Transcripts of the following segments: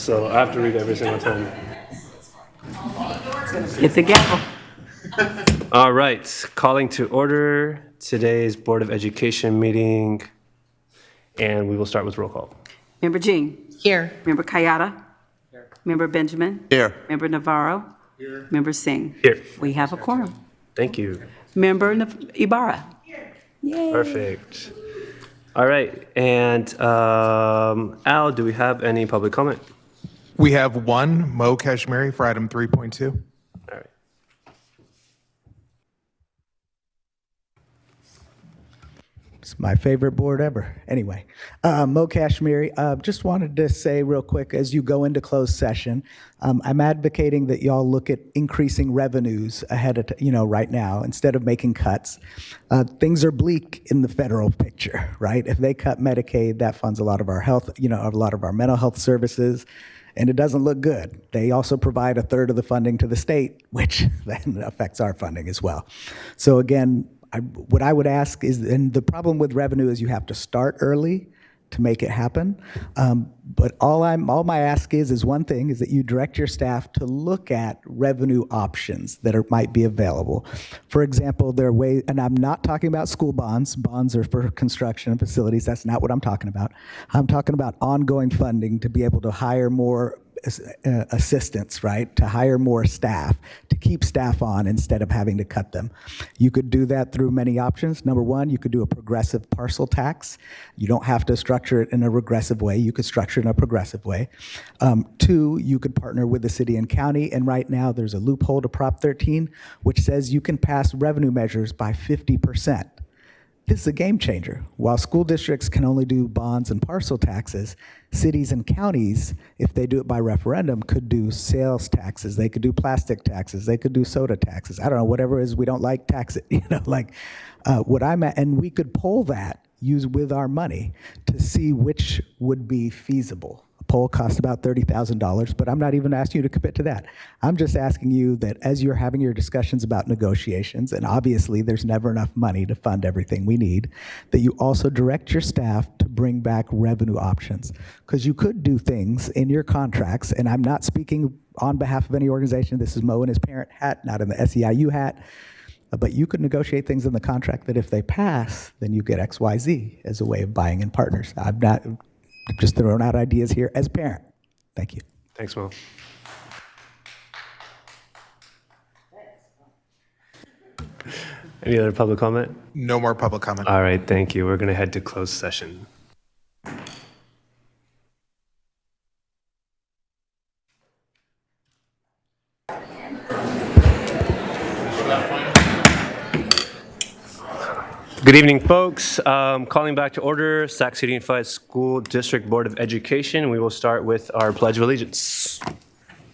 so I have to read every single time. Get the gavel. All right, calling to order today's Board of Education meeting, and we will start with roll call. Member Jean. Here. Member Kayada. Here. Member Benjamin. Here. Member Navarro. Here. Member Singh. Here. We have a quorum. Thank you. Member Ibarra. Here. Yay. Perfect. All right, and Al, do we have any public comment? We have one, Mo Kashmiri for item 3.2. All right. It's my favorite board ever. Anyway, Mo Kashmiri, just wanted to say real quick, as you go into closed session, I'm advocating that y'all look at increasing revenues ahead of, right now, instead of making cuts. Things are bleak in the federal picture, right? If they cut Medicaid, that funds a lot of our health, a lot of our mental health services, and it doesn't look good. They also provide a third of the funding to the state, which then affects our funding as well. So again, what I would ask is, and the problem with revenue is you have to start early to make it happen. But all my ask is one thing, is that you direct your staff to look at revenue options that might be available. For example, there are ways, and I'm not talking about school bonds. Bonds are for construction and facilities. That's not what I'm talking about. I'm talking about ongoing funding to be able to hire more assistants, right? To hire more staff, to keep staff on instead of having to cut them. You could do that through many options. Number one, you could do a progressive parcel tax. You don't have to structure it in a regressive way. You could structure it in a progressive way. Two, you could partner with the city and county. And right now there's a loophole to Prop 13, which says you can pass revenue measures by 50%. This is a game changer. While school districts can only do bonds and parcel taxes, cities and counties, if they do it by referendum, could do sales taxes. They could do plastic taxes. They could do soda taxes. I don't know, whatever it is we don't like, tax it. What I'm at, and we could poll that, use with our money to see which would be feasible. A poll costs about $30,000, but I'm not even asking you to commit to that. I'm just asking you that as you're having your discussions about negotiations, and obviously there's never enough money to fund everything we need, that you also direct your staff to bring back revenue options. Because you could do things in your contracts, and I'm not speaking on behalf of any organization. This is Mo in his parent hat, not in the SEIU hat. But you could negotiate things in the contract that if they pass, then you get XYZ as a way of buying in partners. I'm not just throwing out ideas here as a parent. Thank you. Thanks, Mo. Any other public comment? No more public comment. All right, thank you. We're going to head to closed session. Good evening, folks. Calling back to order, Sac City Unified School District Board of Education. We will start with our Pledge of Allegiance.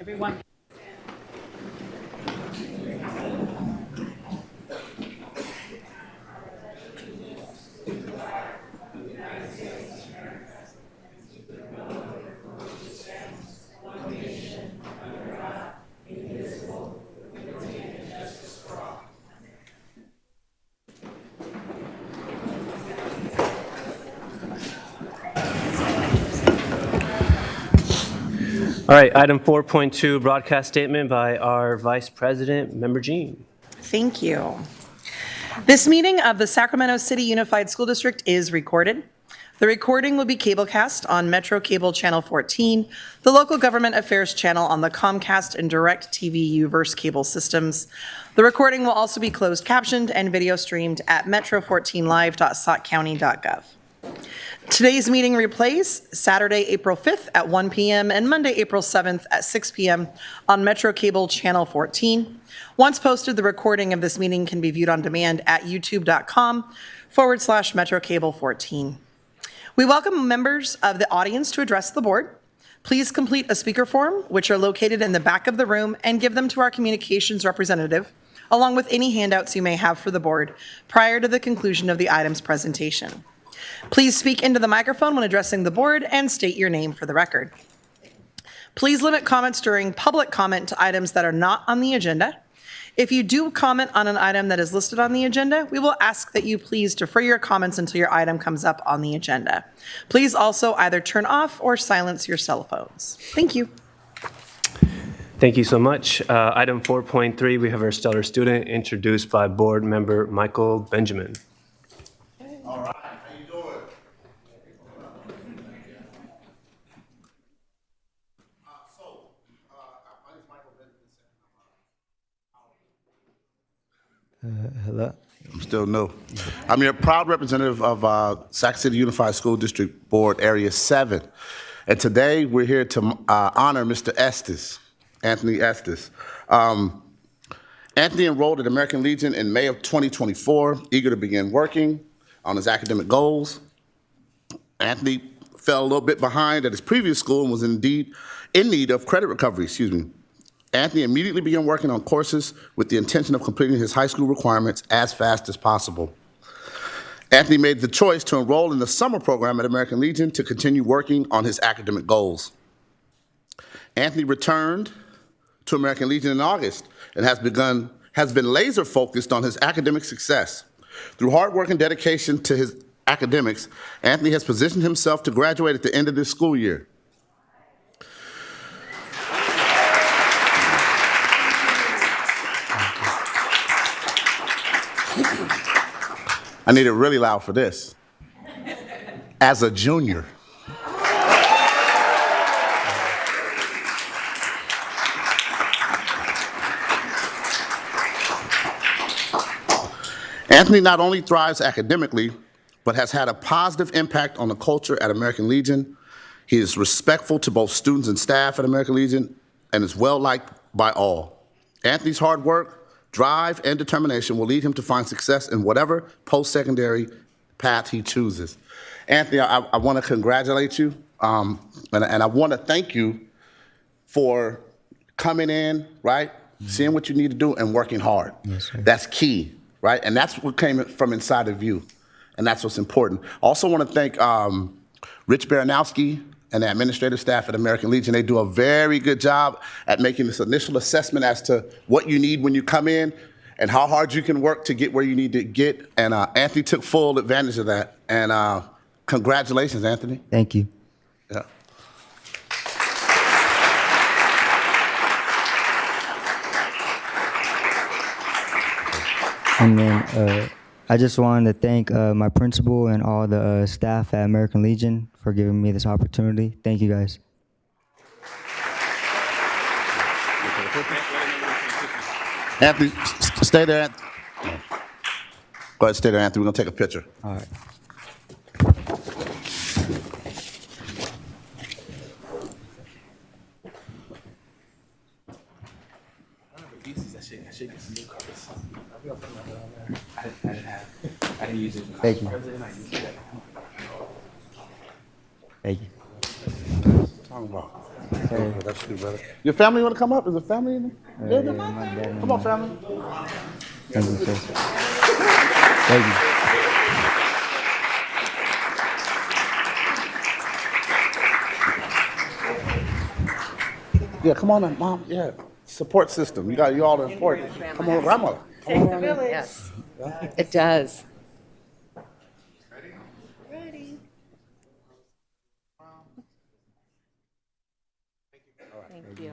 Everyone. All right, item 4.2, broadcast statement by our Vice President, Member Jean. Thank you. This meeting of the Sacramento City Unified School District is recorded. The recording will be cablecast on Metro Cable Channel 14, the local government affairs channel on the Comcast and DirecTV Uverse cable systems. The recording will also be closed captioned and video streamed at metro14live.saukcounty.gov. Today's meeting replays Saturday, April 5th at 1 p.m. and Monday, April 7th at 6 p.m. on Metro Cable Channel 14. Once posted, the recording of this meeting can be viewed on demand at youtube.com/MetroCable14. We welcome members of the audience to address the board. Please complete a speaker form, which are located in the back of the room, and give them to our communications representative, along with any handouts you may have for the board prior to the conclusion of the item's presentation. Please speak into the microphone when addressing the board and state your name for the record. Please limit comments during public comment to items that are not on the agenda. If you do comment on an item that is listed on the agenda, we will ask that you please defer your comments until your item comes up on the agenda. Please also either turn off or silence your cell phones. Thank you. Thank you so much. Item 4.3, we have our stellar student introduced by Board Member Michael Benjamin. All right, how you doing? My name is Michael Benjamin. Hello. I'm still new. I'm your proud representative of Sac City Unified School District Board Area 7. And today we're here to honor Mr. Estes, Anthony Estes. Anthony enrolled at American Legion in May of 2024, eager to begin working on his academic goals. Anthony fell a little bit behind at his previous school and was indeed in need of credit recovery, Anthony immediately began working on courses with the intention of completing his high school requirements as fast as possible. Anthony made the choice to enroll in the summer program at American Legion to continue working on his academic goals. Anthony returned to American Legion in August and has been laser focused on his academic success. Through hard work and dedication to his academics, Anthony has positioned himself to graduate at the end of this school year. I need it really loud for this. As a junior. Anthony not only thrives academically, but has had a positive impact on the culture at American Legion. He is respectful to both students and staff at American Legion and is well-liked by all. Anthony's hard work, drive, and determination will lead him to find success in whatever post-secondary path he chooses. Anthony, I want to congratulate you, and I want to thank you for coming in, right, seeing what you need to do, and working hard. Yes, sir. That's key, right? And that's what came from inside of you, and that's what's important. Also want to thank Rich Baranowski and the administrative staff at American Legion. They do a very good job at making this initial assessment as to what you need when you come in and how hard you can work to get where you need to get. And Anthony took full advantage of that. And congratulations, Anthony. Thank you. Yeah. And then I just wanted to thank my principal and all the staff at American Legion for giving me this opportunity. Thank you, guys. Anthony, stay there. Go ahead, stay there, Anthony. We're going to take a picture. All right. Thank you. Thank you. Talking about. That's you, brother. Your family want to come up? Is the family in there? Yeah, my dad and Come my on, family. Thank you, sir. Thank you. Yeah, come on, in, Mom. Yeah, support system. You all are important. Come on, grandma. Come on, grandma. Yes, it does. Thank you.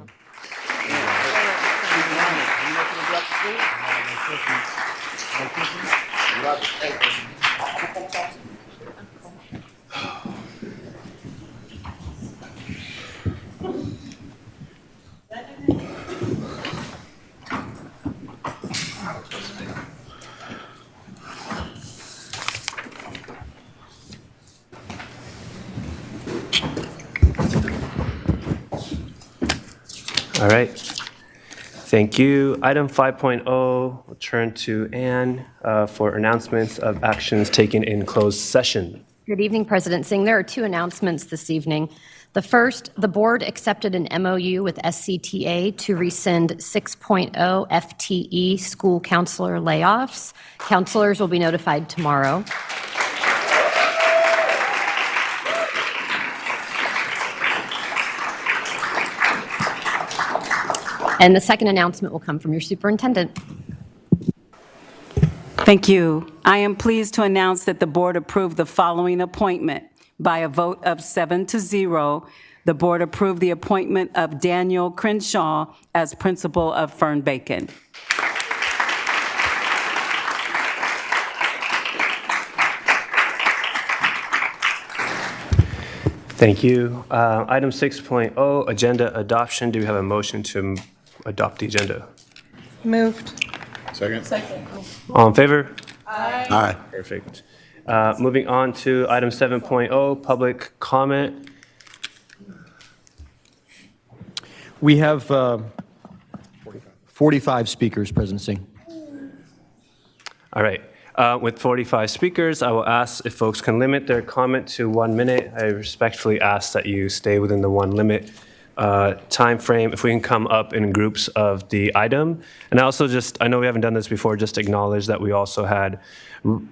All right. Thank you. Item 5.0, we'll turn to Ann for announcements of actions taken in closed session. Good evening, President Singh. There are two announcements this evening. The first, the board accepted an MOU with SCTA to rescind 6.0 FTE school counselor layoffs. Counselors will be notified tomorrow. And the second announcement will come from your superintendent. Thank you. I am pleased to announce that the board approved the following appointment. By a vote of 7-0, the board approved the appointment of Daniel Crenshaw as principal of Fernbacon. Thank you. Item 6.0, agenda adoption. Do we have a motion to adopt the agenda? Moved. Second? All in favor? Aye. Perfect. Moving on to item 7.0, public comment. We have 45 speakers, Presidency. All right. With 45 speakers, I will ask if folks can limit their comment to 1 minute. I respectfully ask that you stay within the 1 minute time frame. If we can come up in groups of the item. And I also I know we haven't done this before, just acknowledge that we also had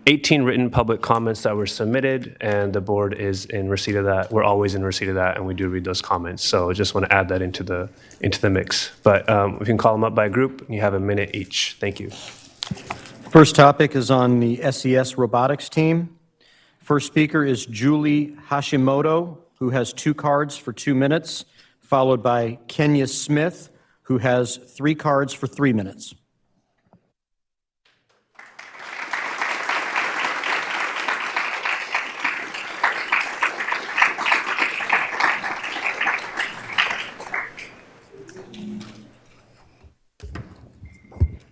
18 written public comments that were submitted, and the board is in receipt of that. We're always in receipt of that, and we do read those comments. So I just want to add that into the mix. But we can call them up by group, and you have a minute each. Thank you. First topic is on the SES robotics team. First speaker is Julie Hashimoto, who has 2 cards for 2 minutes, followed by Kenya Smith, who has 3 cards for 3 minutes.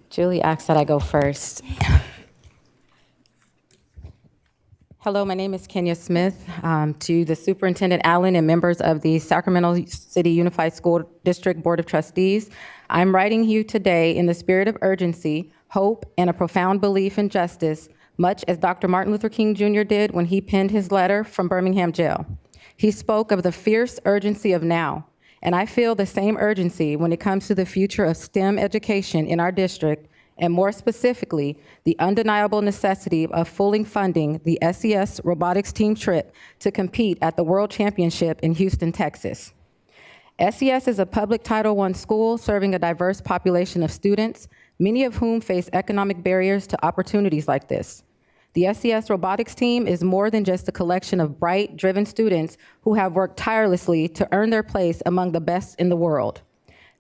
Julie asked that I go first. Hello, my name is Kenya Smith. To the Superintendent Allen and members of the Sacramento City Unified School District Board of Trustees, I'm writing you today in the spirit of urgency, hope, and a profound belief in justice, much as Dr. Martin Luther King Jr. did when he penned his letter from Birmingham jail. He spoke of the fierce urgency of now, and I feel the same urgency when it comes to the future of STEM education in our district, and more specifically, the undeniable necessity of fully funding the SES robotics team trip to compete at the World Championship in Houston, Texas. SES is a public Title I school serving a diverse population of students, many of whom face economic barriers to opportunities like this. The SES robotics team is more than just a collection of bright, driven students who have worked tirelessly to earn their place among the best in the world.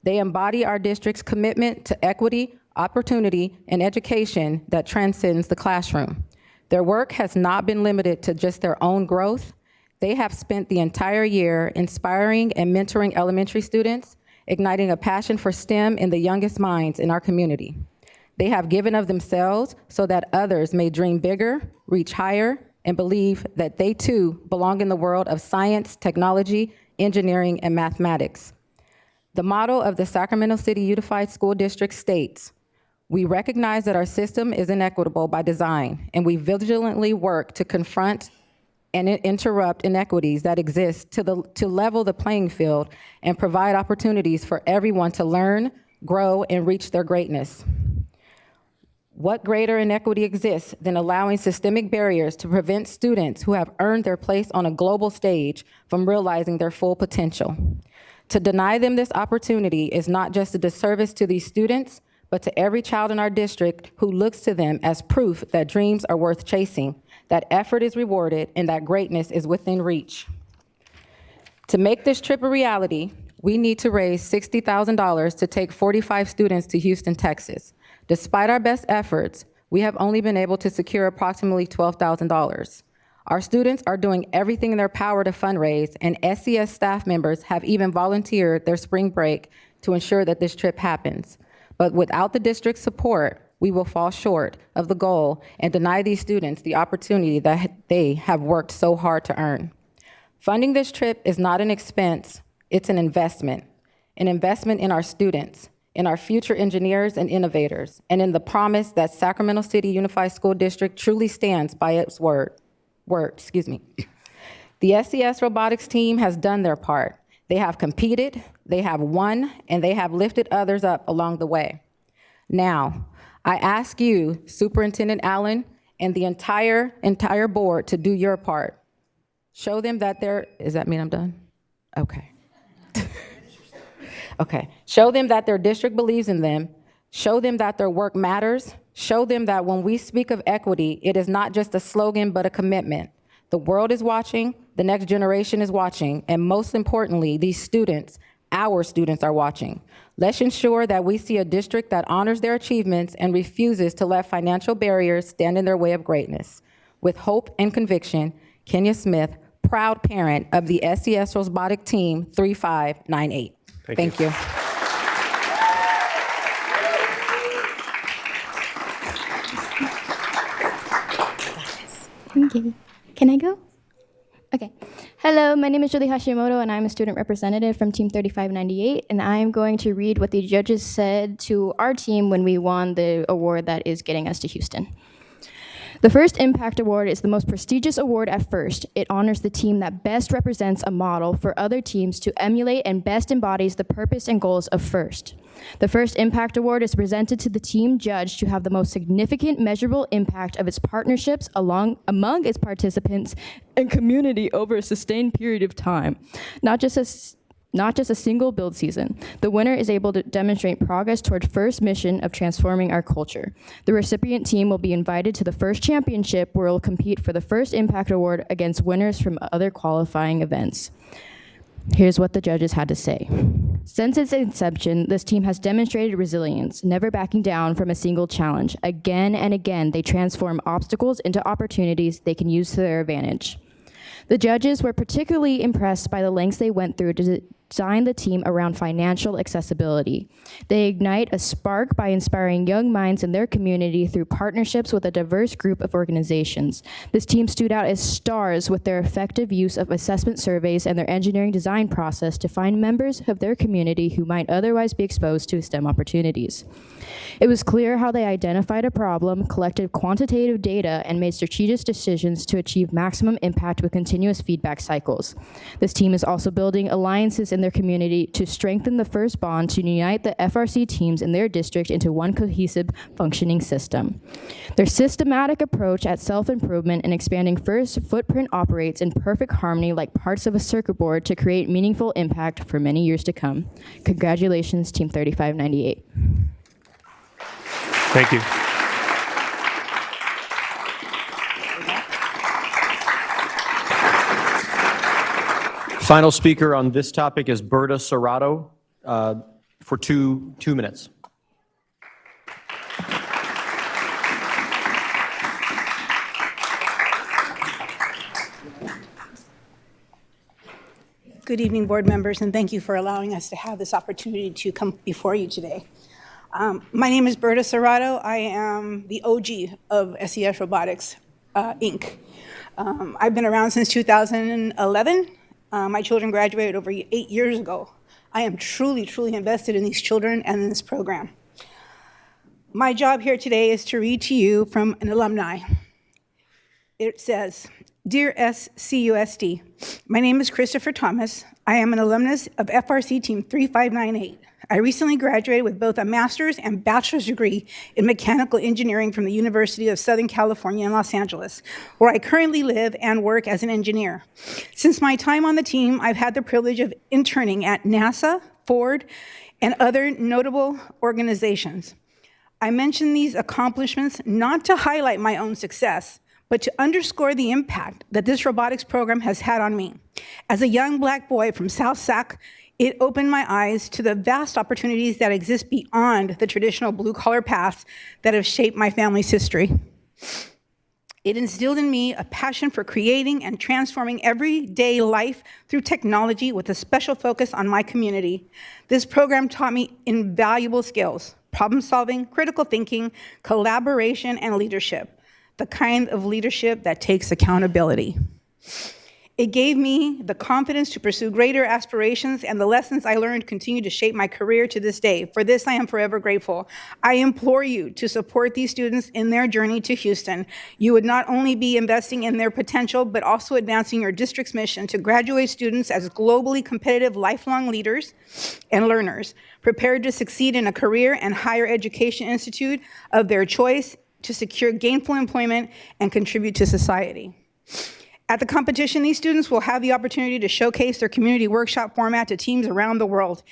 They embody our district's commitment to equity, opportunity, and education that transcends the classroom. Their work has not been limited to just their own growth. They have spent the entire year inspiring and mentoring elementary students, igniting a passion for STEM in the youngest minds in our community. They have given of themselves so that others may dream bigger, reach higher, and believe that they too belong in the world of science, technology, engineering, and mathematics. The motto of the Sacramento City Unified School District states, "We recognize that our system is inequitable by design, and we vigilantly work to confront and interrupt inequities that exist to level the playing field and provide opportunities for everyone to learn, grow, and reach their greatness." What greater inequity exists than allowing systemic barriers to prevent students who have earned their place on a global stage from realizing their full potential? To deny them this opportunity is not just a disservice to these students, but to every child in our district who looks to them as proof that dreams are worth chasing, that effort is rewarded, and that greatness is within reach. To make this trip a reality, we need to raise $60,000 to take 45 students to Houston, Texas. Despite our best efforts, we have only been able to secure approximately $12,000. Our students are doing everything in their power to fundraise, and SES staff members have even volunteered their spring break to ensure that this trip happens. But without the district's support, we will fall short of the goal and deny these students the opportunity that they have worked so hard to earn. Funding this trip is not an expense, it's an investment in our students, in our future engineers and innovators, and in the promise that Sacramento City Unified School District truly stands by its word. The SES robotics team has done their part. They have competed, they have won, and they have lifted others up along the way. Now, I ask you, Superintendent Allen, and the entire board to do your part. Show them that does that mean I'm done? Okay. Okay. Show them that their district believes in them. Show them that their work matters. Show them that when we speak of equity, it is not just a slogan, but a commitment. The world is watching, the next generation is watching, and most importantly, these students, our students, are watching. Let's ensure that we see a district that honors their achievements and refuses to let financial barriers stand in their way of greatness. With hope and conviction, Kenya Smith, proud parent of the SES Robotic Team 3598. Thank you. Okay. Can I go? Okay. Hello, my name is Julie Hashimoto, and I'm a student representative from Team 3598, and I'm going to read what the judges said to our team when we won the award that is getting us to Houston. The First Impact Award is the most prestigious award at First. It honors the team that best represents a model for other teams to emulate and best embodies the purpose and goals of First. The First Impact Award is presented to the team judged to have the most significant measurable impact of its partnerships among its participants and community over a sustained period of time, not just a single build season. The winner is able to demonstrate progress toward First mission of transforming our culture. The recipient team will be invited to the First Championship, where it will compete for the First Impact Award against winners from other qualifying events. Here's what the judges had to say. Since its inception, this team has demonstrated resilience, never backing down from a single challenge. Again and again, they transform obstacles into opportunities they can use to their advantage. The judges were particularly impressed by the lengths they went through to design the team around financial accessibility. They ignite a spark by inspiring young minds in their community through partnerships with a diverse group of organizations. This team stood out as stars with their effective use of assessment surveys and their engineering design process to find members of their community who might otherwise be exposed to STEM opportunities. It was clear how they identified a problem, collected quantitative data, and made strategic decisions to achieve maximum impact with continuous feedback cycles. This team is also building alliances in their community to strengthen the First bond to unite the FRC teams in their district into one cohesive, functioning system. Their systematic approach at self-improvement and expanding First footprint operates in perfect harmony like parts of a circuit board to create meaningful impact for many years to come. Congratulations, Team 3598. Thank you. Final speaker on this topic is Berta Serrato for two minutes. Good evening, board members, and thank you for allowing us to have this opportunity to come before you today. My name is Berta Serrato. I am the OG of SES Robotics, Inc. I've been around since 2011. My children graduated over 8 years ago. I am truly, truly invested in these children and in this program. My job here today is to read to you from an alumni. It says, "Dear SCUSD, my name is Christopher Thomas. I am an alumnus of FRC Team 3598. I recently graduated with both a master's and bachelor's degree in mechanical engineering from the University of Southern California in Los Angeles, where I currently live and work as an engineer. Since my time on the team, I've had the privilege of interning at NASA, Ford, and other notable organizations. I mention these accomplishments not to highlight my own success, but to underscore the impact that this robotics program has had on me. As a young Black boy from South Sac, it opened my eyes to the vast opportunities that exist beyond the traditional blue-collar paths that have shaped my family's history. It instilled in me a passion for creating and transforming everyday life through technology with a special focus on my community. This program taught me invaluable skills: problem solving, critical thinking, collaboration, and leadership, the kind of leadership that takes accountability. It gave me the confidence to pursue greater aspirations, and the lessons I learned continue to shape my career to this day. For this, I am forever grateful. I implore you to support these students in their journey to Houston. You would not only be investing in their potential, but also advancing your district's mission to graduate students as globally competitive lifelong leaders and learners, prepared to succeed in a career and higher education institute of their choice, to secure gainful employment and contribute to society. At the competition, these students will have the opportunity to showcase their community workshop format to teams around the world.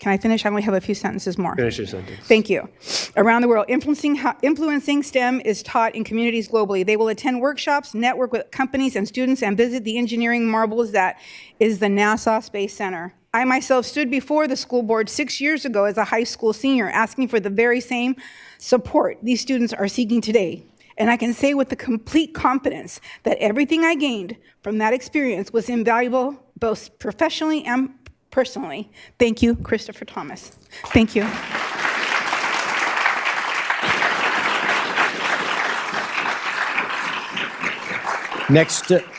Can I finish? I only have a few sentences more. Finish your sentence. Thank you. Around the world, influencing STEM is taught in communities globally. They will attend workshops, network with companies and students, and visit the engineering marvels that is the NASA Space Center. I myself stood before the school board 6 years ago as a high school senior, asking for the very same support these students are seeking today. And I can say with the complete confidence that everything I gained from that experience was invaluable, both professionally and personally. Thank you, Christopher Thomas. Thank you.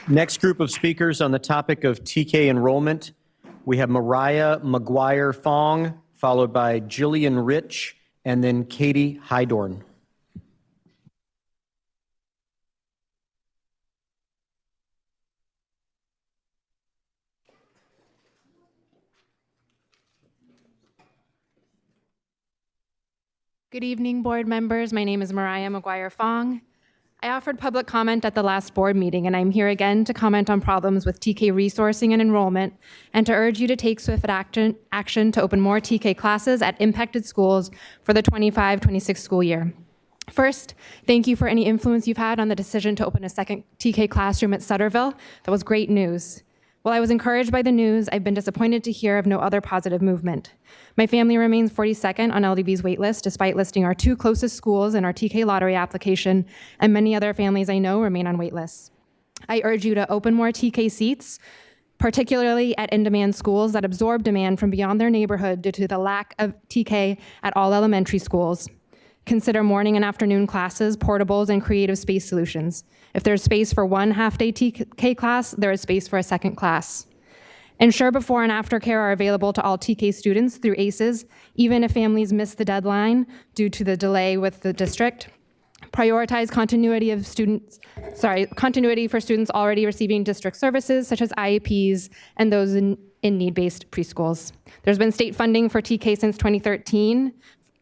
Next group of speakers on the topic of TK enrollment, we have Mariah McGuire Fong, followed by Jillian Rich, and then Katie Hydorn. Good evening, board members. My name is Mariah McGuire Fong. I offered public comment at the last board meeting, and I'm here again to comment on problems with TK resourcing and enrollment, and to urge you to take swift action to open more TK classes at impacted schools for the 25-26 school year. First, thank you for any influence you've had on the decision to open a second TK classroom at Sutterville. That was great news. While I was encouraged by the news, I've been disappointed to hear of no other positive movement. My family remains 42nd on LDB's waitlist, despite listing our 2 closest schools in our TK lottery application, and many other families I know remain on waitlists. I urge you to open more TK seats, particularly at in-demand schools that absorb demand from beyond their neighborhood due to the lack of TK at all elementary schools. Consider morning and afternoon classes, portables, and creative space solutions. If there's space for one half-day TK class, there is space for a second class. Ensure before and after care are available to all TK students through ACEs, even if families miss the deadline due to the delay with the district. Prioritize continuity for students already receiving district services, such as IEPs and those in need-based preschools. There's been state funding for TK since 2013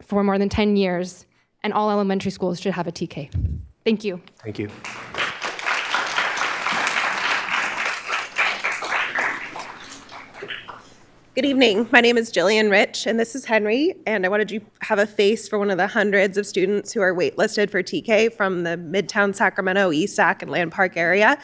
for more than 10 years, and all elementary schools should have a TK. Thank you. Thank you. Good evening. My name is Jillian Rich, and this is Henry, and I wanted you to have a face for one of the hundreds of students who are waitlisted for TK from the Midtown Sacramento, East Sac, and Land Park area.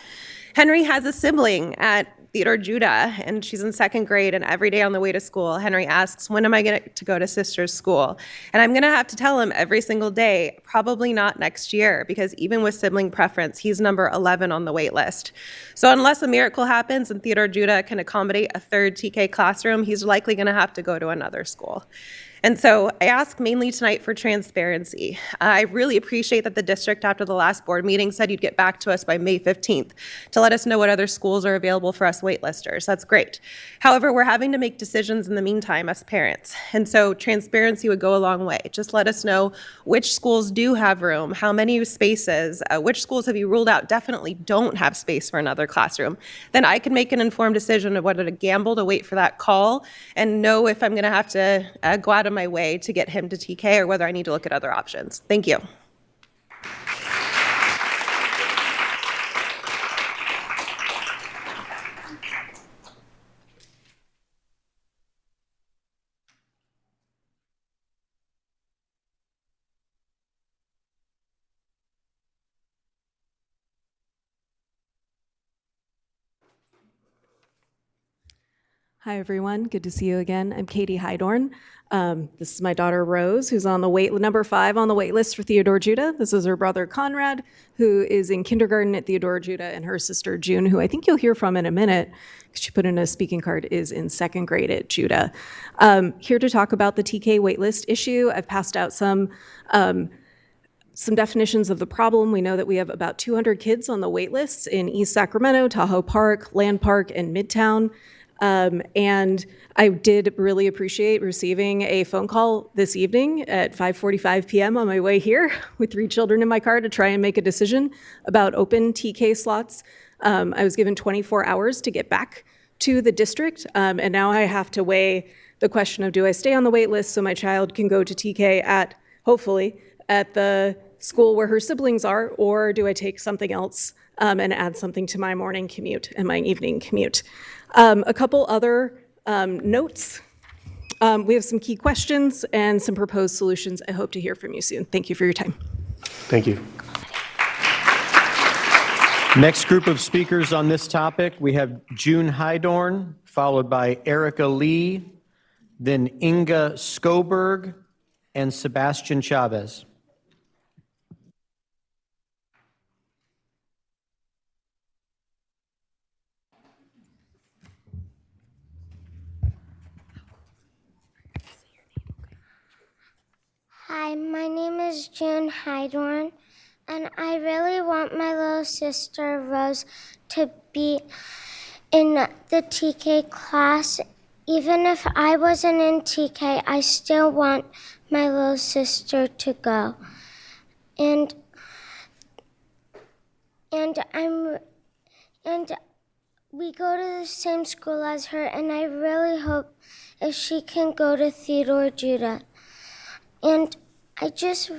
Henry has a sibling at Theodore Judah, and she's in 2nd grade, and every day on the way to school, Henry asks, when am I going to go to sister's school? And I'm going to have to tell him every single day, probably not next year, because even with sibling preference, he's number 11 on the wait list. So unless a miracle happens and Theodore Judah can accommodate a 3rd TK classroom, he's likely going to have to go to another school. And so I ask mainly tonight for transparency. I really appreciate that the district, after the last board meeting, said you'd get back to us by May 15th to let us know what other schools are available for us waitlisters. That's great. However, we're having to make decisions in the meantime as parents. And so transparency would go a long way. Just let us know which schools do have room, how many spaces, which schools have you ruled out definitely don't have space for another classroom. Then I can make an informed decision of whether to gamble to wait for that call and know if I'm going to have to go out of my way to get him to TK or whether I need to look at other options. Thank you. Hi, everyone. Good to see you again. I'm Katie Hydorn. This is my daughter, Rose, who's on the number 5 on the wait list for Theodore Judah. This is her brother, Conrad, who is in kindergarten at Theodore Judah, and her sister, June, who I think you'll hear from in a minute, because she put in a speaking card, is in 2nd grade at Judah. Here to talk about the TK wait list issue. I've passed out some definitions of the problem. We know that we have about 200 kids on the wait lists in East Sacramento, Tahoe Park, Land Park, and Midtown. And I did really appreciate receiving a phone call this evening at 5:45 p.m. on my way here with 3 children in my car to try and make a decision about open TK slots. I was given 24 hours to get back to the district, and now I have to weigh the question of, do I stay on the wait list so my child can go to TK hopefully, at the school where her siblings are, or do I take something else and add something to my morning commute and my evening commute? A couple other notes. We have some key questions and some proposed solutions. I hope to hear from you soon. Thank you for your time. Thank you. Next group of speakers on this topic, we have June Hydorn, followed by Erica Lee, then Inga Skoberg, and Sebastian Chavez. Hi, my name is June Hydorn, and I really want my little sister Rose to be in the TK class. Even if I wasn't in TK, I still want my little sister to go. And we go to the same school as her, and I really hope if she can go to Theodore Judah. And I just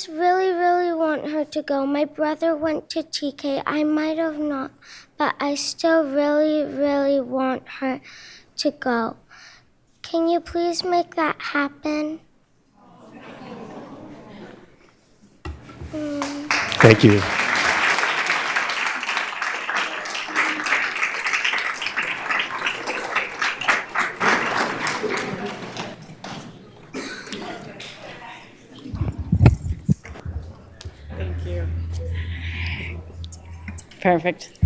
really, really want her to go. My brother went to TK. I might have not, but I still really, really want her to go. Can you please make that happen? Thank you. Perfect.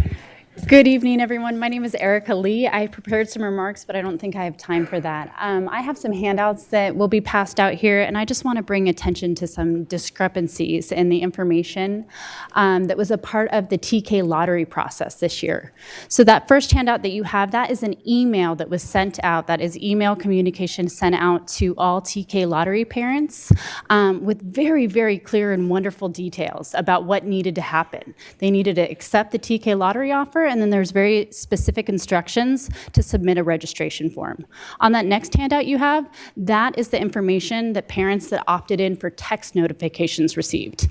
Good evening, everyone. My name is Erica Lee. I prepared some remarks, but I don't think I have time for that. I have some handouts that will be passed out here, and I just want to bring attention to some discrepancies in the information that was a part of the TK lottery process this year. So that first handout that you have, that is an email that was sent out. That is email communication sent out to all TK lottery parents with very, very clear and wonderful details about what needed to happen. They needed to accept the TK lottery offer, and then there's very specific instructions to submit a registration form. On that next handout you have, that is the information that parents that opted in for text notifications received.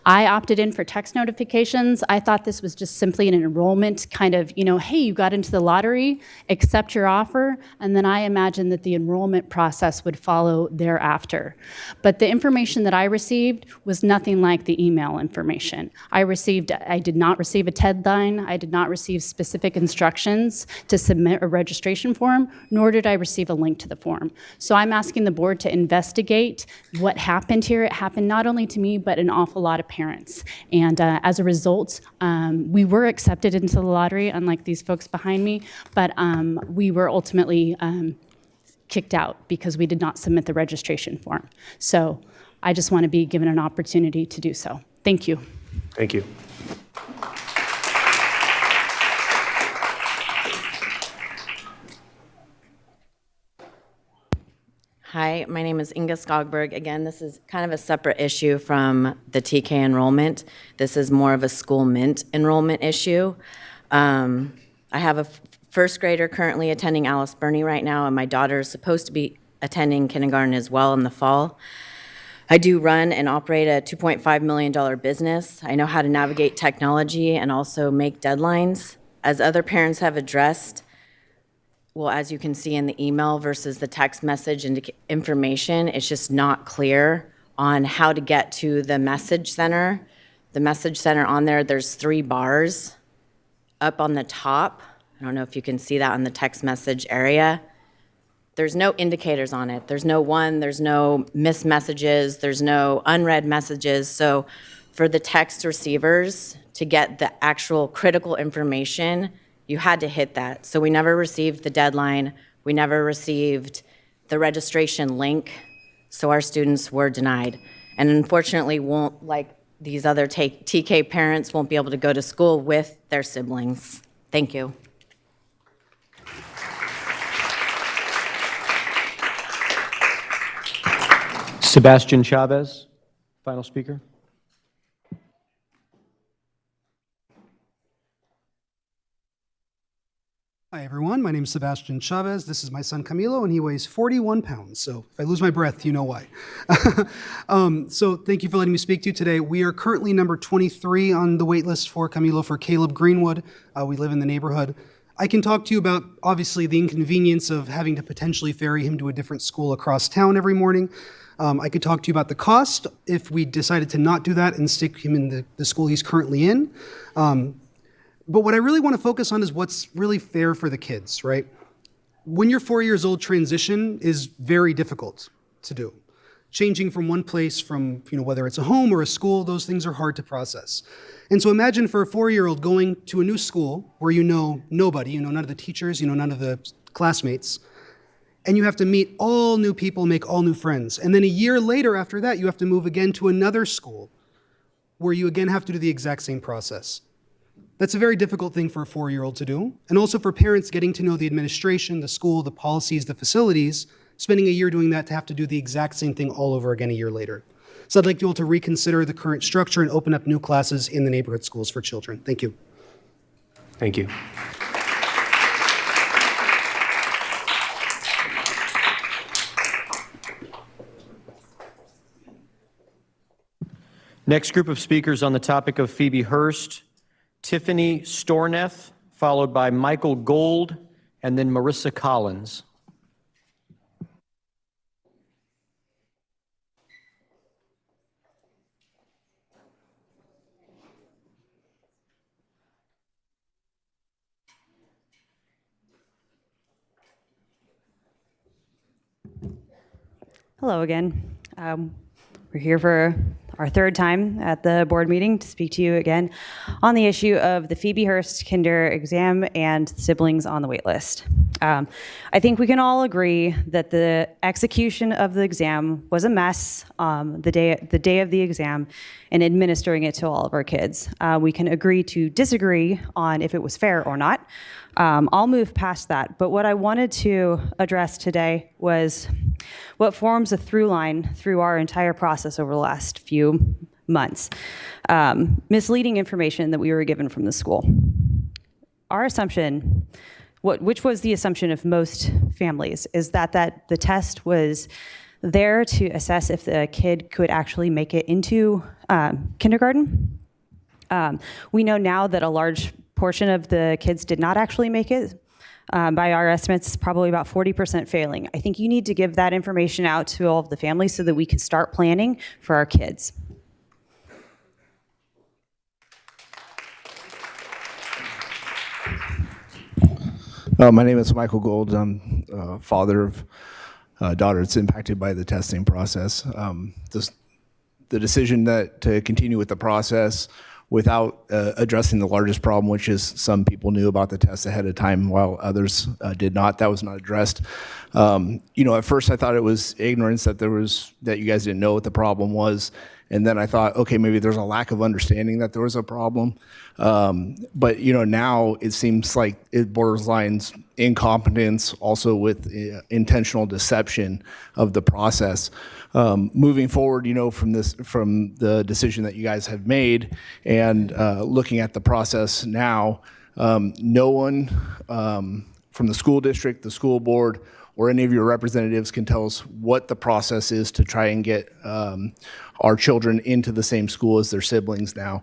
I opted in for text notifications. I thought this was just simply an enrollment kind of, hey, you got into the lottery, accept your offer, and then I imagined that the enrollment process would follow thereafter. But the information that I received was nothing like the email information. I did not receive a deadline. I did not receive specific instructions to submit a registration form, nor did I receive a link to the form. So I'm asking the board to investigate what happened here. It happened not only to me, but an awful lot of parents. And as a result, we were accepted into the lottery, unlike these folks behind me, but we were ultimately kicked out because we did not submit the registration form. So I just want to be given an opportunity to do so. Thank you. Thank you. Hi, my name is Inga Skogberg. Again, this is kind of a separate issue from the TK enrollment. This is more of a school mint enrollment issue. I have a first grader currently attending Alice Burney right now, and my daughter is supposed to be attending kindergarten as well in the fall. I do run and operate a $2.5 million business. I know how to navigate technology and also make deadlines. As other parents have addressed, well, as you can see in the email versus the text message and information, it's just not clear on how to get to the message center. The message center on there, there's 3 bars up on the top. I don't know if you can see that on the text message area. There's no indicators on it. There's no missed messages, there's no unread messages. So for the text receivers to get the actual critical information, you had to hit that. So we never received the deadline. We never received the registration link. So our students were denied. And unfortunately, like these other TK parents, won't be able to go to school with their siblings. Thank you. Sebastian Chavez, final speaker. Hi, everyone. My name is Sebastian Chavez. This is my son Camilo, and he weighs 41 pounds. So if I lose my breath, you know why. So thank you for letting me speak to you today. We are currently number 23 on the wait list for Camilo for Caleb Greenwood. We live in the neighborhood. I can talk to you about, obviously, the inconvenience of having to potentially ferry him to a different school across town every morning. I could talk to you about the cost if we decided to not do that and stick him in the school he's currently in. But what I really want to focus on is what's really fair for the kids, right? When you're 4 years old, transition is very difficult to do. Changing from one place, from whether it's a home or a school, those things are hard to process. And so imagine for a 4-year-old going to a new school where you know nobody, you know none of the teachers, you know none of the classmates, and you have to meet all new people, make all new friends. And then a year later after that, you have to move again to another school where you again have to do the exact same process. That's a very difficult thing for a 4-year-old to do. And also for parents getting to know the administration, the school, the policies, the facilities, spending a year doing that to have to do the exact same thing all over again a year later. So I'd like you all to reconsider the current structure and open up new classes in the neighborhood schools for children. Thank you. Thank you. Next group of speakers on the topic of Phoebe Hurst, Tiffany Storneth, followed by Michael Gold, and then Marissa Collins. Hello again. We're here for our third time at the board meeting to speak to you again on the issue of the Phoebe Hurst kinder exam and siblings on the wait list. I think we can all agree that the execution of the exam was a mess the day of the exam and administering it to all of our kids. We can agree to disagree on if it was fair or not. I'll move past that, but what I wanted to address today was what forms a through line through our entire process over the last few months. Misleading information that we were given from the school. Our assumption, which was the assumption of most families, is that the test was there to assess if the kid could actually make it into kindergarten. We know now that a large portion of the kids did not actually make it. By our estimates, probably about 40% failing. I think you need to give that information out to all of the families so that we can start planning for our kids. My name is Michael Gold. I'm father of a daughter that's impacted by the testing process. The decision to continue with the process without addressing the largest problem, which is some people knew about the test ahead of time while others did not. That was not addressed. At first I thought it was ignorance that you guys didn't know what the problem was. And then I thought, okay, maybe there's a lack of understanding that there was a problem. But now it seems like it borderlines incompetence, also with intentional deception of the process. Moving forward, from the decision that you guys have made and looking at the process now, no one from the school district, the school board, or any of your representatives can tell us what the process is to try and get our children into the same school as their siblings now.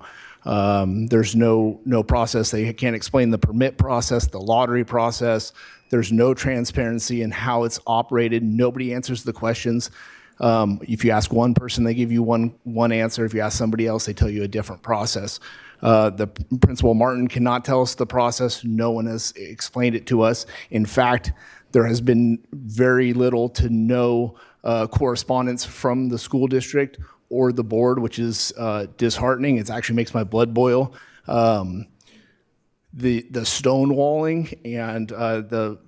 There's no process. They can't explain the permit process, the lottery process. There's no transparency in how it's operated. Nobody answers the questions. If you ask one person, they give you one answer. If you ask somebody else, they tell you a different process. The Principal Martin cannot tell us the process. No one has explained it to us. In fact, there has been very little to no correspondence from the school district or the board, which is disheartening. It actually makes my blood boil. The stonewalling and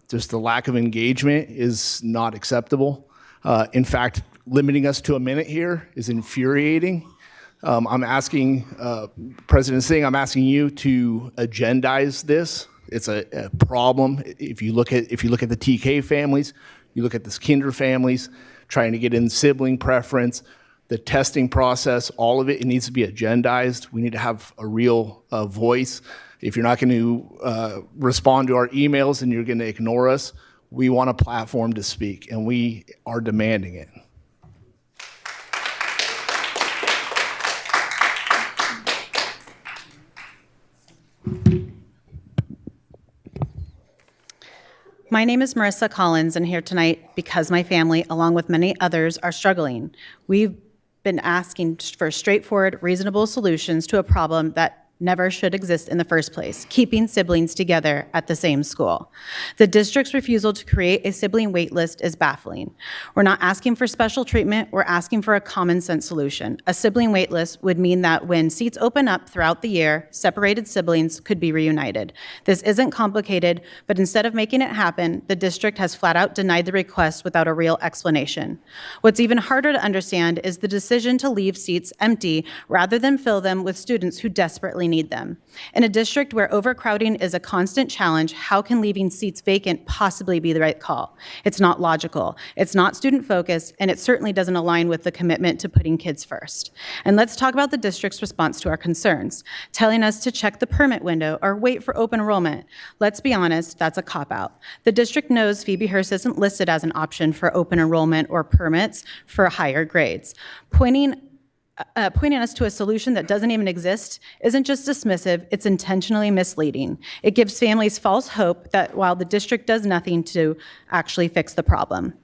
just the lack of engagement is not acceptable. In fact, limiting us to a minute here is infuriating. I'm asking President Singh, I'm asking you to agendize this. It's a problem. If you look at the TK families, you look at the Kinder families, trying to get in sibling preference, the testing process, all of it needs to be agendized. We need to have a real voice. If you're not going to respond to our emails and you're going to ignore us, we want a platform to speak, and we are demanding it. My name is Marissa Collins, and here tonight because my family, along with many others, are struggling. We've been asking for straightforward, reasonable solutions to a problem that never should exist in the first place, keeping siblings together at the same school. The district's refusal to create a sibling wait list is baffling. We're not asking for special treatment, we're asking for a common sense solution. A sibling wait list would mean that when seats open up throughout the year, separated siblings could be reunited. This isn't complicated, but instead of making it happen, the district has flat out denied the request without a real explanation. What's even harder to understand is the decision to leave seats empty rather than fill them with students who desperately need them. In a district where overcrowding is a constant challenge, how can leaving seats vacant possibly be the right call? It's not logical, it's not student-focused, and it certainly doesn't align with the commitment to putting kids first. And let's talk about the district's response to our concerns, telling us to check the permit window or wait for open enrollment. Let's be honest, that's a cop-out. The district knows Phoebe Hearst isn't listed as an option for open enrollment or permits for higher grades. Pointing us to a solution that doesn't even exist isn't just dismissive, it's intentionally misleading. It gives families false hope that while the district does nothing to actually fix the problem.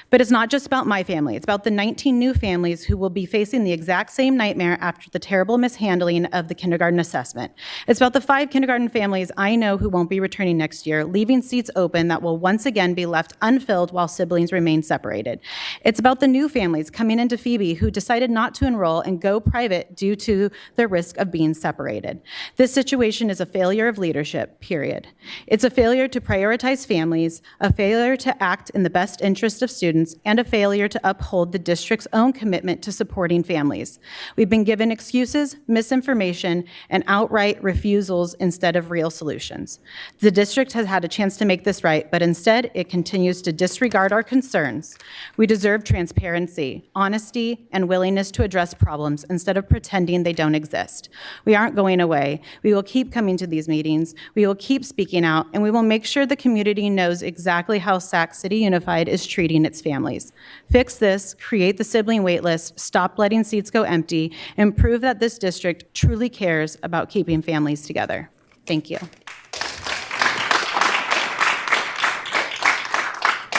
But it's not just about my family, it's about the 19 new families who will be facing the exact same nightmare after the terrible mishandling of the kindergarten assessment. It's about the 5 kindergarten families I know who won't be returning next year, leaving seats open that will once again be left unfilled while siblings remain separated. It's about the new families coming into Phoebe who decided not to enroll and go private due to the risk of being separated. This situation is a failure of leadership, period. It's a failure to prioritize families, a failure to act in the best interest of students, and a failure to uphold the district's own commitment to supporting families. We've been given excuses, misinformation, and outright refusals instead of real solutions. The district has had a chance to make this right, but instead it continues to disregard our concerns. We deserve transparency, honesty, and willingness to address problems instead of pretending they don't exist. We aren't going away. We will keep coming to these meetings. We will keep speaking out, and we will make sure the community knows exactly how Sac City Unified is treating its families. Fix this, create the sibling wait list, stop letting seats go empty, and prove that this district truly cares about keeping families together. Thank you.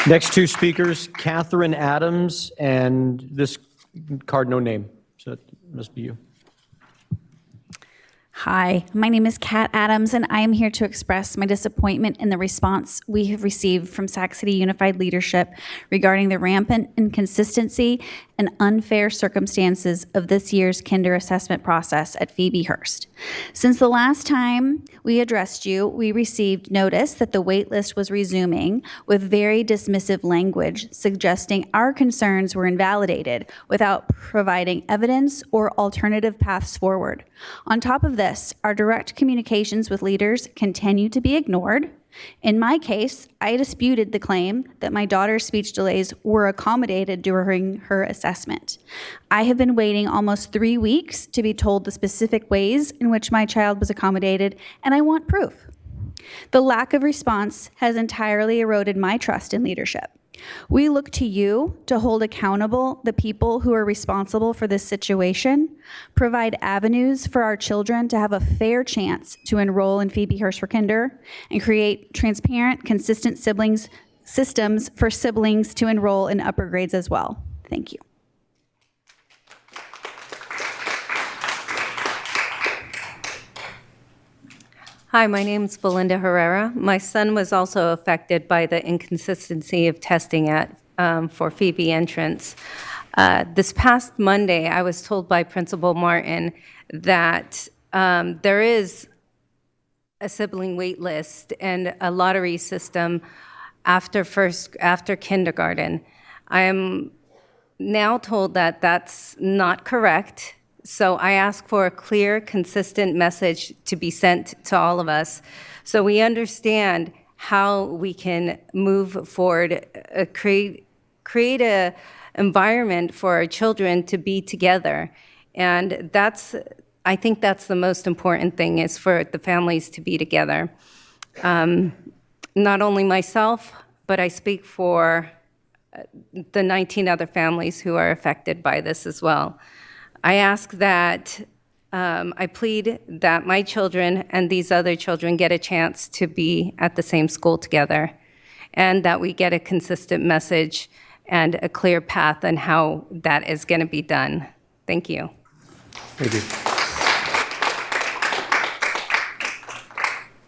Next 2 speakers, Catherine Adams, and this card, no name, so that must be you. Hi, my name is Kat Adams, and I am here to express my disappointment in the response we have received from Sac City Unified leadership regarding the rampant inconsistency and unfair circumstances of this year's kinder assessment process at Phoebe Hearst. Since the last time we addressed you, we received notice that the wait list was resuming with very dismissive language suggesting our concerns were invalidated without providing evidence or alternative paths forward. On top of this, our direct communications with leaders continue to be ignored. In my case, I disputed the claim that my daughter's speech delays were accommodated during her assessment. I have been waiting almost 3 weeks to be told the specific ways in which my child was accommodated, and I want proof. The lack of response has entirely eroded my trust in leadership. We look to you to hold accountable the people who are responsible for this situation, provide avenues for our children to have a fair chance to enroll in Phoebe Hearst for Kinder, and create transparent, consistent systems for siblings to enroll in upper grades as well. Thank you. Hi, my name is Belinda Herrera. My son was also affected by the inconsistency of testing for Phoebe entrance. This past Monday, I was told by Principal Martin that there is a sibling wait list and a lottery system after kindergarten. I am now told that that's not correct. So I ask for a clear, consistent message to be sent to all of us so we understand how we can move forward, create a environment for our children to be together. And I think that's the most important thing, is for the families to be together. Not only myself, but I speak for the 19 other families who are affected by this as well. I ask that, I plead that my children and these other children get a chance to be at the same school together. and that we get a consistent message and a clear path on how that is going to be done. Thank you. Thank you.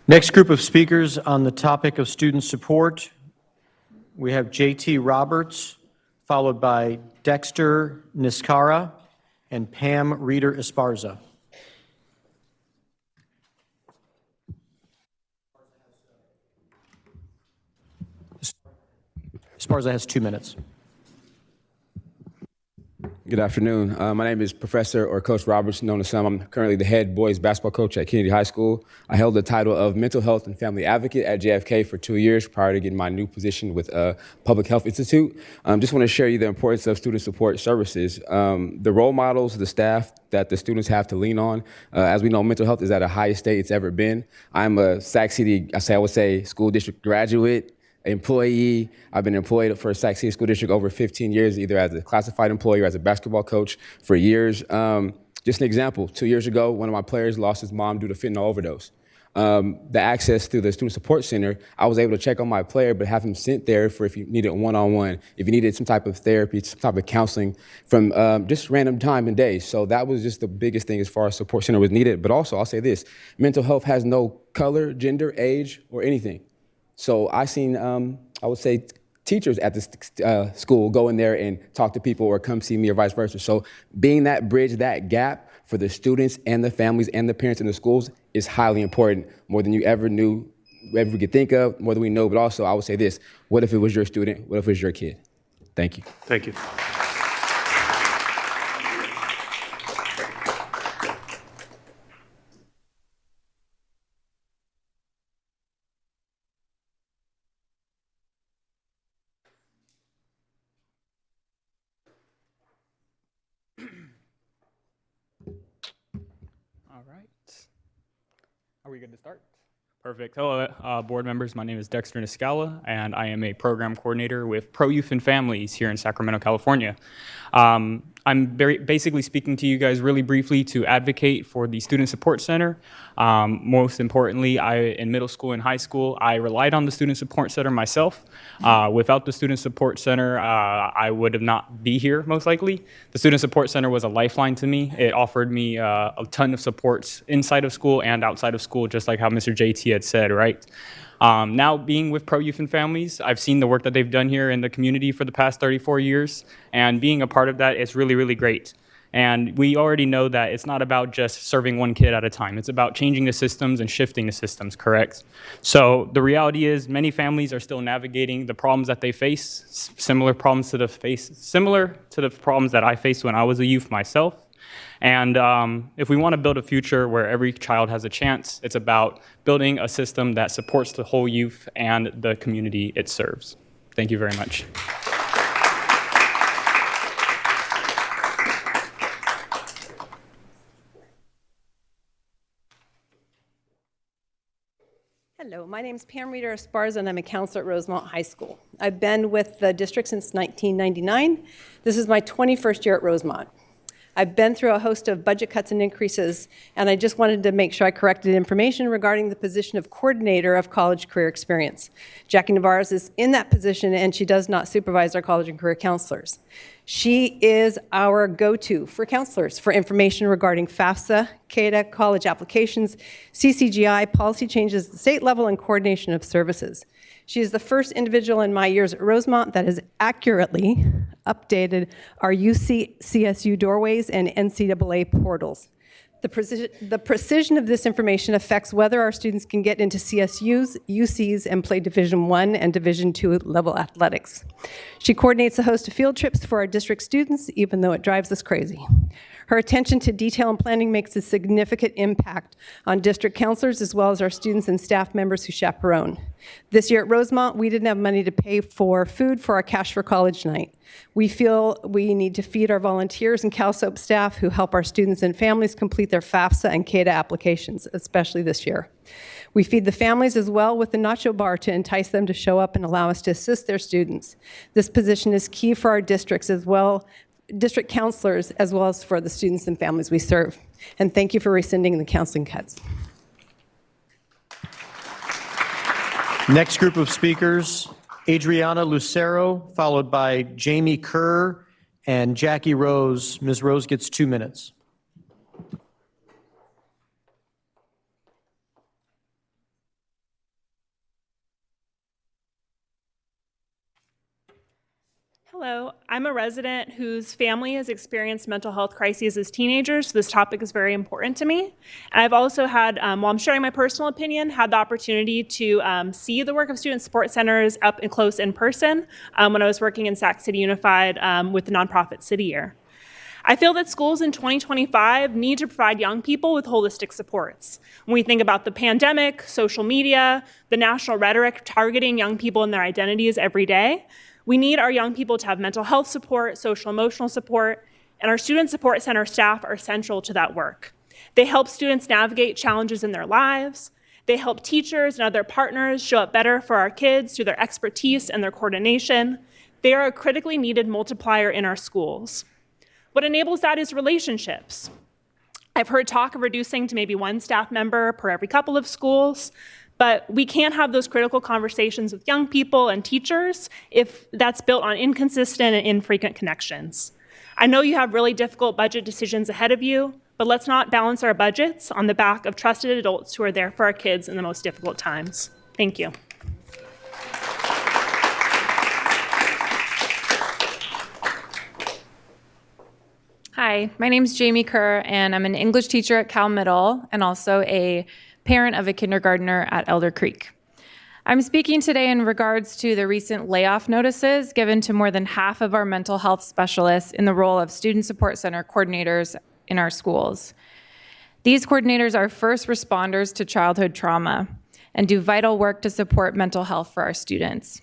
Next group of speakers on the topic of student support, we have J.T. Roberts, followed by Dexter Niskara and Pam Reeder Esparza. Esparza has 2 minutes. Good afternoon. My name is Professor or Coach Roberts, known as some. I'm currently the head boys basketball coach at Kennedy High School. I held the title of Mental Health and Family Advocate at JFK for 2 years prior to getting my new position with Public Health Institute. Just want to share you the importance of student support services. The role models, the staff that the students have to lean on. As we know, mental health is at the highest state it's ever been. I'm a Sac City, I would say, school district graduate, employee. I've been employed for Sac City School District over 15 years, either as a classified employee or as a basketball coach for years. Just an example, 2 years ago, one of my players lost his mom due to fentanyl overdose. The access to the Student Support Center, I was able to check on my player, but have him sent there for if you needed one-on-one, if you needed some type of therapy, some type of counseling from just random time and days. So that was just the biggest thing as far as support center was needed. But also, I'll say this, mental health has no color, gender, age, or anything. So I seen, I would say, teachers at this school go in there and talk to people or come see me or vice versa. So being that bridge, that gap for the students and the families and the parents in the schools is highly important, more than you ever knew, ever could think of, more than we know. But also, I would say this, what if it was your student? What if it was your kid? Thank you. Thank you. All right. Are we good to start? Perfect. Hello, board members. My name is Dexter Niskala, and I am a program coordinator with Pro Youth and Families here in Sacramento, California. I'm basically speaking to you guys really briefly to advocate for the Student Support Center. Most importantly, in middle school and high school, I relied on the Student Support Center myself. Without the Student Support Center, I would have not be here, most likely. The Student Support Center was a lifeline to me. It offered me a ton of supports inside of school and outside of school, just like how Mr. JT had said, right? Now being with Pro Youth and Families, I've seen the work that they've done here in the community for the past 34 years, and being a part of that is really, really great. And we already know that it's not about just serving one kid at a time. It's about changing the systems and shifting the systems, correct? So the reality is many families are still navigating the problems that they face, similar to the problems that I faced when I was a youth myself. And if we want to build a future where every child has a chance, it's about building a system that supports the whole youth and the community it serves. Thank you very much. Hello, my name is Pam Reeder Esparza, and I'm a counselor at Rosemont High School. I've been with the district since 1999. This is my 21st year at Rosemont. I've been through a host of budget cuts and increases, and I just wanted to make sure I corrected information regarding the position of coordinator of college career experience. Jackie Navarez is in that position, and she does not supervise our college and career counselors. She is our go-to for counselors for information regarding FAFSA, CADA, college applications, CCGI, policy changes at the state level, and coordination of services. She is the first individual in my years at Rosemont that has accurately updated our UC CSU doorways and NCAA portals. The precision of this information affects whether our students can get into CSUs, UCs, and play Division I and Division II level athletics. She coordinates a host of field trips for our district students, even though it drives us crazy. Her attention to detail and planning makes a significant impact on district counselors as well as our students and staff members who chaperone. This year at Rosemont, we didn't have money to pay for food for our Cash for College night. We feel we need to feed our volunteers and CalSoap staff who help our students and families complete their FAFSA and CADA applications, especially this year. We feed the families as well with the nacho bar to entice them to show up and allow us to assist their students. This position is key for our districts as well, district counselors, as well as for the students and families we serve. And thank you for rescinding the counseling cuts. Next group of speakers Adriana Lucero, followed by Jamie Kerr and Jackie Rose. Ms. Rose gets 2 minutes. Hello, I'm a resident whose family has experienced mental health crises as teenagers, so this topic is very important to me. And I've also had, while I'm sharing my personal opinion, had the opportunity to see the work of student support centers up and close in person when I was working in Sac City Unified with the nonprofit City Year. I feel that schools in 2025 need to provide young people with holistic supports. When we think about the pandemic, social media, the national rhetoric targeting young people and their identities every day, we need our young people to have mental health support, social emotional support, and our student support center staff are central to that work. They help students navigate challenges in their lives. They help teachers and other partners show up better for our kids through their expertise and their coordination. They are a critically needed multiplier in our schools. What enables that is relationships. I've heard talk of reducing to maybe one staff member per every couple of schools, but we can't have those critical conversations with young people and teachers if that's built on inconsistent and infrequent connections. I know you have really difficult budget decisions ahead of you, but let's not balance our budgets on the back of trusted adults who are there for our kids in the most difficult times. Thank you. Hi, my name is Jamie Kerr, and I'm an English teacher at Cal Middle and also a parent of a kindergartner at Elder Creek. I'm speaking today in regards to the recent layoff notices given to more than half of our mental health specialists in the role of student support center coordinators in our schools. These coordinators are first responders to childhood trauma and do vital work to support mental health for our students.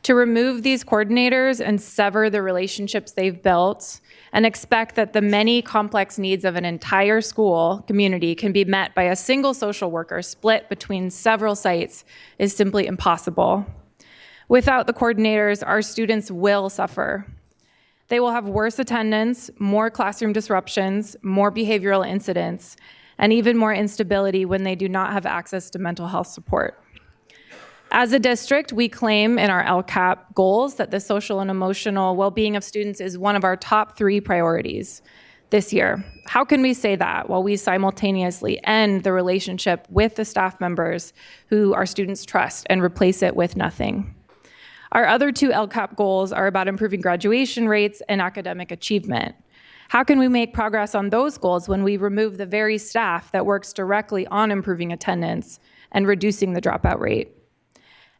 To remove these coordinators and sever the relationships they've built and expect that the many complex needs of an entire school community can be met by a single social worker split between several sites is simply impossible. Without the coordinators, our students will suffer. They will have worse attendance, more classroom disruptions, more behavioral incidents, and even more instability when they do not have access to mental health support. As a district, we claim in our LCAP goals that the social and emotional well-being of students is one of our top 3 priorities this year. How can we say that while we simultaneously end the relationship with the staff members who our students trust and replace it with nothing? Our other 2 LCAP goals are about improving graduation rates and academic achievement. How can we make progress on those goals when we remove the very staff that works directly on improving attendance and reducing the dropout rate?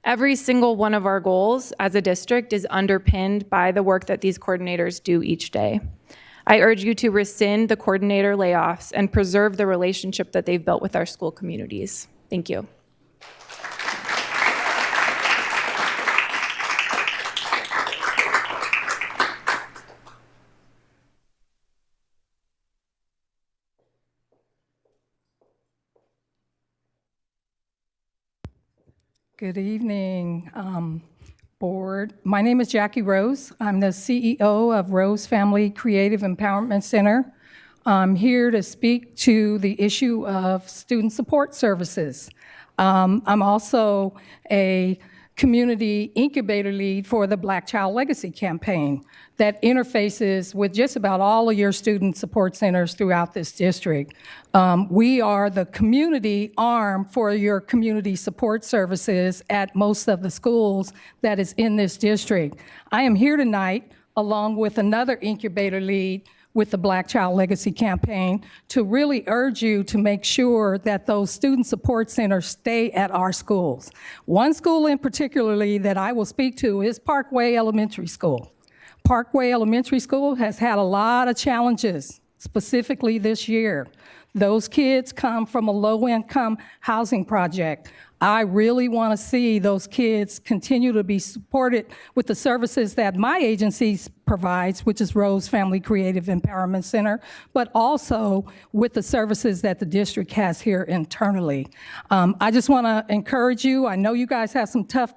Every single one of our goals as a district is underpinned by the work that these coordinators do each day. I urge you to rescind the coordinator layoffs and preserve the relationship that they've built with our school communities. Thank you. Good evening, board. My name is Jackie Rose. I'm the CEO of Rose Family Creative Empowerment Center. I'm here to speak to the issue of student support services. I'm also a community incubator lead for the Black Child Legacy campaign that interfaces with just about all of your student support centers throughout this district. We are the community arm for your community support services at most of the schools that is in this district. I am here tonight along with another incubator lead with the Black Child Legacy campaign to really urge you to make sure that those student support centers stay at our schools. One school in particularly that I will speak to is Parkway Elementary School. Parkway Elementary School has had a lot of challenges, specifically this year. Those kids come from a low-income housing project. I really want to see those kids continue to be supported with the services that my agency provides, which is Rose Family Creative Empowerment Center, but also with the services that the district has here internally. I just want to encourage you. I know you guys have some tough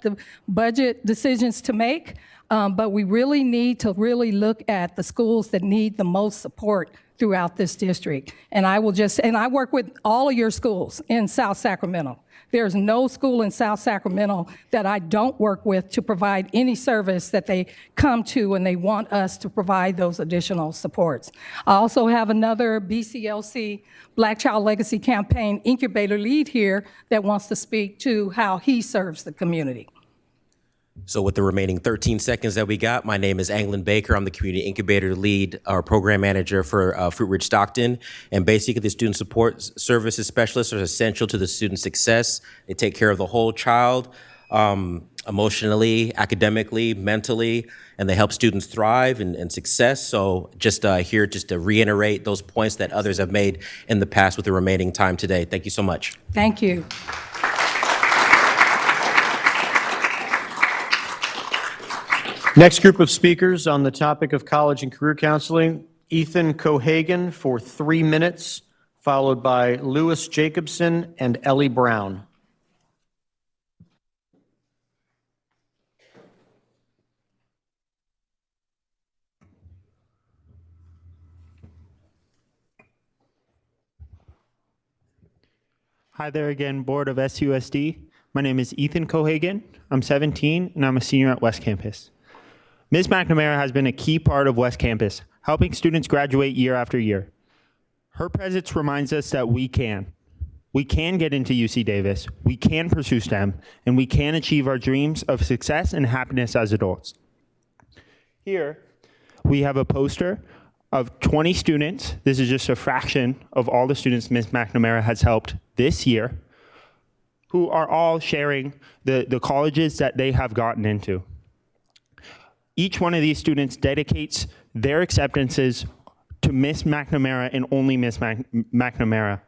budget decisions to make, but we really need to really look at the schools that need the most support throughout this district. And I work with all of your schools in South Sacramento. There's no school in South Sacramento that I don't work with to provide any service that they come to and they want us to provide those additional supports. I also have another BCLC Black Child Legacy Campaign incubator lead here that wants to speak to how he serves the community. So with the remaining 13 seconds that we got, my name is Anglin Baker. I'm the community incubator lead or program manager for Fruit Ridge Stockton. And basically the student support services specialists are essential to the student success. They take care of the whole child, emotionally, academically, mentally, and they help students thrive and success. So just here just to reiterate those points that others have made in the past with the remaining time today. Thank you so much. Thank you. Next group of speakers on the topic of college and career counseling, Ethan Cohagen for 3 minutes, followed by Lewis Jacobson and Ellie Brown. Hi there again, Board of SUSD. My name is Ethan Cohagen. I'm 17 and I'm a senior at West Campus. Ms. McNamara has been a key part of West Campus, helping students graduate year after year. Her presence reminds us that we can. We can get into UC Davis, we can pursue STEM, and we can achieve our dreams of success and happiness as adults. Here, we have a poster of 20 students. This is just a fraction of all the students Ms. McNamara has helped this year, who are all sharing the colleges that they have gotten into. Each one of these students dedicates their acceptances to Miss McNamara and only Miss McNamara.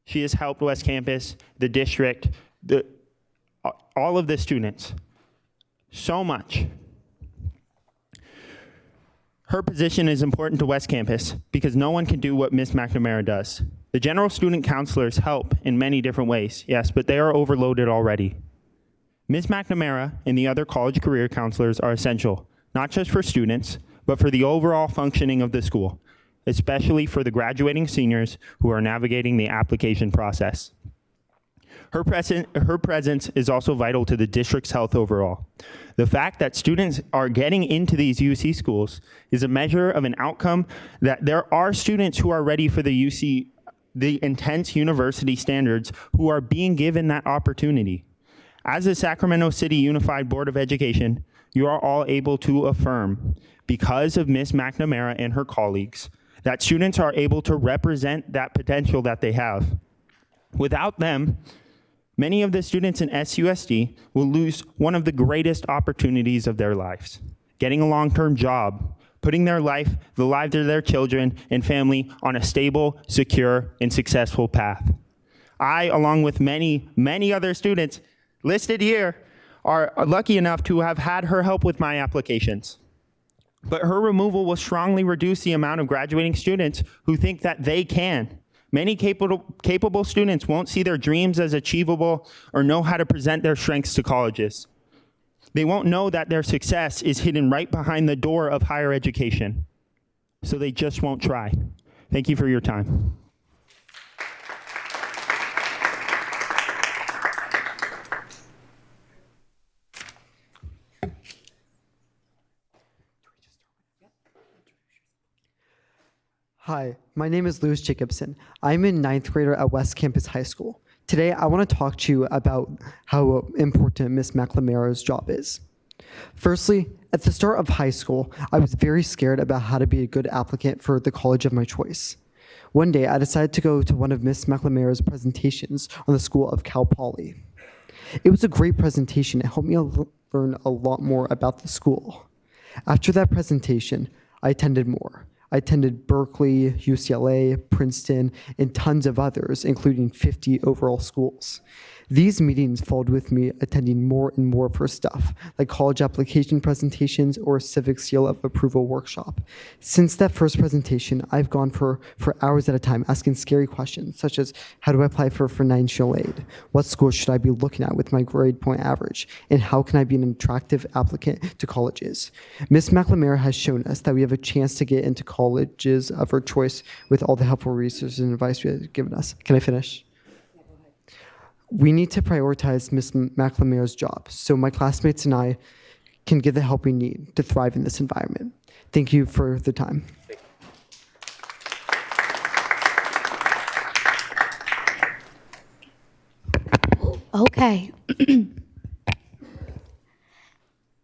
She has helped West Campus, the district, all of the students so much. Her position is important to West Campus because no one can do what Miss McNamara does. The general student counselors help in many different ways, yes, but they are overloaded already. Ms. McNamara and the other college career counselors are essential, not just for students, but for the overall functioning of the school, especially for the graduating seniors who are navigating the application process. Her presence is also vital to the district's health overall. The fact that students are getting into these UC schools is a measure of an outcome that there are students who are ready for the intense university standards who are being given that opportunity. As the Sacramento City Unified Board of Education, you are all able to affirm, because of Ms. McNamara and her colleagues, that students are able to represent that potential that they have. Without them, many of the students in SUSD will lose one of the greatest opportunities of their lives, getting a long-term job, putting their life, the lives of their children and family on a stable, secure, and successful path. I, along with many, many other students, listed here are lucky enough to have had her help with my applications. But her removal will strongly reduce the amount of graduating students who think that they can. Many capable students won't see their dreams as achievable or know how to present their strengths to colleges. They won't know that their success is hidden right behind the door of higher education. So they just won't try. Thank you for your time. Hi, my name is Lewis Jacobson. I'm a 9th grader at West Campus High School. Today, I want to talk to you about how important Miss McNamara's job is. Firstly, at the start of high school, I was very scared about how to be a good applicant for the college of my choice. One day, I decided to go to one of Miss McNamara's presentations on the School of Cal Poly. It was a great presentation. It helped me learn a lot more about the school. After that presentation, I attended more. I attended Berkeley, UCLA, Princeton, and tons of others, including 50 overall schools. These meetings followed with me attending more and more of her stuff, like college application presentations or civic seal of approval workshop. Since that first presentation, I've gone for hours at a time asking scary questions, such as, how do I apply for financial aid? What school should I be looking at with my grade point average? And how can I be an attractive applicant to colleges? Ms. McNamara has shown us that we have a chance to get into colleges of our choice with all the helpful resources and advice you have given us. Can I finish? We need to prioritize Ms. McLemaire's job so my classmates and I can get the help we need to thrive in this environment. Thank you for the time. Okay.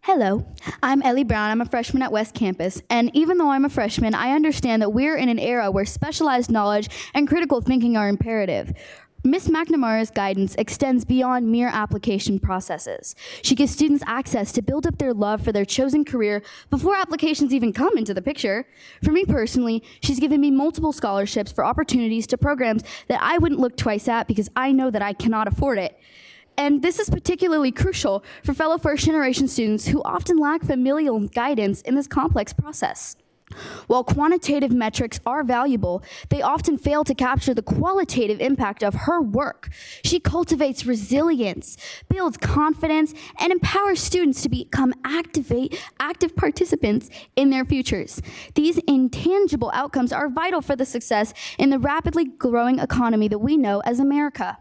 Hello, I'm Ellie Brown. I'm a freshman at West Campus. And even though I'm a freshman, I understand that we're in an era where specialized knowledge and critical thinking are imperative. Ms. McNamara's guidance extends beyond mere application processes. She gives students access to build up their love for their chosen career before applications even come into the picture. For me personally, she's given me multiple scholarships for opportunities to programs that I wouldn't look twice at because I know that I cannot afford it. And this is particularly crucial for fellow first-generation students who often lack familial guidance in this complex process. While quantitative metrics are valuable, they often fail to capture the qualitative impact of her work. She cultivates resilience, builds confidence, and empowers students to become active participants in their futures. These intangible outcomes are vital for the success in the rapidly growing economy that we know as America.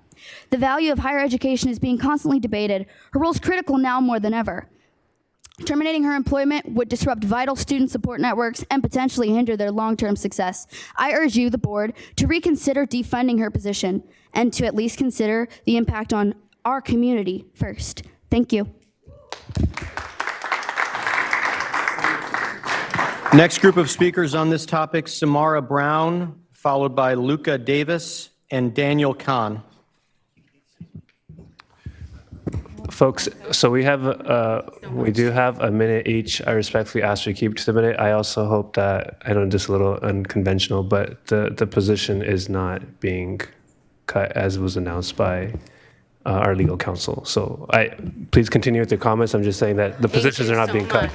The value of higher education is being constantly debated. Her role is critical now more than ever. Terminating her employment would disrupt vital student support networks and potentially hinder their long-term success. I urge you, the board, to reconsider defunding her position and to at least consider the impact on our community first. Thank you. Next group of speakers on this topic, Samara Brown, followed by Luca Davis and Daniel Kahn. Folks, so we do have a minute each. I respectfully ask you to keep to the minute. I also hope that, I know this is a little unconventional, but the position is not being cut as was announced by our legal counsel. So please continue with your comments. I'm just saying that the positions are not being cut.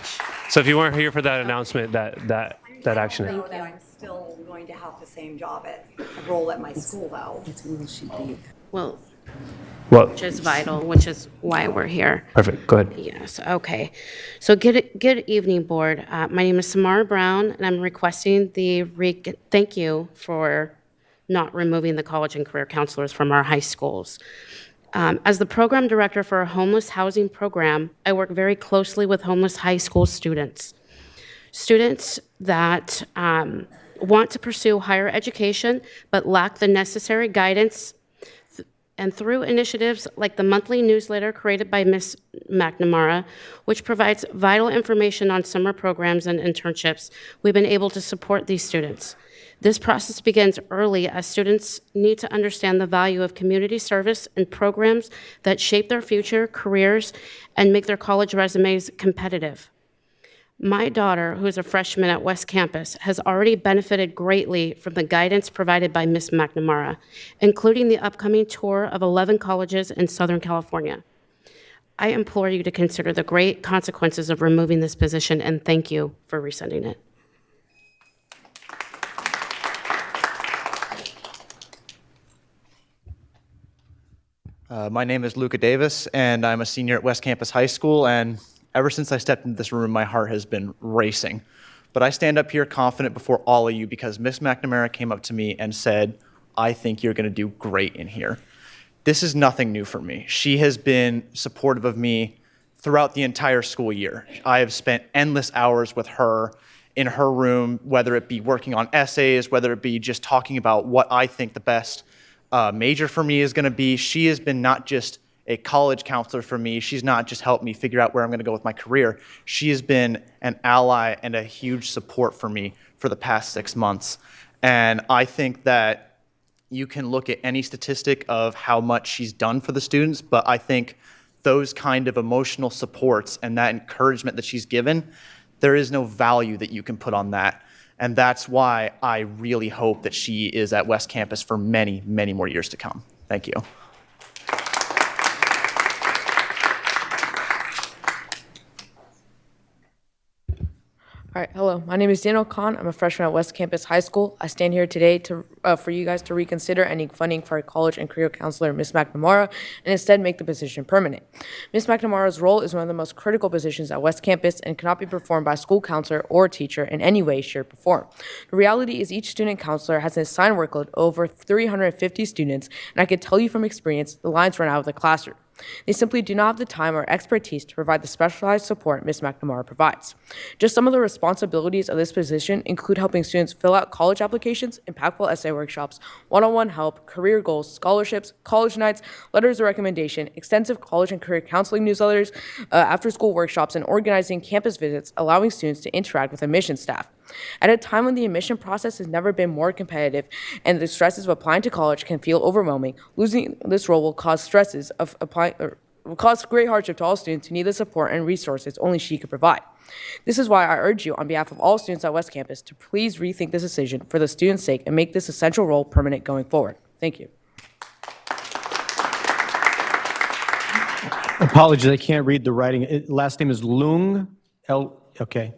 So if you weren't here for that announcement, that action. I know that I'm still going to have the same job role at my school, though. Well, Well, which is vital, which is why we're here. Perfect. Go ahead. Yes. Okay. So good evening, board. My name is Samara Brown, and I'm requesting thank you for not removing the college and career counselors from our high schools. As the program director for a homeless housing program, I work very closely with homeless high school students. Students that want to pursue higher education but lack the necessary guidance. And through initiatives like the monthly newsletter created by Ms. McNamara, which provides vital information on summer programs and internships, we've been able to support these students. This process begins early as students need to understand the value of community service and programs that shape their future careers and make their college resumes competitive. My daughter, who is a freshman at West Campus, has already benefited greatly from the guidance provided by Ms. McNamara, including the upcoming tour of 11 colleges in Southern California. I implore you to consider the great consequences of removing this position, and thank you for rescinding it. My name is Luca Davis, and I'm a senior at West Campus High School, and ever since I stepped into this room, my heart has been racing. But I stand up here confident before all of you because Ms. McNamara came up to me and said, I think you're going to do great in here. This is nothing new for me. She has been supportive of me throughout the entire school year. I have spent endless hours with her in her room, whether it be working on essays, whether it be just talking about what I think the best major for me is going to be. She has been not just a college counselor for me. She's not just helped me figure out where I'm going to go with my career. She has been an ally and a huge support for me for the past 6 months. And I think that you can look at any statistic of how much she's done for the students, but I think those kind of emotional supports and that encouragement that she's given, there is no value that you can put on that. And that's why I really hope that she is at West Campus for many, many more years to come. Thank you. All right, hello. My name is Daniel Khan. I'm a freshman at West Campus High School. I stand here today for you guys to reconsider any funding for our college and career counselor, Ms. McNamara, and instead make the position permanent. Ms. McNamara's role is one of the most critical positions at West Campus and cannot be performed by a school counselor or teacher in any way, shape, or form. The reality is each student counselor has an assigned workload over 350 students, and I can tell you from experience, the lines run out of the classroom. They simply do not have the time or expertise to provide the specialized support Ms. McNamara provides. Just some of the responsibilities of this position include helping students fill out college applications, impactful essay workshops, one-on-one help, career goals, scholarships, college nights, letters of recommendation, extensive college and career counseling newsletters, after-school workshops, and organizing campus visits, allowing students to interact with admissions staff. At a time when the admission process has never been more competitive and the stresses of applying to college can feel overwhelming, losing this role will cause will cause great hardship to all students who need the support and resources only she could provide. This is why I urge you, on behalf of all students at West Campus, to please rethink this decision for the students' sake and make this essential role permanent going forward. Thank you. Apologies, I can't read the writing. Last name is Leung, okay.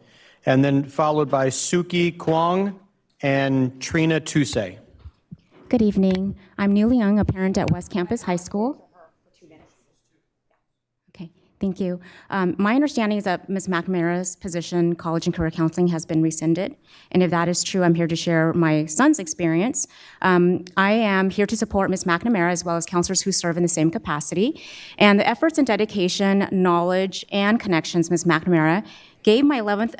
And then followed by Suki Kwong and Trina Tusay. Good evening. I'm New Leung, a parent at West Campus High School. Okay, thank you. My understanding is that Ms. McNamara's position, college and career counseling, has been rescinded. And if that is true, I'm here to share my son's experience. I am here to support Ms. McNamara as well as counselors who serve in the same capacity. And the efforts and dedication, knowledge, and connections Ms. McNamara gave my 11th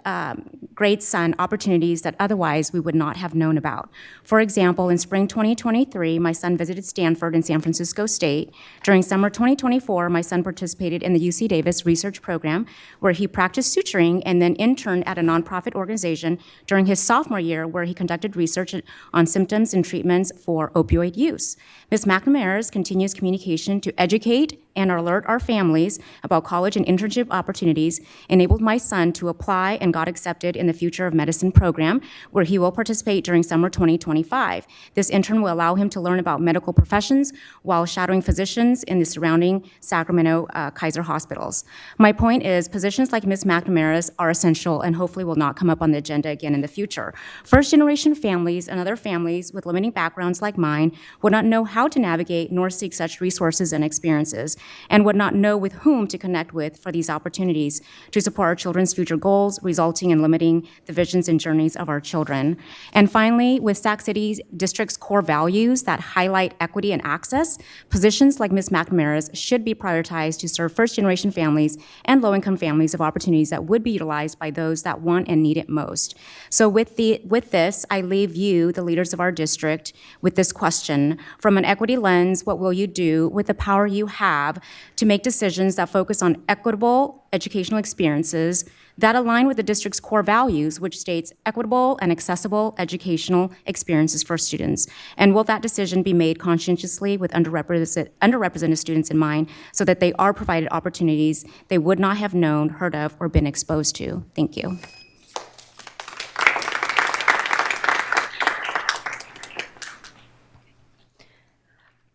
grade son opportunities that otherwise we would not have known about. For example, in spring 2023, my son visited Stanford and San Francisco State. During summer 2024, my son participated in the UC Davis research program where he practiced suturing and then interned at a nonprofit organization during his sophomore year where he conducted research on symptoms and treatments for opioid use. Ms. McNamara's continuous communication to educate and alert our families about college and internship opportunities enabled my son to apply and got accepted in the Future of Medicine program, where he will participate during summer 2025. This intern will allow him to learn about medical professions while shadowing physicians in the surrounding Sacramento Kaiser hospitals. My point is, positions like Ms. McNamara's are essential and hopefully will not come up on the agenda again in the future. First-generation families and other families with limiting backgrounds like mine would not know how to navigate nor seek such resources and experiences, and would not know with whom to connect with for these opportunities to support our children's future goals, resulting in limiting the visions and journeys of our children. And finally, with Sac City District's core values that highlight equity and access, positions like Ms. McNamara's should be prioritized to serve first-generation families and low-income families of opportunities that would be utilized by those that want and need it most. So with this, I leave you, the leaders of our district, with this question. From an equity lens, what will you do with the power you have to make decisions that focus on equitable educational experiences that align with the district's core values, which states equitable and accessible educational experiences for students? And will that decision be made conscientiously with underrepresented students in mind so that they are provided opportunities they would not have known, heard of, or been exposed to? Thank you.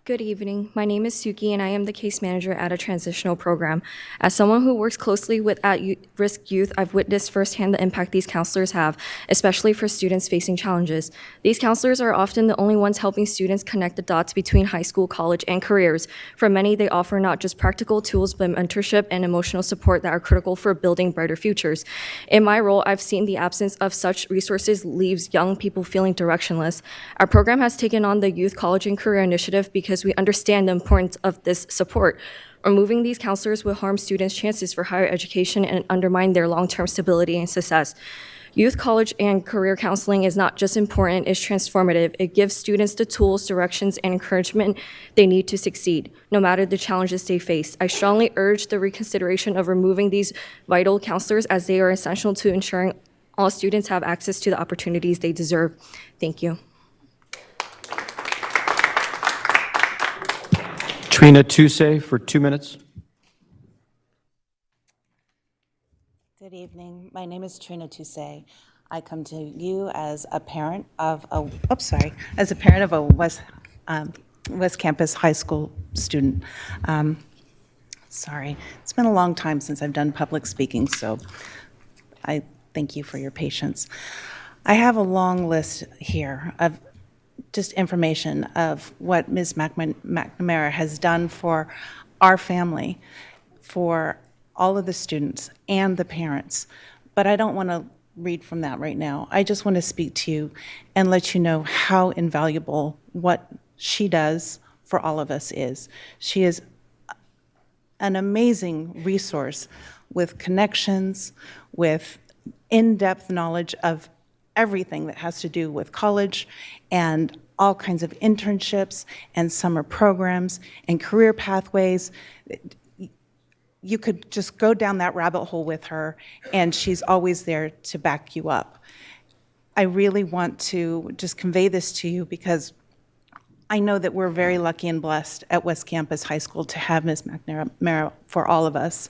Good evening. My name is Suki, and I am the case manager at a transitional program. As someone who works closely with at-risk youth, I've witnessed firsthand the impact these counselors have, especially for students facing challenges. These counselors are often the only ones helping students connect the dots between high school, college, and careers. For many, they offer not just practical tools, but mentorship and emotional support that are critical for building brighter futures. In my role, I've seen the absence of such resources leaves young people feeling directionless. Our program has taken on the Youth College and Career Initiative because we understand the importance of this support. Removing these counselors will harm students' chances for higher education and undermine their long-term stability and success. Youth college and career counseling is not just important, it's transformative. It gives students the tools, directions, and encouragement they need to succeed, no matter the challenges they face. I strongly urge the reconsideration of removing these vital counselors as they are essential to ensuring all students have access to the opportunities they deserve. Thank you. Trina Tusay for 2 minutes. Good evening. My name is Trina Tusay. I come to you as a parent of a West Campus High School student. Sorry, it's been a long time since I've done public speaking, so I thank you for your patience. I have a long list here of just information of what Ms. McNamara has done for our family, for all of the students and the parents. But I don't want to read from that right now. I just want to speak to you and let you know how invaluable what she does for all of us is. She is an amazing resource with connections, with in-depth knowledge of everything that has to do with college and all kinds of internships and summer programs and career pathways. You could just go down that rabbit hole with her, and she's always there to back you up. I really want to just convey this to you because I know that we're very lucky and blessed at West Campus High School to have Ms. McNamara for all of us.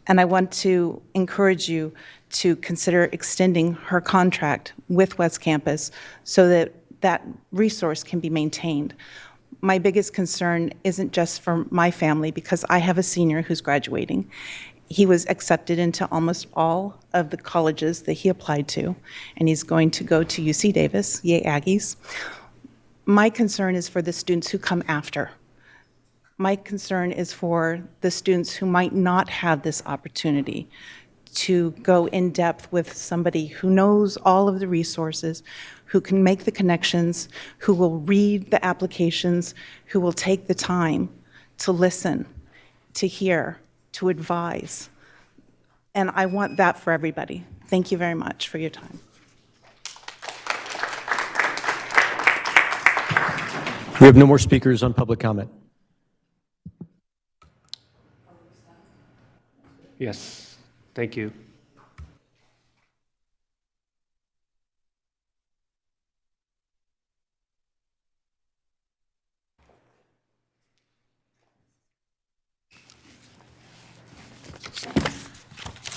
And I want to encourage you to consider extending her contract with West Campus so that that resource can be maintained. My biggest concern isn't just for my family, because I have a senior who's graduating. He was accepted into almost all of the colleges that he applied to, and he's going to go to UC Davis. Yay, Aggies. My concern is for the students who come after. My concern is for the students who might not have this opportunity to go in depth with somebody who knows all of the resources, who can make the connections, who will read the applications, who will take the time to listen, to hear, to advise. And I want that for everybody. Thank you very much for your time. We have no more speakers on public comment. Yes, thank you.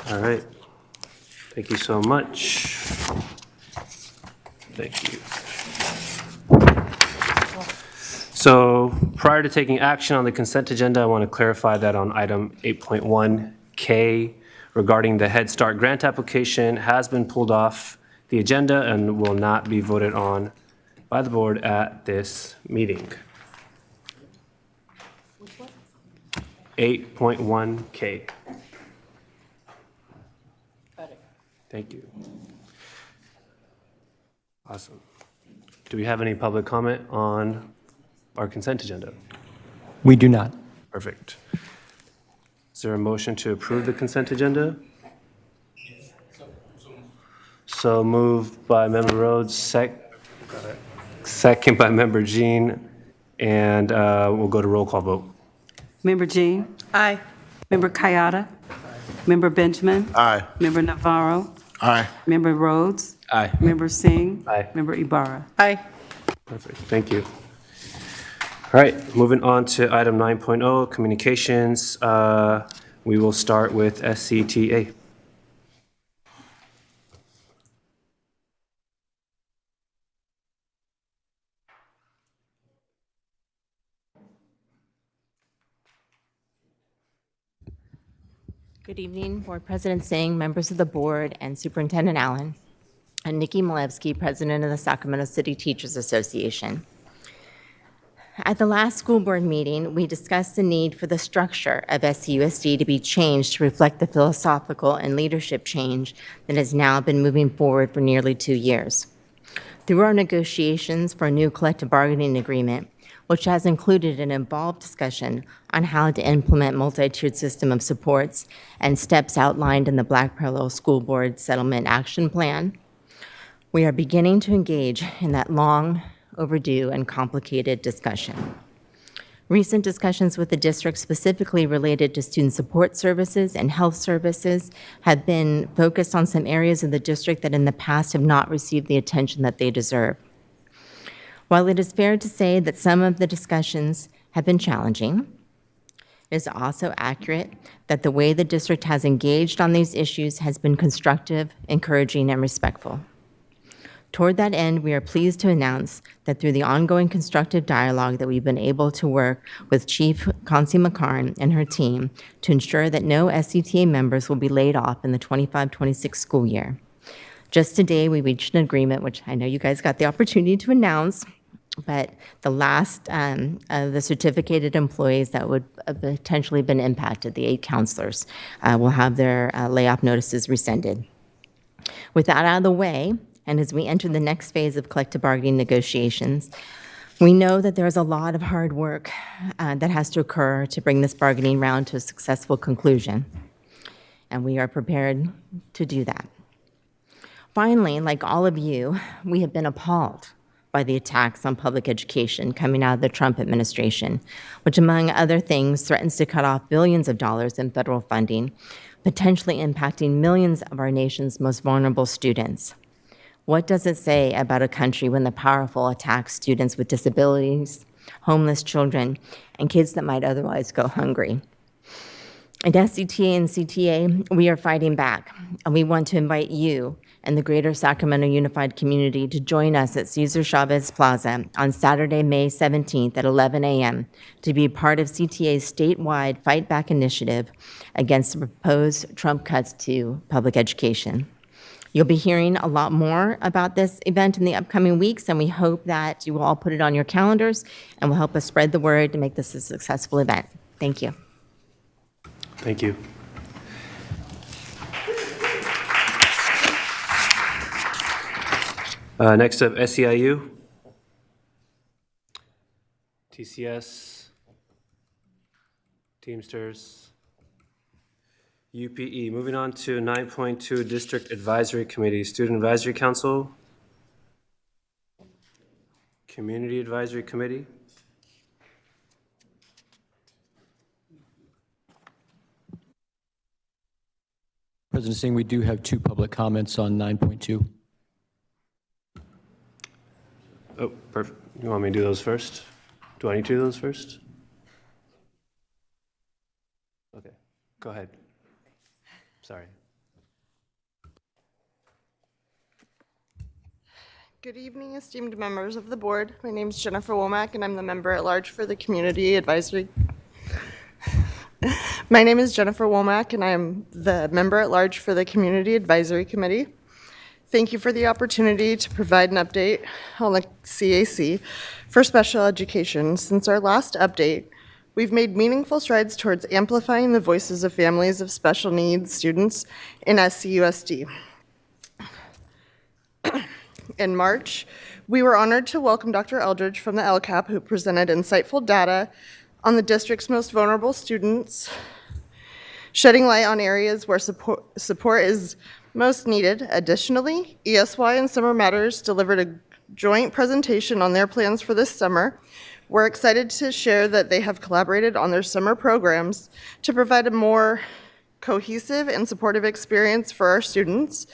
All right. Thank you so much. Thank you. So prior to taking action on the consent agenda, I want to clarify that on item 8.1K regarding the Head Start grant application has been pulled off the agenda and will not be voted on by the board at this meeting. 8.1K. Thank you. Awesome. Do we have any public comment on our consent agenda? We do not. Perfect. Is there a motion to approve the consent agenda? So moved by Member Rhodes, second by Member Jean, and we'll go to roll call vote. Member Jean? Aye. Member Kayada? Member Benjamin? Aye. Member Navarro? Aye. Member Rhodes? Aye. Member Singh? Aye. Member Ibarra? Aye. Perfect, thank you. All right, moving on to item 9.0, communications. We will start with SCTA. Good evening, Board President Singh, members of the board, and Superintendent Allen. I'm Nikki Malevsky, President of the Sacramento City Teachers Association. At the last school board meeting, we discussed the need for the structure of SCUSD to be changed to reflect the philosophical and leadership change that has now been moving forward for nearly 2 years. Through our negotiations for a new collective bargaining agreement, which has included an involved discussion on how to implement multi-tiered system of supports and steps outlined in the Black Parallel School Board Settlement Action Plan, we are beginning to engage in that long overdue and complicated discussion. Recent discussions with the district specifically related to student support services and health services have been focused on some areas of the district that in the past have not received the attention that they deserve. While it is fair to say that some of the discussions have been challenging, it is also accurate that the way the district has engaged on these issues has been constructive, encouraging, and respectful. Toward that end, we are pleased to announce that through the ongoing constructive dialogue that we've been able to work with Chief Concy McCarn and her team to ensure that no SCTA members will be laid off in the 25-26 school year. Just today, we reached an agreement, which I know you guys got the opportunity to announce, but the last of the certificated employees that would have potentially been impacted, the 8 counselors, will have their layoff notices rescinded. With that out of the way, and as we enter the next phase of collective bargaining negotiations, we know that there's a lot of hard work that has to occur to bring this bargaining round to a successful conclusion, and we are prepared to do that. Finally, like all of you, we have been appalled by the attacks on public education coming out of the Trump administration, which, among other things, threatens to cut off billions of dollars in federal funding, potentially impacting millions of our nation's most vulnerable students. What does it say about a country when the powerful attack students with disabilities, homeless children, and kids that might otherwise go hungry? At SCTA and CTA, we are fighting back, and we want to invite you and the greater Sacramento Unified community to join us at Cesar Chavez Plaza on Saturday, May 17th at 11 a.m. to be part of CTA's statewide Fight Back initiative against the proposed Trump cuts to public education. You'll be hearing a lot more about this event in the upcoming weeks, and we hope that you will all put it on your calendars and will help us spread the word to make this a successful event. Thank you. Thank you. Next up, SEIU, TCS, Teamsters, UPE. Moving on to 9.2 District Advisory Committee, Student Advisory Council, Community Advisory Committee. President Singh, we do have 2 public comments on 9.2. Oh, perfect. You want me to do those first? Do I need to do those first? Okay, go ahead. Sorry. Good evening, esteemed members of the board. My name is Jennifer Womack, and I'm the member at large for the Community Advisory. My name is Jennifer Womack, and I'm the member at large for the Community Advisory Committee. Thank you for the opportunity to provide an update on the CAC for special education. Since our last update, we've made meaningful strides towards amplifying the voices of families of special needs students in SCUSD. In March, we were honored to welcome Dr. Eldridge from the LCAP, who presented insightful data on the district's most vulnerable students, shedding light on areas where support is most needed. Additionally, ESY and Summer Matters delivered a joint presentation on their plans for this summer. We're excited to share that they have collaborated on their summer programs to provide a more cohesive and supportive experience for our students.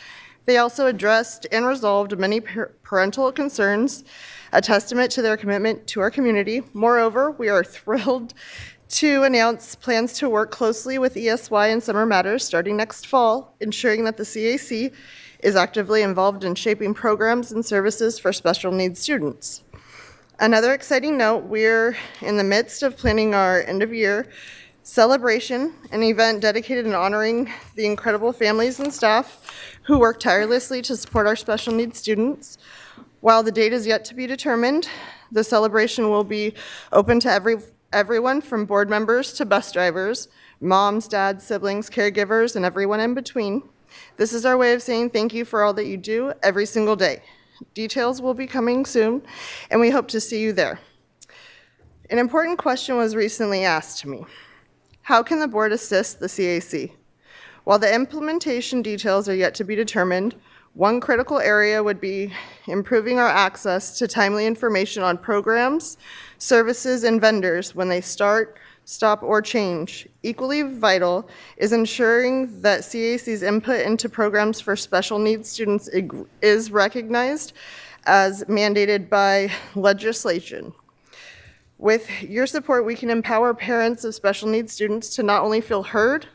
They also addressed and resolved many parental concerns, a testament to their commitment to our community. Moreover, we are thrilled to announce plans to work closely with ESY and Summer Matters starting next fall, ensuring that the CAC is actively involved in shaping programs and services for special needs students. Another exciting note, we're in the midst of planning our end-of-year celebration, an event dedicated in honoring the incredible families and staff who work tirelessly to support our special needs students. While the date is yet to be determined, the celebration will be open to everyone from board members to bus drivers, moms, dads, siblings, caregivers, and everyone in between. This is our way of saying thank you for all that you do every single day. Details will be coming soon, and we hope to see you there. An important question was recently asked to me. How can the board assist the CAC? While the implementation details are yet to be determined, one critical area would be improving our access to timely information on programs, services, and vendors when they start, stop, or change. Equally vital is ensuring that CAC's input into programs for special needs students is recognized as mandated by legislation. With your support, we can empower parents of special needs students to not only feel heard,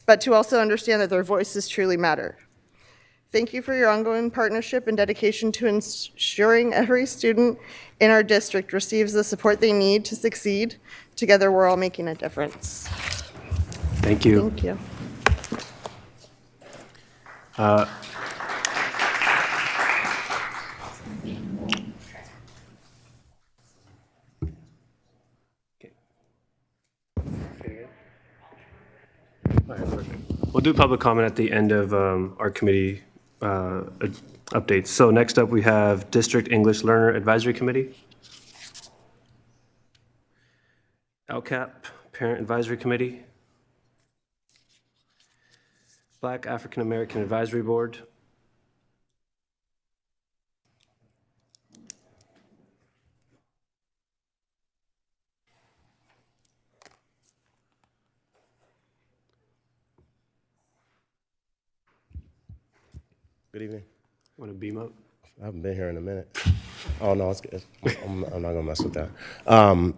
but to also understand that their voices truly matter. Thank you for your ongoing partnership and dedication to ensuring every student in our district receives the support they need to succeed. Together, we're all making a difference. Thank you. Thank you. We'll do public comment at the end of our committee updates. So next up, we have District English Learner Advisory Committee, LCAP Parent Advisory Committee, Black African American Advisory Board, Good evening. Want to beam up? I haven't been here in a minute. Oh, no, I'm not going to mess with that. I'm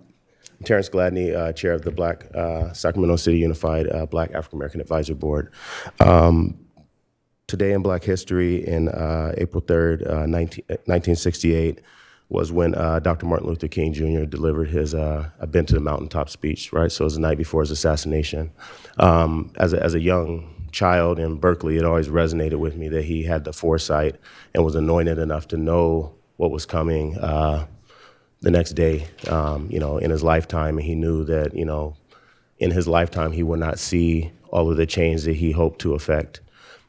Terrence Gladney, chair of the Black Sacramento City Unified Black African American Advisory Board. Today in Black history, in April 3rd, 1968, was when Dr. Martin Luther King Jr. delivered his I've Been to the Mountaintop speech, right? So it was the night before his assassination. As a young child in Berkeley, it always resonated with me that he had the foresight and was anointed enough to know what was coming the next day, in his lifetime. And he knew that, in his lifetime, he would not see all of the change that he hoped to affect.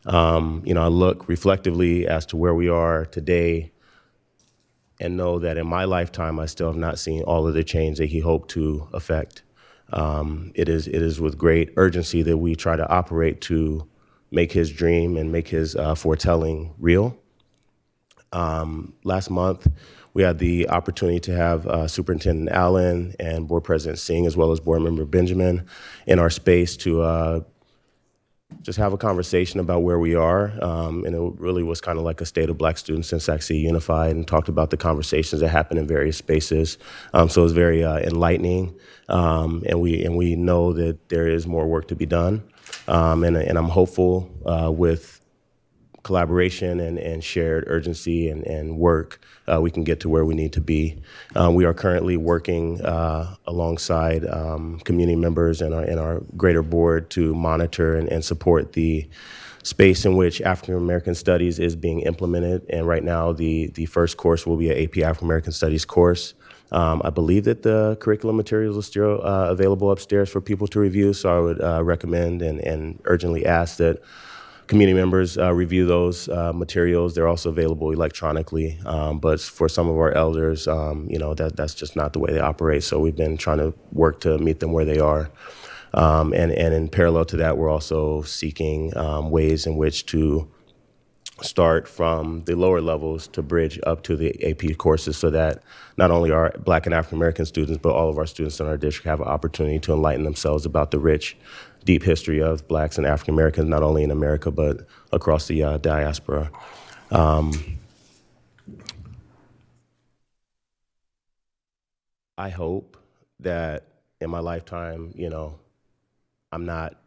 I look reflectively as to where we are today and know that in my lifetime, I still have not seen all of the change that he hoped to affect. It is with great urgency that we try to operate to make his dream and make his foretelling real. Last month, we had the opportunity to have Superintendent Allen and Board President Singh, as well as Board Member Benjamin, in our space to just have a conversation about where we are. And it really was kind of like a state of Black students in Sac City Unified, and talked about the conversations that happen in various spaces. So it was very enlightening. And we know that there is more work to be done. And I'm hopeful with collaboration and shared urgency and work, we can get to where we need to be. We are currently working alongside community members and our greater board to monitor and support the space in which African American Studies is being implemented. And right now, the first course will be an AP African American Studies course. I believe that the curriculum materials are still available upstairs for people to review, so I would recommend and urgently ask that community members review those materials. They're also available electronically, but for some of our elders, that's just not the way they operate. So we've been trying to work to meet them where they are. And in parallel to that, we're also seeking ways in which to start from the lower levels to bridge up to the AP courses, so that not only our Black and African American students, but all of our students in our district have an opportunity to enlighten themselves about the rich, deep history of Blacks and African Americans, not only in America, but across the diaspora. I hope that in my lifetime, I'm not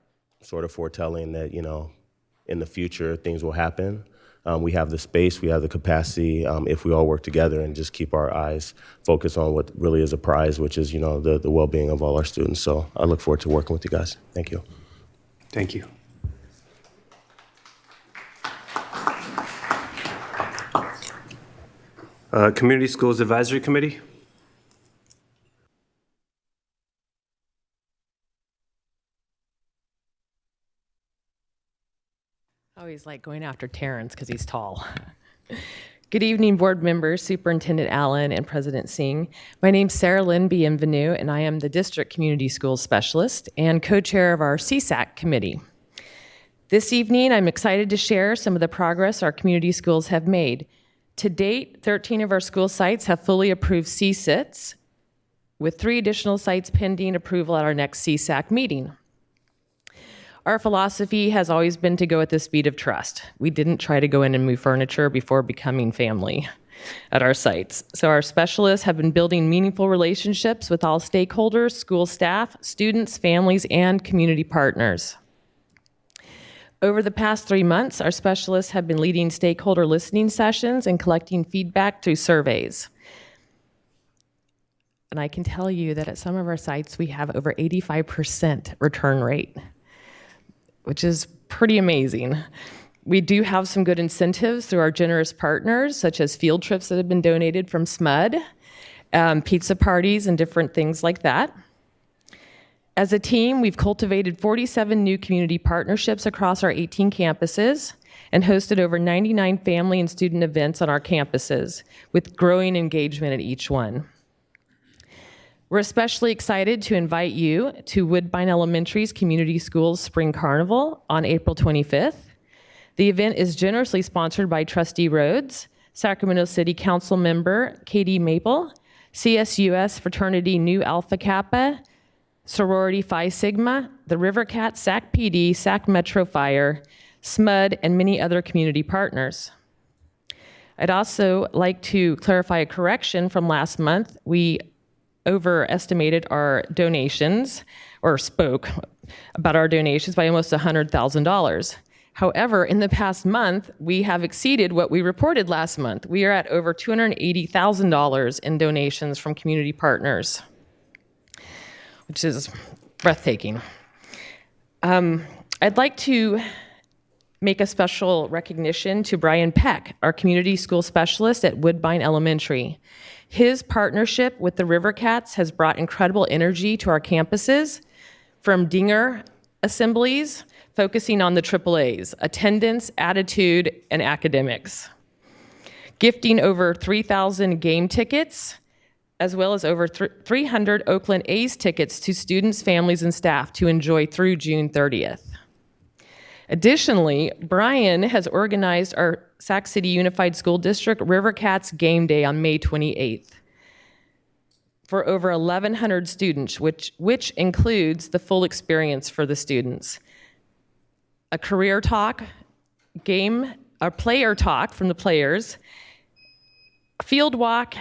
sort of foretelling that, in the future things will happen. We have the space, we have the capacity, if we all work together and just keep our eyes focused on what really is a prize, which is, the well-being of all our students. So I look forward to working with you guys. Thank you. Thank you. Community Schools Advisory Committee. I always like going after Terrence because he's tall. Good evening, board members, Superintendent Allen, and President Singh. My name's Sarah Lynn Bienvenue, and I am the District Community Schools Specialist and co-chair of our CSAC committee. This evening, I'm excited to share some of the progress our community schools have made. To date, 13 of our school sites have fully approved CSITs, with 3 additional sites pending approval at our next CSAC meeting. Our philosophy has always been to go at the speed of trust. We didn't try to go in and move furniture before becoming family at our sites. So our specialists have been building meaningful relationships with all stakeholders, school staff, students, families, and community partners. Over the past 3 months, our specialists have been leading stakeholder listening sessions and collecting feedback through surveys. And I can tell you that at some of our sites, we have over 85% return rate, which is pretty amazing. We do have some good incentives through our generous partners, such as field trips that have been donated from SMUD, pizza parties, and different things like that. As a team, we've cultivated 47 new community partnerships across our 18 campuses and hosted over 99 family and student events on our campuses, with growing engagement at each one. We're especially excited to invite you to Woodbine Elementary's Community Schools Spring Carnival on April 25th. The event is generously sponsored by Trustee Rhodes, Sacramento City Council member Katie Maple, CSUS Fraternity Nu Alpha Kappa, Sorority Phi Sigma, the River Cats, SAC PD, SAC Metro Fire, SMUD, and many other community partners. I'd also like to clarify a correction from last month. We overestimated our donations, or spoke about our donations by almost $100,000. However, in the past month, we have exceeded what we reported last month. We are at over $280,000 in donations from community partners, which is breathtaking. I'd like to make a special recognition to Brian Peck, our community school specialist at Woodbine Elementary. His partnership with the River Cats has brought incredible energy to our campuses, from Dinger assemblies, focusing on the AAAs, attendance, attitude, and academics. Gifting over 3,000 game tickets, as well as over 300 Oakland A's tickets to students, families, and staff to enjoy through June 30th. Additionally, Brian has organized our Sac City Unified School District River Cats Game Day on May 28th for over 1,100 students, which includes the full experience for the students. A career talk, a player talk from the players, field walk,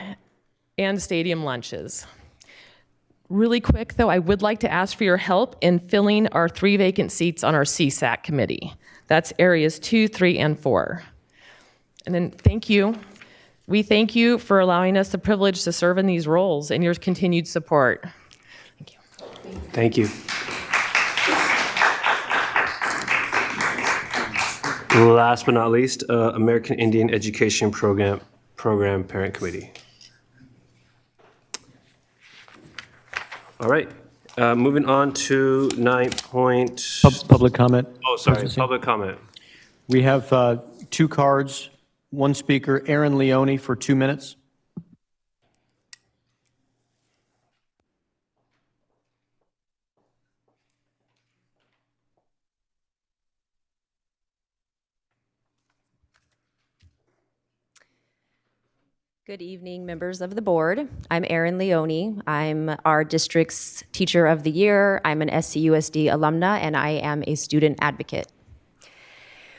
and stadium lunches. Really quick, though, I would like to ask for your help in filling our 3 vacant seats on our CSAC committee. That's areas 2, 3, and 4. And then thank you. We thank you for allowing us the privilege to serve in these roles and your continued support. Thank you. Thank you. Last but not least, American Indian Education Program Parent Committee. All right, moving on to 9 point. Public comment. Oh, sorry, Presidency. public comment. We have 2 cards, 1 speaker, Aaron Leone for 2 minutes. Good evening, members of the board. I'm Erin Leone. I'm our district's Teacher of the Year. I'm an SCUSD alumna, and I am a student advocate.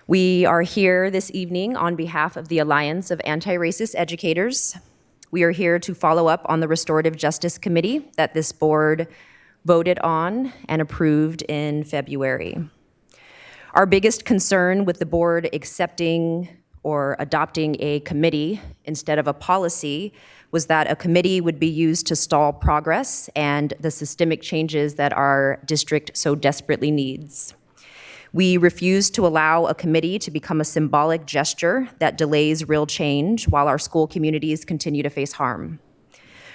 We are here this evening on behalf of the Alliance of Anti-Racist Educators. We are here to follow up on the Restorative Justice Committee that this board voted on and approved in February. Our biggest concern with the board accepting or adopting a committee instead of a policy was that a committee would be used to stall progress and the systemic changes that our district so desperately needs. We refuse to allow a committee to become a symbolic gesture that delays real change while our school communities continue to face harm.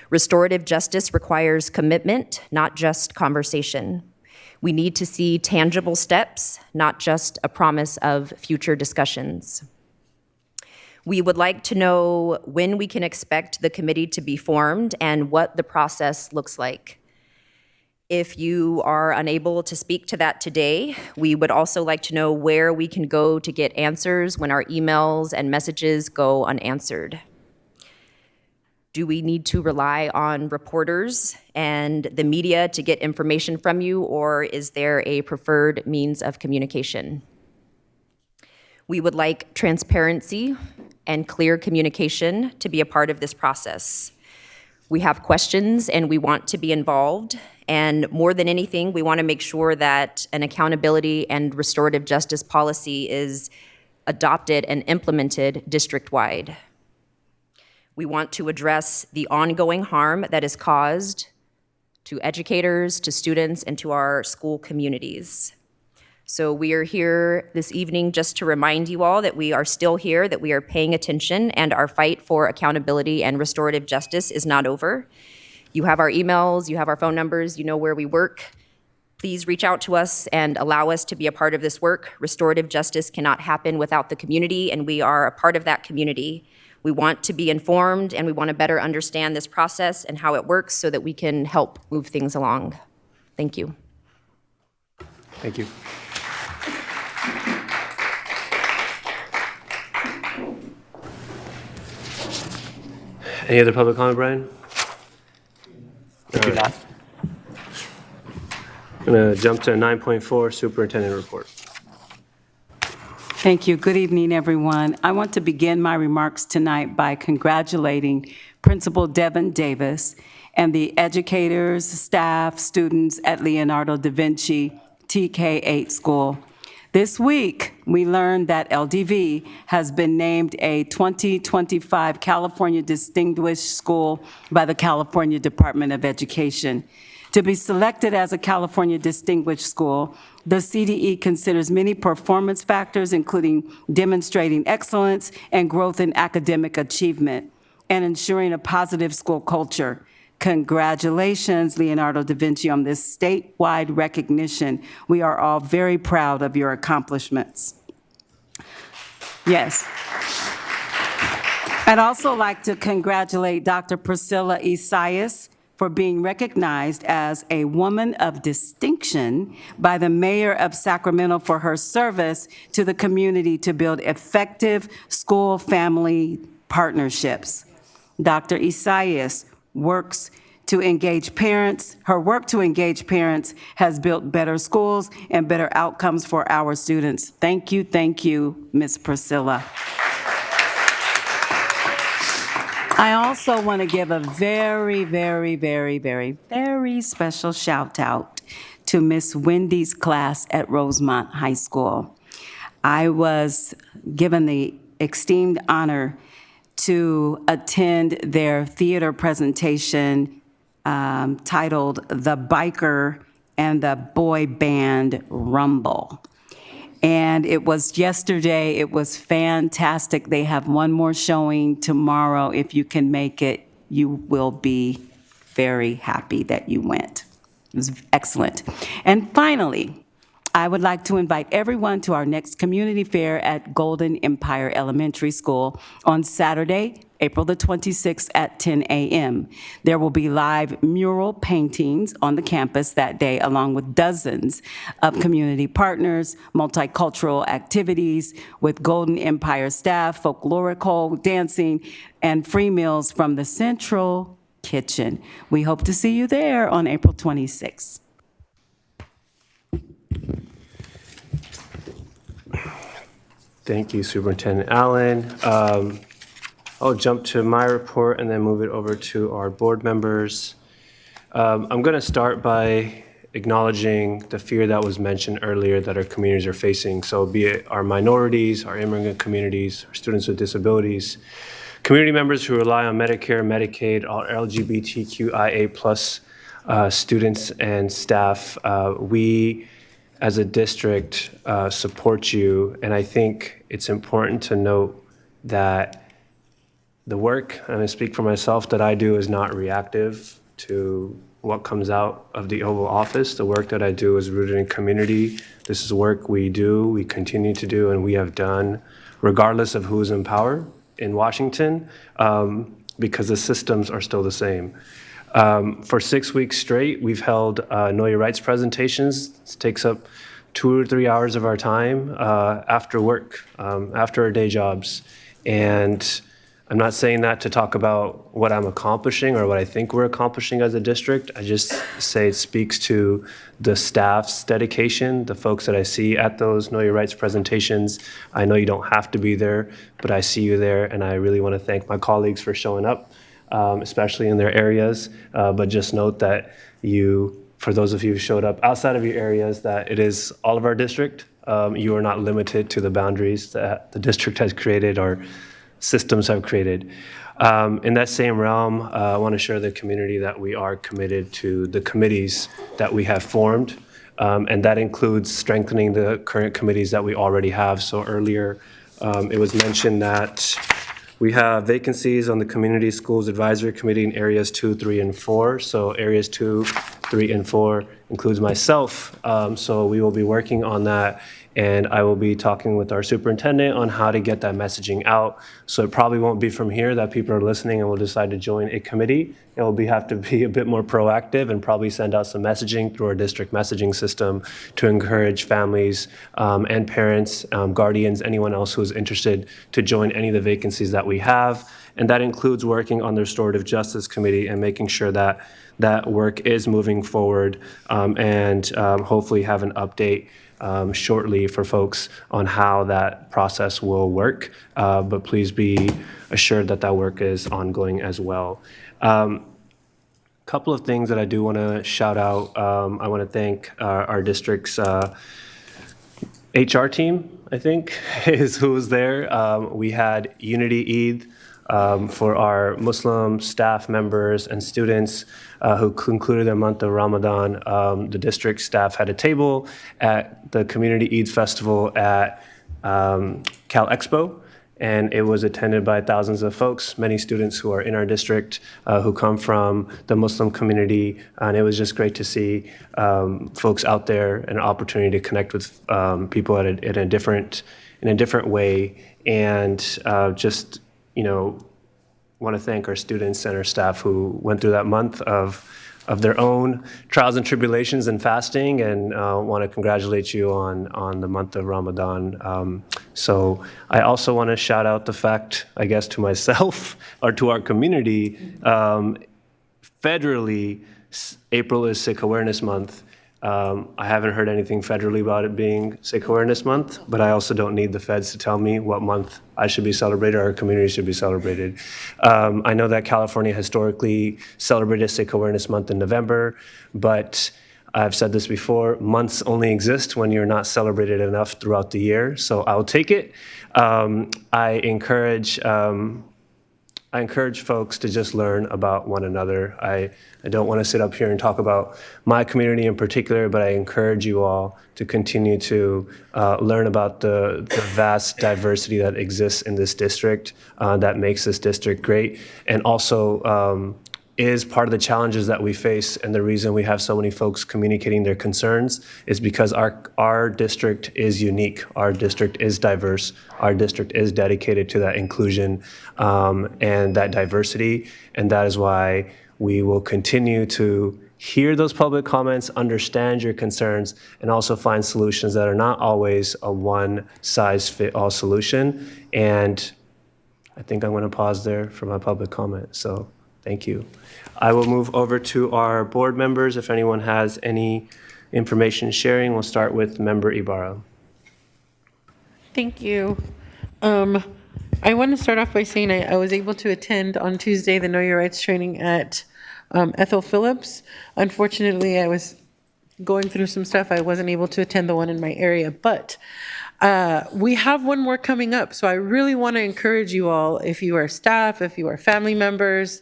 Restorative justice requires commitment, not just conversation. We need to see tangible steps, not just a promise of future discussions. We would like to know when we can expect the committee to be formed and what the process looks like. If you are unable to speak to that today, we would also like to know where we can go to get answers when our emails and messages go unanswered. Do we need to rely on reporters and the media to get information from you, or is there a preferred means of communication? We would like transparency and clear communication to be a part of this process. We have questions and we want to be involved. And more than anything, we want to make sure that an accountability and restorative justice policy is adopted and implemented district-wide. We want to address the ongoing harm that is caused to educators, to students, and to our school communities. So we are here this evening just to remind you all that we are still here, that we are paying attention, and our fight for accountability and restorative justice is not over. You have our emails, you have our phone numbers, you know where we work. Please reach out to us and allow us to be a part of this work. Restorative justice cannot happen without the community, and we are a part of that community. We want to be informed, and we want to better understand this process and how it works so that we can help move things along. Thank you. Thank you. Any other public comment, Brian? All right. I'm going to jump to 9.4, Superintendent Report. Thank you. Good evening, everyone. I want to begin my remarks tonight by congratulating Principal Devin Davis and the educators, staff, students at Leonardo da Vinci TK8 School. This week, we learned that LDV has been named a 2025 California Distinguished School by the California Department of Education. To be selected as a California Distinguished School, the CDE considers many performance factors, including demonstrating excellence and growth in academic achievement, and ensuring a positive school culture. Congratulations, Leonardo da Vinci, on this statewide recognition. We are all very proud of your accomplishments. Yes. I'd also like to congratulate Dr. Priscilla Isaias for being recognized as a woman of distinction by the mayor of Sacramento for her service to the community to build effective school-family partnerships. Dr. Isaias works to engage parents. Her work to engage parents has built better schools and better outcomes for our students. Thank you, Ms. Priscilla. I also want to give a very, very, very, very, very special shout out to Miss Wendy's class at Rosemont High School. I was given the esteemed honor to attend their theater presentation titled The Biker and the Boy Band Rumble. And it was yesterday. It was fantastic. They have one more showing tomorrow. If you can make it, you will be very happy that you went. It was excellent. And finally, I would like to invite everyone to our next community fair at Golden Empire Elementary School on Saturday, April the 26th at 10 a.m. There will be live mural paintings on the campus that day, along with dozens of community partners, multicultural activities with Golden Empire staff, folklorical dancing, and free meals from the Central Kitchen. We hope to see you there on April 26th. Thank you, Superintendent Allen. I'll jump to my report and then move it over to our board members. I'm going to start by acknowledging the fear that was mentioned earlier that our communities are facing. So be it our minorities, our immigrant communities, our students with disabilities, community members who rely on Medicare, Medicaid, our LGBTQIA+ students and staff. We as a district support you, and I think it's important to note that the work, and I speak for myself, that I do is not reactive to what comes out of the Oval Office. The work that I do is rooted in community. This is work we do, we continue to do, and we have done, regardless of who's in power in Washington, because the systems are still the same. For 6 weeks straight, we've held Know Your Rights presentations. This takes up 2 or 3 hours of our time after work, after our day jobs. And I'm not saying that to talk about what I'm accomplishing or what I think we're accomplishing as a district. I just say it speaks to the staff's dedication, the folks that I see at those Know Your Rights presentations. I know you don't have to be there, but I see you there, and I really want to thank my colleagues for showing up. especially in their areas. But just note that for those of you who showed up outside of your areas, that it is all of our district. You are not limited to the boundaries that the district has created or systems have created. In that same realm, I want to share the community that we are committed to the committees that we have formed, and that includes strengthening the current committees that we already have. So earlier, it was mentioned that we have vacancies on the Community Schools Advisory Committee in areas 2, 3, and 4. So areas 2, 3, and 4 includes myself. So we will be working on that, and I will be talking with our superintendent on how to get that messaging out. So it probably won't be from here that people are listening and will decide to join a committee. It will have to be a bit more proactive and probably send out some messaging through our district messaging system to encourage families and parents, guardians, anyone else who is interested to join any of the vacancies that we have. And that includes working on the Restorative Justice Committee and making sure that that work is moving forward, and hopefully have an update shortly for folks on how that process will work. But please be assured that that work is ongoing as well. Couple of things that I do want to shout out. I want to thank our district's HR team, I think, is who was there. We had Unity Eid for our Muslim staff members and students who concluded their month of Ramadan. The district staff had a table at the Community Eid Festival at Cal Expo, and it was attended by thousands of folks, many students who are in our district who come from the Muslim community, and it was just great to see folks out there and an opportunity to connect with people in a different way, and just want to thank our students and our staff who went through that month of their own trials and tribulations and fasting, and want to congratulate you on the month of Ramadan. So I also want to shout out the fact, I guess, to myself or to our community, federally, April is Sikh Awareness Month. I haven't heard anything federally about it being Sikh Awareness Month, but I also don't need the feds to tell me what month I should be celebrated or our community should be celebrated. I know that California historically celebrated Sikh Awareness Month in November, but I've said this before, months only exist when you're not celebrated enough throughout the year, so I'll take it. I encourage folks to just learn about one another. I don't want to sit up here and talk about my community in particular, but I encourage you all to continue to learn about the vast diversity that exists in this district that makes this district great, and also is part of the challenges that we face, and the reason we have so many folks communicating their concerns is because our district is unique, our district is diverse, our district is dedicated to that inclusion and that diversity, and that is why we will continue to hear those public comments, understand your concerns, and also find solutions that are not always a one-size-fit-all solution. And I think I'm going to pause there for my public comment, so thank you. I will move over to our board members. If anyone has any information sharing, we'll start with Member Ibarra. Thank you. I want to start off by saying I was able to attend on Tuesday the Know Your Rights training at Ethel Phillips. Unfortunately, I was going through some stuff. I wasn't able to attend the one in my area, but we have one more coming up. So I really want to encourage you all, if you are staff, if you are family members,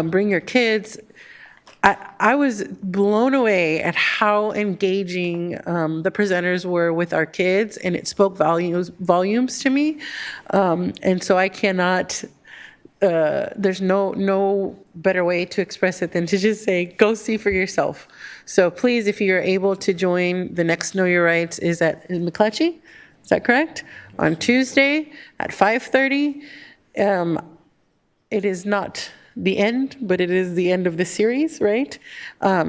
bring your kids. I was blown away at how engaging the presenters were with our kids, and it spoke volumes to me. And so I cannot, there's no better way to express it than to just say, go see for yourself. So please, if you're able to join, the next Know Your Rights is at McClatchy, is that correct? On Tuesday at 5:30. It is not the end, but it is the end of the series, right?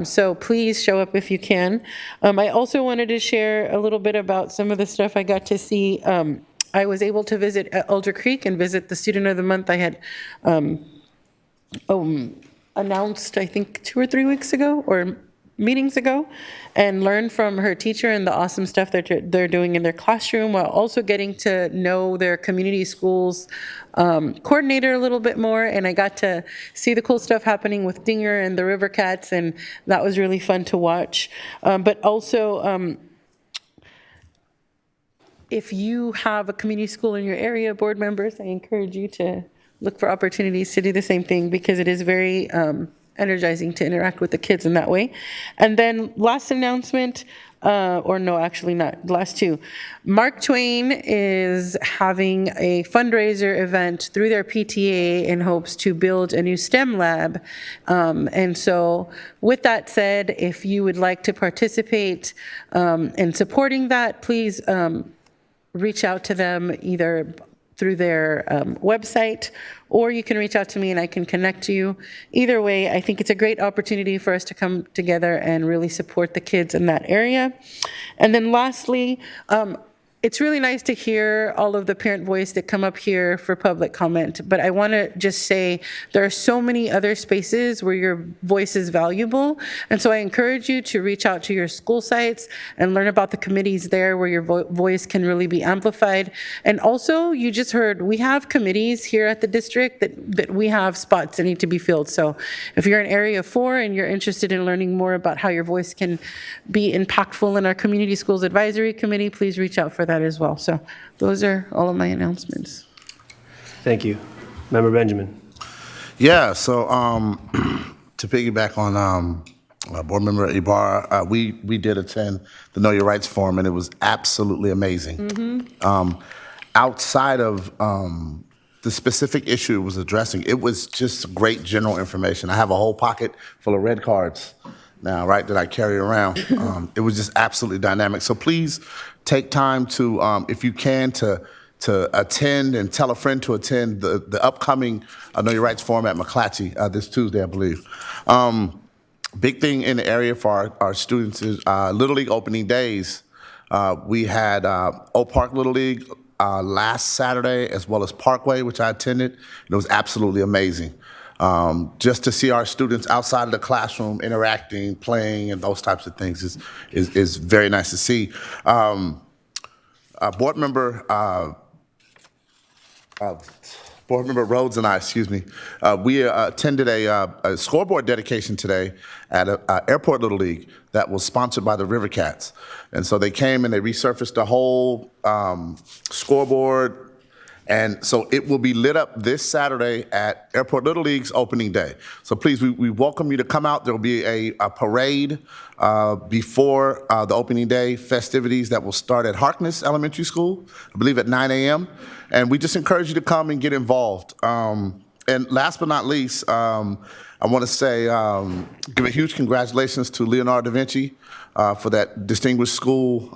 So please show up if you can. I also wanted to share a little bit about some of the stuff I got to see. I was able to visit Elder Creek and visit the Student of the Month I had announced, I think 2 or 3 weeks ago, or meetings ago and learned from her teacher and the awesome stuff that they're doing in their classroom, while also getting to know their community schools coordinator a little bit more. And I got to see the cool stuff happening with Dinger and the River Cats, and that was really fun to watch. But also, if you have a community school in your area, board members, I encourage you to look for opportunities to do the same thing, because it is very energizing to interact with the kids in that way. And then last announcement, or no, actually not, last two. Mark Twain is having a fundraiser event through their PTA in hopes to build a new STEM lab. And so with that said, if you would like to participate in supporting that, please reach out to them either through their website, or you can reach out to me and I can connect you. Either way, I think it's a great opportunity for us to come together and really support the kids in that area. And then lastly, it's really nice to hear all of the parent voice that come up here for public comment, but I want to just say there are so many other spaces where your voice is valuable, and so I encourage you to reach out to your school sites and learn about the committees there where your voice can really be amplified. And also, you just heard, we have committees here at the district that we have spots that need to be filled. So if you're in Area 4 and you're interested in learning more about how your voice can be impactful in our Community Schools Advisory Committee, please reach out for that as well. So those are all of my announcements. Thank you. Member Benjamin. Yeah, so to piggyback on Board Member Ibarra, we did attend the Know Your Rights Forum, and it was absolutely amazing. Outside of the specific issue it was addressing, it was just great general information. I have a whole pocket full of red cards now, right, that I carry around. It was just absolutely dynamic. So please take time to, if you can, to attend and tell a friend to attend the upcoming Know Your Rights Forum at McClatchy this Tuesday, I believe. Big thing in the area for our students is Little League opening days. We had Oak Park Little League last Saturday, as well as Parkway, which I attended, and it was absolutely amazing. Just to see our students outside of the classroom interacting, playing, and those types of things is very nice to see. Board Member Rhodes and I, we attended a scoreboard dedication today at Airport Little League that was sponsored by the River Cats. And so they came and they resurfaced the whole scoreboard. And so it will be lit up this Saturday at Airport Little League's opening day. So please, we welcome you to come out. There will be a parade before the opening day festivities that will start at Harkness Elementary School, I believe at 9 a.m. And we just encourage you to come and get involved. And last but not least, I want to say, give a huge congratulations to Leonardo da Vinci for that Distinguished School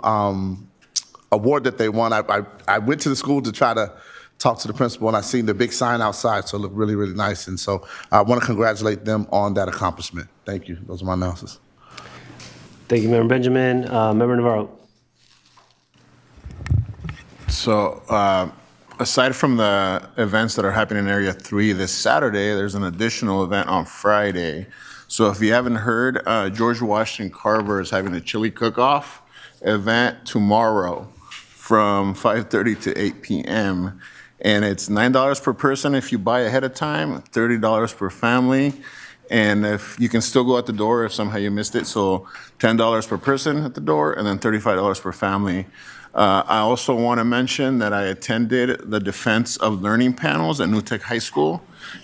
award that they won. I went to the school to try to talk to the principal, and I seen the big sign outside, so it looked really, really nice. And so I want to congratulate them on that accomplishment. Thank you. Those are my analysis. Thank you, Member Benjamin. Member Navarro. So aside from the events that are happening in Area 3 this Saturday, there's an additional event on Friday. So if you haven't heard, George Washington Carver is having a chili cook-off event tomorrow from 5:30 to 8 p.m. And it's $9 per person if you buy ahead of time, $30 per family. And if you can still go out the door if somehow you missed it, so $10 per person at the door and then $35 per family. I also want to mention that I attended the Defense of Learning panels at New Tech High School.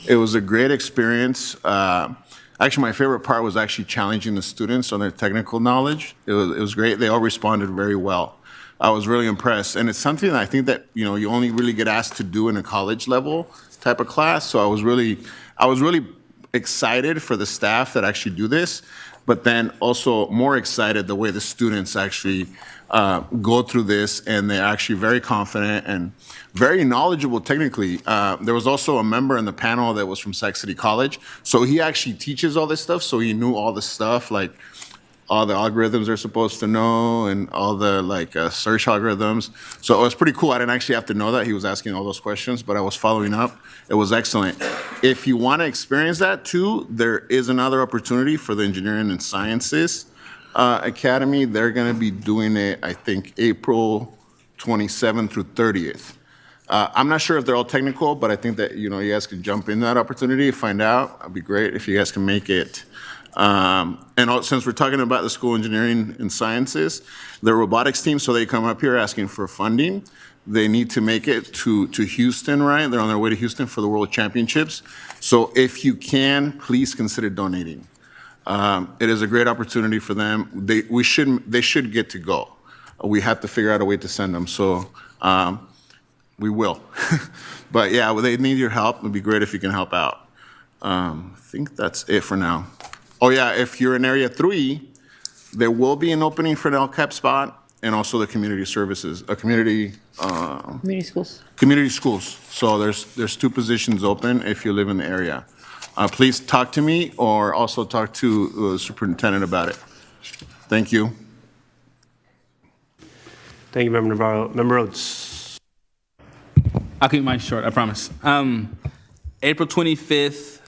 It was a great experience. Actually, my favorite part was actually challenging the students on their technical knowledge. It was great. They all responded very well. I was really impressed. And it's something that I think that, you only really get asked to do in a college level type of class. So I was really excited for the staff that actually do this, but then also more excited the way the students actually go through this, and they're actually very confident and very knowledgeable technically. There was also a member in the panel that was from Sac City College. So he actually teaches all this stuff. So he knew all the stuff, like all the algorithms they're supposed to know and all the search algorithms. So it was pretty cool. I didn't actually have to know that. He was asking all those questions, but I was following up. It was excellent. If you want to experience that too, there is another opportunity for the engineering and sciences Academy. They're going to be doing it, I think, April 27th through 30th. I'm not sure if they're all technical, but I think that, you guys can jump in that opportunity, find out. It'd be great if you guys can make it. Since we're talking about the school engineering and sciences, the robotics team, so they come up here asking for funding. They need to make it to Houston, right? They're on their way to Houston for the World Championships. So if you can, please consider donating. It is a great opportunity for them. They should get to go. We have to figure out a way to send them. So we will. But yeah, they need your help. It'd be great if you can help out. I think that's it for now. Oh yeah, if you're in Area 3, there will be an opening for an LCAP spot and also the community services, community schools. Community schools. So there's 2 positions open if you live in the area. Please talk to me or also talk to the superintendent about it. Thank you. Thank you, Member Navarro. Member Rhodes. I'll keep mine short, I promise. April 25th,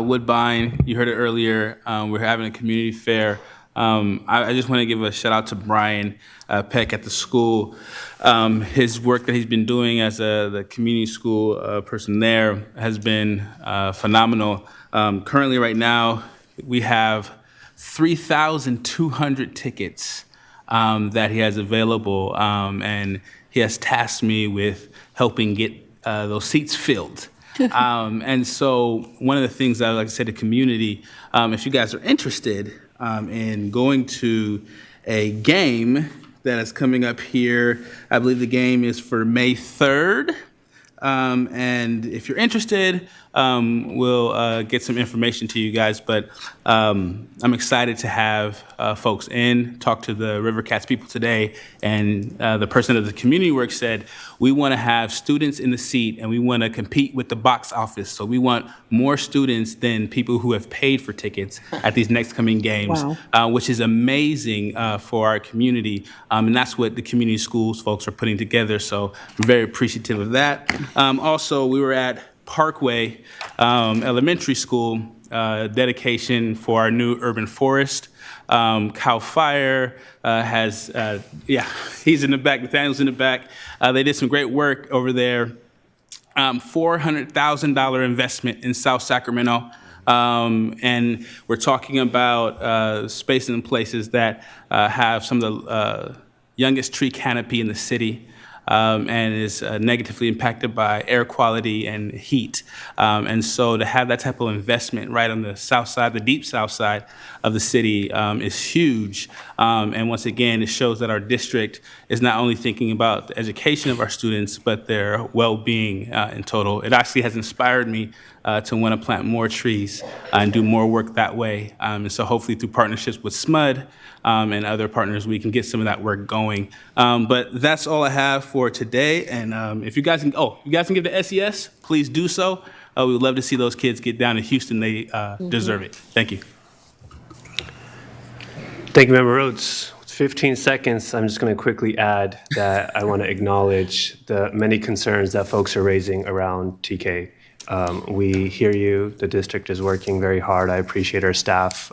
Woodbine, you heard it earlier, we're having a community fair. I just want to give a shout out to Brian Peck at the school. His work that he's been doing as the community school person there has been phenomenal. Currently right now, we have 3,200 tickets that he has available, and he has tasked me with helping get those seats filled. And so one of the things that I would like to say to the community, if you guys are interested in going to a game that is coming up here, I believe the game is for May 3rd. And if you're interested, we'll get some information to you guys. But I'm excited to have folks in, talk to the River Cats people today. And the person of the community work said, we want to have students in the seat and we want to compete with the box office. So we want more students than people who have paid for tickets at these next coming games, which is amazing for our community. And that's what the community schools folks are putting together. So I'm very appreciative of that. Also, we were at Parkway Elementary School, dedication for our new urban forest. Cal Fire has, he's in the back, Nathaniel's in the back. They did some great work over there. $400,000 investment in South Sacramento. And we're talking about spaces and places that have some of the youngest tree canopy in the city. And is negatively impacted by air quality and heat. And so to have that type of investment right on the south side, the deep south side of the city is huge. And once again, it shows that our district is not only thinking about the education of our students, but their well-being in total. It actually has inspired me to want to plant more trees and do more work that way. And so hopefully through partnerships with SMUD and other partners, we can get some of that work going. But that's all I have for today. And if you guys can, you guys can give the SES, please do so. We would love to see those kids get down to Houston. They deserve it. Thank you. Thank you, Member Rhodes. With 15 seconds, I'm just going to quickly add that I want to acknowledge the many concerns that folks are raising around TK. We hear you. The district is working very hard. I appreciate our staff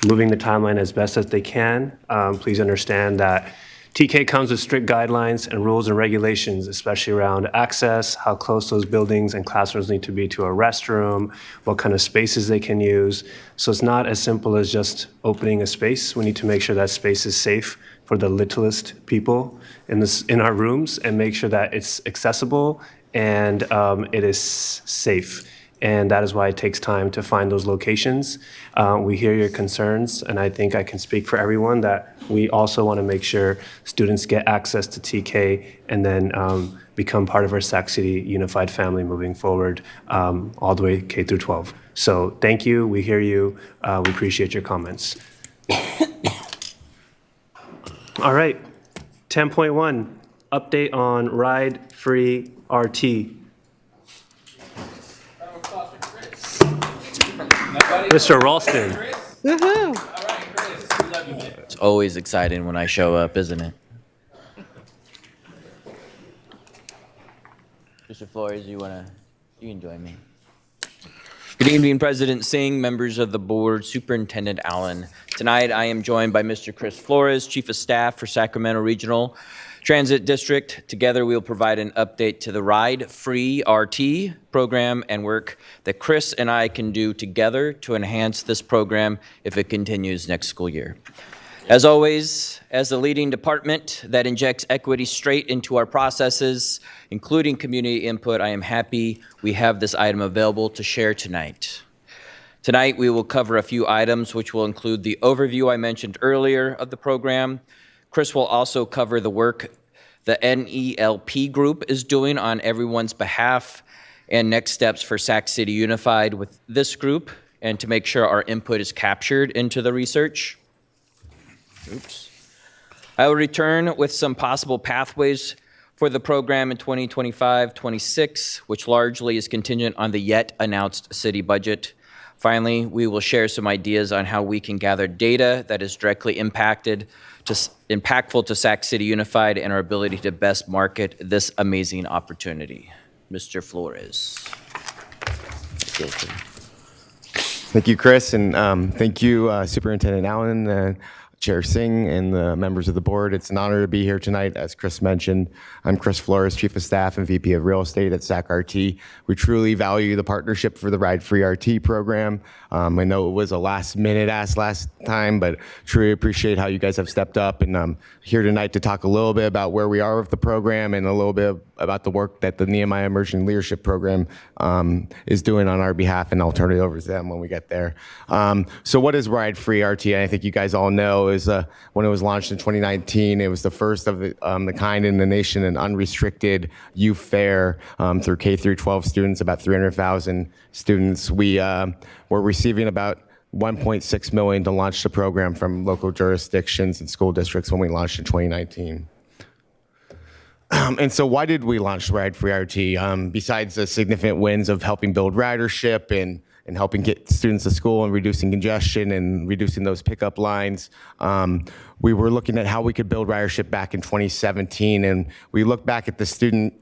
moving the timeline as best as they can. Please understand that TK comes with strict guidelines and rules and regulations, especially around access, how close those buildings and classrooms need to be to a restroom, what kind of spaces they can use. So it's not as simple as just opening a space. We need to make sure that space is safe for the littlest people in our rooms and make sure that it's accessible and it is safe. And that is why it takes time to find those locations. We hear your concerns, and I think I can speak for everyone that we also want to make sure students get access to TK and then become part of our Sac City unified family moving forward all the way K through 12. So thank you, we hear you, we appreciate your comments. All right, 10.1, update on ride-free RT. Mr. Ralston. Woohoo! It's always exciting when I show up, isn't it? Mr. Flores, you can join me. Good evening, President Singh, members of the board, Superintendent Allen. Tonight, I am joined by Mr. Chris Flores, Chief of Staff for Sacramento Regional Transit District. Together, we will provide an update to the Ride Free RT program and work that Chris and I can do together to enhance this program if it continues next school year. As always, as the leading department that injects equity straight into our processes, including community input, I am happy we have this item available to share tonight. Tonight, we will cover a few items which will include the overview I mentioned earlier of the program. Chris will also cover the work the NELP group is doing on everyone's behalf and next steps for Sac City Unified with this group and to make sure our input is captured into the research. Oops. I will return with some possible pathways for the program in 2025-26, which largely is contingent on the yet announced city budget. Finally, we will share some ideas on how we can gather data that is directly impactful to Sac City Unified and our ability to best market this amazing opportunity. Mr. Flores. Thank you, Chris, and thank you, Superintendent Allen, Chair Singh, and the members of the board. It's an honor to be here tonight. As Chris mentioned, I'm Chris Flores, Chief of Staff and VP of Real Estate at SAC RT. We truly value the partnership for the Ride Free RT program. I know it was a last-minute ask last time, but truly appreciate how you guys have stepped up. And I'm here tonight to talk a little bit about where we are with the program and a little bit about the work that the Nehemiah Emerging Leadership Program is doing on our behalf, and I'll turn it over to them when we get there. So what is Ride Free RT? I think you guys all know is when it was launched in 2019, it was the first of the kind in the nation, an unrestricted youth fare through K through 12 students, about 300,000 students. We were receiving about $1.6 million to launch the program from local jurisdictions and school districts when we launched in 2019. And so why did we launch Ride Free RT? Besides the significant wins of helping build ridership and helping get students to school and reducing congestion and reducing those pickup lines, we were looking at how we could build ridership back in 2017. And we looked back at the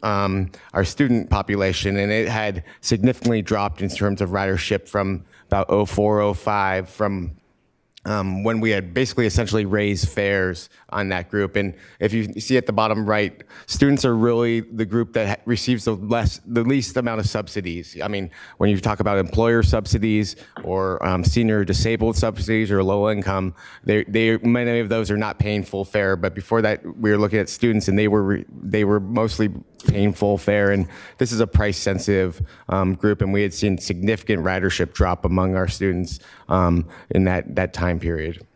our student population, and it had significantly dropped in terms of ridership from about 04, 05, from when we had basically essentially raised fares on that group. And if you see at the bottom right, students are really the group that receives the least amount of subsidies. I mean, when you talk about employer subsidies or senior disabled subsidies or low income, many of those are not paying full fare. But before that, we were looking at students, and they were mostly paying full fare. And this is a price sensitive group, and we had seen significant ridership drop among our students in that time period.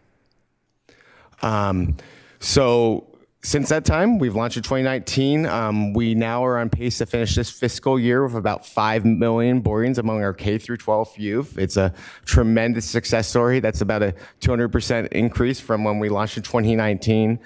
So since that time, we've launched in 2019. We now are on pace to finish this fiscal year with about 5 million boardings among our K through 12 youth. It's a tremendous success story. That's about a 200% increase from when we launched in 2019.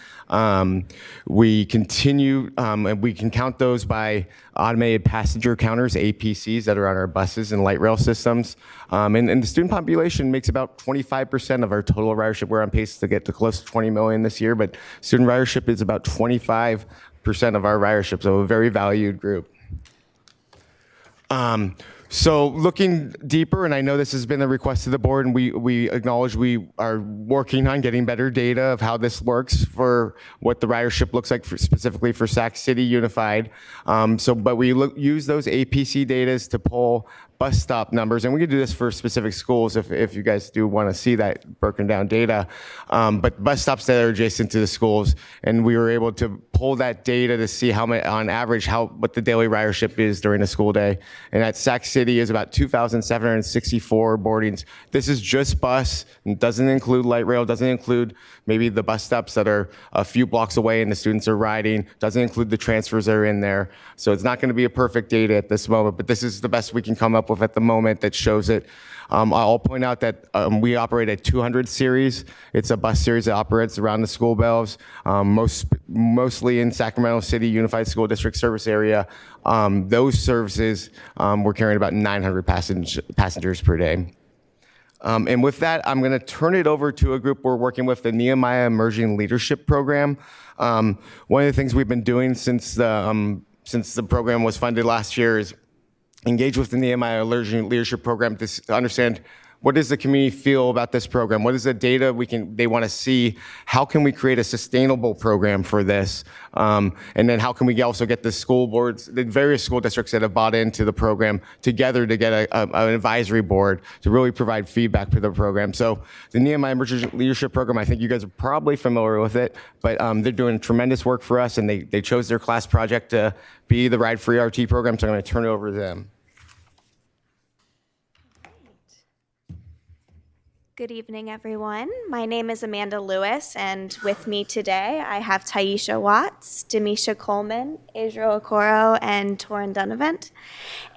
We continue, and we can count those by automated passenger counters, APCs, that are on our buses and light rail systems. And the student population makes about 25% of our total ridership. We're on pace to get to close to 20 million this year, but student ridership is about 25% of our ridership, so a very valued group. So looking deeper, and I know this has been a request to the board, and we acknowledge we are working on getting better data of how this works for what the ridership looks like specifically for Sac City Unified. But we use those APC data to pull bus stop numbers, and we can do this for specific schools if you guys do want to see that broken down data. But bus stops that are adjacent to the schools, and we were able to pull that data to see how many, on average, what the daily ridership is during a school day. And at Sac City is about 2,764 boardings. This is just bus, and doesn't include light rail, doesn't include maybe the bus stops that are a few blocks away and the students are riding, doesn't include the transfers that are in there. So it's not going to be a perfect data at this moment, but this is the best we can come up with at the moment that shows it. I'll point out that we operate a 200 series. It's a bus series that operates around the school bells, mostly in Sacramento City Unified School District service area. Those services, we're carrying about 900 passengers per day. And with that, I'm going to turn it over to a group we're working with, the Nehemiah Emerging Leadership Program. One of the things we've been doing since the program was funded last year is engage with the Nehemiah Leadership Program to understand what does the community feel about this program? What is the data they want to see? How can we create a sustainable program for this? And then how can we also get the school boards, the various school districts that have bought into the program together to get an advisory board to really provide feedback for the program. So the Nehemiah Emergency Leadership Program, I think you guys are probably familiar with it, but they're doing tremendous work for us, and they chose their class project to be the Ride Free RT program, so I'm going to turn it over to them. Good evening, everyone. My name is Amanda Lewis, and with me today I have Taisha Watts, Demisha Coleman, Israel Okoro, and Torin Dunavant.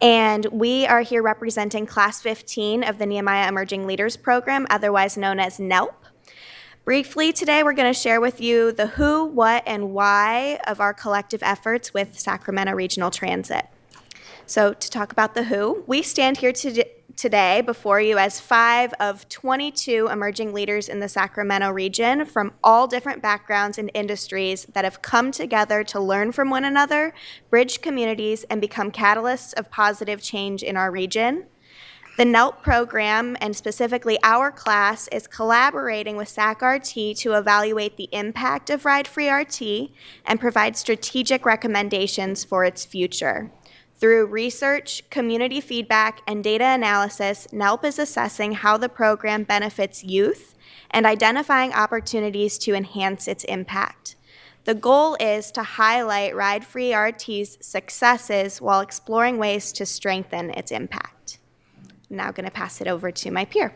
And we are here representing Class 15 of the Nehemiah Emerging Leaders Program, otherwise known as NELP. Briefly today, we're going to share with you the who, what, and why of our collective efforts with Sacramento Regional Transit. So to talk about the who, we stand here today before you as 5 of 22 emerging leaders in the Sacramento region from all different backgrounds and industries that have come together to learn from one another, bridge communities, and become catalysts of positive change in our region. The NELP program, and specifically our class, is collaborating with SAC-RT to evaluate the impact of Ride Free RT and provide strategic recommendations for its future. Through research, community feedback, and data analysis, NELP is assessing how the program benefits youth and identifying opportunities to enhance its impact. The goal is to highlight Ride Free RT's successes while exploring ways to strengthen its impact. I'm now going to pass it over to my peer.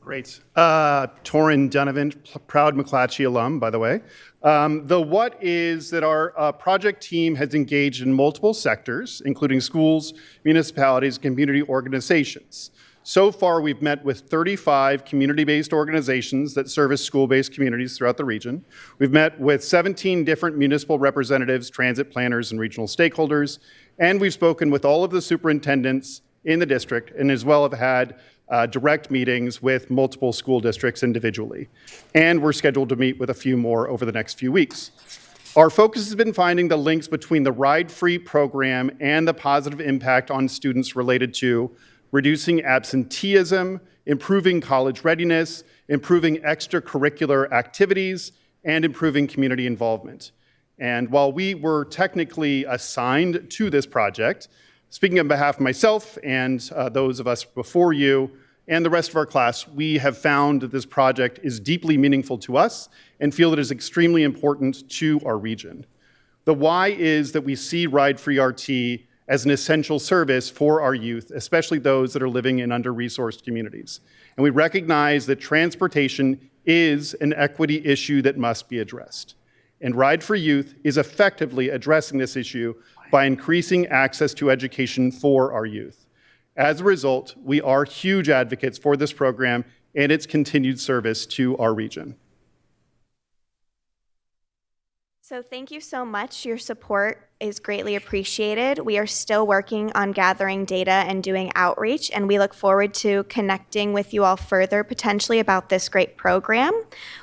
Great. Torin Dunavant, proud McClatchy alum, by the way. The what is that our project team has engaged in multiple sectors, including schools, municipalities, community organizations. So far, we've met with 35 community-based organizations that service school-based communities throughout the region. We've met with 17 different municipal representatives, transit planners, and regional stakeholders. And we've spoken with all of the superintendents in the district, and as well have had direct meetings with multiple school districts individually. And we're scheduled to meet with a few more over the next few weeks. Our focus has been finding the links between the Ride Free program and the positive impact on students related to reducing absenteeism, improving college readiness, improving extracurricular activities, and improving community involvement. And while we were technically assigned to this project, speaking on behalf of myself and those of us before you and the rest of our class, we have found that this project is deeply meaningful to us and feel it is extremely important to our region. The why is that we see Ride Free RT as an essential service for our youth, especially those that are living in under-resourced communities. And we recognize that transportation is an equity issue that must be addressed. And Ride for Youth is effectively addressing this issue by increasing access to education for our youth. As a result, we are huge advocates for this program and its continued service to our region. So thank you so much. Your support is greatly appreciated. We are still working on gathering data and doing outreach, and we look forward to connecting with you all further potentially about this great program.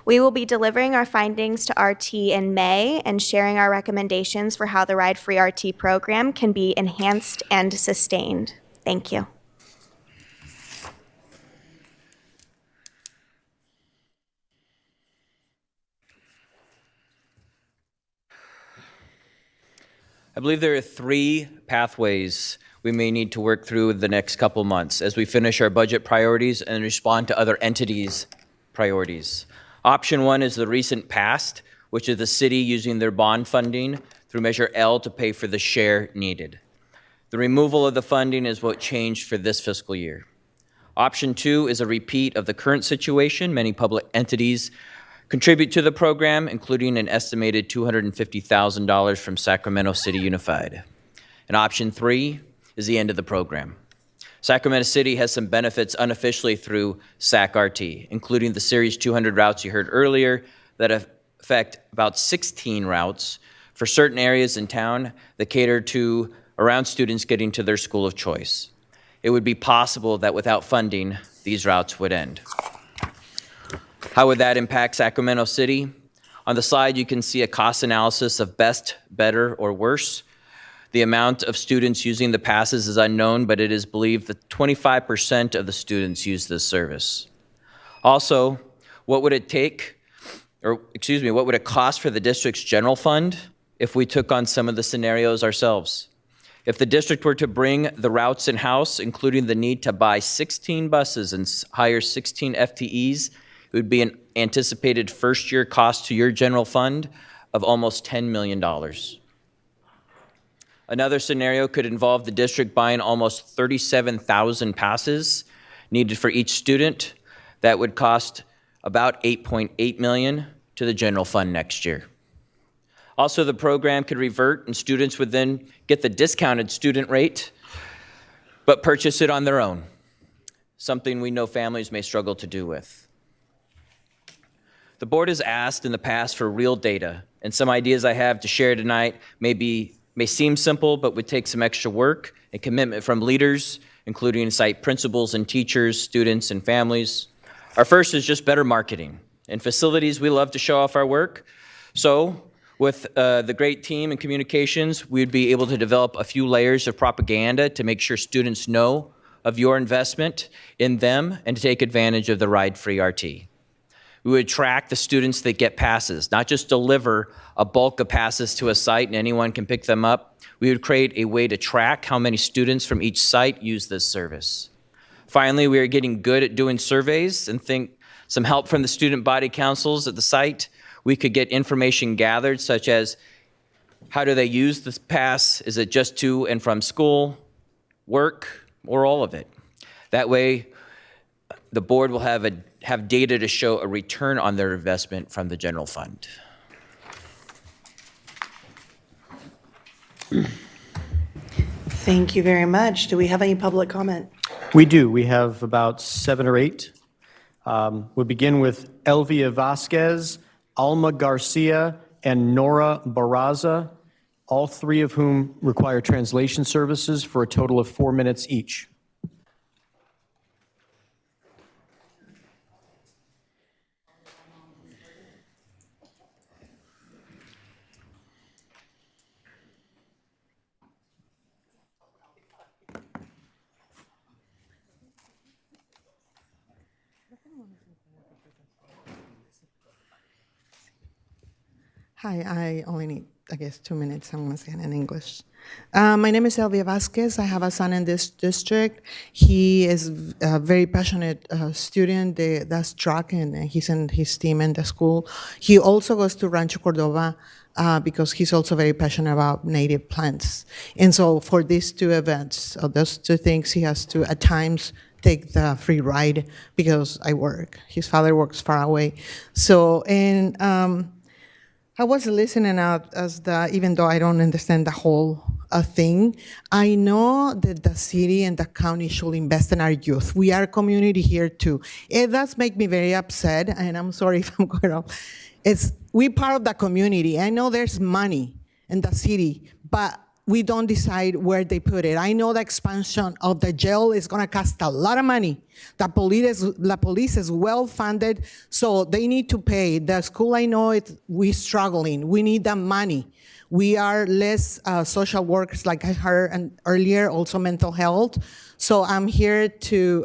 We will be delivering our findings to RT in May and sharing our recommendations for how the Ride Free RT program can be enhanced and sustained. Thank you. I believe there are 3 pathways we may need to work through the next couple months as we finish our budget priorities and respond to other entities' priorities. Option 1 is the recent past, which is the city using their bond funding through Measure L to pay for the share needed. The removal of the funding is what changed for this fiscal year. Option 2 is a repeat of the current situation. Many public entities contribute to the program, including an estimated $250,000 from Sacramento City Unified. And option 3 is the end of the program. Sacramento City has some benefits unofficially through SAC-RT, including the Series 200 routes you heard earlier that affect about 16 routes for certain areas in town that cater to around students getting to their school of choice. It would be possible that without funding, these routes would end. How would that impact Sacramento City? On the slide, you can see a cost analysis of best, better, or worse. The amount of students using the passes is unknown, but it is believed that 25% of the students use this service. Also, what would it cost for the district's general fund if we took on some of the scenarios ourselves? If the district were to bring the routes in-house, including the need to buy 16 buses and hire 16 FTEs, it would be an anticipated first-year cost to your general fund of almost $10 million. Another scenario could involve the district buying almost 37,000 passes needed for each student. That would cost about $8.8 million to the general fund next year. Also, the program could revert and students would then get the discounted student rate, but purchase it on their own, something we know families may struggle to do with. The board has asked in the past for real data, and some ideas I have to share tonight may seem simple, but would take some extra work and commitment from leaders, including site principals and teachers, students, and families. Our first is just better marketing. In facilities, we love to show off our work. So with the great team and communications, we'd be able to develop a few layers of propaganda to make sure students know of your investment in them and to take advantage of the ride-free RT. We would track the students that get passes, not just deliver a bulk of passes to a site and anyone can pick them up. We would create a way to track how many students from each site use this service. Finally, we are getting good at doing surveys and think some help from the student body councils at the site. We could get information gathered, such as how do they use this pass? Is it just to and from school, work, or all of it? That way, the board will have data to show a return on their investment from the general fund. Thank you very much. Do we have any public comment? We do. We have about 7 or 8. We'll begin with Elvia Vasquez, Alma Garcia, and Nora Barraza, all 3 of whom require translation services for a total of 4 minutes each. Hi, I only need, I guess, 2 minutes. I'm going to say it in English. My name is Elvia Vasquez. I have a son in this district. He is a very passionate student. That's track, and he's in his team in the school. He also goes to Rancho Cordova because he's also very passionate about native plants. And so for these 2 events, those 2 things, he has to, at times, take the free ride because I work. His father works far away. So, and I was listening out even though I don't understand the whole thing, I know that the city and the county should invest in our youth. We are a community here too. It does make me very upset, and I'm sorry if I'm going off. We part of the community. I know there's money in the city, but we don't decide where they put it. I know the expansion of the jail is gonna cost a lot of money. The police is well-funded, so they need to pay. The school, I know we're struggling. We need the money. We are less social workers, like I heard earlier, also mental health. So I'm here to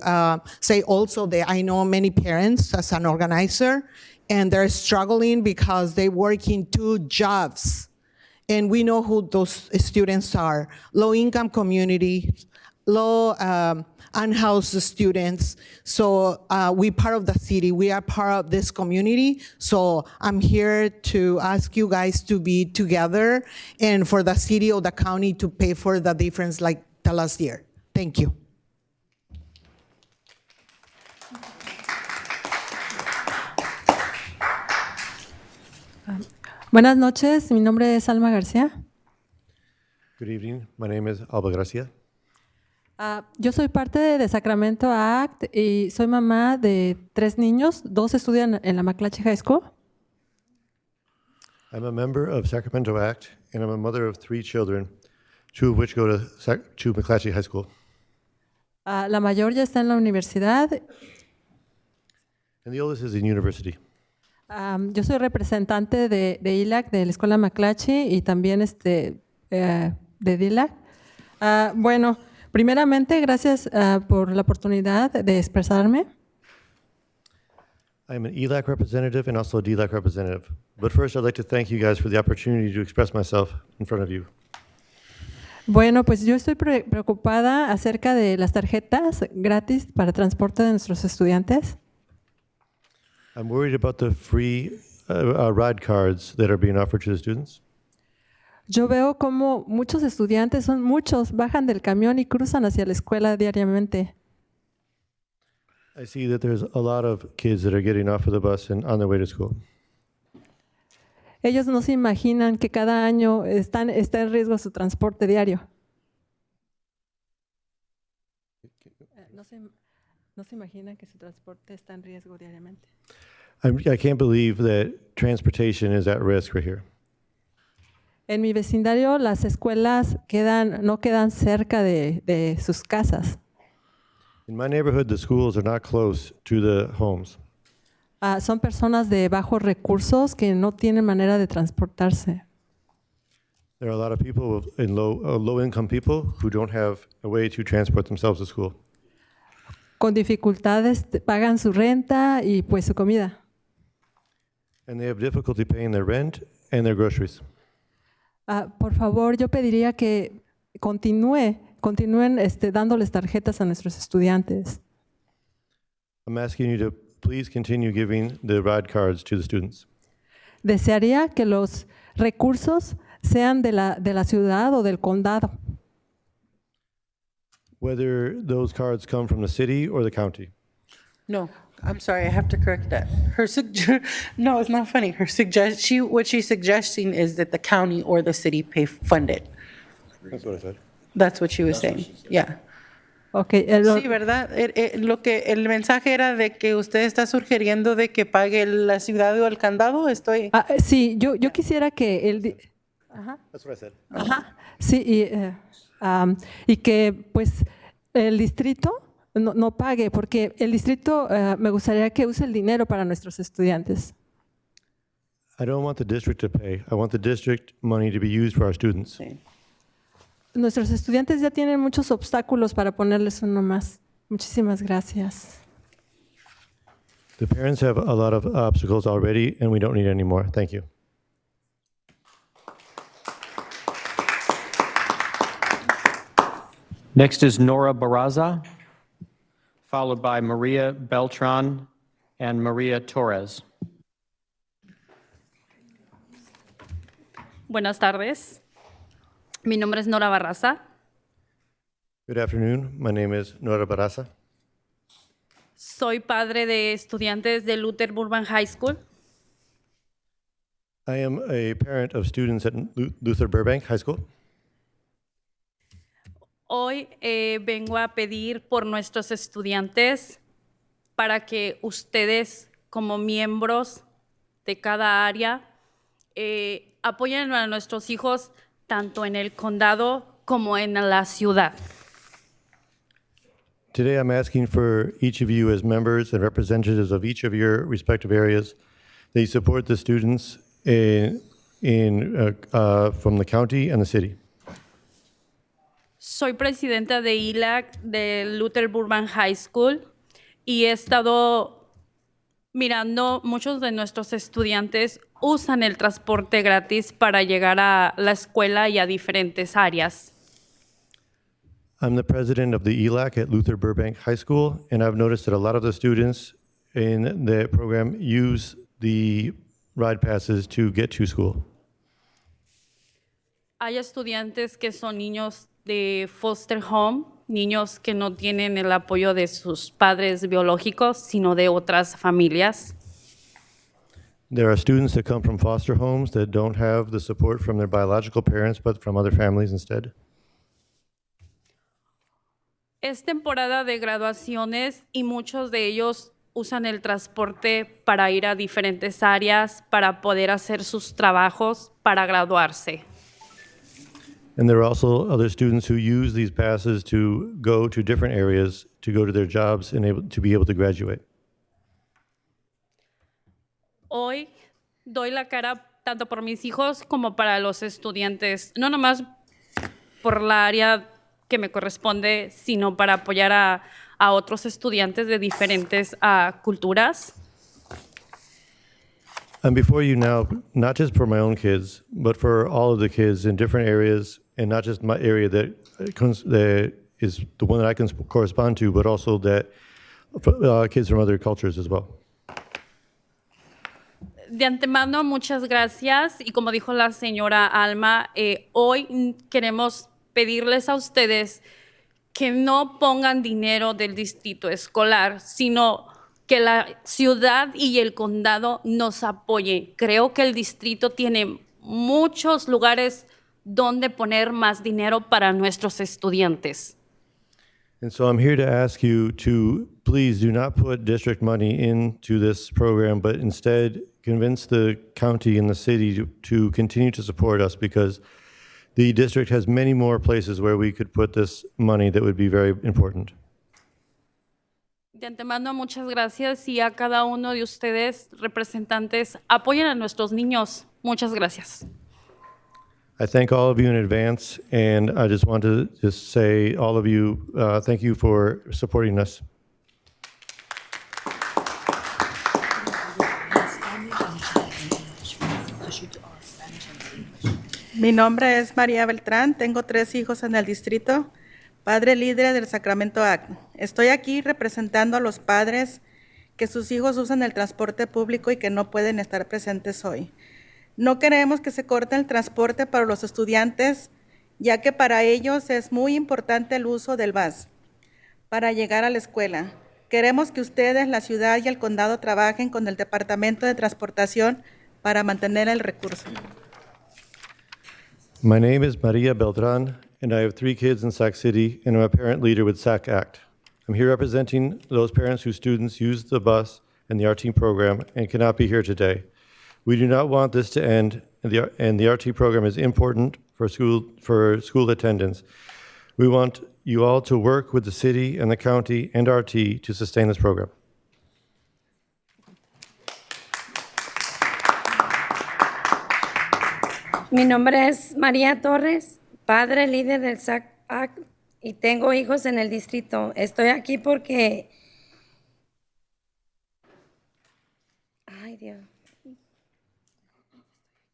say also that I know many parents as an organizer, and they're struggling because they work in 2 jobs. And we know who those students are: low-income community, low unhoused students. So we part of the city. We are part of this community. So I'm here to ask you guys to be together and for the city or the county to pay for the difference like the last year. Thank you. Buenas noches, mi nombre es Alma García. Good evening, my name is Alba Gracia. Yo soy parte de Sacramento Act y soy mamá de 3 niños, 2 estudian en la McClatchy High School. I'm a member of Sacramento Act, and I'm a mother of 3 children, 2 of which go to McClatchy High School. La mayor ya está en la universidad. And the oldest is in university. Yo soy representante de ILAC, de la Escuela McClatchy, y también de DILAC. Bueno, primeramente, gracias por la oportunidad de expresarme. I am an ELAC representative and also a DLAC representative. But first, I'd like to thank you guys for the opportunity to express myself in front of you. Bueno, pues yo estoy preocupada acerca de las tarjetas gratis para transporte de nuestros estudiantes. I'm worried about the free ride cards that are being offered to the students. Yo veo como muchos estudiantes, son muchos, bajan del camión y cruzan hacia la escuela diariamente. I see that there's a lot of kids that are getting off of the bus and on their way to school. Ellos no se imaginan que cada año está en riesgo su transporte diario. No se imaginan que su transporte está en riesgo diariamente. I can't believe that transportation is at risk right here. En mi vecindario las escuelas no quedan cerca de sus casas. In my neighborhood, the schools are not close to the homes. Son personas de bajos recursos que no tienen manera de transportarse. There are a lot of people in low-income people who don't have a way to transport themselves to school. Con dificultades pagan su renta y pues su comida. And they have difficulty paying their rent and their groceries. Por favor, yo pediría que continúen dándoles tarjetas a nuestros estudiantes. I'm asking you to please continue giving the ride cards to the students. Desearía que los recursos sean de la ciudad o del condado. Whether those cards come from the city or the county. No, I'm sorry, I have to correct that. No, it's not funny. What she's suggesting is that the county or the city fund it. That's what I said. That's what she was saying. Yeah. Okay. Sí, ¿verdad? El mensaje era de que usted está sugiriendo de que pague la ciudad o el condado. Sí, yo quisiera que That's what I said. Ajá. Sí, y que pues el distrito no pague, porque el distrito me gustaría que use el dinero para nuestros estudiantes. I don't want the district to pay. I want the district money to be used for our students. Sí. Nuestros estudiantes ya tienen muchos obstáculos para ponerles uno más. Muchísimas gracias. The parents have a lot of obstacles already, and we don't need any more. Thank you. Next is Nora Barraza, followed by Maria Beltran and Maria Torres. Buenas tardes. Mi nombre es Nora Barraza. Good afternoon. My name is Nora Barraza. Soy padre de estudiantes de Luther Burbank High School. I am a parent of students at Luther Burbank High School. Hoy vengo a pedir por nuestros estudiantes para que ustedes, como miembros de cada área, apoyen a nuestros hijos tanto en el condado como en la ciudad. Today I'm asking for each of you as members and representatives of each of your respective areas that you support the students from the county and the city. Soy presidenta de ILAC de Luther Burbank High School y he estado mirando, muchos de nuestros estudiantes usan el transporte gratis para llegar a la escuela y a diferentes áreas. I'm the president of the ELAC at Luther Burbank High School, and I've noticed that a lot of the students in the program use the ride passes to get to school. Hay estudiantes que son niños de foster home, niños que no tienen el apoyo de sus padres biológicos, sino de otras familias. There are students that come from foster homes that don't have the support from their biological parents, but from other families instead. Es temporada de graduaciones y muchos de ellos usan el transporte para ir a diferentes áreas, para poder hacer sus trabajos, para graduarse. And there are also other students who use these passes to go to different areas, to go to their jobs and to be able to graduate. Hoy doy la cara tanto por mis hijos como para los estudiantes, no nomás por la área que me corresponde, sino para apoyar a otros estudiantes de diferentes culturas. I'm before you now, not just for my own kids, but for all of the kids in different areas, and not just my area that is the one that I can correspond to, but also that kids from other cultures as well. De antemano, muchas gracias. Y como dijo la señora Alma, hoy queremos pedirles a ustedes que no pongan dinero del distrito escolar, sino que la ciudad y el condado nos apoyen. Creo que el distrito tiene muchos lugares donde poner más dinero para nuestros estudiantes. And so I'm here to ask you to please do not put district money into this program, but instead convince the county and the city to continue to support us, because the district has many more places where we could put this money that would be very important. De antemano, muchas gracias, y a cada uno de ustedes, representantes, apoyen a nuestros niños. Muchas gracias. I thank all of you in advance, and I just want to say, all of you, thank you for supporting us. Mi nombre es María Beltrán, tengo 3 hijos en el distrito, padre líder del Sacramento Act. Estoy aquí representando a los padres que sus hijos usan el transporte público y que no pueden estar presentes hoy. No queremos que se corte el transporte para los estudiantes, ya que para ellos es muy importante el uso del bus para llegar a la escuela. Queremos que ustedes, la ciudad y el condado, trabajen con el Departamento de Transportación para mantener el recurso. My name is Maria Beltran, and I have 3 kids in Sac City, and I'm a parent leader with SAC Act. I'm here representing those parents whose students use the bus and the RT program and cannot be here today. We do not want this to end, and the RT program is important for school attendance. We want you all to work with the city and the county and RT to sustain this program. Mi nombre es María Torres, padre líder del SAC Act, y tengo hijos en el distrito. Estoy aquí porque... Ay, Dios.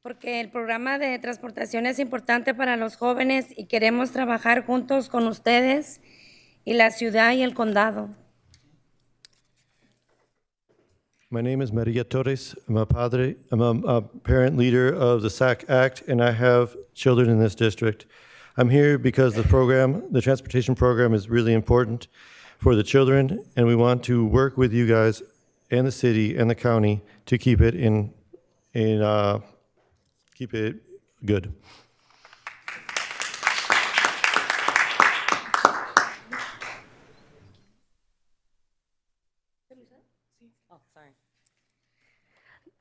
Porque el programa de transportación es importante para los jóvenes y queremos trabajar juntos con ustedes y la ciudad y el condado. My name is Maria Torres. I'm a parent leader of the SAC Act, and I have children in this district. I'm here because the transportation program is really important for the children, and we want to work with you guys and the city and the county to keep it keep it good.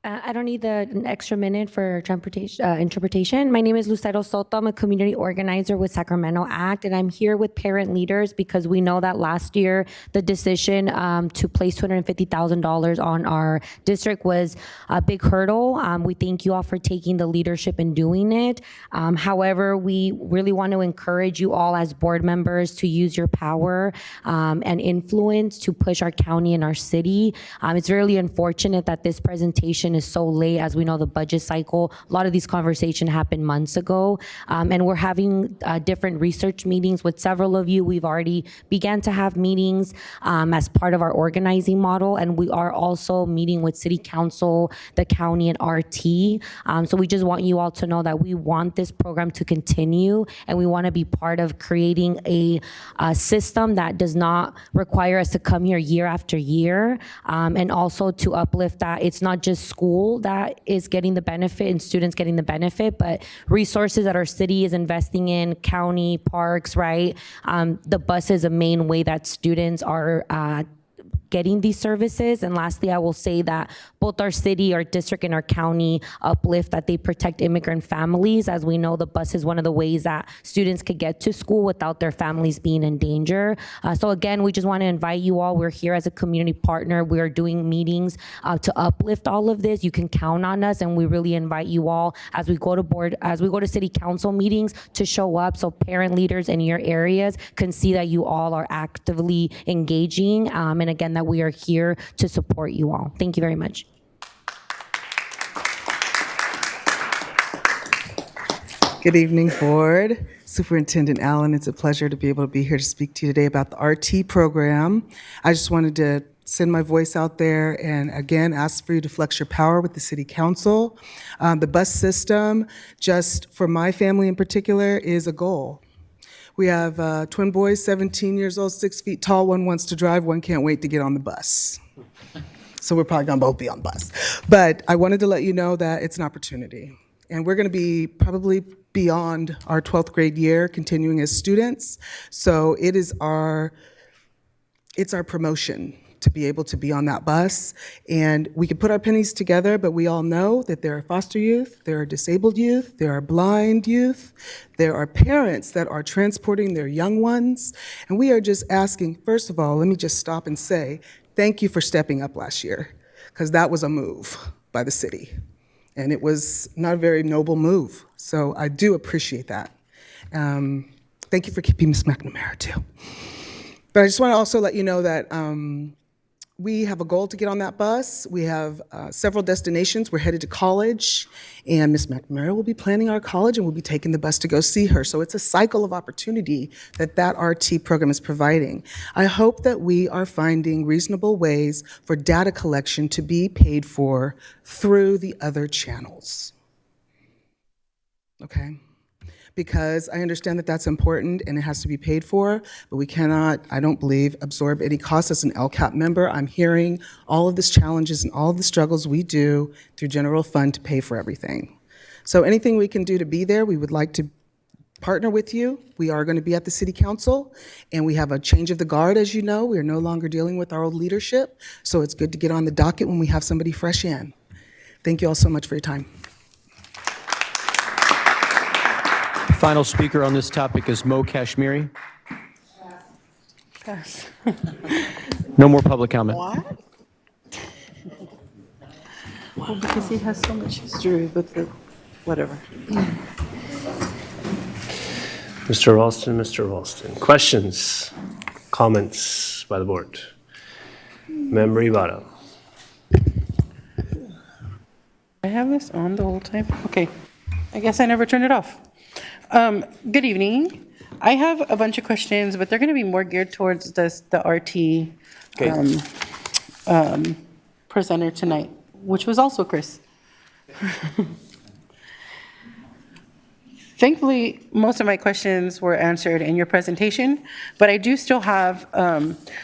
I don't need an extra minute for interpretation. My name is Lucero Soto. I'm a community organizer with Sacramento Act, and I'm here with parent leaders because we know that last year the decision to place $250,000 on our district was a big hurdle. We thank you all for taking the leadership in doing it. However, we really want to encourage you all as board members to use your power and influence to push our county and our city. It's really unfortunate that this presentation is so late. As we know, the budget cycle, a lot of these conversations happened months ago, and we're having different research meetings with several of you. We've already began to have meetings as part of our organizing model, and we are also meeting with City Council, the county, and RT. So we just want you all to know that we want this program to continue, and we want to be part of creating a system that does not require us to come here year after year, and also to uplift that it's not just school that is getting the benefit and students getting the benefit, but resources that our city is investing in, county, parks, right? The bus is a main way that students are getting these services. And lastly, I will say that both our city, our district, and our county uplift that they protect immigrant families. As we know, the bus is one of the ways that students could get to school without their families being in danger. So again, we just want to invite you all. We're here as a community partner. We are doing meetings to uplift all of this. You can count on us, and we really invite you all as we go to city council meetings to show up so parent leaders in your areas can see that you all are actively engaging, and again, that we are here to support you all. Thank you very much. Good evening, Board. Superintendent Allen, it's a pleasure to be able to be here to speak to you today about the RT program. I just wanted to send my voice out there and again ask for you to flex your power with the City Council. The bus system, just for my family in particular, is a goal. We have twin boys, 17 years old, 6 feet tall. One wants to drive, one can't wait to get on the bus. So we're probably gonna both be on the bus. But I wanted to let you know that it's an opportunity. And we're gonna be probably beyond our 12th grade year, continuing as students. So it's our promotion to be able to be on that bus. And we can put our pennies together, but we all know that there are foster youth, there are disabled youth, there are blind youth, there are parents that are transporting their young ones. And we are just asking, first of all, let me just stop and say, thank you for stepping up last year, because that was a move by the city. And it was not a very noble move. So I do appreciate that. Thank you for keeping Ms. McNamara too. But I just want to also let you know that we have a goal to get on that bus. We have several destinations. We're headed to college, and Ms. McNamara will be planning our college, and we'll be taking the bus to go see her. So it's a cycle of opportunity that RT program is providing. I hope that we are finding reasonable ways for data collection to be paid for through the other channels. Okay? Because I understand that that's important and it has to be paid for, but we cannot, I don't believe, absorb any cost as an LCAP member. I'm hearing all of these challenges and all of the struggles we do through general fund to pay for everything. So anything we can do to be there, we would like to partner with you. We are going to be at the City Council, and we have a change of the guard, as you know. We are no longer dealing with our old leadership, so it's good to get on the docket when we have somebody fresh in. Thank you all so much for your time. Final speaker on this topic is Mo Kashmiri. Pass. No more public comment. What? Well, because he has so much history with the, whatever. Mr. Ralston. Questions, comments by the board? Member Ibarra. I have this on the whole time? Okay. I guess I never turned it off. Good evening. I have a bunch of questions, but they're going to be more geared towards the RT presenter tonight, which was also Chris. Thankfully, most of my questions were answered in your presentation, but I do still have,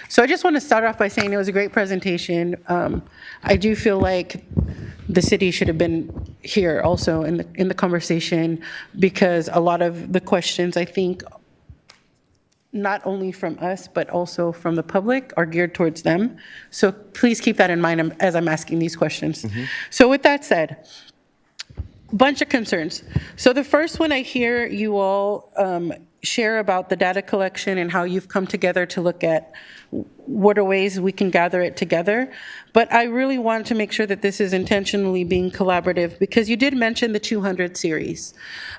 so I just want to start off by saying it was a great presentation. I do feel like the city should have been here also in the conversation, because a lot of the questions, I think, not only from us, but also from the public, are geared towards them. So please keep that in mind as I'm asking these questions. Mm-hmm. So with that said, bunch of concerns. So the first one, I hear you all share about the data collection and how you've come together to look at what are ways we can gather it together. But I really want to make sure that this is intentionally being collaborative, because you did mention the 200 series.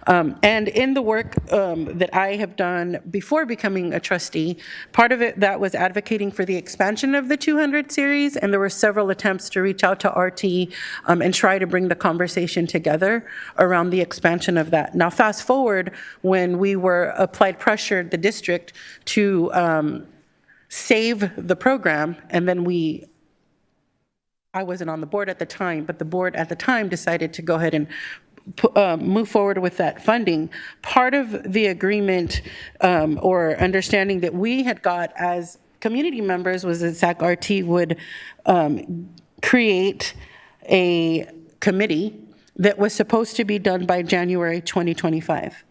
And in the work that I have done before becoming a trustee, part of it that was advocating for the expansion of the 200 series, and there were several attempts to reach out to RT and try to bring the conversation together around the expansion of that. Now, fast forward, when we were applied pressure, the district, to save the program, and then I wasn't on the board at the time, but the board at the time decided to go ahead and move forward with that funding. Part of the agreement or understanding that we had got as community members was that SAC-RT would create a committee that was supposed to be done by January 2025.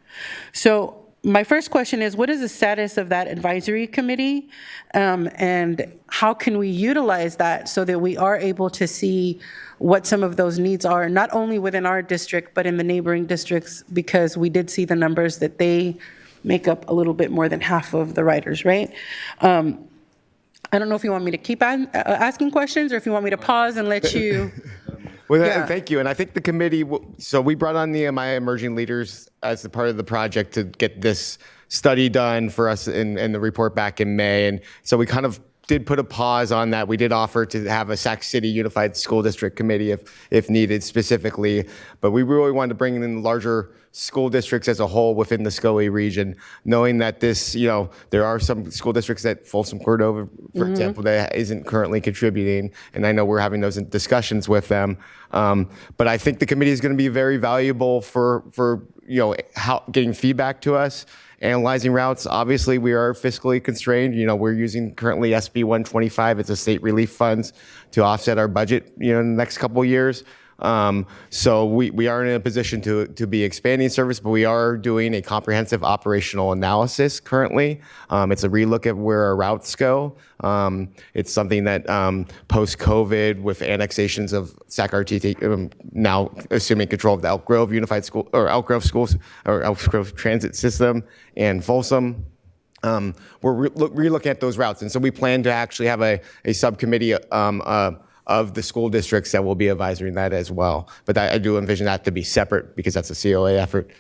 So my first question is, what is the status of that advisory committee? And how can we utilize that so that we are able to see what some of those needs are, not only within our district, but in the neighboring districts, because we did see the numbers that they make up a little bit more than half of the riders, right? I don't know if you want me to keep asking questions or if you want me to pause and let you. Well, Yeah. thank you. And I think the committee, so we brought on the MI Emerging Leaders as a part of the project to get this study done for us and the report back in May. And so we kind of did put a pause on that. We did offer to have a Sac City Unified School District Committee if needed specifically, but we really wanted to bring in larger school districts as a whole within the SCOE region, knowing that this, there are some school districts that Folsom Cordova, for example, that isn't currently contributing, and I know we're having those discussions with them. But I think the committee is going to be very valuable for how getting feedback to us, analyzing routes. Obviously, we are fiscally constrained. We're using currently SB 125. It's a state relief funds to offset our budget, in the next couple of years. So we are in a position to be expanding service, but we are doing a comprehensive operational analysis currently. It's a relook at where our routes go. It's something that post-COVID, with annexations of SAC-RT now assuming control of the Elk Grove Unified School or Elk Grove Schools or Elk Grove Transit System and Folsom. We're relooking at those routes, and so we plan to actually have a subcommittee of the school districts that will be advisory that as well. But I do envision that to be separate because that's a COA effort.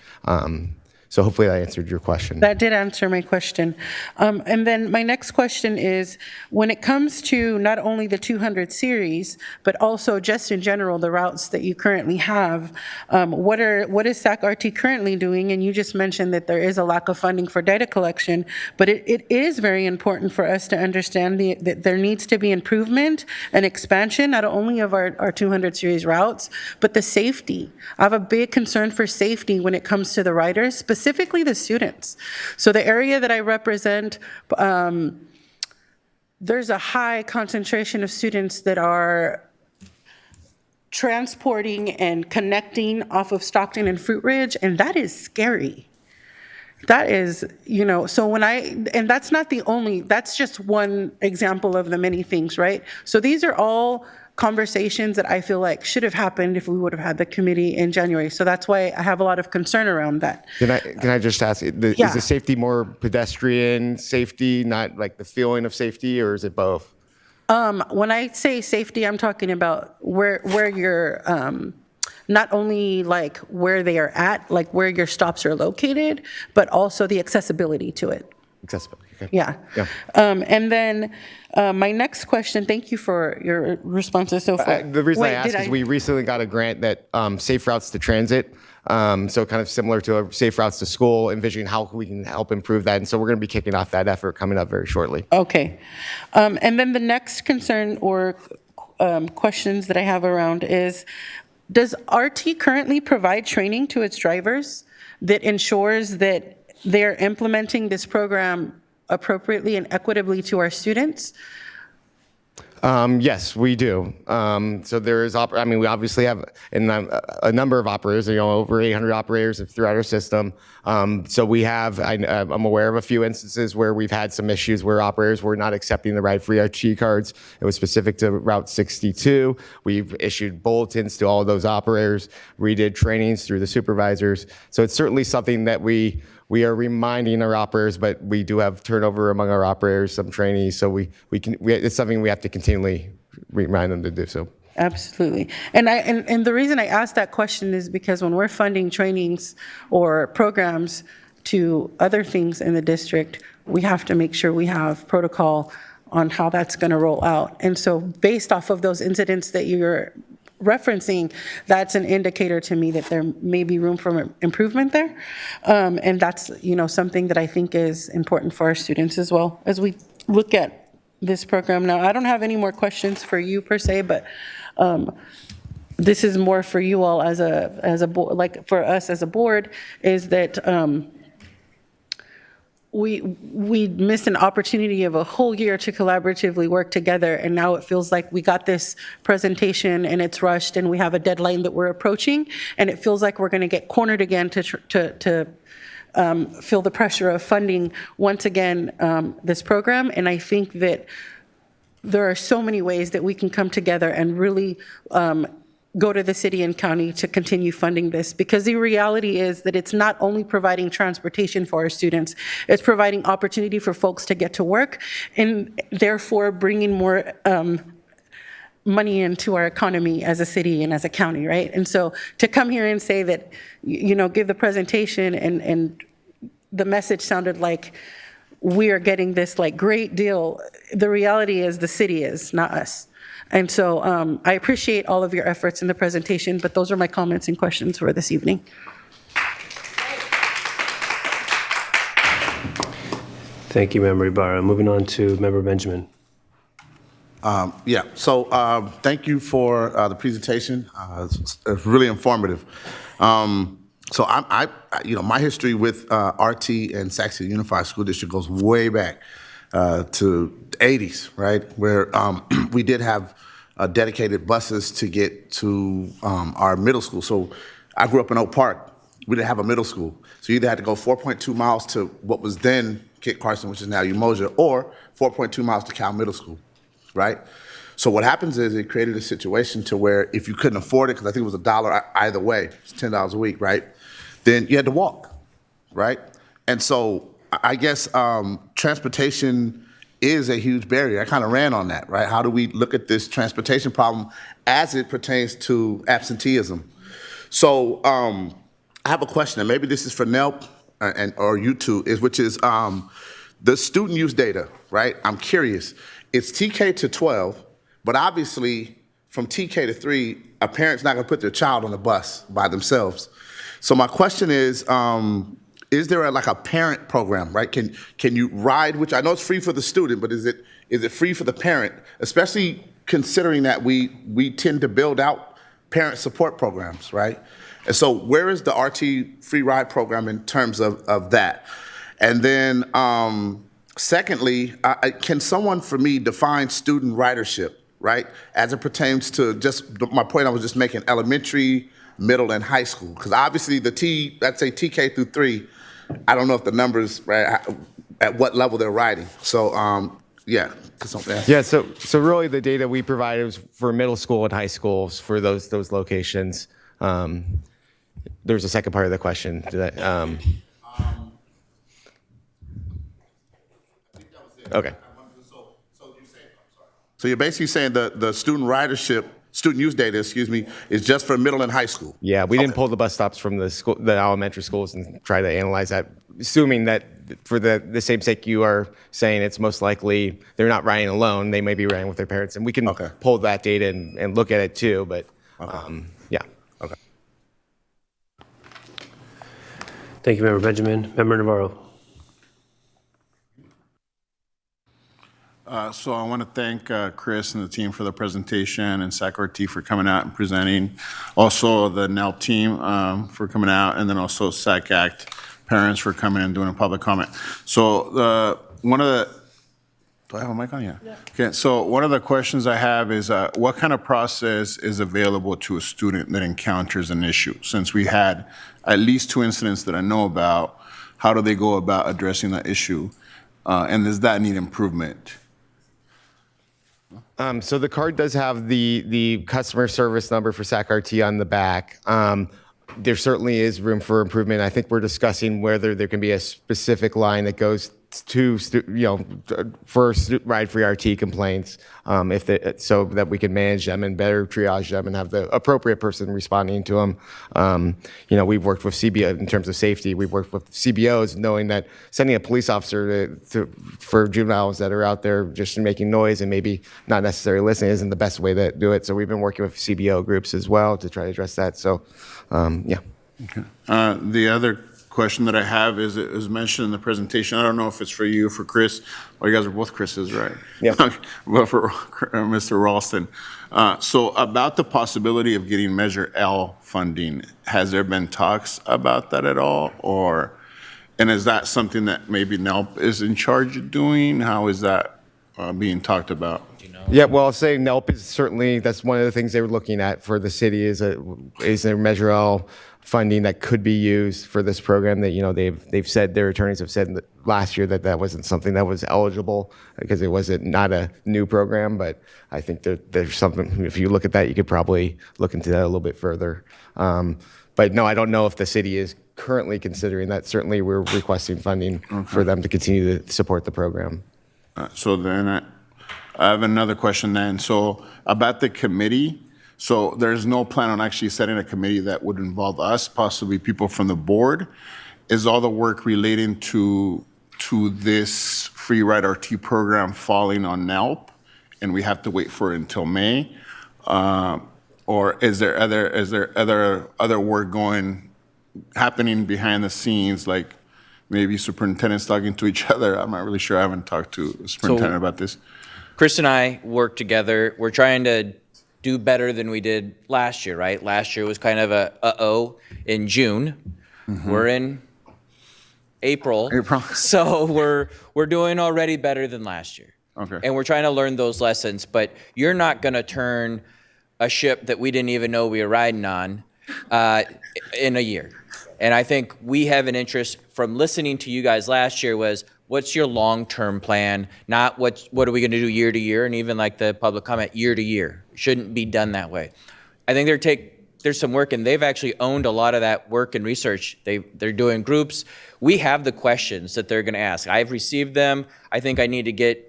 So hopefully that answered your question. That did answer my question. And then my next question is, when it comes to not only the 200 series, but also just in general, the routes that you currently have, what is SAC-RT currently doing? And you just mentioned that there is a lack of funding for data collection, but it is very important for us to understand that there needs to be improvement and expansion, not only of our 200 series routes, but the safety. I have a big concern for safety when it comes to the riders, specifically the students. So the area that I represent, there's a high concentration of students that are transporting and connecting off of Stockton and Fruit Ridge, and that is scary. That is, so and that's not the only, that's just one example of the many things, right? So these are all conversations that I feel like should have happened if we would have had the committee in January. So that's why I have a lot of concern around that. Can I just ask, is the safety more pedestrian safety, not like the feeling of safety, or is it both? When I say safety, I'm talking about where you're, not only like where they are at, like where your stops are located, but also the accessibility to it. Accessibility. Okay. Yeah. And then my next question, thank you for your responses so far. The reason I ask is we recently got a grant that Safe Routes to Transit, so kind of similar to a Safe Routes to School, envisioning how we can help improve that. And so we're going to be kicking off that effort coming up very shortly. Okay. And then the next concern or questions that I have around is, does RT currently provide training to its drivers that ensures that they're implementing this program appropriately and equitably to our students? Yes, we do. So there is, we obviously have a number of operators, over 800 operators throughout our system. So we have, I'm aware of a few instances where we've had some issues where operators were not accepting the ride-free RT cards. It was specific to Route 62. We've issued bulletins to all of those operators. We did trainings through the supervisors. So it's certainly something that we are reminding our operators, but we do have turnover among our operators, some trainees, so it's something we have to continually remind them to do so. Absolutely. And the reason I asked that question is because when we're funding trainings or programs to other things in the district, we have to make sure we have protocol on how that's going to roll out. And so based off of those incidents that you're referencing, that's an indicator to me that there may be room for improvement there. And that's, something that I think is important for our students as well as we look at this program. Now, I don't have any more questions for you per se, but this is more for you all as a board, like for us as a board, is that we missed an opportunity of a whole year to collaboratively work together, and now it feels like we got this presentation and it's rushed and we have a deadline that we're approaching, and it feels like we're going to get cornered again to feel the pressure of funding, once again, this program. And I think that there are so many ways that we can come together and really go to the city and county to continue funding this, because the reality is that it's not only providing transportation for our students, it's providing opportunity for folks to get to work, and therefore bringing more money into our economy as a city and as a county, right? And so to come here and say that, give the presentation and the message sounded like we are getting this like great deal, the reality is the city is, not us. And so I appreciate all of your efforts in the presentation, but those are my comments and questions for this evening. Thank you, Member Ibarra. Moving on to Member Benjamin. So thank you for the presentation. It's really informative. So my history with RT and Sac City Unified School District goes way back to the 80s, right? Where we did have dedicated buses to get to our middle school. So I grew up in Oak Park. We didn't have a middle school. So you either had to go 4.2 miles to what was then Kit Carson, which is now Umoja, or 4.2 miles to Cal Middle School, right? So what happens is it created a situation to where if you couldn't afford it, because I think it was $1 either way, it's $10 a week, right? Then you had to walk, right? And so I guess transportation is a huge barrier. I kind of ran on that, right? How do we look at this transportation problem as it pertains to absenteeism? So I have a question, and maybe this is for NELP or you two, which is the student use data, right? I'm curious. It's TK to 12, but obviously from TK to 3, a parent's not going to put their child on a bus by themselves. So my question is there a parent program, right? Can you ride, which I know it's free for the student, but is it free for the parent, especially considering that we tend to build out parent support programs, right? And so where is the RT free ride program in terms of that? And then secondly, can someone for me define student ridership, right? As it pertains to just my point I was just making, elementary, middle, and high school. Because obviously let's say TK through 3, I don't know if the numbers, right, at what level they're riding. So, So really the data we provided was for middle school and high schools for those locations. There's a second part of the question. Okay. So you're basically saying the student ridership, student use data, is just for middle and high school? Yeah, we didn't pull the bus stops from the elementary schools and try to analyze that, assuming that for the same sake you are saying, it's most likely they're not riding alone, they may be riding with their parents, and we can pull that data and look at it too, but yeah. Okay. Thank you, Member Benjamin. Member Navarro. So I want to thank Chris and the team for the presentation, and SAC-RT for coming out and presenting. Also the NELP team for coming out, and then also SAC-ACT parents for coming and doing a public comment. So do I have a mic on? Yeah. Okay, so one of the questions I have is what kind of process is available to a student that encounters an issue? Since we had at least 2 incidents that I know about, how do they go about addressing that issue? And does that need improvement? So the card does have the customer service number for SAC-RT on the back. There certainly is room for improvement. I think we're discussing whether there can be a specific line that goes to for ride-free RT complaints, so that we can manage them and better triage them and have the appropriate person responding to them. We've worked with CBO in terms of safety. We've worked with CBOs, knowing that sending a police officer for juveniles that are out there just making noise and maybe not necessarily listening isn't the best way to do it. So we've been working with CBO groups as well to try to address that. So, yeah. Okay. The other question that I have is, it was mentioned in the presentation, I don't know if it's for you, for Chris, or you guys are both Chris's, right? Yeah. But for Mr. Ralston. So about the possibility of getting Measure L funding, has there been talks about that at all? And is that something that maybe NELP is in charge of doing? How is that being talked about? Yeah, well, I'll say NELP is certainly, that's one of the things they were looking at for the city is a Measure L funding that could be used for this program that, they've said, their attorneys have said last year that wasn't something that was eligible because it wasn't not a new program. But I think that there's something, if you look at that, you could probably look into that a little bit further. But no, I don't know if the city is currently considering that. Certainly, we're requesting funding for them to continue to support the program. So then I have another question then. So about the committee, so there's no plan on actually setting a committee that would involve us, possibly people from the board. Is all the work relating to this free ride RT program falling on NELP, and we have to wait for it until May? Or is there other work happening behind the scenes, like maybe superintendents talking to each other? I'm not really sure. I haven't talked to the superintendent about this. Chris and I work together. We're trying to do better than we did last year, right? Last year was kind of a uh-oh in June. We're in April. So we're doing already better than last year. Okay. And we're trying to learn those lessons, but you're not going to turn a ship that we didn't even know we were riding on in a year. And I think we have an interest from listening to you guys last year was, what's your long-term plan? Not what are we going to do year to year, and even like the public comment, year to year. Shouldn't be done that way. I think there's some work, and they've actually owned a lot of that work and research. They're doing groups. We have the questions that they're going to ask. I've received them. I think I need to get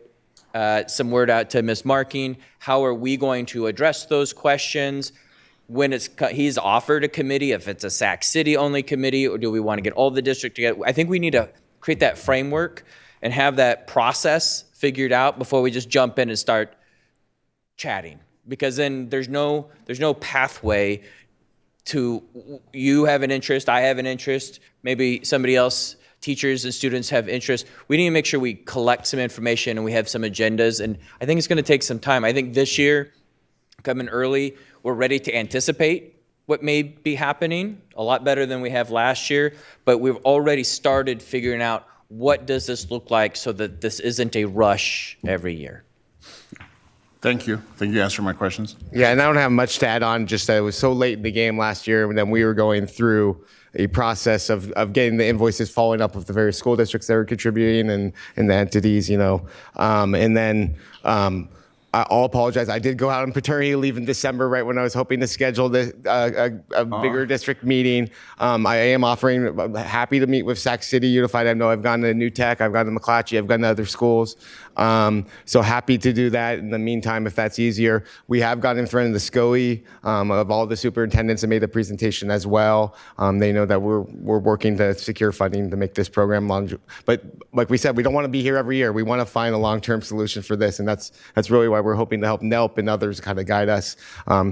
some word out to Ms. Marking. How are we going to address those questions? When he's offered a committee, if it's a Sac City only committee, or do we want to get all the district together? I think we need to create that framework and have that process figured out before we just jump in and start chatting. Because then there's no pathway to, you have an interest, I have an interest, maybe somebody else, teachers and students have interest. We need to make sure we collect some information and we have some agendas, and I think it's going to take some time. I think this year, coming early, we're ready to anticipate what may be happening a lot better than we have last year, but we've already started figuring out what does this look like so that this isn't a rush every year. Thank you. Thank you for answering my questions. Yeah, and I don't have much to add on, just that it was so late in the game last year, and then we were going through a process of getting the invoices, following up with the various school districts that were contributing and the entities, and then I'll apologize. I did go out on paternity leave in December, right when I was hoping to schedule a bigger district meeting. I am happy to meet with Sac City Unified. I know I've gone to New Tech, I've gone to McClatchy, I've gone to other schools. So happy to do that. In the meantime, if that's easier, we have gotten in front of the SCOE of all the superintendents and made a presentation as well. They know that we're working to secure funding to make this program long. But like we said, we don't want to be here every year. We want to find a long-term solution for this, and that's really why we're hoping to help NELP and others kind of guide us.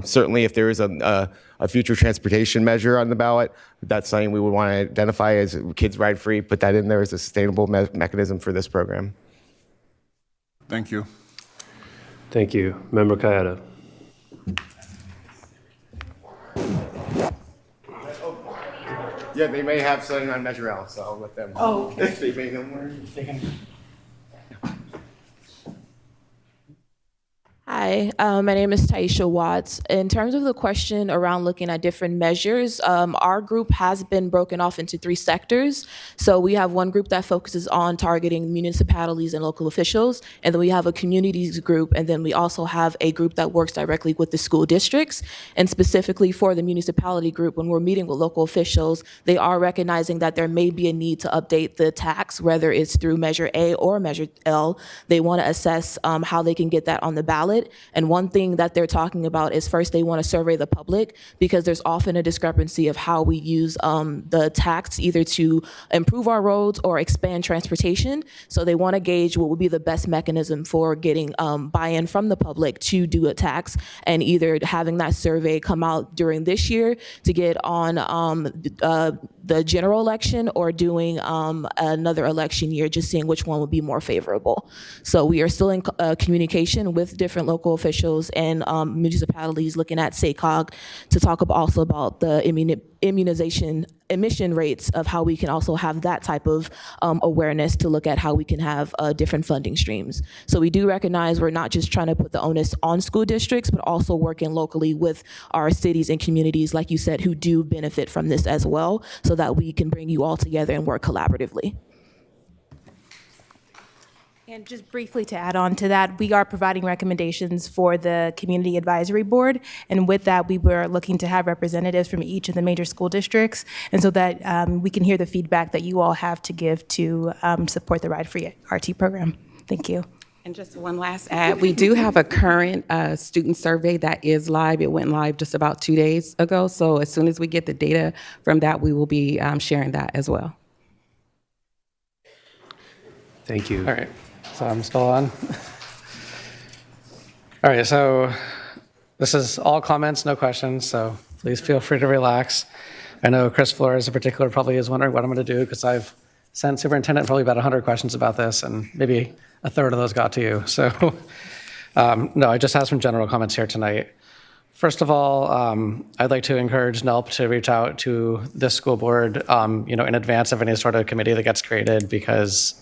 Certainly, if there is a future transportation measure on the ballot, that's something we would want to identify as kids ride free, put that in there as a sustainable mechanism for this program. Thank you. Thank you. Member Cayetano. Yeah, they may have something on Measure L, so I'll let them. Oh, okay. They may know more. Hi, my name is Taisha Watts. In terms of the question around looking at different measures, our group has been broken off into 3 sectors. So we have one group that focuses on targeting municipalities and local officials, and then we have a communities group, and then we also have a group that works directly with the school districts. And specifically for the municipality group, when we're meeting with local officials, they are recognizing that there may be a need to update the tax, whether it's through Measure A or Measure L. They want to assess how they can get that on the ballot. And one thing that they're talking about is first they want to survey the public, because there's often a discrepancy of how we use the tax either to improve our roads or expand transportation. So they want to gauge what would be the best mechanism for getting buy-in from the public to do a tax, and either having that survey come out during this year to get on the general election, or doing another election year, just seeing which one would be more favorable. So we are still in communication with different local local officials and municipalities looking at SACOG to talk also about the immunization emission rates of how we can also have that type of awareness to look at how we can have different funding streams. So we do recognize we're not just trying to put the onus on school districts, but also working locally with our cities and communities, like you said, who do benefit from this as well, so that we can bring you all together and work collaboratively. And just briefly to add on to that, we are providing recommendations for the Community Advisory Board. And with that, we were looking to have representatives from each of the major school districts, and so that we can hear the feedback that you all have to give to support the Ride Free RT program. Thank you. And just one last add, we do have a current student survey that is live. It went live just about 2 days ago. So as soon as we get the data from that, we will be sharing that as well. Thank you. All right. So I'm still on. All right, so this is all comments, no questions, so please feel free to relax. I know Chris Flores in particular probably is wondering what I'm going to do, because I've sent superintendent probably about 100 questions about this, and maybe a third of those got to you. So no, I just have some general comments here tonight. First of all, I'd like to encourage NELP to reach out to this school board, in advance of any sort of committee that gets created, because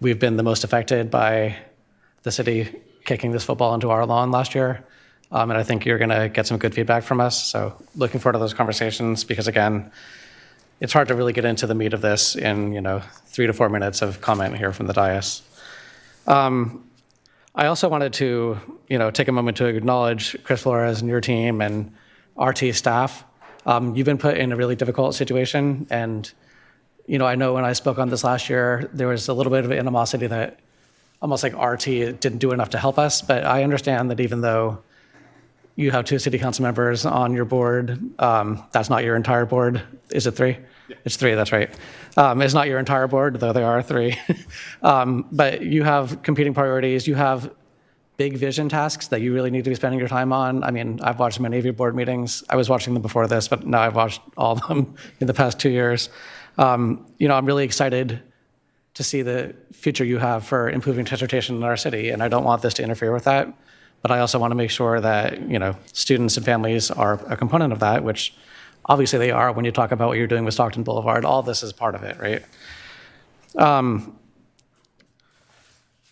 we've been the most affected by the city kicking this football into our lawn last year. And I think you're gonna get some good feedback from us. So looking forward to those conversations, because again, it's hard to really get into the meat of this in 3 to 4 minutes of comment here from the dais. I also wanted to take a moment to acknowledge Chris Flores and your team and RT staff. You've been put in a really difficult situation, and I know when I spoke on this last year, there was a little bit of animosity that almost like RT didn't do enough to help us, but I understand that even though you have 2 city council members on your board, that's not your entire board. Is it 3? Yeah. It's 3, that's right. It's not your entire board, though there are 3. But you have competing priorities. You have big vision tasks that you really need to be spending your time on. I mean, I've watched many of your board meetings. I was watching them before this, but now I've watched all of them in the past 2 years. I'm really excited to see the future you have for improving transportation in our city, and I don't want this to interfere with that. But I also want to make sure that students and families are a component of that, which obviously they are when you talk about what you're doing with Stockton Boulevard. All this is part of it, right?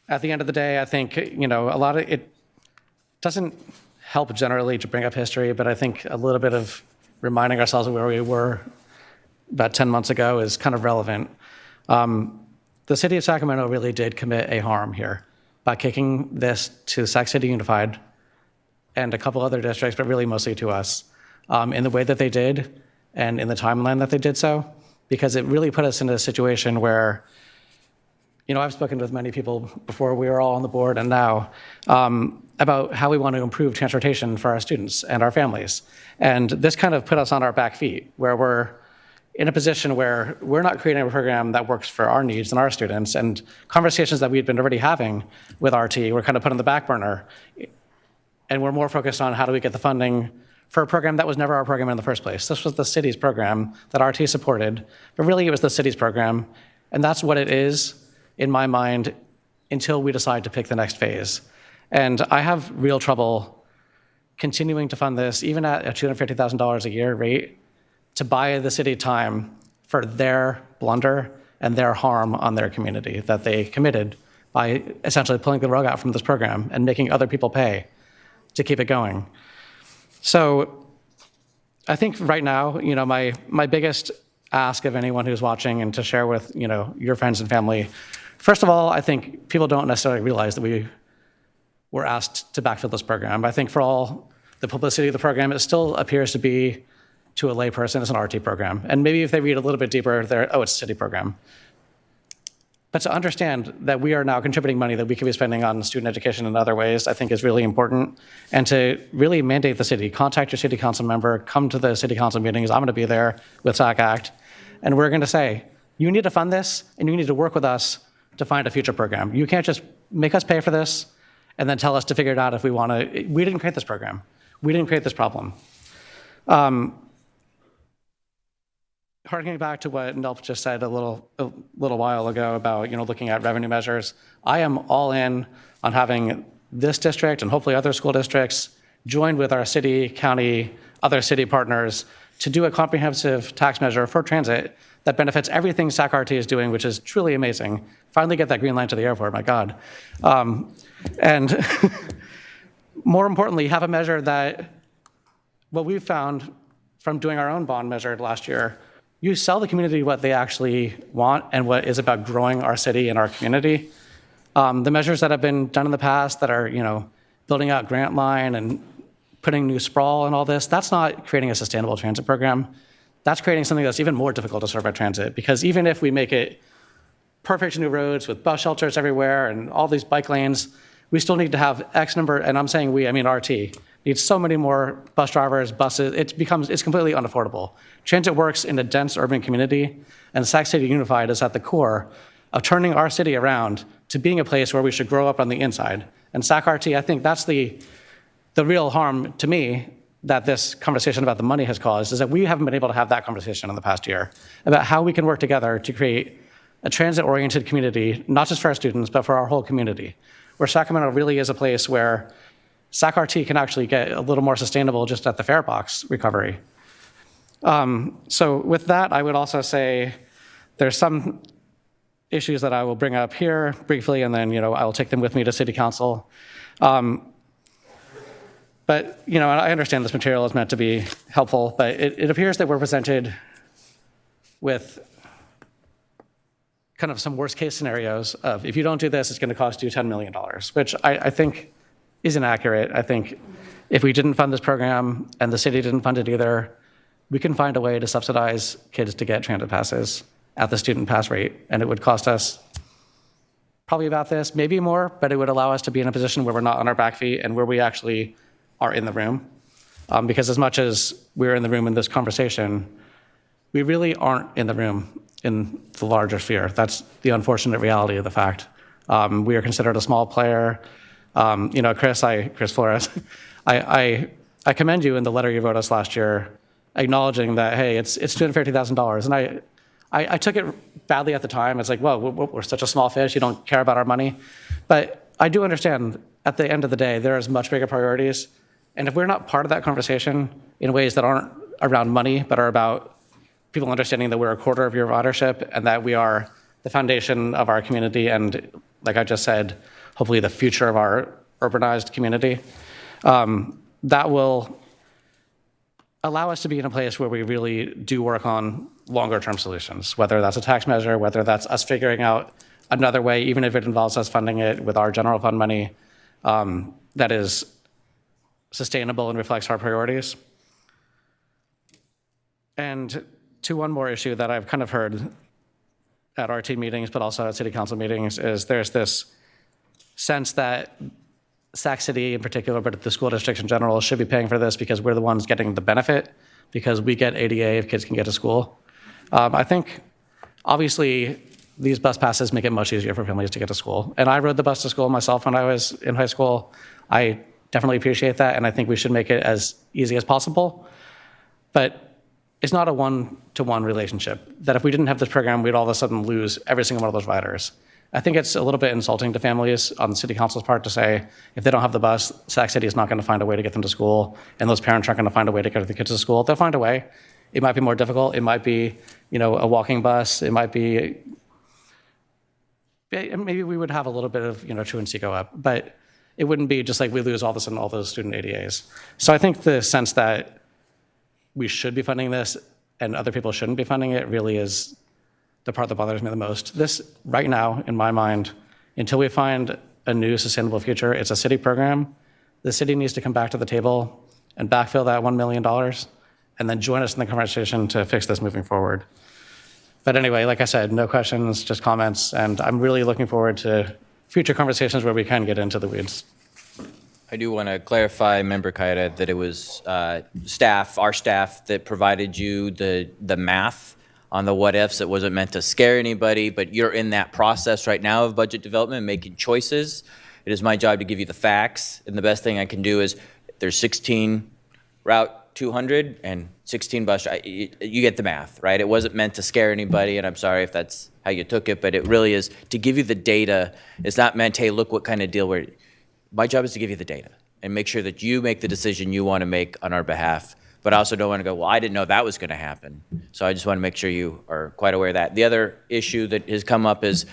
At the end of the day, I think a lot of it doesn't help generally to bring up history, but I think a little bit of reminding ourselves of where we were about 10 months ago is kind of relevant. The city of Sacramento really did commit a harm here by kicking this to Sac City Unified and a couple other districts, but really mostly to us, in the way that they did and in the timeline that they did so, because it really put us in a situation where, I've spoken with many people before we were all on the board and now, about how we want to improve transportation for our students and our families. And this kind of put us on our back feet, where we're in a position where we're not creating a program that works for our needs and our students, and conversations that we'd been already having with RT were kind of put on the back burner. And we're more focused on how do we get the funding for a program that was never our program in the first place. This was the city's program that RT supported, but really it was the city's program. And that's what it is, in my mind, until we decide to pick the next phase. And I have real trouble continuing to fund this, even at a $250,000 a year rate, to buy the city time for their blunder and their harm on their community that they committed by essentially pulling the rug out from this program and making other people pay to keep it going. So I think right now, my biggest ask of anyone who's watching and to share with, your friends and family, first of all, I think people don't necessarily realize that we were asked to backfill this program. I think for all the publicity of the program, it still appears to be, to a layperson, it's an RT program. And maybe if they read a little bit deeper, it's a city program. But to understand that we are now contributing money that we could be spending on student education in other ways, I think is really important. And to really mandate the city, contact your city council member, come to the city council meetings. I'm gonna be there with SAC Act. And we're gonna say, you need to fund this and you need to work with us to find a future program. You can't just make us pay for this and then tell us to figure it out if we wanna. We didn't create this program. We didn't create this problem. Harkening back to what Nelp just said a little while ago about looking at revenue measures, I am all in on having this district and hopefully other school districts joined with our city, county, other city partners to do a comprehensive tax measure for transit that benefits everything SAC-RT is doing, which is truly amazing. Finally get that green line to the airport, my God. And more importantly, have a measure that what we've found from doing our own bond measure last year, you sell the community what they actually want and what is about growing our city and our community. The measures that have been done in the past that are, building out Grant Line and putting new sprawl and all this, that's not creating a sustainable transit program. That's creating something that's even more difficult to serve by transit, because even if we make it perfect new roads with bus shelters everywhere and all these bike lanes, we still need to have X number, and I'm saying we, I mean RT, needs so many more bus drivers, buses, it's completely unaffordable. Transit works in a dense urban community, and Sac City Unified is at the core of turning our city around to being a place where we should grow up on the inside. And SAC-RT, I think that's the real harm to me that this conversation about the money has caused, is that we haven't been able to have that conversation in the past year about how we can work together to create a transit-oriented community, not just for our students, but for our whole community, where Sacramento really is a place where SAC-RT can actually get a little more sustainable just at the fare box recovery. So with that, I would also say there's some issues that I will bring up here briefly, and then I will take them with me to City Council. But I understand this material is meant to be helpful, but it appears that we're presented with kind of some worst case scenarios of, if you don't do this, it's going to cost you $10 million, which I think is inaccurate. I think if we didn't fund this program and the city didn't fund it either, we can find a way to subsidize kids to get transit passes at the student pass rate, and it would cost us probably about this, maybe more, but it would allow us to be in a position where we're not on our back feet and where we actually are in the room. Because as much as we're in the room in this conversation, we really aren't in the room in the larger sphere. That's the unfortunate reality of the fact. We are considered a small player. Chris Flores, I commend you in the letter you wrote us last year, acknowledging that, hey, it's $250,000. And I took it badly at the time. It's like, well, we're such a small fish, you don't care about our money. But I do understand, at the end of the day, there is much bigger priorities. And if we're not part of that conversation in ways that aren't around money, but are about people understanding that we're a quarter of your ridership and that we are the foundation of our community and, like I just said, hopefully the future of our urbanized community, that will allow us to be in a place where we really do work on longer term solutions, whether that's a tax measure, whether that's us figuring out another way, even if it involves us funding it with our general fund money, that is sustainable and reflects our priorities. And to one more issue that I've kind of heard at RT meetings, but also at city council meetings, is there's this sense that Sac City in particular, but the school districts in general, should be paying for this because we're the ones getting the benefit, because we get ADA if kids can get to school. I think, obviously, these bus passes make it much easier for families to get to school. And I rode the bus to school myself when I was in high school. I definitely appreciate that, and I think we should make it as easy as possible. But it's not a one-to-one relationship, that if we didn't have this program, we'd all of a sudden lose every single one of those riders. I think it's a little bit insulting to families on the city council's part to say, if they don't have the bus, Sac City is not going to find a way to get them to school, and those parents aren't going to find a way to get the kids to school. They'll find a way. It might be more difficult. It might be, a walking bus. It might be, maybe we would have a little bit of, truancy go up, but it wouldn't be just like we lose all of a sudden all those student ADAs. So I think the sense that we should be funding this and other people shouldn't be funding it really is the part that bothers me the most. This, right now, in my mind, until we find a new sustainable future, it's a city program. The city needs to come back to the table and backfill that $1 million and then join us in the conversation to fix this moving forward. But anyway, like I said, no questions, just comments, and I'm really looking forward to future conversations where we can get into the weeds. I do want to clarify, Member Kaida, that it was our staff that provided you the math on the what ifs. It wasn't meant to scare anybody, but you're in that process right now of budget development, making choices. It is my job to give you the facts, and the best thing I can do is there's 16 Route 200 and 16 bus. You get the math, right? It wasn't meant to scare anybody, and I'm sorry if that's how you took it, but it really is to give you the data. It's not meant, hey, look what kind of deal we're. my job is to give you the data and make sure that you make the decision you want to make on our behalf. But I also don't want to go, well, I didn't know that was going to happen. So I just want to make sure you are quite aware of that. The other issue that has come up is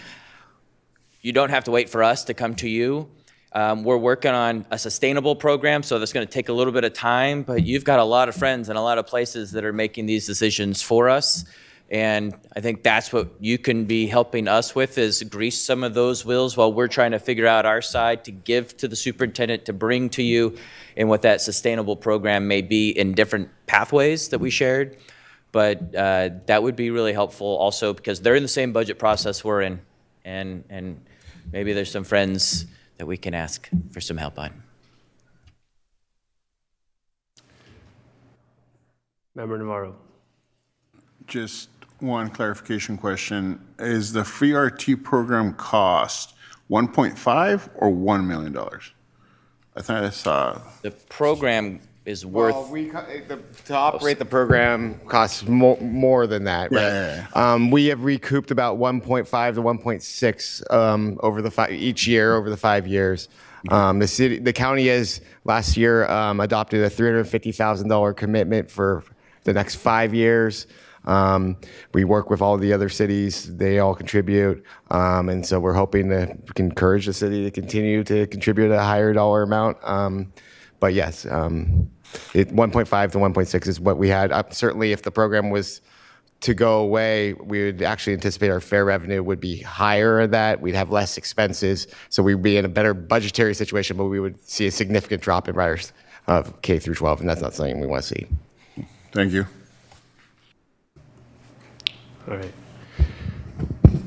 you don't have to wait for us to come to you. We're working on a sustainable program, so that's going to take a little bit of time, but you've got a lot of friends and a lot of places that are making these decisions for us. And I think that's what you can be helping us with, is grease some of those wheels while we're trying to figure out our side to give to the superintendent, to bring to you, and what that sustainable program may be in different pathways that we shared. But that would be really helpful also, because they're in the same budget process we're in, and maybe there's some friends that we can ask for some help on. Member Navarro. Just one clarification question. Is the free RT program cost 1.5 or $1 million? I think I saw. The program is worth. Well, to operate the program costs more than that, right? Yeah. We have recouped about 1.5 to 1.6 over each year over the 5 years. The county has last year adopted a $350,000 commitment for the next 5 years. We work with all the other cities; they all contribute, and so we're hoping to encourage the city to continue to contribute a higher dollar amount. But yes, 1.5 to 1.6 is what we had. Certainly, if the program was to go away, we would actually anticipate our fair revenue would be higher than that. We'd have less expenses, so we'd be in a better budgetary situation, but we would see a significant drop in riders of K through 12, and that's not something we want to see. Thank you. All right.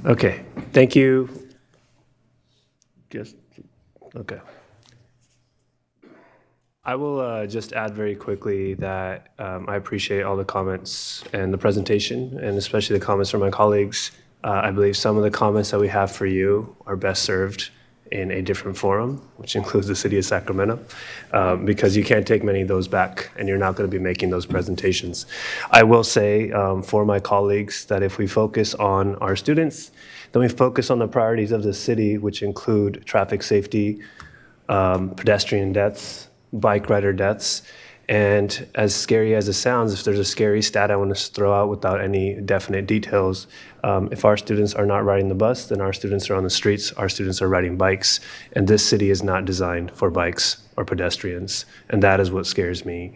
Okay, thank you. Okay. I will just add very quickly that I appreciate all the comments and the presentation, and especially the comments from my colleagues. I believe some of the comments that we have for you are best served in a different forum, which includes the city of Sacramento, because you can't take many of those back, and you're not going to be making those presentations. I will say for my colleagues that if we focus on our students, then we focus on the priorities of the city, which include traffic safety, pedestrian deaths, bike rider deaths, and as scary as it sounds, if there's a scary stat I want to throw out without any definite details, if our students are not riding the bus, then our students are on the streets, our students are riding bikes, and this city is not designed for bikes or pedestrians, and that is what scares me.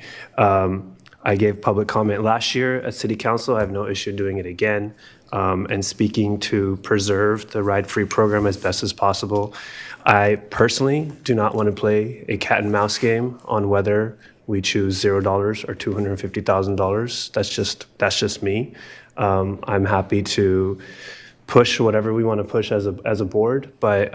I gave public comment last year at City Council. I have no issue doing it again, and speaking to preserve the ride-free program as best as possible. I personally do not want to play a cat and mouse game on whether we choose $0 or $250,000. That's just me. I'm happy to push whatever we want to push as a board, but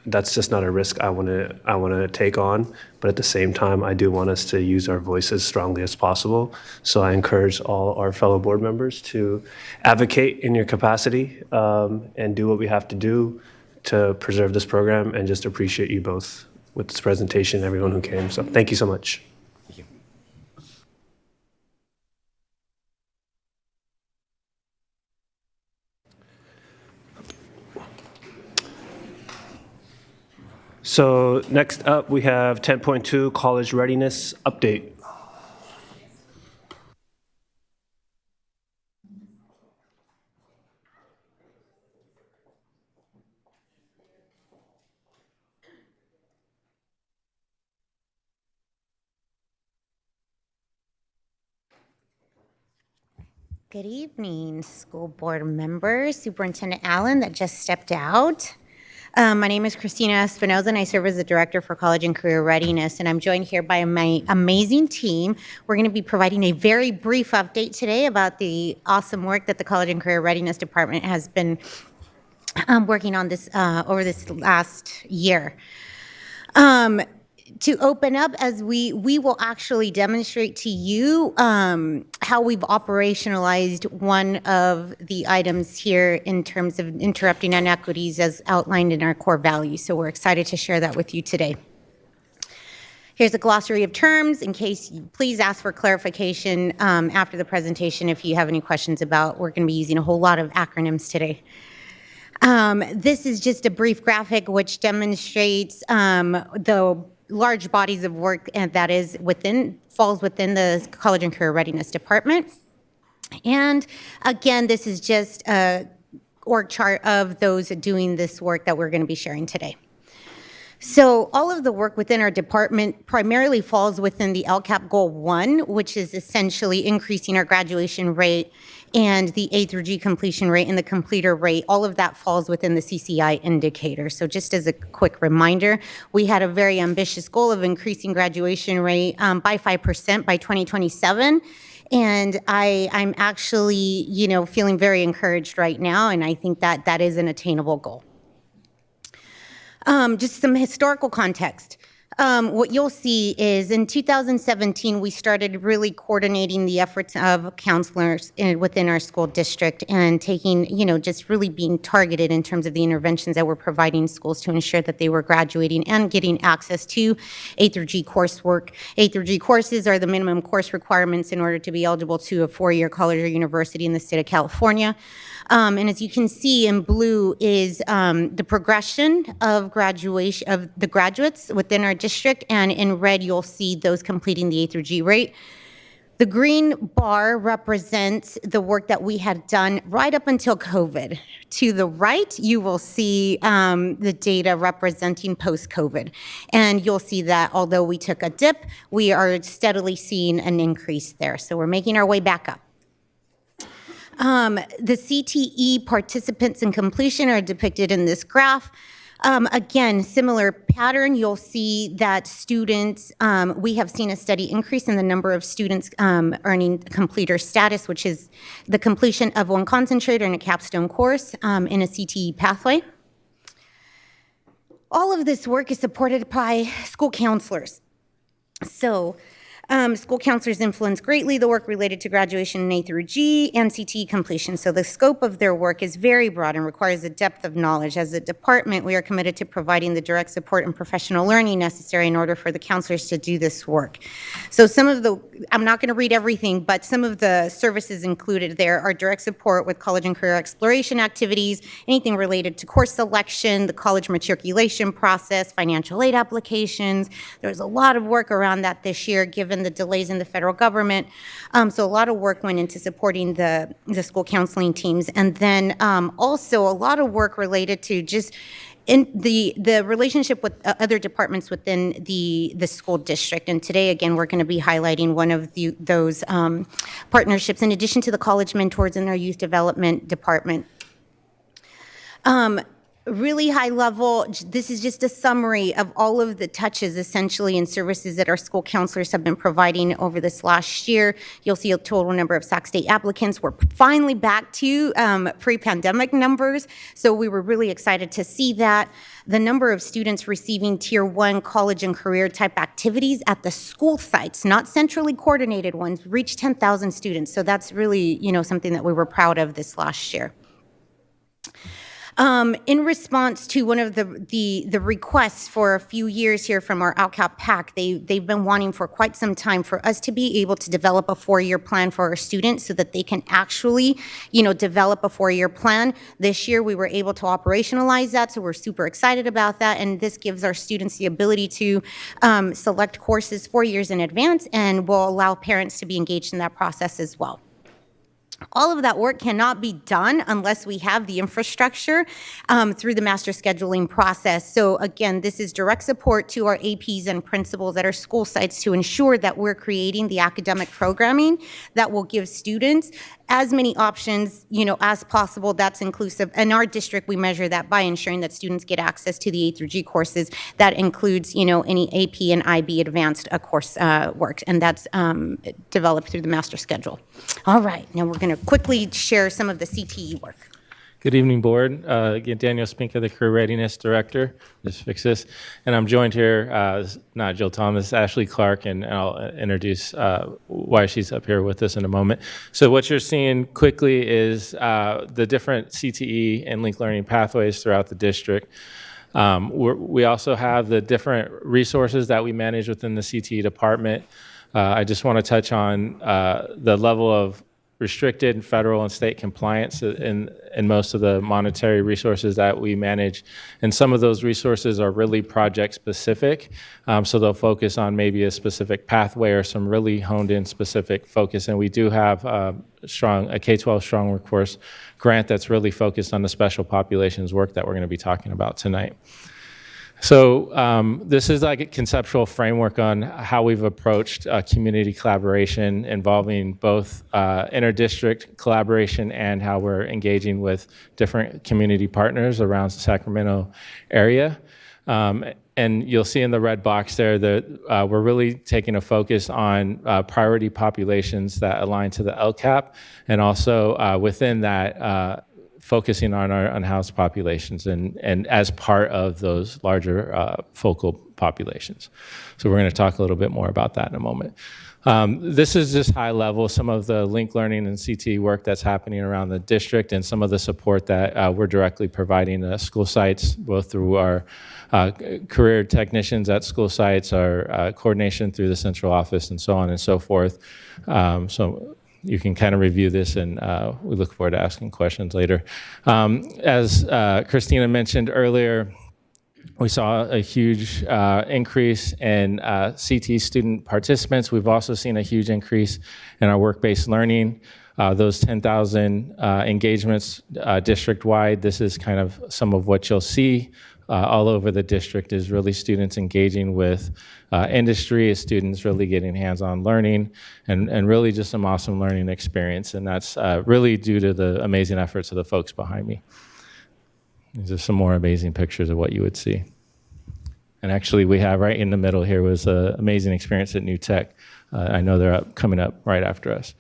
that's just not a risk I want to take on. But at the same time, I do want us to use our voice as strongly as possible. So I encourage all our fellow board members to advocate in your capacity and do what we have to do to preserve this program, and just appreciate you both with this presentation, everyone who came. So thank you so much. Thank you. So next up, we have 10.2 college readiness update. Good evening, school board members, Superintendent Allen that just stepped out. My name is Christina Espinoza, and I serve as the Director for College and Career Readiness, and I'm joined here by my amazing team. We're going to be providing a very brief update today about the awesome work that the College and Career Readiness Department has been working on this over this last year. To open up, as we will actually demonstrate to you how we've operationalized one of the items here in terms of interrupting inequities as outlined in our core values. So we're excited to share that with you today. Here's a glossary of terms in case you please ask for clarification after the presentation if you have any questions about. We're going to be using a whole lot of acronyms today. This is just a brief graphic which demonstrates the large bodies of work that falls within the College and Career Readiness Department. And again, this is just a org chart of those doing this work that we're going to be sharing today. So all of the work within our department primarily falls within the LCAP Goal 1, which is essentially increasing our graduation rate and the A through G completion rate and the completer rate. All of that falls within the CCI indicator. So just as a quick reminder, we had a very ambitious goal of increasing graduation rate by 5% by 2027. And I'm actually, feeling very encouraged right now, and I think that that is an attainable goal. Just some historical context. What you'll see is in 2017, we started really coordinating the efforts of counselors within our school district and taking, just really being targeted in terms of the interventions that we're providing schools to ensure that they were graduating and getting access to A through G coursework. A through G courses are the minimum course requirements in order to be eligible to a four-year college or university in the state of California. And as you can see in blue is the progression of graduation of the graduates within our district, and in red you'll see those completing the A through G rate. The green bar represents the work that we had done right up until COVID. To the right, you will see the data representing post-COVID. And you'll see that although we took a dip, we are steadily seeing an increase there. So we're making our way back up. The CTE participants in completion are depicted in this graph. Again, similar pattern, you'll see that students, we have seen a steady increase in the number of students earning completer status, which is the completion of one concentrator and a capstone course in a CTE pathway. All of this work is supported by school counselors. So, school counselors influence greatly the work related to graduation in A through G and CTE completion. So the scope of their work is very broad and requires a depth of knowledge. As a department, we are committed to providing the direct support and professional learning necessary in order for the counselors to do this work. So I'm not going to read everything, but some of the services included there are direct support with college and career exploration activities, anything related to course selection, the college matriculation process, financial aid applications. There's a lot of work around that this year, given the delays in the federal government. So a lot of work went into supporting the school counseling teams. And then also a lot of work related to just in the relationship with other departments within the school district. And today, again, we're going to be highlighting one of those partnerships in addition to the college mentors in our youth development department. Really high level, this is just a summary of all of the touches essentially and services that our school counselors have been providing over this last year. You'll see a total number of Sac State applicants. We're finally back to pre-pandemic numbers, so we were really excited to see that. The number of students receiving Tier 1 college and career type activities at the school sites, not centrally coordinated ones, reached 10,000 students. So that's really, something that we were proud of this last year. In response to one of the requests for a few years here from our LCAP PAC, they've been wanting for quite some time for us to be able to develop a four-year plan for our students so that they can actually, develop a four-year plan. This year we were able to operationalize that, so we're super excited about that, and this gives our students the ability to select courses 4 years in advance and will allow parents to be engaged in that process as well. All of that work cannot be done unless we have the infrastructure through the master scheduling process. So again, this is direct support to our APs and principals at our school sites to ensure that we're creating the academic programming that will give students as many options, as possible. That's inclusive. In our district, we measure that by ensuring that students get access to the A through G courses. That includes, any AP and IB advanced course work, and that's developed through the master schedule. All right, now we're going to quickly share some of the CTE work. Good evening, Board. Again, Daniel Spinka, the Career Readiness Director. Just fix this. And I'm joined here, not Jill Thomas, Ashley Clark, and I'll introduce why she's up here with us in a moment. So what you're seeing quickly is the different CTE and linked learning pathways throughout the district. We also have the different resources that we manage within the CTE department. I just want to touch on the level of restricted federal and state compliance in most of the monetary resources that we manage. And some of those resources are really project specific. So they'll focus on maybe a specific pathway or some really honed in specific focus. And we do have a K-12 strong workforce grant that's really focused on the special populations work that we're going to be talking about tonight. So this is like a conceptual framework on how we've approached community collaboration involving both inter-district collaboration and how we're engaging with different community partners around the Sacramento area. And you'll see in the red box there that we're really taking a focus on priority populations that align to the LCAP, and also within that, focusing on our unhoused populations and as part of those larger focal populations. So we're going to talk a little bit more about that in a moment. This is just high level, some of the link learning and CT work that's happening around the district and some of the support that we're directly providing to school sites, both through our career technicians at school sites, our coordination through the central office, and so on and so forth. So you can kind of review this, and we look forward to asking questions later. As Christina mentioned earlier, we saw a huge increase in CT student participants. We've also seen a huge increase in our work-based learning. Those 10,000 engagements district-wide, this is kind of some of what you'll see all over the district, is really students engaging with industry, students really getting hands-on learning, and really just some awesome learning experience. And that's really due to the amazing efforts of the folks behind me. These are some more amazing pictures of what you would see. And actually, we have right in the middle here was an amazing experience at New Tech. I know they're coming up right after us.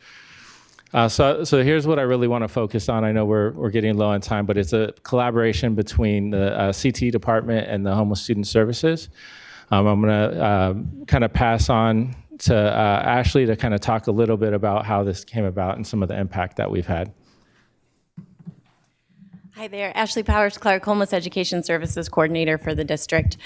So here's what I really want to focus on. I know we're getting low on time, but it's a collaboration between the CT department and the Homeless Student Services. I'm going to kind of pass on to Ashley to kind of talk a little bit about how this came about and some of the impact that we've had. Hi there, Ashley Powers Clark, Homeless Education Services Coordinator for the district.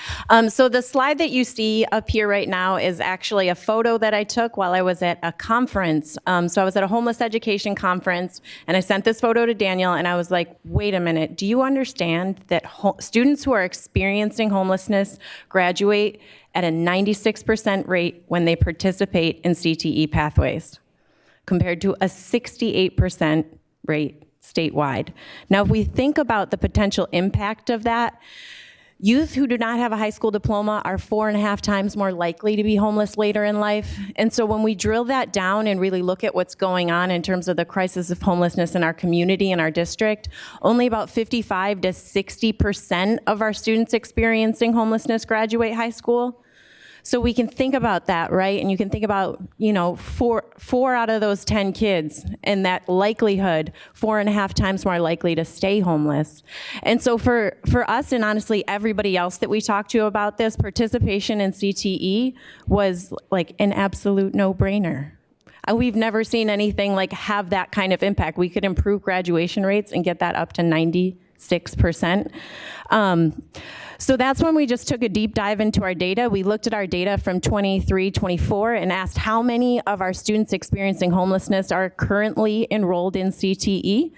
So the slide that you see up here right now is actually a photo that I took while I was at a conference. So I was at a homeless education conference, and I sent this photo to Daniel, and I was like, wait a minute, do you understand that students who are experiencing homelessness graduate at a 96% rate when they participate in CTE pathways, compared to a 68% rate statewide? Now, if we think about the potential impact of that, youth who do not have a high school diploma are 4.5 times more likely to be homeless later in life. And so when we drill that down and really look at what's going on in terms of the crisis of homelessness in our community and our district, only about 55 to 60% of our students experiencing homelessness graduate high school. So we can think about that, right? And you can think about, you know, four out of those 10 kids, and that likelihood, 4.5 times more likely to stay homeless. And so for us, and honestly everybody else that we talked to about this, participation in CTE was like an absolute no-brainer. We've never seen anything like have that kind of impact. We could improve graduation rates and get that up to 96%. So that's when we just took a deep dive into our data. We looked at our data from 23-24 and asked how many of our students experiencing homelessness are currently enrolled in CTE.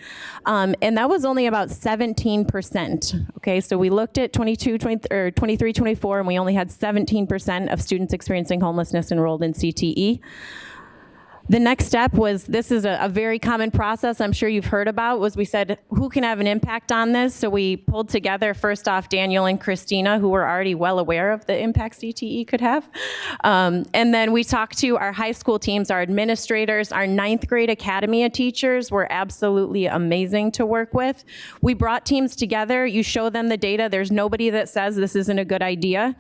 And that was only about 17%. Okay, so we looked at 23-24, and we only had 17% of students experiencing homelessness enrolled in CTE. The next step was, this is a very common process I'm sure you've heard about, was we said, who can have an impact on this? So we pulled together, first off, Daniel and Christina, who were already well aware of the impact CTE could have. And then we talked to our high school teams, our administrators, our 9th grade academia teachers were absolutely amazing to work with. We brought teams together, you show them the data, there's nobody that says this isn't a good idea.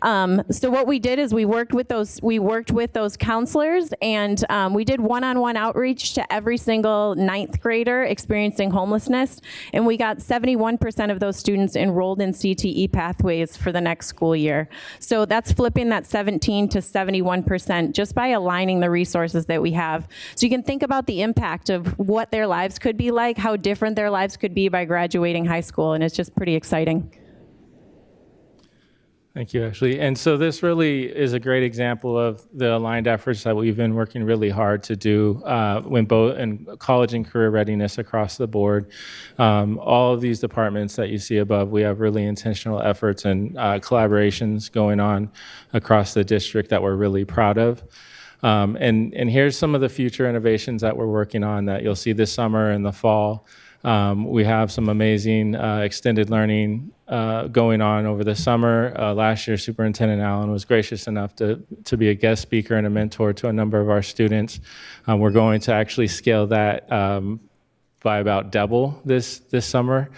So what we did is we worked with those counselors, and we did one-on-one outreach to every single 9th grader experiencing homelessness, and we got 71% of those students enrolled in CTE pathways for the next school year. So that's flipping that 17 to 71% just by aligning the resources that we have. So you can think about the impact of what their lives could be like, how different their lives could be by graduating high school, and it's just pretty exciting. Thank you, Ashley. And so this really is a great example of the aligned efforts that we've been working really hard to do when both in college and career readiness across the board. All of these departments that you see above, we have really intentional efforts and collaborations going on across the district that we're really proud of. And here's some of the future innovations that we're working on that you'll see this summer and the fall. We have some amazing extended learning going on over the summer. Last year, Superintendent Allen was gracious enough to be a guest speaker and a mentor to a number of our students. We're going to actually scale that by about double this summer.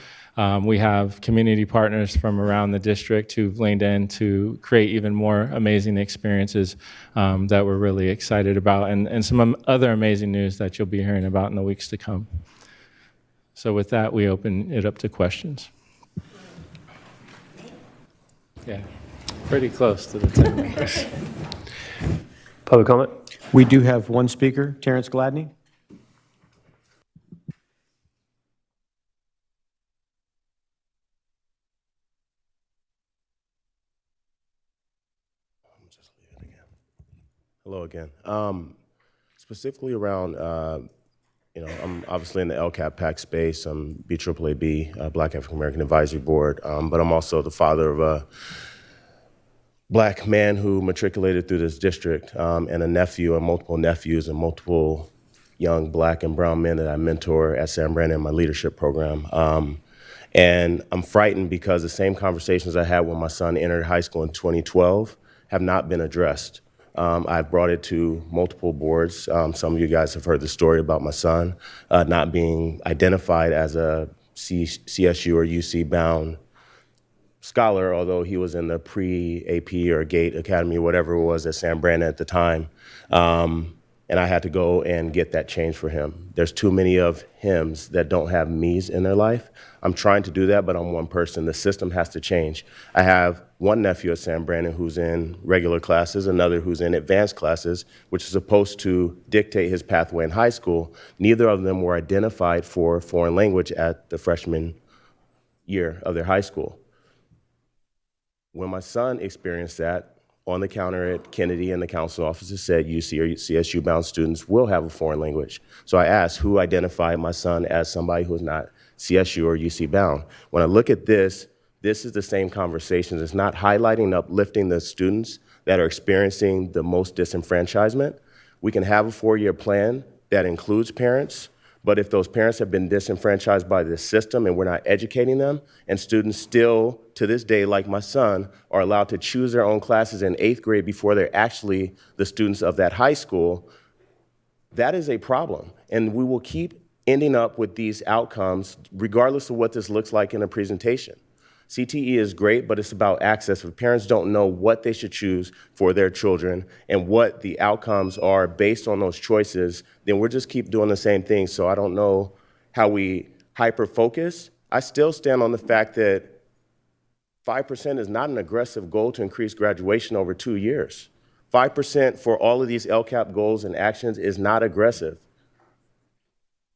We have community partners from around the district who've leaned in to create even more amazing experiences that we're really excited about, and some other amazing news that you'll be hearing about in the weeks to come. So with that, we open it up to questions. Yeah, pretty close to the 10 minutes. Public comment? We do have one speaker, Terrence Gladney. Hello again. Specifically around, I'm obviously in the LCAP PAC space. I'm BAAB, Black African American Advisory Board, but I'm also the father of a Black man who matriculated through this district, and a nephew and multiple nephews and multiple young Black and brown men that I mentor at San Brandon in my leadership program. And I'm frightened because the same conversations I had when my son entered high school in 2012 have not been addressed. I've brought it to multiple boards. Some of you guys have heard the story about my son not being identified as a CSU or UC bound scholar, although he was in the pre-AP or GATE Academy or whatever it was at San Brandon at the time. And I had to go and get that change for him. There's too many of hims that don't have me's in their life. I'm trying to do that, but I'm one person. The system has to change. I have one nephew at San Brandon who's in regular classes, another who's in advanced classes, which is supposed to dictate his pathway in high school. Neither of them were identified for foreign language at the freshman year of their high school. When my son experienced that, on the counter at Kennedy and the council offices said UC or CSU bound students will have a foreign language. So I asked who identified my son as somebody who is not CSU or UC bound. When I look at this is the same conversation. It's not highlighting and uplifting the students that are experiencing the most disenfranchisement. We can have a 4-year plan that includes parents, but if those parents have been disenfranchised by this system and we're not educating them, and students still, to this day, like my son, are allowed to choose their own classes in 8th grade before they're actually the students of that high school, that is a problem. And we will keep ending up with these outcomes regardless of what this looks like in a presentation. CTE is great, but it's about access. If parents don't know what they should choose for their children and what the outcomes are based on those choices, then we'll just keep doing the same thing. So I don't know how we hyper-focus. I still stand on the fact that 5% is not an aggressive goal to increase graduation over 2 years. 5% for all of these LCAP goals and actions is not aggressive.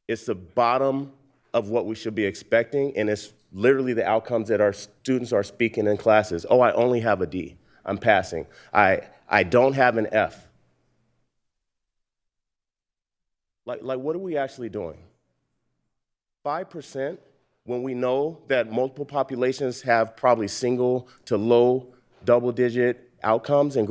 It's the bottom of what we should be expecting, and it's literally the outcomes that our students are speaking in classes. Oh, I only have a D. I'm passing. I don't have an F. Like what are we actually doing? 5% when we know that multiple populations have probably single to low double-digit outcomes and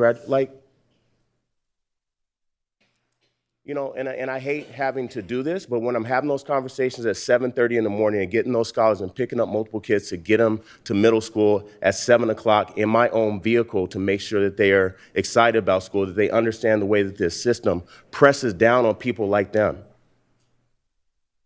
and I hate having to do this, but when I'm having those conversations at 7:30 in the morning and getting those scholars and picking up multiple kids to get them to middle school at 7 o'clock in my own vehicle to make sure that they are excited about school, that they understand the way that this system presses down on people like them.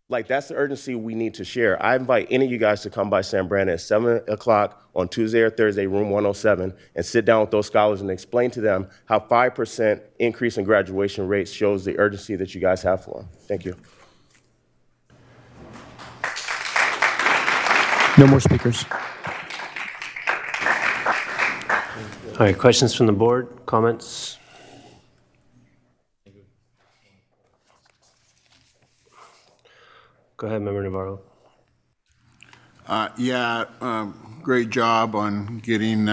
Like, that's the urgency we need to share. I invite any of you guys to come by San Brandon at 7 o'clock on Tuesday or Thursday, room 107, and sit down with those scholars and explain to them how 5% increase in graduation rates shows the urgency that you guys have for them. Thank you. No more speakers. All right, questions from the board, comments? Go ahead, Member Navarro. Great job on getting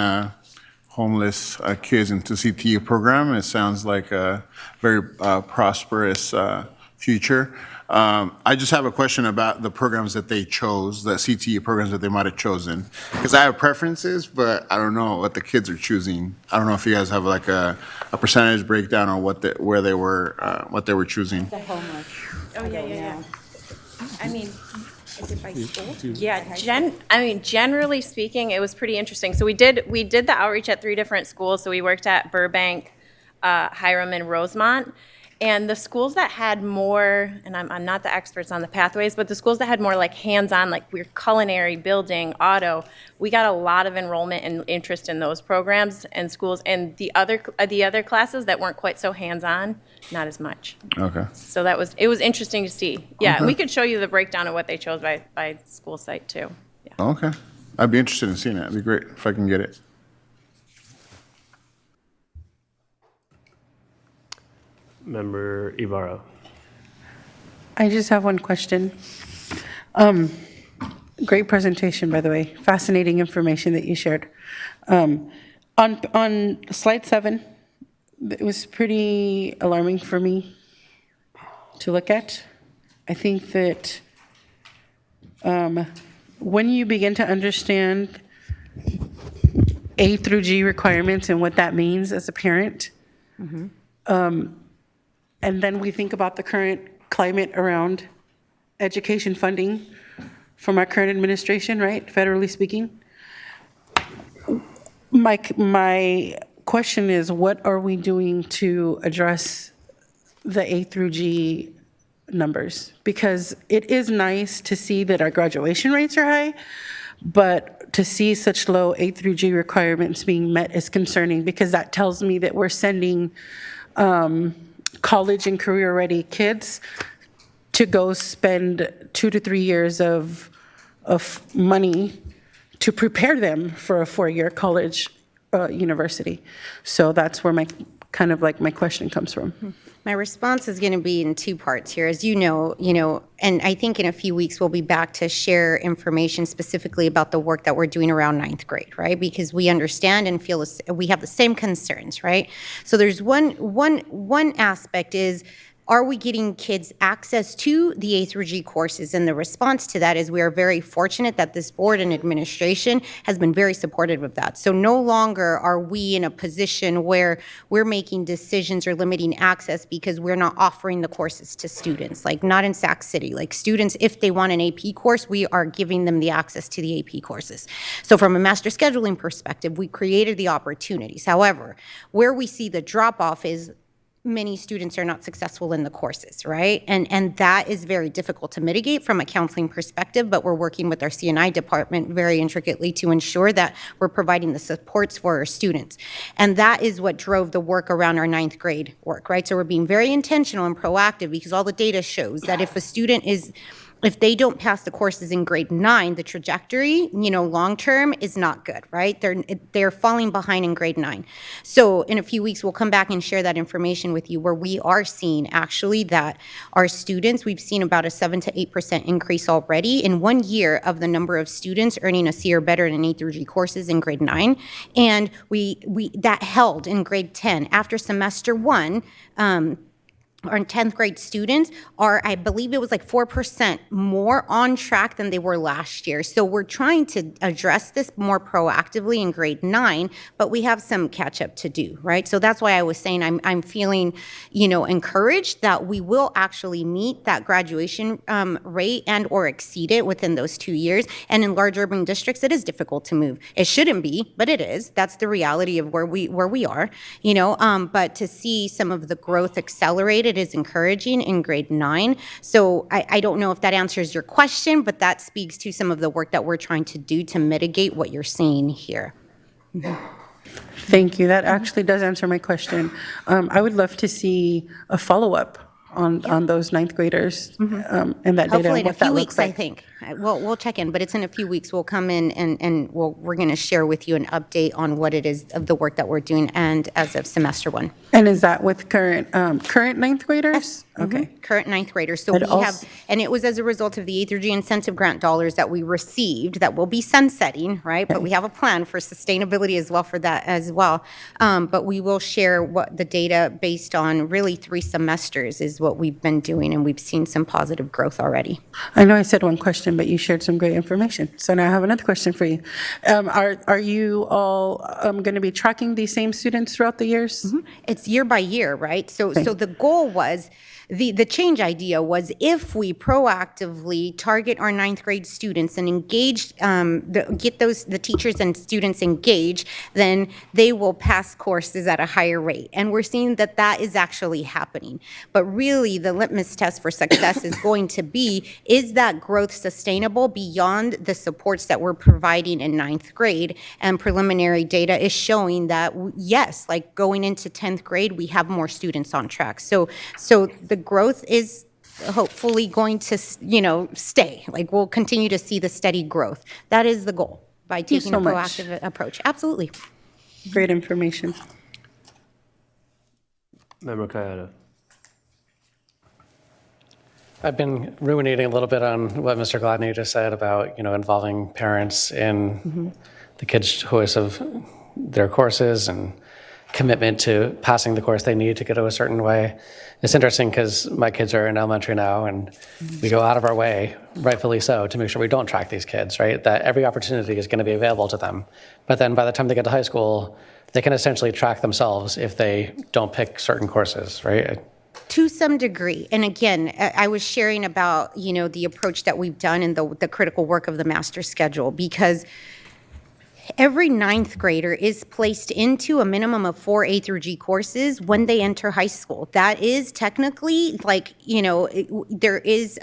homeless kids into CTE program. It sounds like a very prosperous future. I just have a question about the programs that they chose, the CTE programs that they might have chosen. Because I have preferences, but I don't know what the kids are choosing. I don't know if you guys have like a percentage breakdown on what what they were choosing. The homeless. Oh, yeah. I mean, is it by school? Yeah, generally speaking, it was pretty interesting. So we did the outreach at 3 different schools. So we worked at Burbank, Hiram, and Rosemont. And the schools that had more, and I'm not the experts on the pathways, but the schools that had more like hands-on, like we're culinary, building, auto, we got a lot of enrollment and interest in those programs and schools. And the other classes that weren't quite so hands-on, not as much. Okay. So it was interesting to see. Yeah, Okay. we could show you the breakdown of what they chose by school site too. Okay. I'd be interested in seeing it. It'd be great if I can get it. Member Ibarra. I just have one question. Great presentation, by the way. Fascinating information that you shared. On slide 7, it was pretty alarming for me to look at. I think that when you begin to understand A through G requirements and what that means as a parent, and then we think about the current climate around education funding from our current administration, right, federally speaking. My question is, what are we doing to address the A through G numbers? Because it is nice to see that our graduation rates are high, but to see such low A through G requirements being met is concerning, because that tells me that we're sending college and career-ready kids to go spend 2 to 3 years of money to prepare them for a 4-year college university. So that's where my question comes from. My response is going to be in 2 parts here. As you know, and I think in a few weeks we'll be back to share information specifically about the work that we're doing around 9th grade, right? Because we understand and feel we have the same concerns, right? So there's one aspect is, are we getting kids access to the A through G courses? And the response to that is we are very fortunate that this board and administration has been very supportive of that. So no longer are we in a position where we're making decisions or limiting access because we're not offering the courses to students, like not in Sac City. Like students, if they want an AP course, we are giving them the access to the AP courses. So from a master scheduling perspective, we created the opportunities. However, where we see the drop off is many students are not successful in the courses, right? And that is very difficult to mitigate from a counseling perspective, but we're working with our C&I department very intricately to ensure that we're providing the supports for our students. And that is what drove the work around our 9th grade work, right? So we're being very intentional and proactive because all the data shows that if they don't pass the courses in grade 9, the trajectory, long term is not good, right? They're falling behind in grade 9. So in a few weeks, we'll come back and share that information with you where we are seeing actually that our students, we've seen about a 7 to 8% increase already in 1 year of the number of students earning a C or better in A through G courses in grade 9. And we that held in grade 10. After semester 1, our 10th grade students are, I believe it was like 4% more on track than they were last year. So we're trying to address this more proactively in grade 9, but we have some catch up to do, right? So that's why I was saying I'm feeling, encouraged that we will actually meet that graduation rate and or exceed it within those 2 years. And in large urban districts, it is difficult to move. It shouldn't be, but it is. That's the reality of where we are, but to see some of the growth accelerated is encouraging in grade 9. So I don't know if that answers your question, but that speaks to some of the work that we're trying to do to mitigate what you're seeing here. Thank you. That actually does answer my question. I would love to see a follow-up on those 9th graders and that data Hopefully and in a what that few looks weeks, like. I think. We'll check in, but it's in a few weeks. We'll come in and we're going to share with you an update on what it is of the work that we're doing and as of semester 1. And is that with current 9th graders? Okay. Current ninth graders. So And we have, and it was as a result of the A through G incentive grant dollars that we received that will be sunsetting, right? But we have a plan for sustainability as well for that as well. But we will share what the data based on really 3 semesters is what we've been doing, and we've seen some positive growth already. I know I said one question, but you shared some great information. So now I have another question for you. Are you all going to be tracking these same students throughout the years? It's year by year, right? So the goal was, the change idea was if we proactively target our ninth grade students and engage, get the teachers and students engaged, then they will pass courses at a higher rate. And we're seeing that that is actually happening. But really, the litmus test for success is going to be, is that growth sustainable beyond the supports that we're providing in ninth grade? And preliminary data is showing that, yes, like going into 10th grade, we have more students on track. So the growth is hopefully going to, stay. Like, we'll continue to see the steady growth. That is the goal by you taking so a much. proactive approach. Absolutely. Great information. Member Kayada. I've been ruminating a little bit on what Mr. Gladney just said about, involving parents in the kids' choice of their courses and commitment to passing the course they need to go a certain way. It's interesting because my kids are in elementary now, and we go out of our way, rightfully so, to make sure we don't track these kids, right? That every opportunity is going to be available to them. But then by the time they get to high school, they can essentially track themselves if they don't pick certain courses, right? To some degree. And again, I was sharing about, the approach that we've done and the critical work of the master schedule, because every ninth grader is placed into a minimum of 4 A through G courses when they enter high school. That is technically there is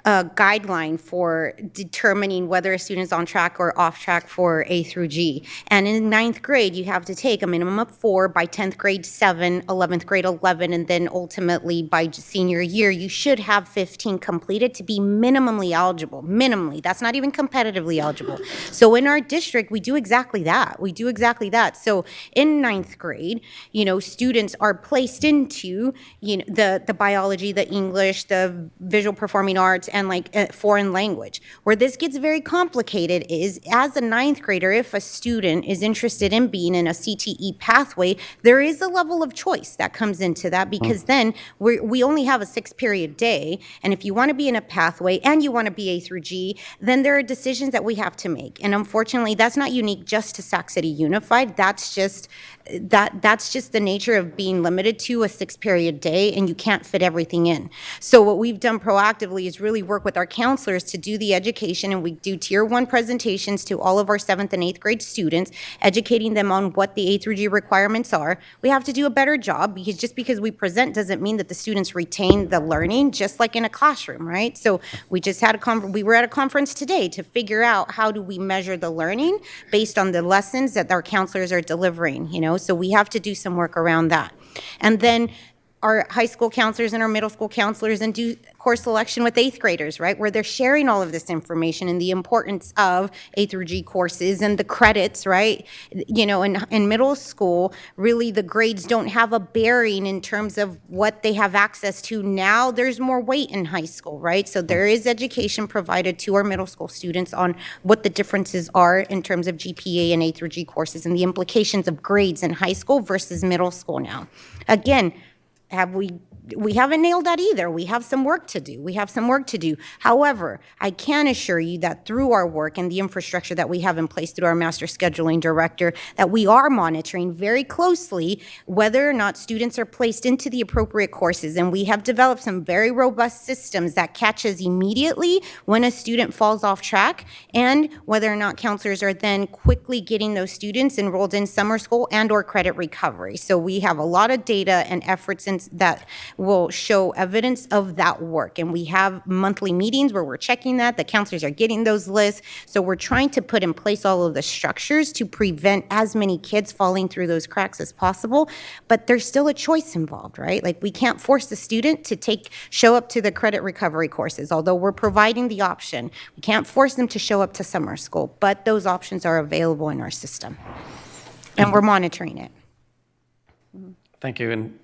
a guideline for determining whether a student is on track or off track for A through G. And in ninth grade, you have to take a minimum of 4, by 10th grade 7, 11th grade 11, and then ultimately by senior year, you should have 15 completed to be minimally eligible. Minimally, that's not even competitively eligible. So in our district, we do exactly that. So in ninth grade, students are placed into, the biology, the English, the visual performing arts, and foreign language. Where this gets very complicated is, as a ninth grader, if a student is interested in being in a CTE pathway, there is a level of choice that comes into that, because then we only have a 6-period day, and if you want to be in a pathway and you want to be A through G, then there are decisions that we have to make. And unfortunately, that's not unique just to Sac City Unified. That's just the nature of being limited to a 6-period day, and you can't fit everything in. So what we've done proactively is really work with our counselors to do the education, and we do tier 1 presentations to all of our 7th and 8th grade students, educating them on what the A through G requirements are. We have to do a better job, because just because we present doesn't mean that the students retain the learning, just like in a classroom, right? So we just had we were at a conference today to figure out how do we measure the learning based on the lessons that our counselors are delivering, So we have to do some work around that. And then our high school counselors and our middle school counselors and do course selection with 8th graders, right? Where they're sharing all of this information and the importance of A through G courses and the credits, right? In middle school, really the grades don't have a bearing in terms of what they have access to. Now there's more weight in high school, right? So there is education provided to our middle school students on what the differences are in terms of GPA and A through G courses and the implications of grades in high school versus middle school now. Again, we haven't nailed that either. We have some work to do. However, I can assure you that through our work and the infrastructure that we have in place through our master scheduling director, that we are monitoring very closely whether or not students are placed into the appropriate courses. And we have developed some very robust systems that catches immediately when a student falls off track, and whether or not counselors are then quickly getting those students enrolled in summer school and or credit recovery. So we have a lot of data and efforts that will show evidence of that work. And we have monthly meetings where we're checking that. The counselors are getting those lists. So we're trying to put in place all of the structures to prevent as many kids falling through those cracks as possible. But there's still a choice involved, right? Like, we can't force the student to show up to the credit recovery courses, although we're providing the option. We can't force them to show up to summer school, but those options are available in our system. And we're monitoring it. Thank you. And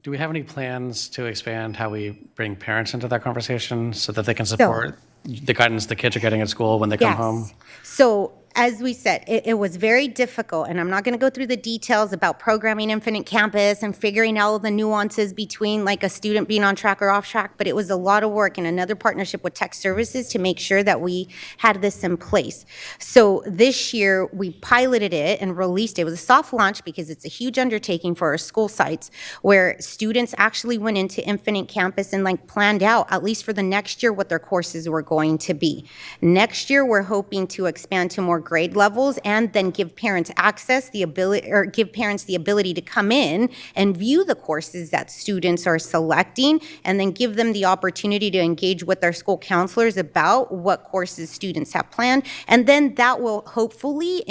Do we have any plans to expand how we bring parents into that conversation so that they can support the guidance the kids are getting at school when they come home? So as we said, it was very difficult, and I'm not going to go through the details about programming Infinite Campus and figuring out all the nuances between like a student being on track or off track, but it was a lot of work and another partnership with tech services to make sure that we had this in place. So this year we piloted it and released it. It was a soft launch because it's a huge undertaking for our school sites where students actually went into Infinite Campus and like planned out, at least for the next year, what their courses were going to be. Next year, we're hoping to expand to more grade levels and then give parents access, the ability, or give parents the ability to come in and view the courses that students are selecting, and then give them the opportunity to engage with their school counselors about what courses students have planned. And then that will hopefully,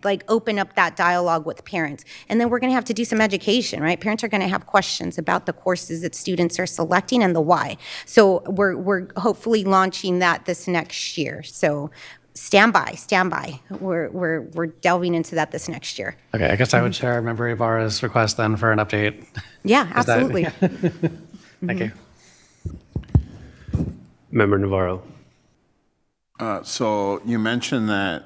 like open up that dialogue with parents. And then we're going to have to do some education, right? Parents are going to have questions about the courses that students are selecting and the why. So we're hopefully launching that this next year. So stand by. We're delving into that this next year. Okay, I guess I would share Member Ibarra's request then for an update. Yeah, absolutely. Thank you. Member Navarro. So you mentioned that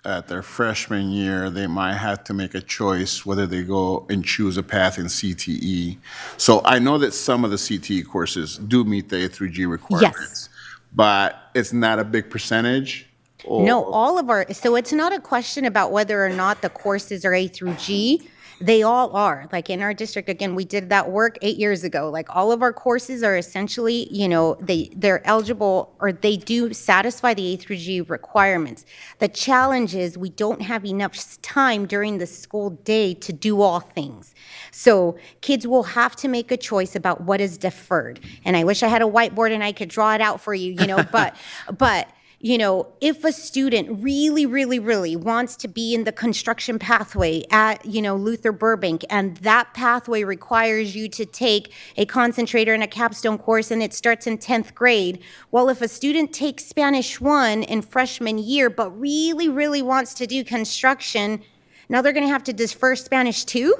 at their freshman year, they might have to make a choice whether they go and choose a path in CTE. So I know that some of the CTE courses do meet the A through G requirements, but it's not a big percentage. No, all of our, so it's not a question about whether or not the courses are A through G. They all are. Like in our district, again, we did that work 8 years ago. Like all of our courses are essentially, they're eligible, or they do satisfy the A through G requirements. The challenge is we don't have enough time during the school day to do all things. So kids will have to make a choice about what is deferred. And I wish I had a whiteboard and I could draw it out for you, but if a student really wants to be in the construction pathway at, Luther Burbank, and that pathway requires you to take a concentrator and a capstone course, and it starts in 10th grade. Well, if a student takes Spanish 1 in freshman year, but really wants to do construction, now they're going to have to defer Spanish 2?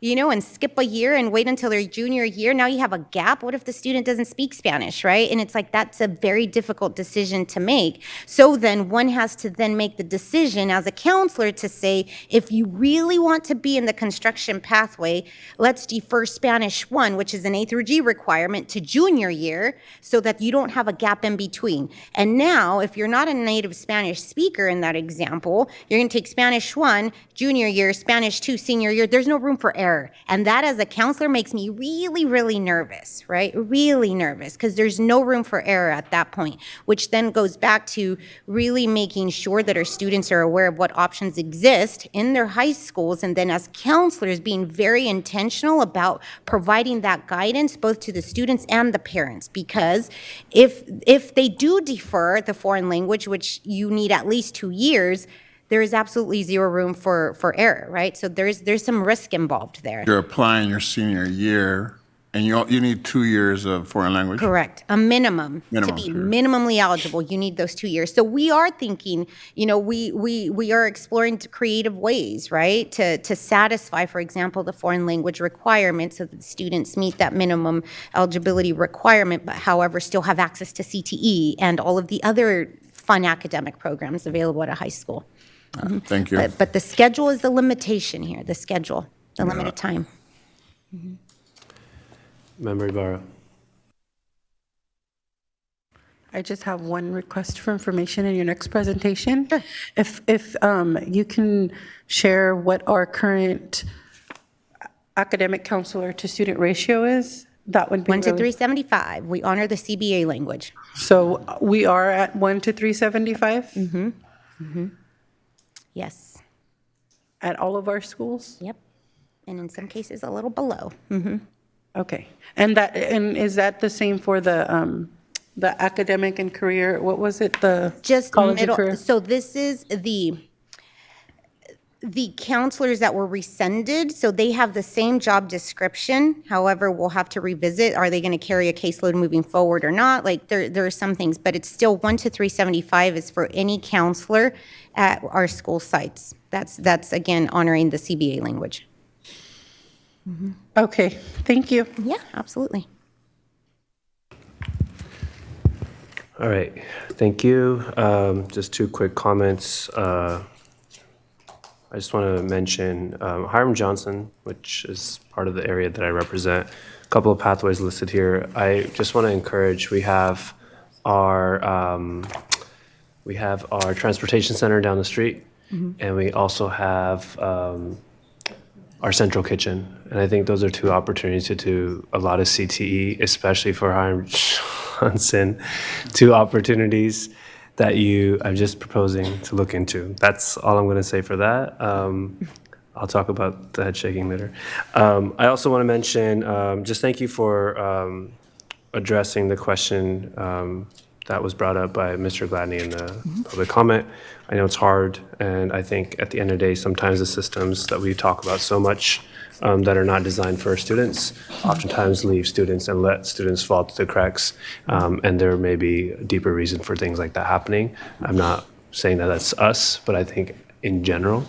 And skip a year and wait until their junior year. Now you have a gap. What if the student doesn't speak Spanish, right? And it's like, that's a very difficult decision to make. So then one has to then make the decision as a counselor to say, if you really want to be in the construction pathway, let's defer Spanish 1, which is an A through G requirement, to junior year so that you don't have a gap in between. And now, if you're not a native Spanish speaker in that example, you're going to take Spanish 1, junior year, Spanish 2, senior year. There's no room for error. And that, as a counselor, makes me really nervous, right? Really nervous, because there's no room for error at that point, which then goes back to really making sure that our students are aware of what options exist in their high schools, and then as counselors being very intentional about providing that guidance both to the students and the parents. Because if they do defer the foreign language, which you need at least 2 years, there is absolutely zero room for error, right? So there's some risk involved there. You're applying your senior year, and you need 2 years of foreign language? Correct. A minimum. To be minimally eligible, you need those 2 years. So we are thinking, we are exploring creative ways, right, to satisfy, for example, the foreign language requirement so that the students meet that minimum eligibility requirement, but however still have access to CTE and all of the other fun academic programs available at a high school. Thank you. But the schedule is the limitation here, the limited time. Member Ibarra. I just have one request for information in your next presentation. Sure. If you can share what our current academic counselor to student ratio is, that would be 1 to 375. We honor the CBA language. So we are at 1 to 375? Yes. At all of our schools? Yep. And in some cases, a little below. Okay. And is that the same for the academic and career? What was it? The just college middle. and career? So this is the counselors that were rescinded, so they have the same job description. However, we'll have to revisit, are they going to carry a caseload moving forward or not? Like there are some things, but it's still 1 to 375 is for any counselor at our school sites. That's again, honoring the CBA language. Okay, thank you. Yeah, absolutely. All right, thank you. Just two quick comments. I just want to mention Hiram Johnson, which is part of the area that I represent. A couple of pathways listed here. I just want to encourage, we have our transportation center down the street, and we also have our central kitchen. And I think those are two opportunities to do a lot of CTE, especially for Hiram Johnson, two opportunities that I'm just proposing to look into. That's all I'm going to say for that. I'll talk about the head shaking later. I also want to mention, just thank you for addressing the question that was brought up by Mr. Gladney in the public comment. I know it's hard, and I think at the end of the day, sometimes the systems that we talk about so much that are not designed for students oftentimes leave students and let students fall through the cracks, and there may be a deeper reason for things like that happening. I'm not saying that that's us, but I think in general,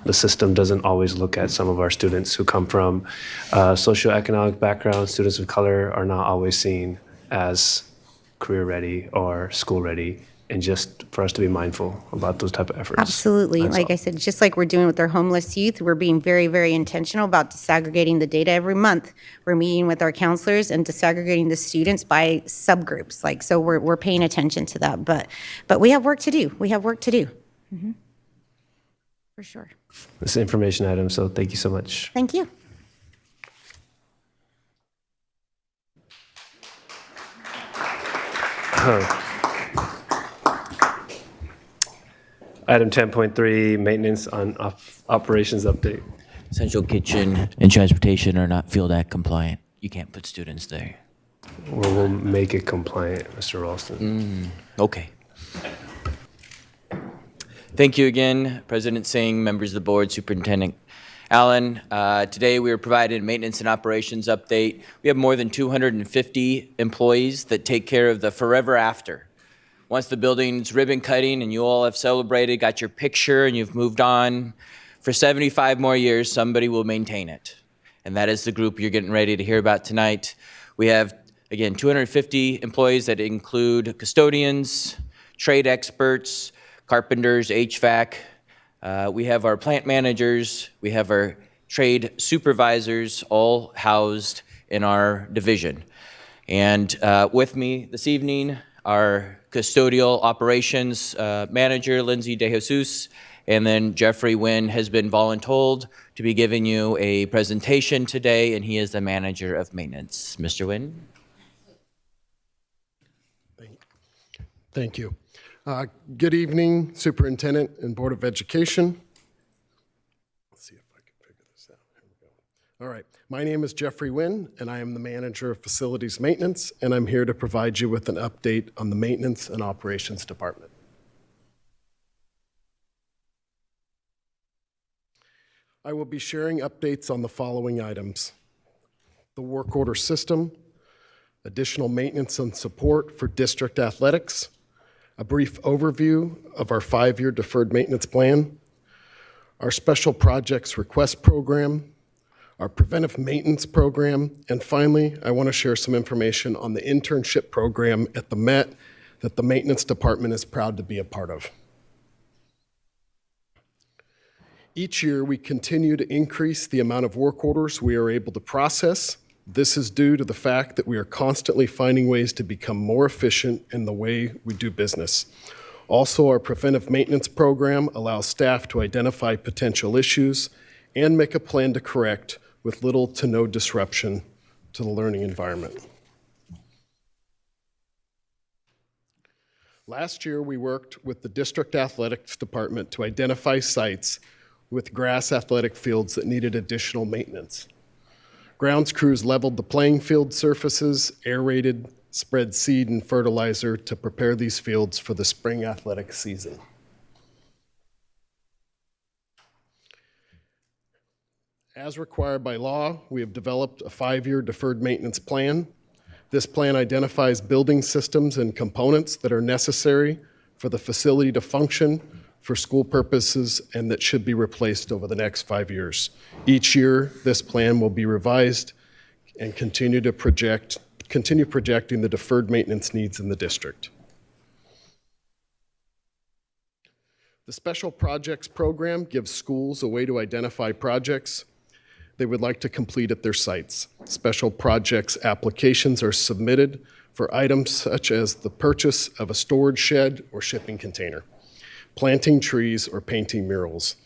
the system doesn't always look at some of our students who come from socioeconomic backgrounds. Students of color are not always seen as career ready or school ready, and just for us to be mindful about those type of efforts. Absolutely. That's Like all. I said, just like we're doing with our homeless youth, we're being very, very intentional about disaggregating the data every month. We're meeting with our counselors and disaggregating the students by subgroups. Like, so we're paying attention to that. But we have work to do. We have work to do. For sure. This information item, so thank you so much. Thank you. Item 10.3, maintenance on operations update. Central kitchen and transportation are not Field Act compliant. You can't put students there. Well, we'll make it compliant, Mr. Ralston. Okay. Thank you again, President Singh, members of the board, Superintendent Allen. Today we are providing a maintenance and operations update. We have more than 250 employees that take care of the forever after. Once the building's ribbon cutting and you all have celebrated, got your picture, and you've moved on, for 75 more years, somebody will maintain it. And that is the group you're getting ready to hear about tonight. We have, again, 250 employees that include custodians, trade experts, carpenters, HVAC. We have our plant managers. We have our trade supervisors, all housed in our division. And with me this evening, our custodial operations manager, Lindsay DeJesus, and then Jeffrey Nguyen has been voluntold to be giving you a presentation today, and he is the manager of maintenance. Mr. Nguyen? Thank you. Good evening, Superintendent and Board of Education. Let's see if I can figure this out. Here we go. All right. My name is Jeffrey Nguyen, and I am the Manager of Facilities Maintenance, and I'm here to provide you with an update on the Maintenance and Operations Department. I will be sharing updates on the following items: the work order system, additional maintenance and support for district athletics, a brief overview of our 5-year deferred maintenance plan, our special projects request program, our preventive maintenance program, and finally, I want to share some information on the internship program at the Met that the maintenance department is proud to be a part of. Each year, we continue to increase the amount of work orders we are able to process. This is due to the fact that we are constantly finding ways to become more efficient in the way we do business. Also, our preventive maintenance program allows staff to identify potential issues and make a plan to correct with little to no disruption to the learning environment. Last year, we worked with the district athletics department to identify sites with grass athletic fields that needed additional maintenance. Grounds crews leveled the playing field surfaces, aerated, spread seed and fertilizer to prepare these fields for the spring athletic season. As required by law, we have developed a 5-year deferred maintenance plan. This plan identifies building systems and components that are necessary for the facility to function for school purposes and that should be replaced over the next 5 years. Each year, this plan will be revised and continue projecting the deferred maintenance needs in the district. The Special Projects Program gives schools a way to identify projects they would like to complete at their sites. Special projects applications are submitted for items such as the purchase of a storage shed or shipping container, planting trees, or painting murals.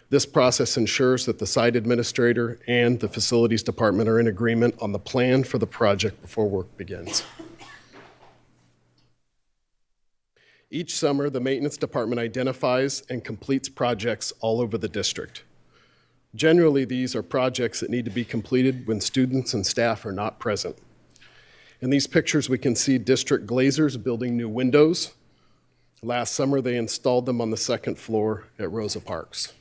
This process ensures that the site administrator and the facilities department are in agreement on the plan for the project before work begins. Each summer, the maintenance department identifies and completes projects all over the district. Generally, these are projects that need to be completed when students and staff are not present. In these pictures, we can see district glazers building new windows. Last summer, they installed them on the second floor at Rosa Parks.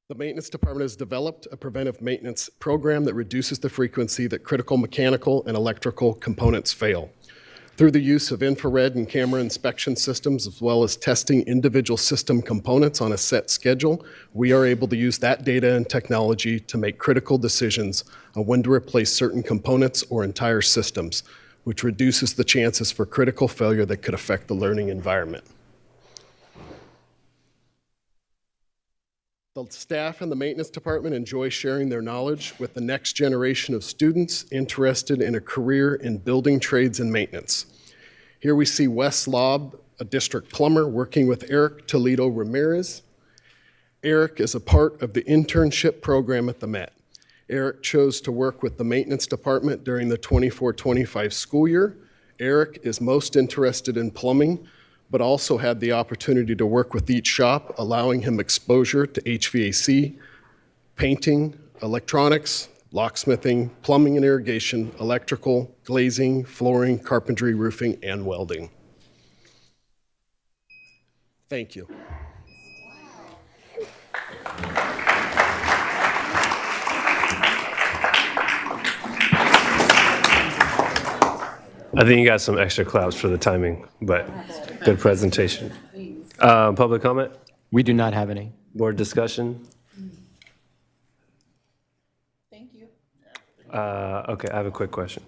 The maintenance department has developed a preventive maintenance program that reduces the frequency that critical mechanical and electrical components fail. Through the use of infrared and camera inspection systems, as well as testing individual system components on a set schedule, we are able to use that data and technology to make critical decisions on when to replace certain components or entire systems, which reduces the chances for critical failure that could affect the learning environment. The staff and the maintenance department enjoy sharing their knowledge with the next generation of students interested in a career in building trades and maintenance. Here we see Wes Lobb, a district plumber, working with Eric Toledo Ramirez. Eric is a part of the internship program at the Met. Eric chose to work with the maintenance department during the 24-25 school year. Eric is most interested in plumbing, but also had the opportunity to work with each shop, allowing him exposure to HVAC, painting, electronics, locksmithing, plumbing and irrigation, electrical, glazing, flooring, carpentry, roofing, and welding. Thank you. I think you got some extra claps for the timing, but good presentation. Public comment? We do not have any. Board discussion? Thank you. Okay, I have a quick question.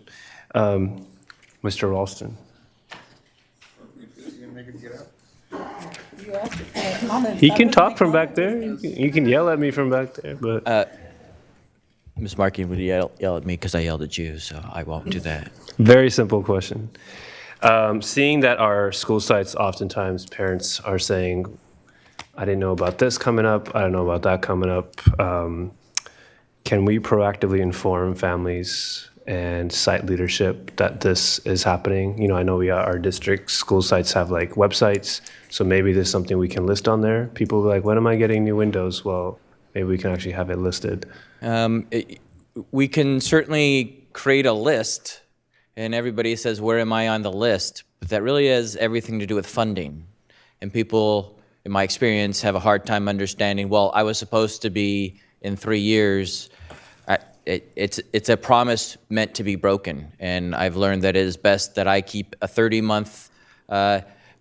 Mr. Ralston? He can talk from back there. You can yell at me from back there, but... Ms. Markey would yell at me because I yelled at you, so I won't do that. Very simple question. Seeing that our school sites, oftentimes parents are saying, I didn't know about this coming up, I don't know about that coming up. Can we proactively inform families and site leadership that this is happening? You know, I know our district school sites have like websites, so maybe there's something we can list on there. People will be like, when am I getting new windows? Well, maybe we can actually have it listed. We can certainly create a list, and everybody says, where am I on the list? But that really has everything to do with funding. And people, in my experience, have a hard time understanding, well, I was supposed to be in 3 years. It's a promise meant to be broken. And I've learned that it is best that I keep a 30-month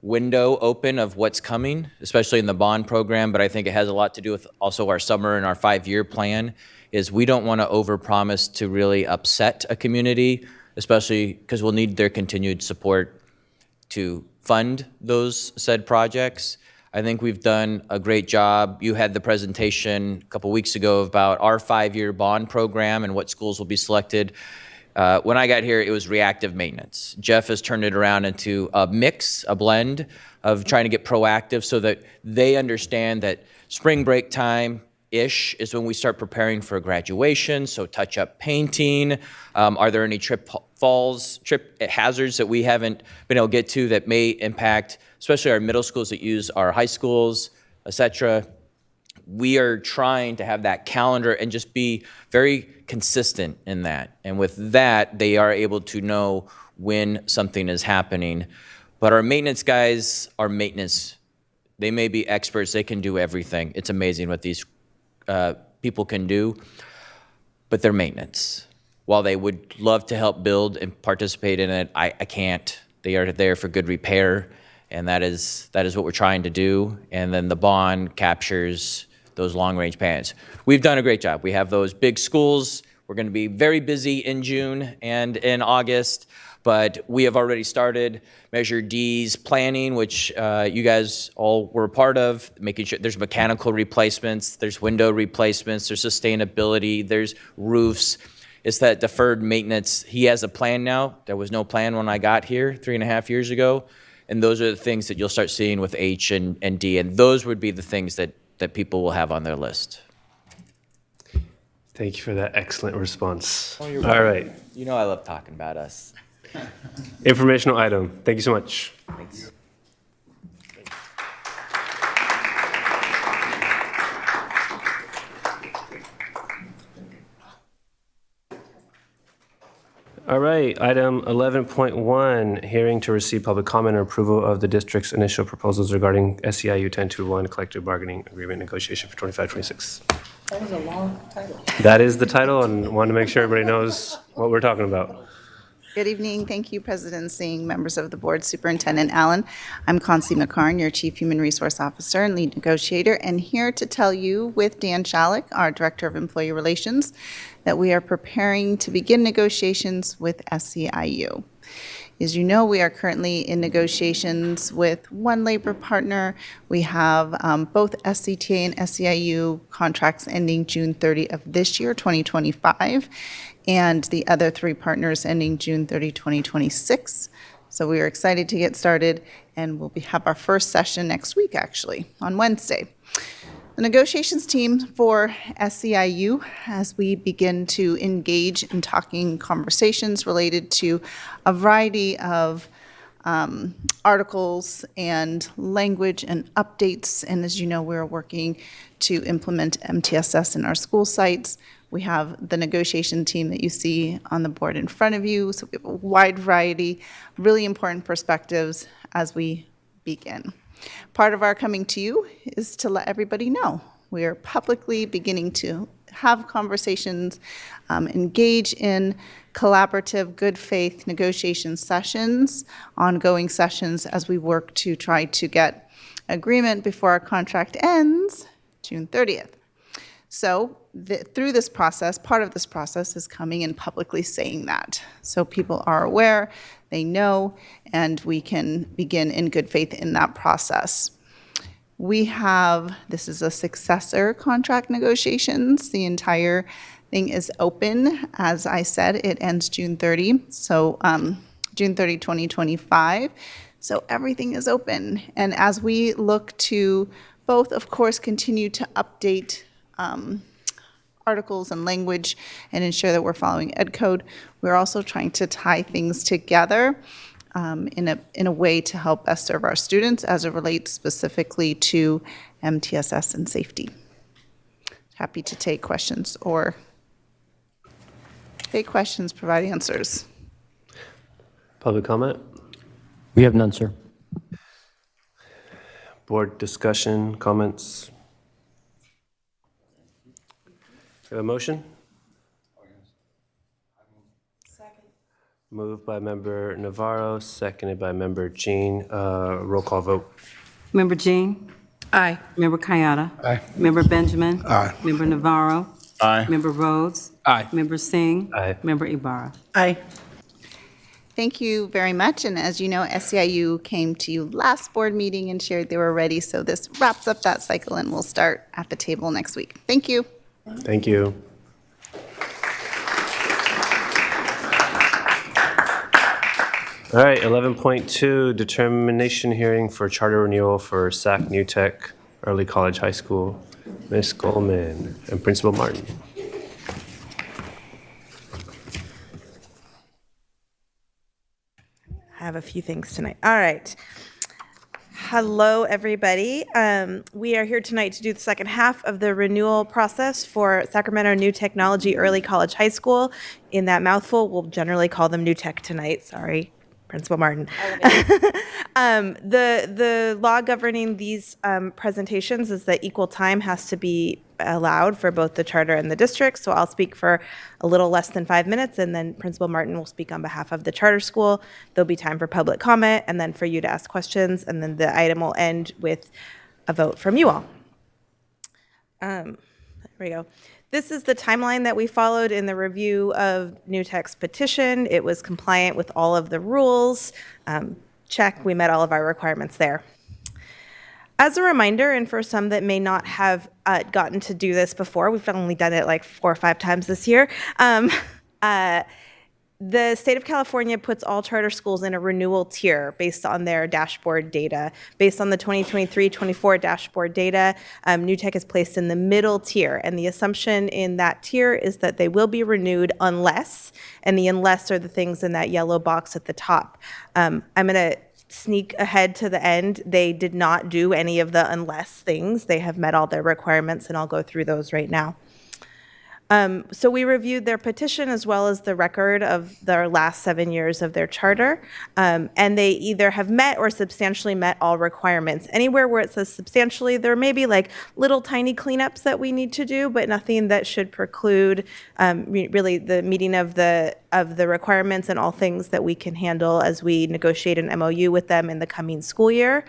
window open of what's coming, especially in the bond program, but I think it has a lot to do with also our summer and our 5-year plan, is we don't want to overpromise to really upset a community, especially because we'll need their continued support to fund those said projects. I think we've done a great job. You had the presentation a couple weeks ago about our 5-year bond program and what schools will be selected. When I got here, it was reactive maintenance. Jeff has turned it around into a mix, a blend of trying to get proactive so that they understand that spring break time-ish is when we start preparing for graduation, so touch-up painting. Are there any trip hazards that we haven't been able to get to that may impact, especially our middle schools that use our high schools, et cetera? We are trying to have that calendar and just be very consistent in that. And with that, they are able to know when something is happening. But our maintenance guys are maintenance. They may be experts. They can do everything. It's amazing what these people can do. But they're maintenance. While they would love to help build and participate in it, I can't. They are there for good repair, and that is what we're trying to do. And then the bond captures those long-range plans. We've done a great job. We have those big schools. We're going to be very busy in June and in August, but we have already started Measure D's planning, which you guys all were a part of, making sure there's mechanical replacements, there's window replacements, there's sustainability, there's roofs. It's that deferred maintenance. He has a plan now. There was no plan when I got here 3.5 years ago. And those are the things that you'll start seeing with H and D. And those would be the things that people will have on their list. Thank you for that excellent response. Oh, you're All welcome. right. You know I love talking about us. Informational item. Thank you so much. Thanks. All right, item 11.1, hearing to receive public comment or approval of the district's initial proposals regarding SEIU 1021 collective bargaining agreement negotiation for 25-26. That was a long title. That is the title, and want to make sure everybody knows what we're talking about. Good evening. Thank you, President Singh, members of the board, Superintendent Allen. I'm Consi McCarn, your Chief Human Resource Officer and Lead Negotiator, and here to tell you with Dan Shalik, our Director of Employee Relations, that we are preparing to begin negotiations with SEIU. As you know, we are currently in negotiations with one labor partner. We have both SCTA and SEIU contracts ending June 30 of this year, 2025, and the other three partners ending June 30, 2026. So we are excited to get started, and we'll have our first session next week, actually, on Wednesday. The negotiations team for SEIU, as we begin to engage in talking conversations related to a variety of articles and language and updates. And as you know, we're working to implement MTSS in our school sites. We have the negotiation team that you see on the board in front of you. So we have a wide variety, really important perspectives as we begin. Part of our coming to you is to let everybody know. We are publicly beginning to have conversations, engage in collaborative, good faith negotiation sessions, ongoing sessions as we work to try to get agreement before our contract ends June 30th. So through this process, part of this process is coming and publicly saying that. So people are aware, they know, and we can begin in good faith in that process. We have, this is a successor contract negotiations. The entire thing is open. As I said, it ends June 30, so June 30, 2025. So everything is open. And as we look to both, of course, continue to update articles and language and ensure that we're following Ed Code, we're also trying to tie things together in a way to help best serve our students as it relates specifically to MTSS and safety. Happy to take questions or take questions, provide answers. Public comment? We have none, sir. Board discussion, comments? We have a motion? Second. Moved by member Navarro, seconded by member Jean. Roll call vote. Member Jean? Aye. Member Kayada? Aye. Member Benjamin? Aye. Member Navarro? Aye. Member Rhodes? Aye. Member Singh? Aye. Member Ibarra? Aye. Thank you very much. And as you know, SEIU came to you last board meeting and shared they were ready. So this wraps up that cycle and we'll start at the table next week. Thank you. Thank you. All right, 11.2, determination hearing for charter renewal for SAC New Tech Early College High School. Ms. Goldman and Principal Martin. I have a few things tonight. All right. Hello, everybody. We are here tonight to do the second half of the renewal process for Sacramento New Technology Early College High School. In that mouthful, we'll generally call them New Tech tonight. Sorry, Principal Martin. The law governing these presentations is that equal time has to be allowed for both the charter and the district. So I'll speak for a little less than 5 minutes, and then Principal Martin will speak on behalf of the charter school. There'll be time for public comment, and then for you to ask questions, and then the item will end with a vote from you all. There we go. This is the timeline that we followed in the review of New Tech's petition. It was compliant with all of the rules. Check, we met all of our requirements there. As a reminder, and for some that may not have gotten to do this before, we've only done it like 4 or 5 times this year. The state of California puts all charter schools in a renewal tier based on their dashboard data. Based on the 2023-24 dashboard data, New Tech is placed in the middle tier, and the assumption in that tier is that they will be renewed unless, and the unless are the things in that yellow box at the top. I'm going to sneak ahead to the end. They did not do any of the unless things. They have met all their requirements, and I'll go through those right now. So we reviewed their petition as well as the record of their last 7 years of their charter, and they either have met or substantially met all requirements. Anywhere where it says substantially, there may be like little tiny cleanups that we need to do, but nothing that should preclude really the meeting of the requirements and all things that we can handle as we negotiate an MOU with them in the coming school year.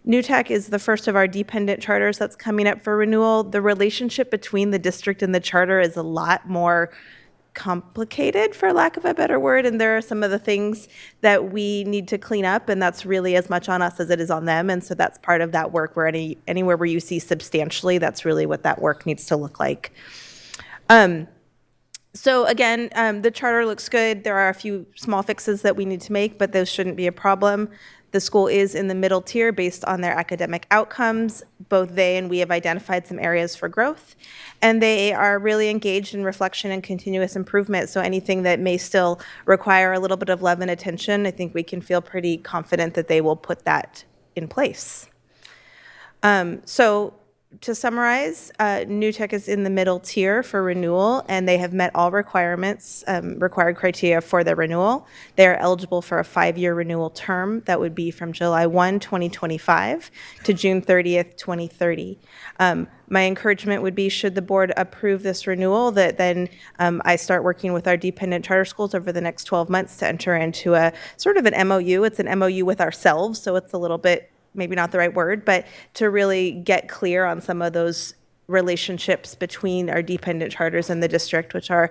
New Tech is the first of our dependent charters that's coming up for renewal. The relationship between the district and the charter is a lot more complicated, for lack of a better word, and there are some of the things that we need to clean up, and that's really as much on us as it is on them, and so that's part of that work where anywhere where you see substantially, that's really what that work needs to look like. So again, the charter looks good. There are a few small fixes that we need to make, but those shouldn't be a problem. The school is in the middle tier based on their academic outcomes. Both they and we have identified some areas for growth, and they are really engaged in reflection and continuous improvement. So anything that may still require a little bit of love and attention, I think we can feel pretty confident that they will put that in place. So to summarize, New Tech is in the middle tier for renewal, and they have met all requirements, required criteria for their renewal. They are eligible for a 5-year renewal term that would be from July 1, 2025 to June 30th, 2030. My encouragement would be, should the board approve this renewal, that then I start working with our dependent charter schools over the next 12 months to enter into a sort of an MOU. It's an MOU with ourselves, so it's a little bit maybe not the right word, but to really get clear on some of those relationships between our dependent charters and the district, which are,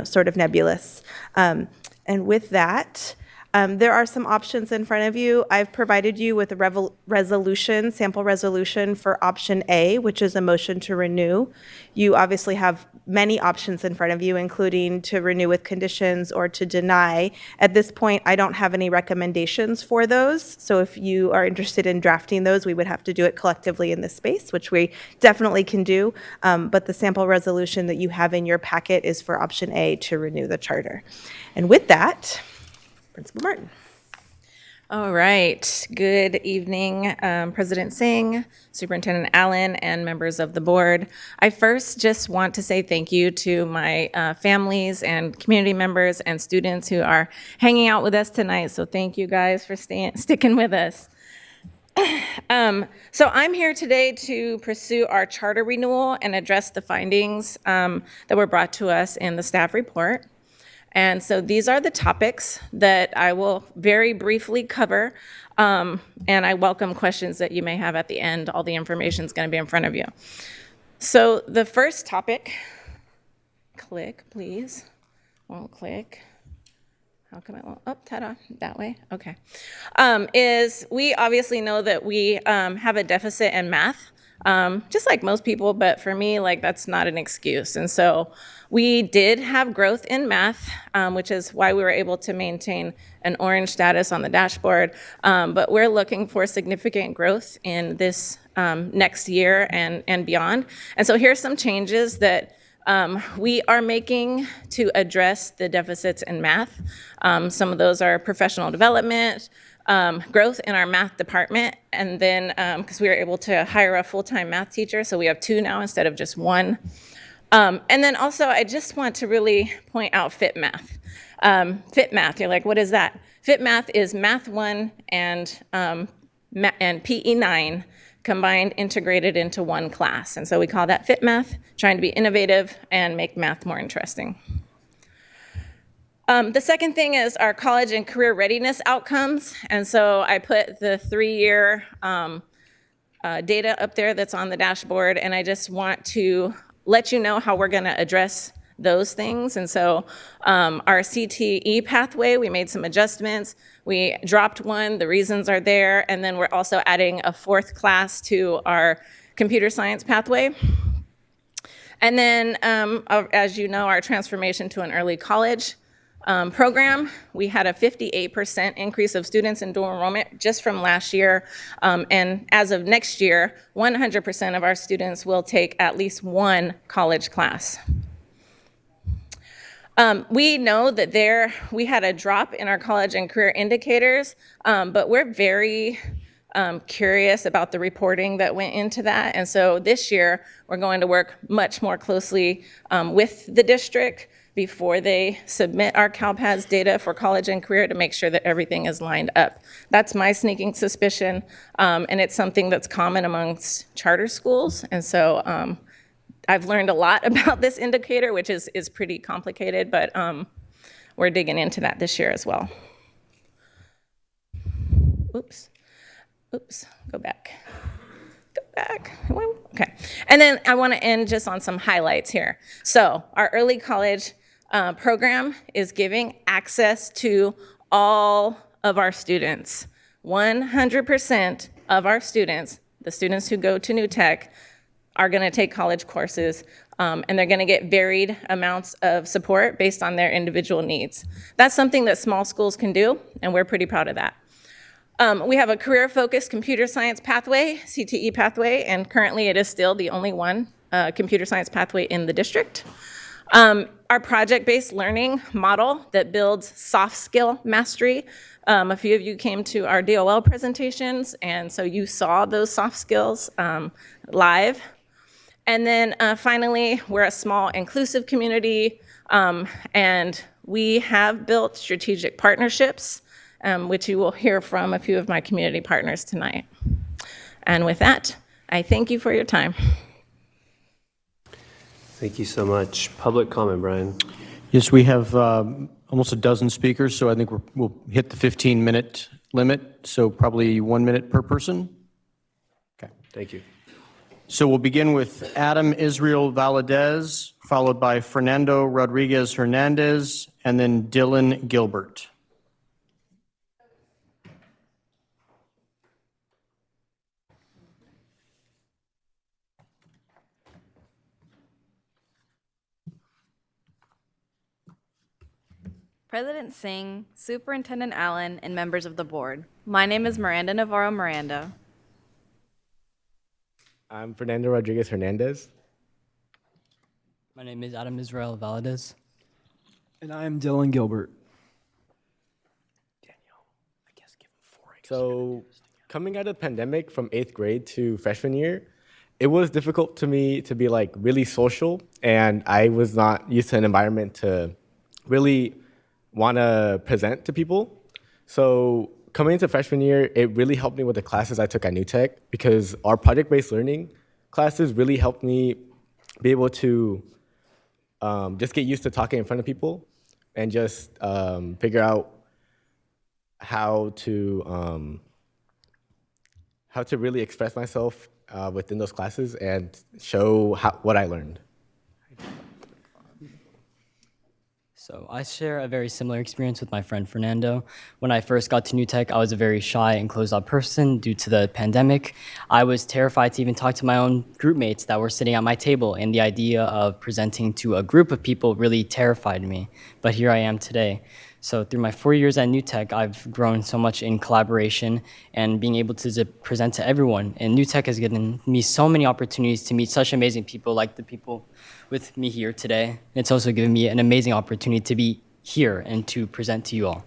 sort of nebulous. And with that, there are some options in front of you. I've provided you with a sample resolution for option A, which is a motion to renew. You obviously have many options in front of you, including to renew with conditions or to deny. At this point, I don't have any recommendations for those. So if you are interested in drafting those, we would have to do it collectively in this space, which we definitely can do. But the sample resolution that you have in your packet is for option A, to renew the charter. And with that, Principal Martin. All right. Good evening, President Singh, Superintendent Allen, and members of the board. I first just want to say thank you to my families and community members and students who are hanging out with us tonight. So thank you guys for sticking with us. So I'm here today to pursue our charter renewal and address the findings that were brought to us in the staff report. And so these are the topics that I will very briefly cover, and I welcome questions that you may have at the end. All the information is going to be in front of you. So the first topic, click, please. Won't click. How come it won't? Oh, ta-da, that way. Okay. Is we obviously know that we have a deficit in math, just like most people, but for me, that's not an excuse. And so we did have growth in math, which is why we were able to maintain an orange status on the dashboard. But we're looking for significant growth in this next year and beyond. And so here's some changes that we are making to address the deficits in math. Some of those are professional development, growth in our math department, and then because we were able to hire a full-time math teacher, so we have 2 now instead of just 1. And then also, I just want to really point out Fit Math. Fit Math, you're like, what is that? Fit Math is Math 1 and PE 9 combined, integrated into one class. And so we call that Fit Math, trying to be innovative and make math more interesting. The second thing is our college and career readiness outcomes. And so I put the 3-year data up there that's on the dashboard, and I just want to let you know how we're going to address those things. And so our CTE pathway, we made some adjustments. We dropped one, the reasons are there, and then we're also adding a 4th class to our computer science pathway. And then, as you know, our transformation to an early college program, we had a 58% increase of students in dual enrollment just from last year. And as of next year, 100% of our students will take at least one college class. We know that we had a drop in our college and career indicators, but we're very curious about the reporting that went into that. And so this year, we're going to work much more closely with the district before they submit our CalPADS data for college and career to make sure that everything is lined up. That's my sneaking suspicion, and it's something that's common amongst charter schools. And so I've learned a lot about this indicator, which is pretty complicated, but we're digging into that this year as well. Oops, go back. Okay, and then I want to end just on some highlights here. So our early college program is giving access to all of our students. 100% of our students, the students who go to New Tech, are going to take college courses, and they're going to get varied amounts of support based on their individual needs. That's something that small schools can do, and we're pretty proud of that. We have a career-focused computer science pathway, CTE pathway, and currently it is still the only one computer science pathway in the district. Our project-based learning model that builds soft skill mastery. A few of you came to our DOL presentations, and so you saw those soft skills live. And then finally, we're a small inclusive community, and we have built strategic partnerships, which you will hear from a few of my community partners tonight. And with that, I thank you for your time. Thank you so much. Public comment, Brian. Yes, we have almost a dozen speakers, so I think we'll hit the 15-minute limit, so probably 1 minute per person. Okay. Thank you. So we'll begin with Adam Israel Valadez, followed by Fernando Rodriguez Hernandez, and then Dylan Gilbert. President Singh, Superintendent Allen, and members of the board. My name is Miranda Navarro Miranda. I'm Fernando Rodriguez Hernandez. My name is Adam Israel Valadez. And I am Dylan Gilbert. So coming out of the pandemic from 8th grade to freshman year, it was difficult to me to be like really social, and I was not used to an environment to really want to present to people. So coming into freshman year, it really helped me with the classes I took at New Tech, because our project-based learning classes really helped me be able to just get used to talking in front of people and just figure out how to really express myself within those classes and show what I learned. So I share a very similar experience with my friend Fernando. When I first got to New Tech, I was a very shy and closed-off person due to the pandemic. I was terrified to even talk to my own group mates that were sitting at my table, and the idea of presenting to a group of people really terrified me. But here I am today. So through my 4 years at New Tech, I've grown so much in collaboration and being able to present to everyone. And New Tech has given me so many opportunities to meet such amazing people like the people with me here today. It's also given me an amazing opportunity to be here and to present to you all.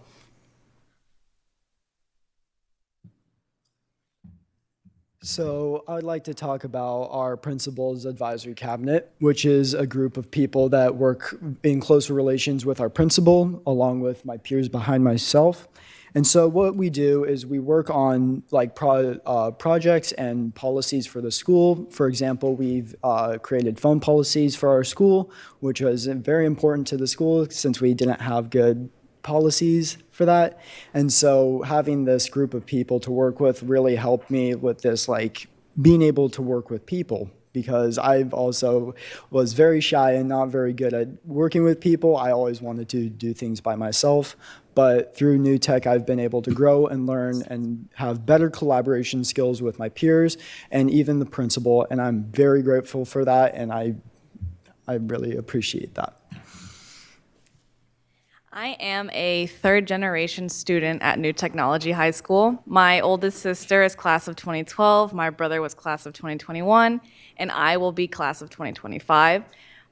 So I'd like to talk about our Principals Advisory Cabinet, which is a group of people that work in close relations with our principal, along with my peers behind myself. And so what we do is we work on like projects and policies for the school. For example, we've created phone policies for our school, which was very important to the school since we didn't have good policies for that. And so having this group of people to work with really helped me with this, like being able to work with people, because I've also was very shy and not very good at working with people. I always wanted to do things by myself, but through New Tech, I've been able to grow and learn and have better collaboration skills with my peers and even the principal, and I'm very grateful for that, and I really appreciate that. I am a third-generation student at New Technology High School. My oldest sister is class of 2012, my brother was class of 2021, and I will be class of 2025.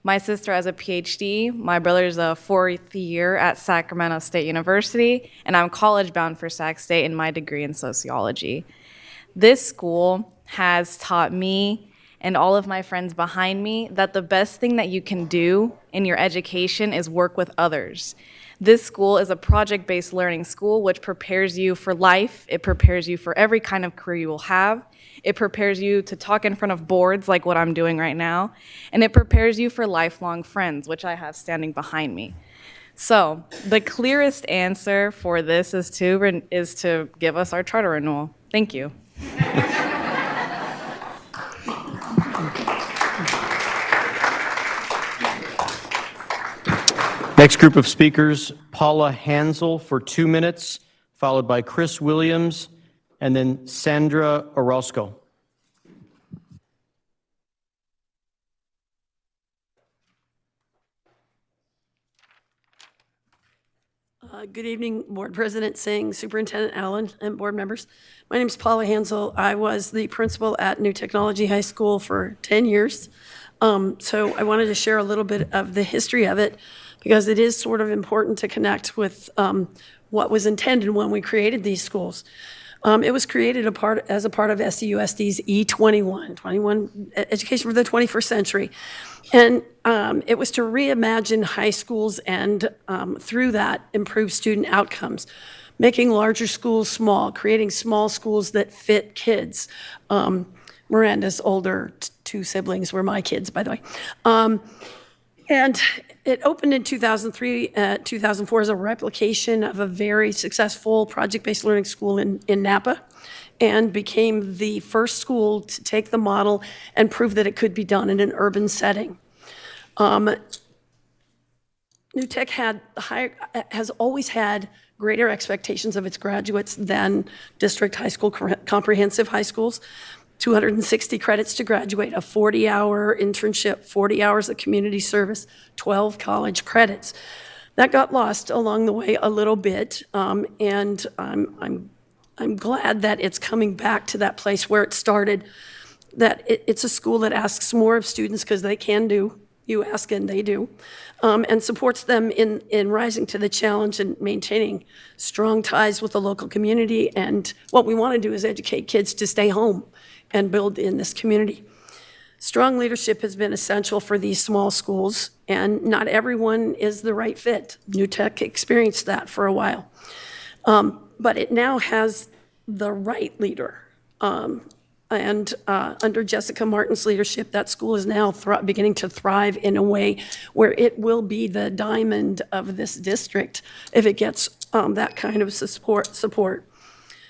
My sister has a PhD, my brother's a fourth year at Sacramento State University, and I'm college-bound for Sac State in my degree in sociology. This school has taught me and all of my friends behind me that the best thing that you can do in your education is work with others. This school is a project-based learning school which prepares you for life. It prepares you for every kind of career you will have. It prepares you to talk in front of boards like what I'm doing right now. And it prepares you for lifelong friends, which I have standing behind me. So the clearest answer for this is to give us our charter renewal. Thank you. Next group of speakers, Paula Hansel for 2 minutes, followed by Chris Williams, and then Sandra Orozco. Good evening, Board President Singh, Superintendent Allen, and board members. My name is Paula Hansel. I was the principal at New Technology High School for 10 years. So I wanted to share a little bit of the history of it, because it is sort of important to connect with what was intended when we created these schools. It was created as a part of SCUSD's E21, Education for the 21st Century. And it was to reimagine high schools and through that improve student outcomes, making larger schools small, creating small schools that fit kids. Miranda's older two siblings were my kids, by the way. And it opened in 2003, 2004 as a replication of a very successful project-based learning school in Napa, and became the first school to take the model and prove that it could be done in an urban setting. New Tech has always had greater expectations of its graduates than district high school, comprehensive high schools. 260 credits to graduate, a 40-hour internship, 40 hours of community service, 12 college credits. That got lost along the way a little bit, and I'm glad that it's coming back to that place where it started, that it's a school that asks more of students because they can do, you ask and they do, and supports them in rising to the challenge and maintaining strong ties with the local community. And what we want to do is educate kids to stay home and build in this community. Strong leadership has been essential for these small schools, and not everyone is the right fit. New Tech experienced that for a while. But it now has the right leader. And under Jessica Martin's leadership, that school is now beginning to thrive in a way where it will be the diamond of this district if it gets that kind of support.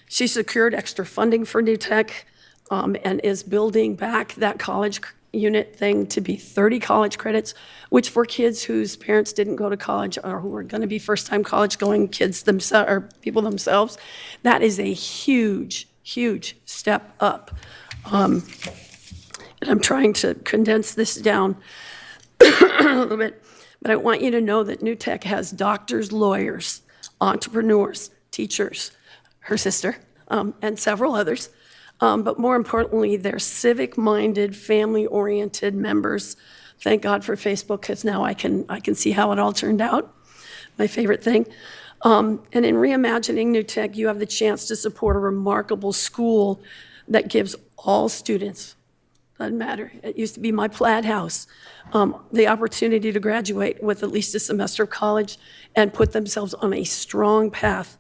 She secured extra funding for New Tech, and is building back that college unit thing to be 30 college credits, which for kids whose parents didn't go to college or who are going to be first-time college-going kids themselves or people themselves, that is a huge, huge step up. And I'm trying to condense this down a little bit, but I want you to know that New Tech has doctors, lawyers, entrepreneurs, teachers, her sister, and several others. But more importantly, they're civic-minded, family-oriented members. Thank God for Facebook, because now I can see how it all turned out. My favorite thing. And in reimagining New Tech, you have the chance to support a remarkable school that gives all students Doesn't matter. It used to be my plaid house. The opportunity to graduate with at least a semester of college and put themselves on a strong path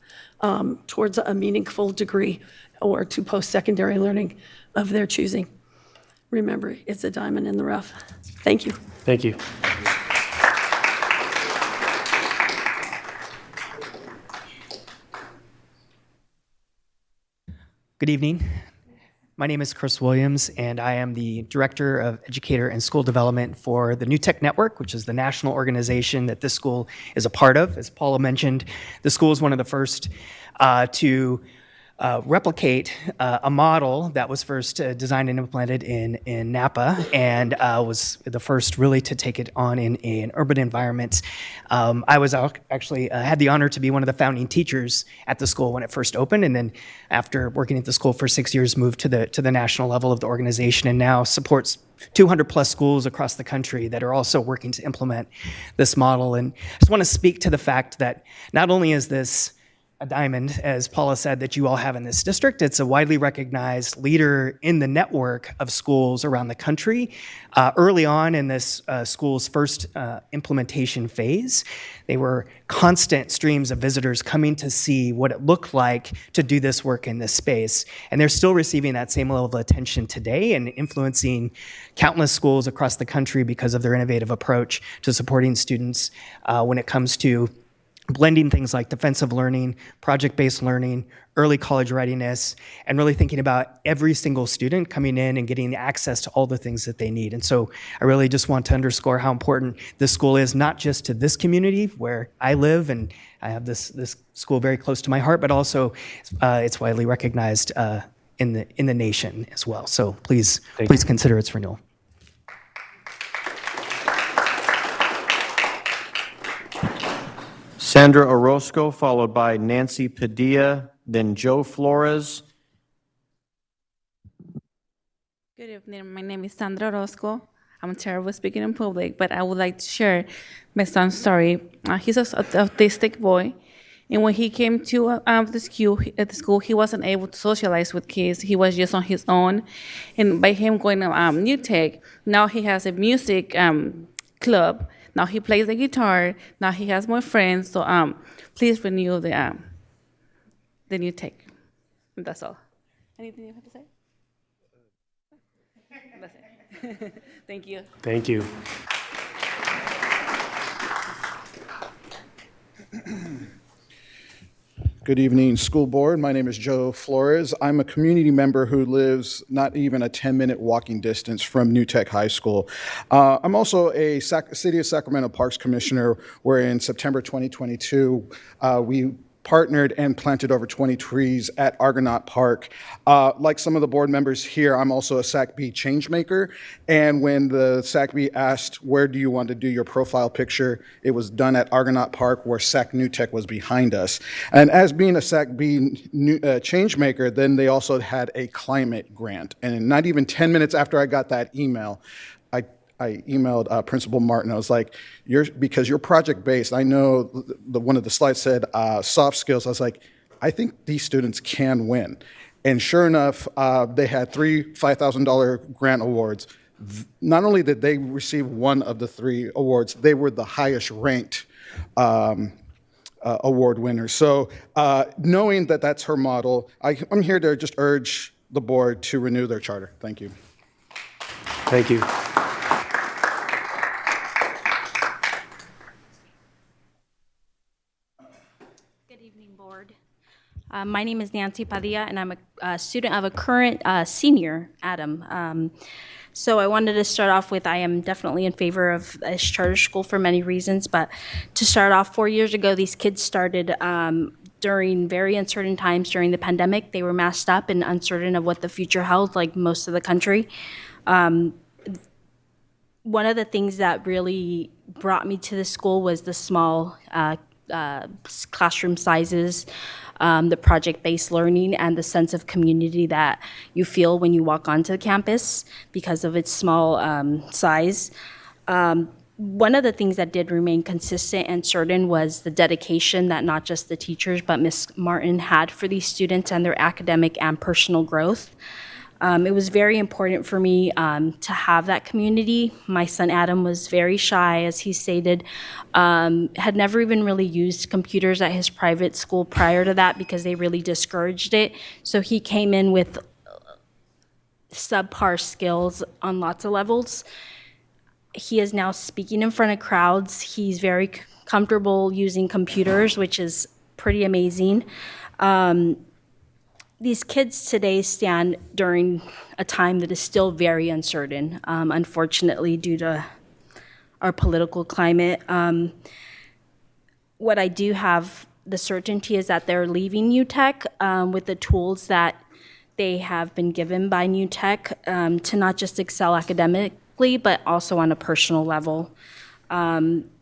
towards a meaningful degree or to post-secondary learning of their choosing. Remember, it's a diamond in the rough. Thank you. Thank you. Good evening. My name is Chris Williams, and I am the Director of Educator and School Development for the New Tech Network, which is the national organization that this school is a part of. As Paula mentioned, the school is one of the first to replicate a model that was first designed and implemented in Napa, and was the first really to take it on in urban environments. I was actually had the honor to be one of the founding teachers at the school when it first opened, and then after working at the school for 6 years, moved to the national level of the organization, and now supports 200 plus schools across the country that are also working to implement this model. And I just want to speak to the fact that not only is this a diamond, as Paula said, that you all have in this district. It's a widely recognized leader in the network of schools around the country. Early on in this school's first implementation phase, they were constant streams of visitors coming to see what it looked like to do this work in this space. And they're still receiving that same level of attention today and influencing countless schools across the country because of their innovative approach to supporting students when it comes to blending things like defensive learning, project-based learning, early college readiness, and really thinking about every single student coming in and getting access to all the things that they need. And so I really just want to underscore how important this school is, not just to this community where I live, and I have this school very close to my heart, but also it's widely recognized in the nation as well. So please consider its renewal. Sandra Orozco, followed by Nancy Padilla, then Joe Flores. Good evening. My name is Sandra Orozco. I'm terrible speaking in public, but I would like to share my son's story. He's an autistic boy, and when he came to the school, he wasn't able to socialize with kids. He was just on his own, and by him going to New Tech, now he has a music club. Now he plays the guitar. Now he has more friends. So please renew the New Tech. And that's all. Anything you have to say? That's it. Thank you. Thank you. Good evening, school board. My name is Joe Flores. I'm a community member who lives not even a 10-minute walking distance from New Tech High School. I'm also a City of Sacramento Parks Commissioner, where in September 2022, we partnered and planted over 20 trees at Argonaut Park. Like some of the board members here, I'm also a SACB changemaker. And when the SACB asked, where do you want to do your profile picture, it was done at Argonaut Park, where Sac New Tech was behind us. And as being a SACB changemaker, then they also had a climate grant. And not even 10 minutes after I got that email, I emailed Principal Martin. I was like, because you're project-based, I know one of the slides said soft skills. I was like, I think these students can win. And sure enough, they had 3 $5,000 grant awards. Not only did they receive one of the 3 awards, they were the highest ranked award winners. So knowing that that's her model, I'm here to just urge the board to renew their charter. Thank you. Thank you. My name is Nancy Padilla, and I'm a student of a current senior, Adam. So I wanted to start off with, I am definitely in favor of this charter school for many reasons, but to start off, 4 years ago, these kids started during very uncertain times during the pandemic. They were masked up and uncertain of what the future held, like most of the country. One of the things that really brought me to the school was the small classroom sizes, the project-based learning, and the sense of community that you feel when you walk onto the campus because of its small size. One of the things that did remain consistent and certain was the dedication that not just the teachers but Ms. Martin had for these students and their academic and personal growth. It was very important for me to have that community. My son Adam was very shy, as he stated, had never even really used computers at his private school prior to that because they really discouraged it. So he came in with subpar skills on lots of levels. He is now speaking in front of crowds. He's very comfortable using computers, which is pretty amazing. These kids today stand during a time that is still very uncertain, unfortunately, due to our political climate. What I do have the certainty is that they're leaving UTEC with the tools that they have been given by UTEC to not just excel academically, but also on a personal level.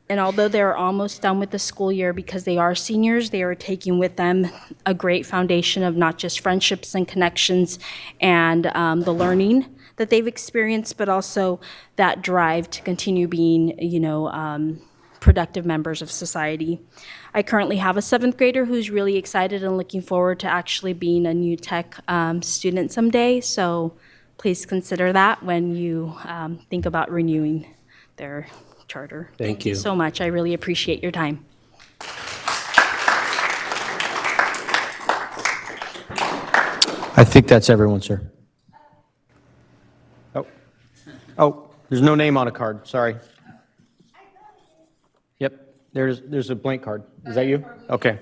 And although they're almost done with the school year because they are seniors, they are taking with them a great foundation of not just friendships and connections and the learning that they've experienced, but also that drive to continue being, productive members of society. I currently have a 7th grader who's really excited and looking forward to actually being a New Tech student someday. So please consider that when you think about renewing their charter. Thank you so much. I really appreciate your time. I think that's everyone, sir. Oh, there's no name on a card, sorry. Yep, there's a blank card. Is that you? Okay.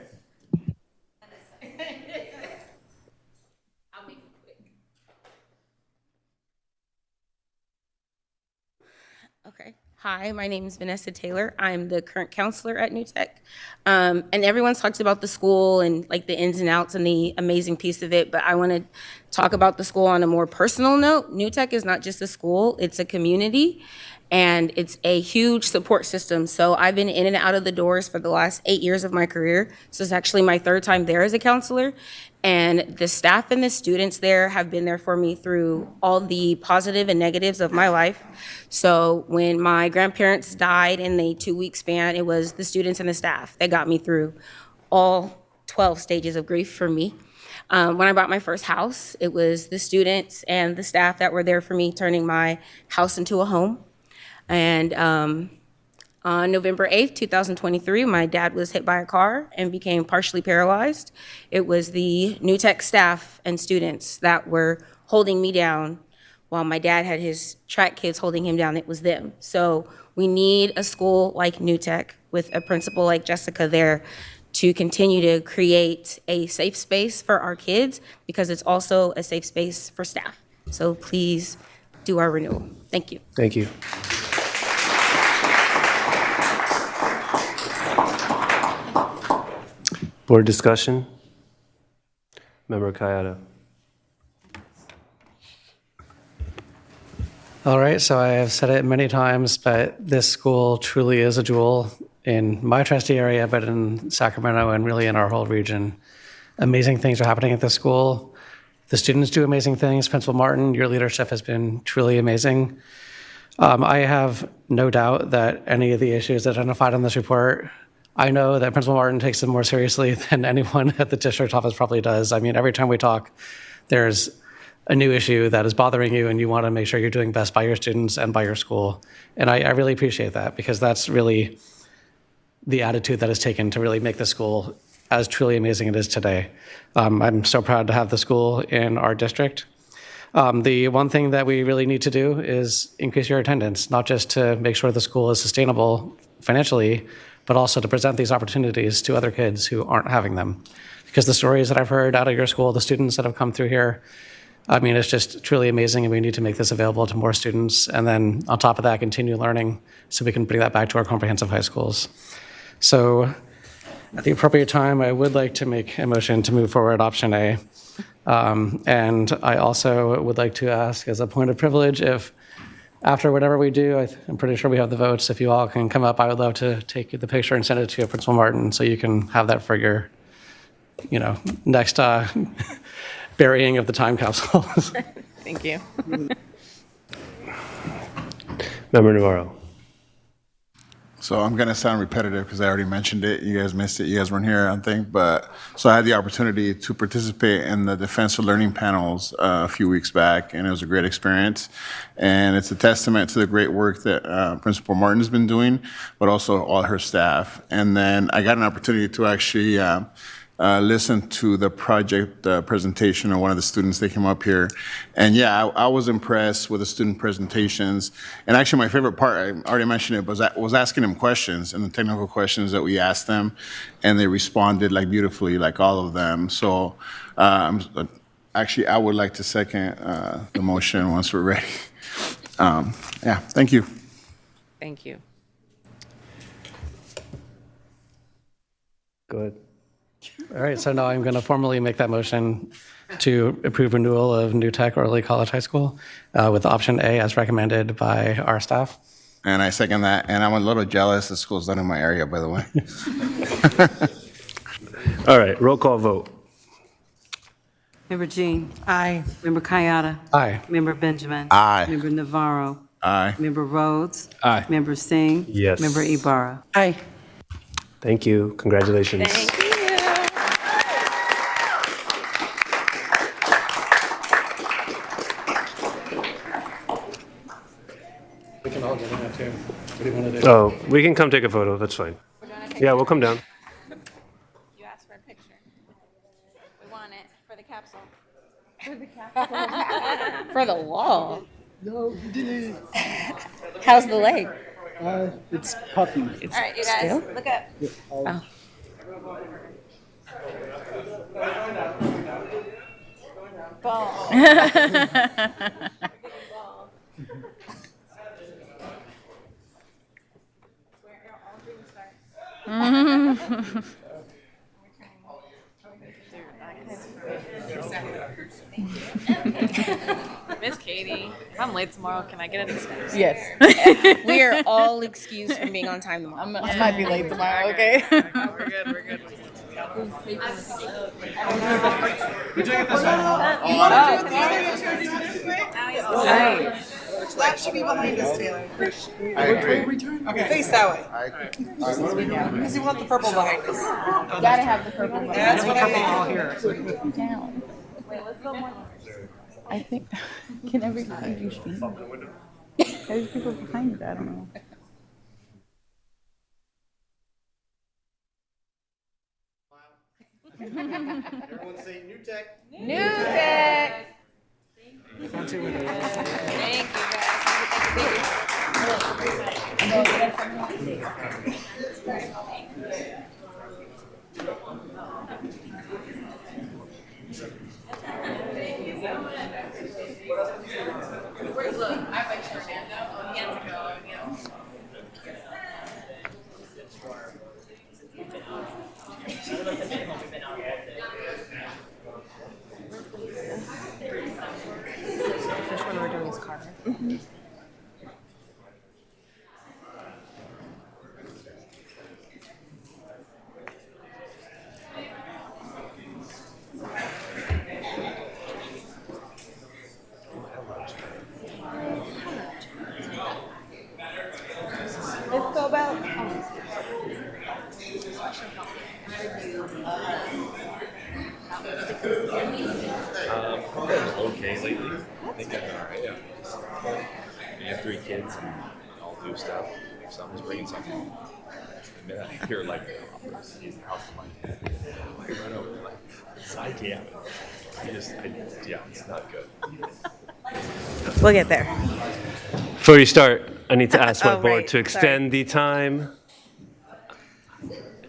Okay. Hi, my name is Vanessa Taylor. I'm the current counselor at New Tech. And everyone's talked about the school and like the ins and outs and the amazing piece of it, but I want to talk about the school on a more personal note. New Tech is not just a school, it's a community. And it's a huge support system. So I've been in and out of the doors for the last 8 years of my career. So it's actually my 3rd time there as a counselor. And the staff and the students there have been there for me through all the positive and negatives of my life. So when my grandparents died in the 2-week span, it was the students and the staff that got me through all 12 stages of grief for me. When I bought my first house, it was the students and the staff that were there for me, turning my house into a home. And on November 8th, 2023, my dad was hit by a car and became partially paralyzed. It was the New Tech staff and students that were holding me down while my dad had his track kids holding him down. It was them. So we need a school like New Tech with a principal like Jessica there to continue to create a safe space for our kids because it's also a safe space for staff. So please do our renewal. Thank you. Thank you. Board discussion? Member Kayada. All right, so I have said it many times, but this school truly is a jewel in my tri-state area, but in Sacramento and really in our whole region. Amazing things are happening at this school. The students do amazing things. Principal Martin, your leadership has been truly amazing. I have no doubt that any of the issues identified in this report, I know that Principal Martin takes them more seriously than anyone at the district office probably does. I mean, every time we talk, there's a new issue that is bothering you and you want to make sure you're doing best by your students and by your school. And I really appreciate that because that's really the attitude that is taken to really make the school as truly amazing it is today. I'm so proud to have the school in our district. The one thing that we really need to do is increase your attendance, not just to make sure the school is sustainable financially, but also to present these opportunities to other kids who aren't having them. Because the stories that I've heard out of your school, the students that have come through here, I mean, it's just truly amazing, and we need to make this available to more students. And then on top of that, continue learning so we can bring that back to our comprehensive high schools. So at the appropriate time, I would like to make a motion to move forward option A. And I also would like to ask, as a point of privilege, if after whatever we do, I'm pretty sure we have the votes. If you all can come up, I would love to take the picture and send it to Principal Martin so you can have that for your, next burying of the time capsule. Thank you. Member Navarro. So I'm going to sound repetitive because I already mentioned it. You guys missed it. You guys weren't here, I don't think. But so I had the opportunity to participate in the Defense of Learning panels a few weeks back, and it was a great experience. And it's a testament to the great work that Principal Martin has been doing, but also all her staff. And then I got an opportunity to actually listen to the project presentation of one of the students. They came up here. And yeah, I was impressed with the student presentations. And actually my favorite part, I already mentioned it, was asking them questions and the technical questions that we asked them. And they responded like beautifully, like all of them. So actually I would like to second the motion once we're ready. Yeah, thank you. Thank you. Go ahead. All right, so now I'm going to formally make that motion to approve renewal of New Tech Early College High School with option A as recommended by our staff. And I second that. And I'm a little jealous the school's not in my area, by the way. All right, roll call vote. Member Jean. Aye. Member Kayada. Aye. Member Benjamin. Aye. Member Navarro. Aye. Member Rhodes. Aye. Member Singh. Yes. Member Ibarra. Aye. Thank you. Congratulations. Thank you. We can all get in there too. What do you want to do? Oh, we can come take a photo. That's fine. Yeah, we'll come down. You asked for a picture. We want it for the capsule. For the wall. No, you didn't. How's the leg? It's puffy. All right, you guys, look up. Oh. Miss Katie, if I'm late tomorrow, can I get an excuse? Yes. We are all excused from being on time tomorrow. I might be late tomorrow, okay? We're good, we're good. That should be behind us, Taylor. I agree. Okay, face that way. Because you want the purple behind us. You gotta have the purple one. That's what I think. Down. Wait, let's go more. I think, can everybody use feet? There's people behind it, I don't know. Everyone say New Tech. New Tech. Thank you, guys. Which one we're doing is Carter. Let's go about. Okay lately. I think I've been all right. Yeah. I have 3 kids and all do stuff. If someone's bringing something home, and then I hear like a person in the house. I'm like, I run over like, I can't. Yeah, it's not good. We'll get there. Before you start, I need to ask my Oh, board right. to extend the time.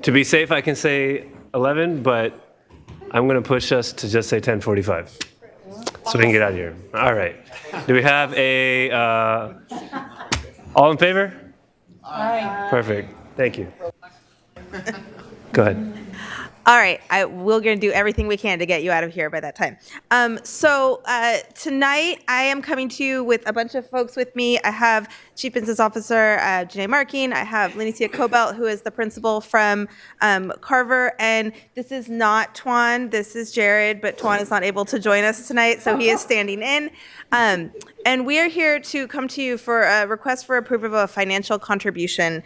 To be safe, I can say 11, but I'm going to push us to just say 10:45 so we can get out of here. All right. Do we have a, all in favor? Aye. Perfect. Thank you. Go ahead. All right, we're going to do everything we can to get you out of here by that time. So tonight I am coming to you with a bunch of folks with me. I have Chief Business Officer Janae Marking. I have Lenicia Cobelt, who is the principal from Carver. And this is not Twan, this is Jared, but Twan is not able to join us tonight, so he is standing in. And we are here to come to you for a request for approval of a financial contribution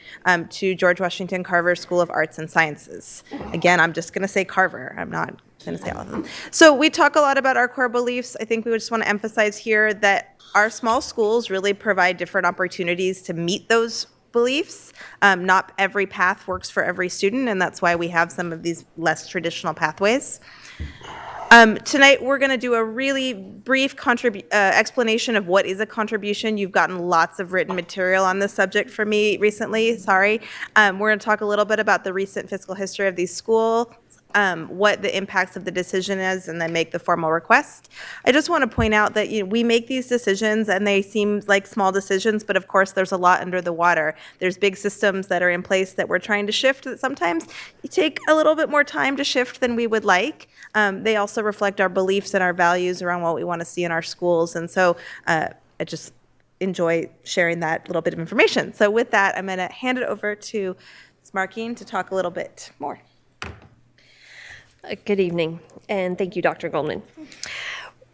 to George Washington Carver School of Arts and Sciences. Again, I'm just going to say Carver. I'm not going to say all of them. So we talk a lot about our core beliefs. I think we just want to emphasize here that our small schools really provide different opportunities to meet those beliefs. Not every path works for every student, and that's why we have some of these less traditional pathways. Tonight, we're going to do a really brief explanation of what is a contribution. You've gotten lots of written material on this subject from me recently, sorry. We're going to talk a little bit about the recent fiscal history of these schools, what the impacts of the decision is, and then make the formal request. I just want to point out that we make these decisions and they seem like small decisions, but of course there's a lot under the water. There's big systems that are in place that we're trying to shift that sometimes take a little bit more time to shift than we would like. They also reflect our beliefs and our values around what we want to see in our schools. And so I just enjoy sharing that little bit of information. So with that, I'm going to hand it over to Ms. Marking to talk a little bit more. Good evening, and thank you, Dr. Goldman.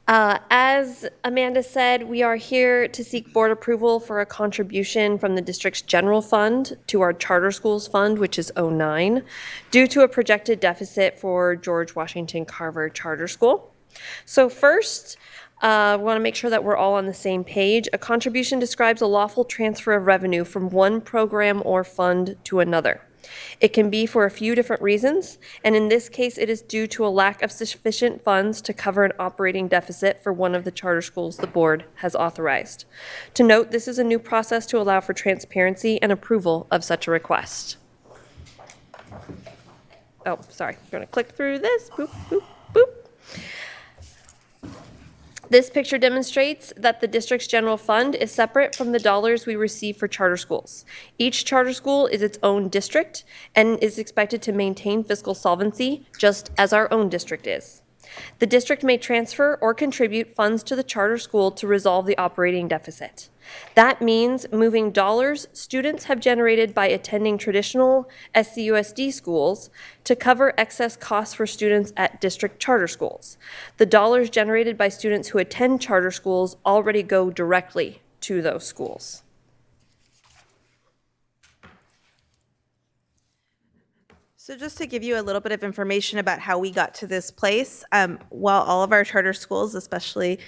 As Amanda said, we are here to seek board approval for a contribution from the district's general fund to our charter schools fund, which is 09, due to a projected deficit for George Washington Carver Charter School. So first, we want to make sure that we're all on the same page. A contribution describes a lawful transfer of revenue from one program or fund to another. It can be for a few different reasons, and in this case, it is due to a lack of sufficient funds to cover an operating deficit for one of the charter schools the board has authorized. To note, this is a new process to allow for transparency and approval of such a request. Oh, sorry, I'm going to click through this. Boop, boop, boop. This picture demonstrates that the district's general fund is separate from the dollars we receive for charter schools. Each charter school is its own district and is expected to maintain fiscal solvency, just as our own district is. The district may transfer or contribute funds to the charter school to resolve the operating deficit. That means moving dollars students have generated by attending traditional SCUSD schools to cover excess costs for students at district charter schools. The dollars generated by students who attend charter schools already go directly to those schools. So just to give you a little bit of information about how we got to this place, while all of our charter schools, especially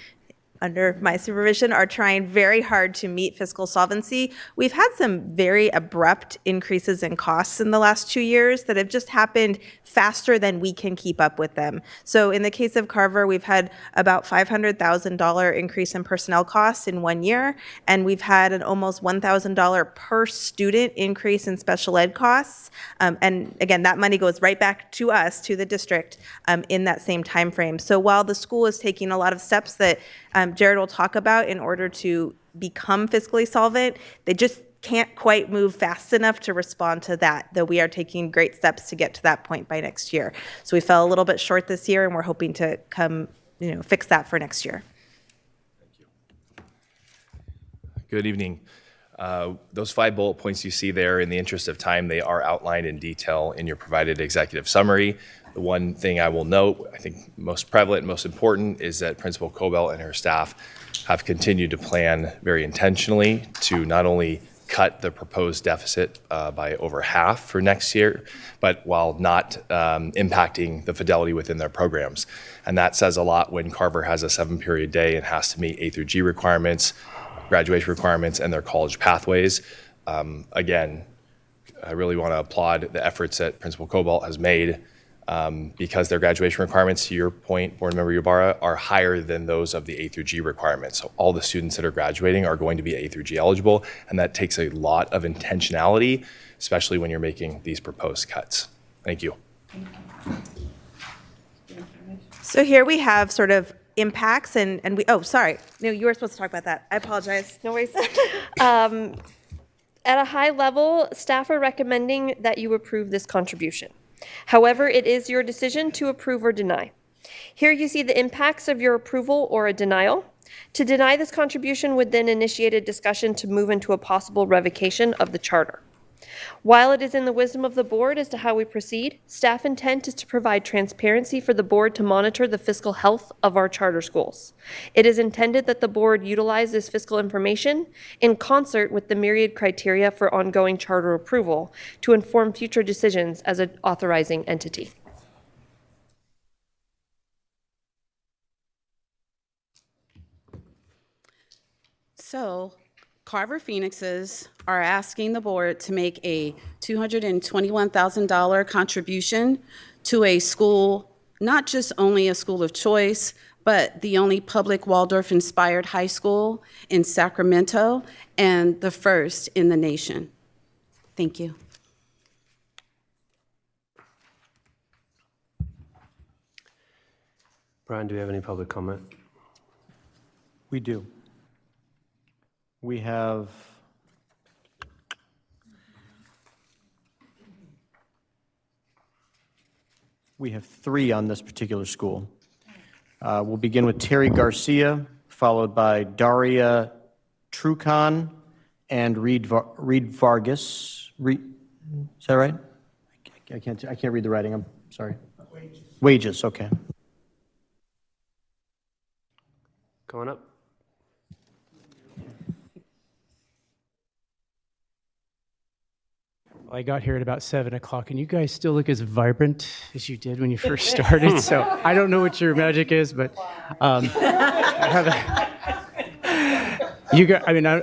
under my supervision, are trying very hard to meet fiscal solvency, we've had some very abrupt increases in costs in the last 2 years that have just happened faster than we can keep up with them. So in the case of Carver, we've had about $500,000 increase in personnel costs in 1 year, and we've had an almost $1,000 per student increase in special ed costs. And again, that money goes right back to us, to the district, in that same time frame. So while the school is taking a lot of steps that Jared will talk about in order to become fiscally solvent, they just can't quite move fast enough to respond to that, though we are taking great steps to get to that point by next year. So we fell a little bit short this year, and we're hoping to fix that for next year. Good evening. Those 5 bullet points you see there, in the interest of time, they are outlined in detail in your provided executive summary. The one thing I will note, I think most prevalent, most important, is that Principal Cobelt and her staff have continued to plan very intentionally to not only cut the proposed deficit by over half for next year, but while not impacting the fidelity within their programs. And that says a lot when Carver has a 7-period day and has to meet A through G requirements, graduation requirements, and their college pathways. Again, I really want to applaud the efforts that Principal Cobelt has made because their graduation requirements, to your point, Board Member Ybarra, are higher than those of the A through G requirements. So all the students that are graduating are going to be A through G eligible, and that takes a lot of intentionality, especially when you're making these proposed cuts. Thank you. So here we have sort of impacts and we, oh, sorry. No, you were supposed to talk about that. I apologize. No worries. At a high level, staff are recommending that you approve this contribution. However, it is your decision to approve or deny. Here you see the impacts of your approval or a denial. To deny this contribution would then initiate a discussion to move into a possible revocation of the charter. While it is in the wisdom of the board as to how we proceed, staff intent is to provide transparency for the board to monitor the fiscal health of our charter schools. It is intended that the board utilize this fiscal information in concert with the myriad criteria for ongoing charter approval to inform future decisions as an authorizing entity. So, Carver Phoenixes are asking the board to make a $221,000 contribution to a school, not just only a school of choice, but the only public Waldorf-inspired high school in Sacramento and the first in the nation. Thank you. Brian, do we have any public comment? We do. We have three on this particular school. We'll begin with Terry Garcia, followed by Daria Trucon and Reed Vargas. Is that right? I can't read the writing. I'm sorry. Wages. Okay. Going up. I got here at about 7 o'clock, and you guys still look as vibrant as you did when you first started. So I don't know what your magic is, but I have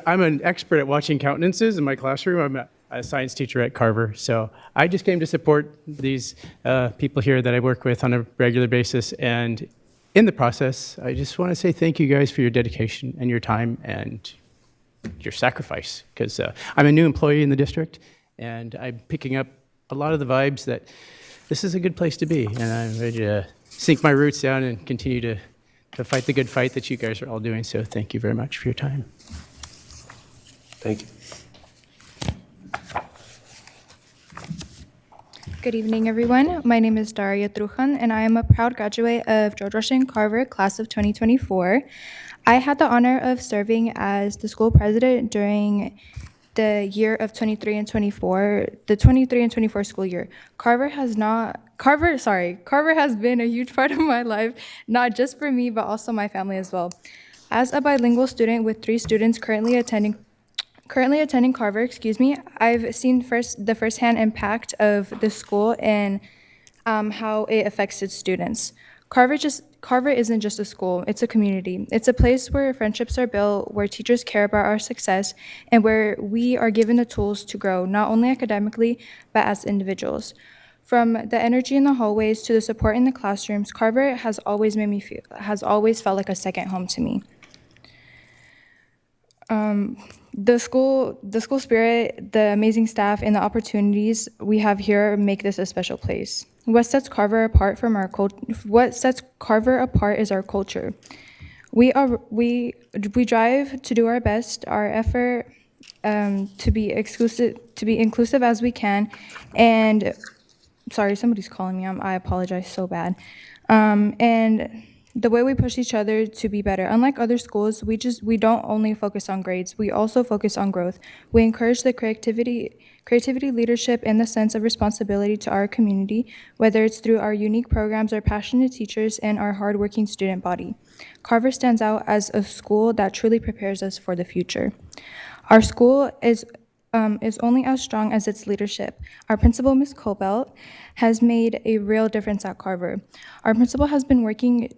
I'm an expert at watching countenances in my classroom. I'm a science teacher at Carver, so I just came to support these people here that I work with on a regular basis. And in the process, I just want to say thank you guys for your dedication and your time and your sacrifice, because I'm a new employee in the district. And I'm picking up a lot of the vibes that this is a good place to be. And I'm ready to sink my roots down and continue to fight the good fight that you guys are all doing. So thank you very much for your time. Thank you. Good evening, everyone. My name is Daria Truchan, and I am a proud graduate of George Washington Carver, class of 2024. I had the honor of serving as the school president during the year of 23 and 24, the 23 and 24 school year. Carver has been a huge part of my life, not just for me, but also my family as well. As a bilingual student with 3 students currently attending Carver, I've seen the firsthand impact of the school and how it affects its students. Carver isn't just a school, it's a community. It's a place where friendships are built, where teachers care about our success, and where we are given the tools to grow, not only academically, but as individuals. From the energy in the hallways to the support in the classrooms, Carver has always felt like a second home to me. The school spirit, the amazing staff, and the opportunities we have here make this a special place. What sets Carver apart is our culture. We drive to do our best, our effort to be inclusive as we can, and sorry, somebody's calling me. I apologize so bad. And the way we push each other to be better. Unlike other schools, we don't only focus on grades, we also focus on growth. We encourage the creativity, leadership, and the sense of responsibility to our community, whether it's through our unique programs, our passionate teachers, and our hardworking student body. Carver stands out as a school that truly prepares us for the future. Our school is only as strong as its leadership. Our principal, Ms. Cobelt, has made a real difference at Carver. Our principal has been working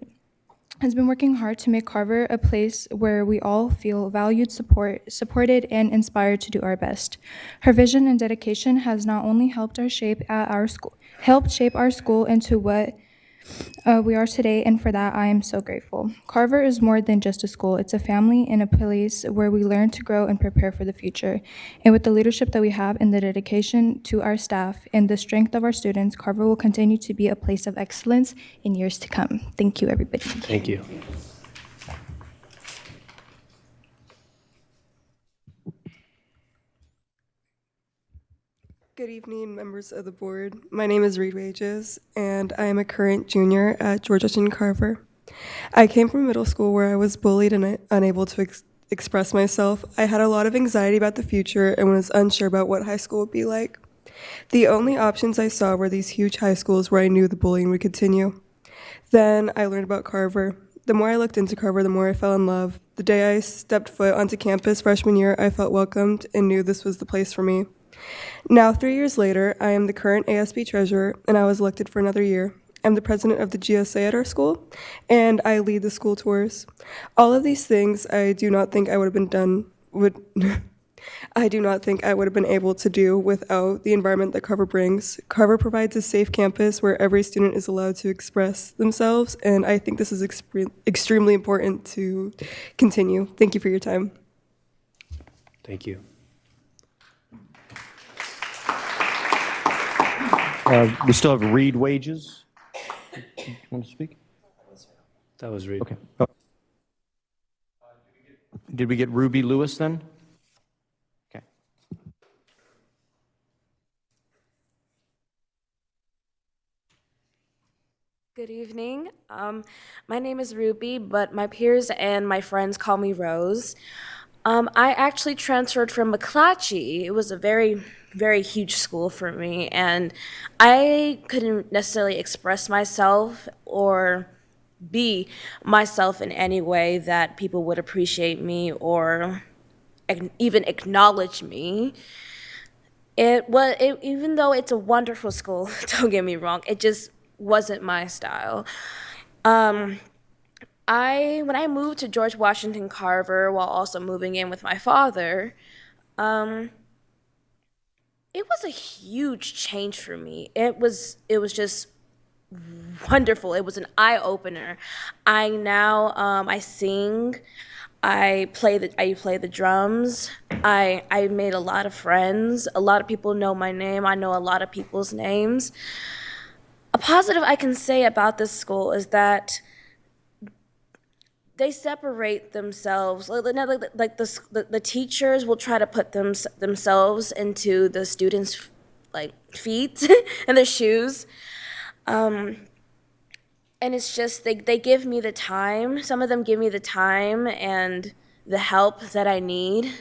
hard to make Carver a place where we all feel valued, supported, and inspired to do our best. Her vision and dedication has not only helped shape our school into what we are today, and for that I am so grateful. Carver is more than just a school. It's a family and a place where we learn to grow and prepare for the future. And with the leadership that we have and the dedication to our staff and the strength of our students, Carver will continue to be a place of excellence in years to come. Thank you, everybody. Thank you. Good evening, members of the board. My name is Reed Wages, and I am a current junior at George Washington Carver. I came from middle school where I was bullied and unable to express myself. I had a lot of anxiety about the future and was unsure about what high school would be like. The only options I saw were these huge high schools where I knew the bullying would continue. Then I learned about Carver. The more I looked into Carver, the more I fell in love. The day I stepped foot onto campus freshman year, I felt welcomed and knew this was the place for me. Now, 3 years later, I am the current ASB treasurer, and I was elected for another year. I'm the president of the GSA at our school, and I lead the school tours. All of these things I do not think I would have been done would I do not think I would have been able to do without the environment that Carver brings. Carver provides a safe campus where every student is allowed to express themselves, and I think this is extremely important to continue. Thank you for your time. Thank you. We still have Reed Wages. You want to speak? That was Reed. Okay. Oh. Did we get Ruby Lewis then? Okay. Good evening. My name is Ruby, but my peers and my friends call me Rose. I actually transferred from McClatchy. It was a very, very huge school for me, and I couldn't necessarily express myself or be myself in any way that people would appreciate me or even acknowledge me. Even though it's a wonderful school, don't get me wrong, it just wasn't my style. When I moved to George Washington Carver while also moving in with my father, it was a huge change for me. It was just wonderful. It was an eye-opener. I now I sing, I play the drums. I made a lot of friends. A lot of people know my name. I know a lot of people's names. A positive I can say about this school is that they separate themselves. Like the teachers will try to put themselves into the students' like feet and their shoes. And it's just they give me the time. Some of them give me the time and the help that I need.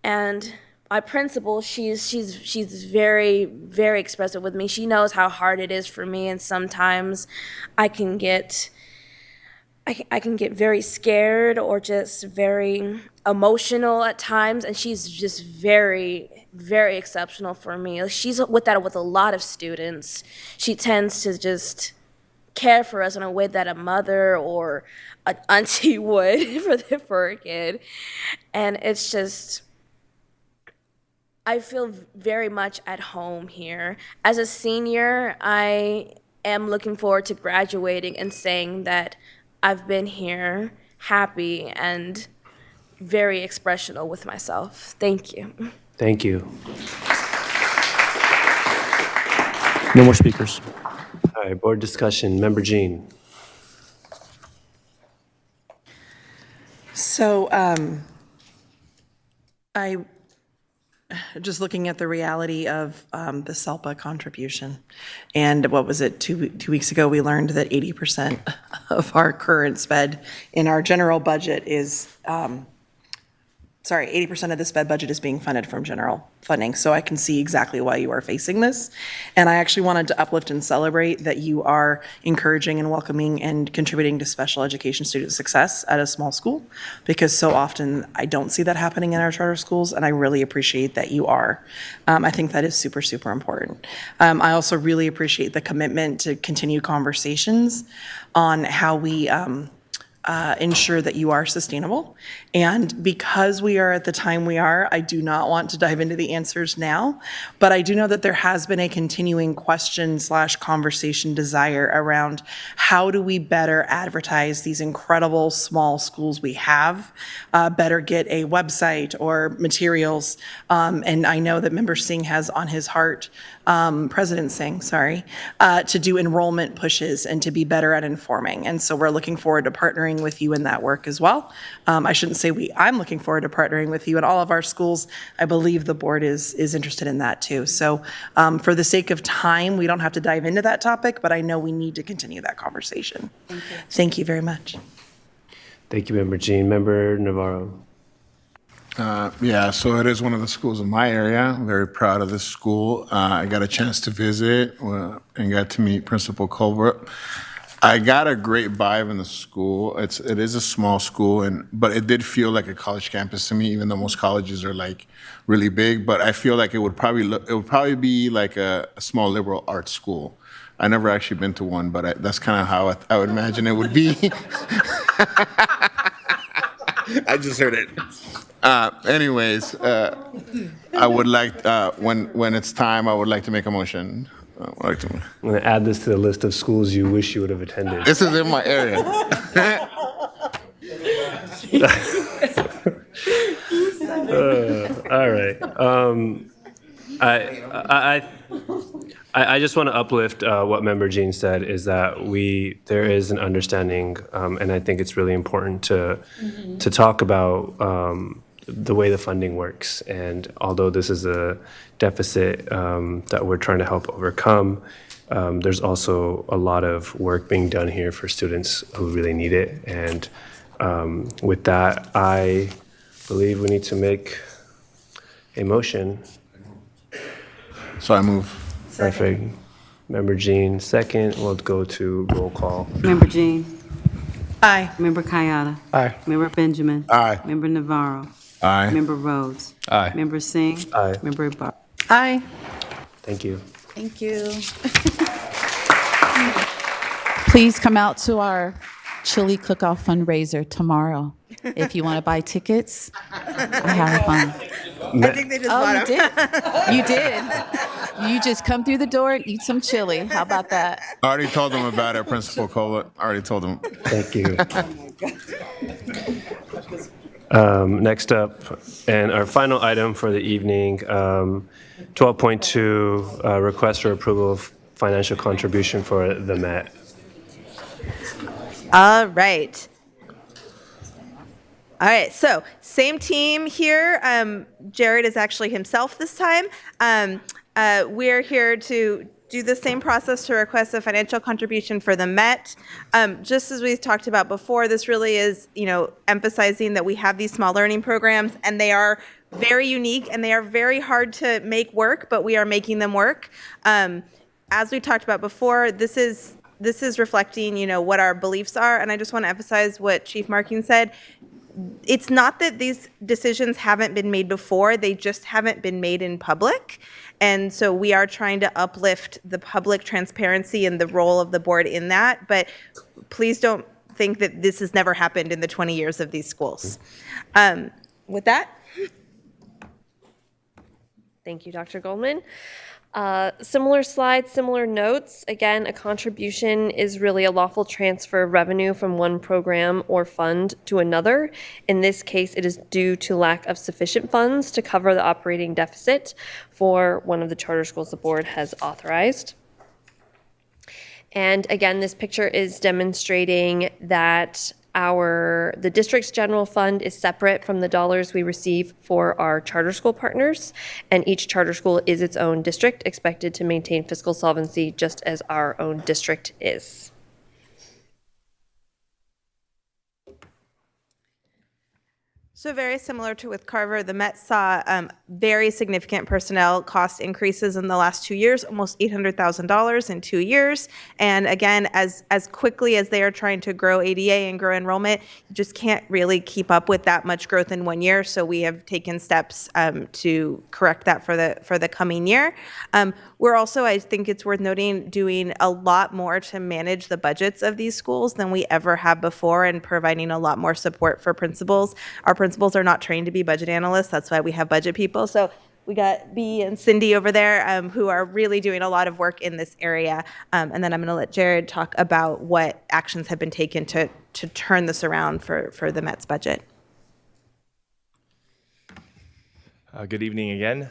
And my principal, she's very, very expressive with me. She knows how hard it is for me, and sometimes I can get very scared or just very emotional at times, and she's just very, very exceptional for me. She's with a lot of students. She tends to just care for us in a way that a mother or an auntie would for a kid. And it's just, I feel very much at home here. As a senior, I am looking forward to graduating and saying that I've been here happy and very expressional with myself. Thank you. Thank you. No more speakers. All right, board discussion. Member Jean. So I just looking at the reality of the SELPA contribution. And what was it, two weeks ago, we learned that 80% of our current SPED in our general budget is, 80% of the SPED budget is being funded from general funding. So I can see exactly why you are facing this. And I actually wanted to uplift and celebrate that you are encouraging and welcoming and contributing to special education student success at a small school, because so often I don't see that happening in our charter schools, and I really appreciate that you are. I think that is super, super important. I also really appreciate the commitment to continue conversations on how we ensure that you are sustainable. And because we are at the time we are, I do not want to dive into the answers now, but I do know that there has been a continuing question/conversation desire around how do we better advertise these incredible small schools we have, better get a website or materials. And I know that Member Singh has on his heart, President Singh, sorry, to do enrollment pushes and to be better at informing. And so we're looking forward to partnering partnering with you in that work as well. I shouldn't say we, I'm looking forward to partnering with you in all of our schools. I believe the board is interested in that too. So for the sake of time, we don't have to dive into that topic, but I know we need to continue that conversation. Thank you very much. Thank you, Member Jean. Member Navarro. Yeah, so it is one of the schools in my area. I'm very proud of this school. I got a chance to visit and got to meet Principal Colbert. I got a great vibe in the school. It is a small school, but it did feel like a college campus to me, even though most colleges are like really big. But I feel like it would probably be like a small liberal arts school. I never actually been to one, but that's kind of how I would imagine it would be. I just heard it. Anyways, I would like, when it's time, I would like to make a motion. I'm going to add this to the list of schools you wish you would have attended. This is in my area. All right. I just want to uplift what Member Jean said, is that there is an understanding, and I think it's really important to talk about the way the funding works. And although this is a deficit that we're trying to help overcome, there's also a lot of work being done here for students who really need it. And with that, I believe we need to make a motion. So I move. Perfect. Member Jean, second. We'll go to roll call. Member Jean. Aye. Member Kayada. Aye. Member Benjamin. Aye. Member Navarro. Aye. Member Rhodes. Aye. Member Singh. Aye. Member Ibarra. Aye. Thank you. Thank you. Please come out to our chili cook-off fundraiser tomorrow. If you want to buy tickets, I have fun. I think they just bought you them. did. You did. You just come through the door and eat some chili. How about that? I already told them about it, Principal Colbert. I already told them. Thank you. Next up, and our final item for the evening, 12.2, request for approval of financial contribution for the Met. All right. All right, so same team here. Jared is actually himself this time. We're here to do the same process to request a financial contribution for the Met. Just as we've talked about before, this really is, emphasizing that we have these small learning programs, and they are very unique and they are very hard to make work, but we are making them work. As we talked about before, this is reflecting, what our beliefs are, and I just want to emphasize what Chief Marking said. It's not that these decisions haven't been made before, they just haven't been made in public. And so we are trying to uplift the public transparency and the role of the board in that. But please don't think that this has never happened in the 20 years of these schools. With that. Thank you, Dr. Goldman. Similar slides, similar notes. Again, a contribution is really a lawful transfer of revenue from one program or fund to another. In this case, it is due to lack of sufficient funds to cover the operating deficit for one of the charter schools the board has authorized. And again, this picture is demonstrating that the district's general fund is separate from the dollars we receive for our charter school partners, and each charter school is its own district, expected to maintain fiscal solvency just as our own district is. So very similar to with Carver, the Met saw very significant personnel cost increases in the last 2 years, almost $800,000 in 2 years. And again, as quickly as they are trying to grow ADA and grow enrollment, you just can't really keep up with that much growth in 1 year. So we have taken steps to correct that for the coming year. We're also, I think it's worth noting, doing a lot more to manage the budgets of these schools than we ever have before, and providing a lot more support for principals. Our principals are not trained to be budget analysts. That's why we have budget people. So we got B and Cindy over there who are really doing a lot of work in this area. And then I'm going to let Jared talk about what actions have been taken to turn this around for the Met's budget. Good evening again.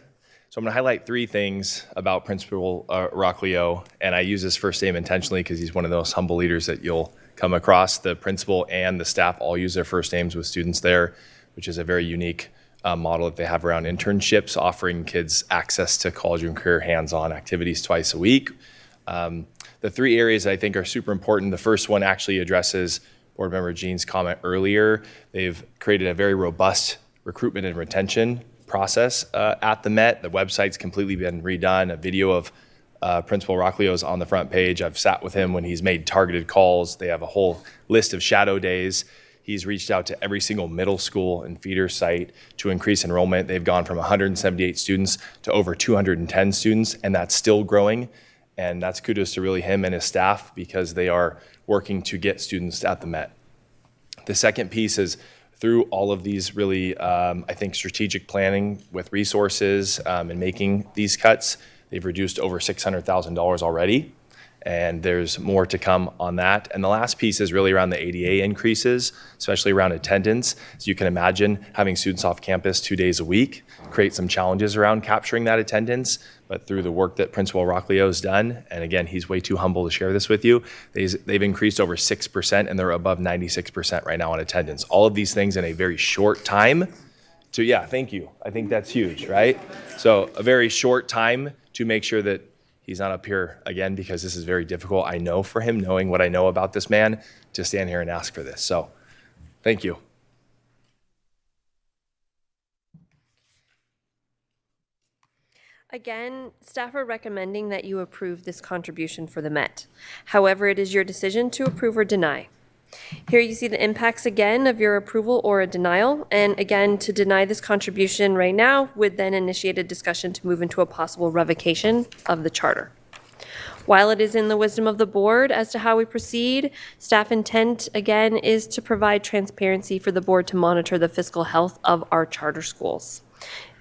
So I'm going to highlight 3 things about Principal Rockleo, and I use his first name intentionally because he's one of those humble leaders that you'll come across. The principal and the staff all use their first names with students there, which is a very unique model that they have around internships, offering kids access to college and career hands-on activities twice a week. The three areas I think are super important. The first one actually addresses Board Member Jean's comment earlier. They've created a very robust recruitment and retention process at the Met. The website's completely been redone. A video of Principal Rocklio is on the front page. I've sat with him when he's made targeted calls. They have a whole list of shadow days. He's reached out to every single middle school and feeder site to increase enrollment. They've gone from 178 students to over 210 students, and that's still growing. And that's kudos to really him and his staff, because they are working to get students at the Met. The second piece is through all of these really, I think, strategic planning with resources and making these cuts, they've reduced over $600,000 already, and there's more to come on that. And the last piece is really around the ADA increases, especially around attendance. So you can imagine having students off campus 2 days a week create some challenges around capturing that attendance. But through the work that Principal Rocklio has done, and again, he's way too humble to share this with you, they've increased over 6%, and they're above 96% right now on attendance. All of these things in a very short time. So yeah, thank you. I think that's huge, right? So a very short time to make sure that he's not up here again, because this is very difficult, I know, for him, knowing what I know about this man, to stand here and ask for this. So thank you. Again, staff are recommending that you approve this contribution for the Met. However, it is your decision to approve or deny. Here you see the impacts again of your approval or a denial. And again, to deny this contribution right now would then initiate a discussion to move into a possible revocation of the charter. While it is in the wisdom of the board as to how we proceed, staff intent, again, is to provide transparency for the board to monitor the fiscal health of our charter schools.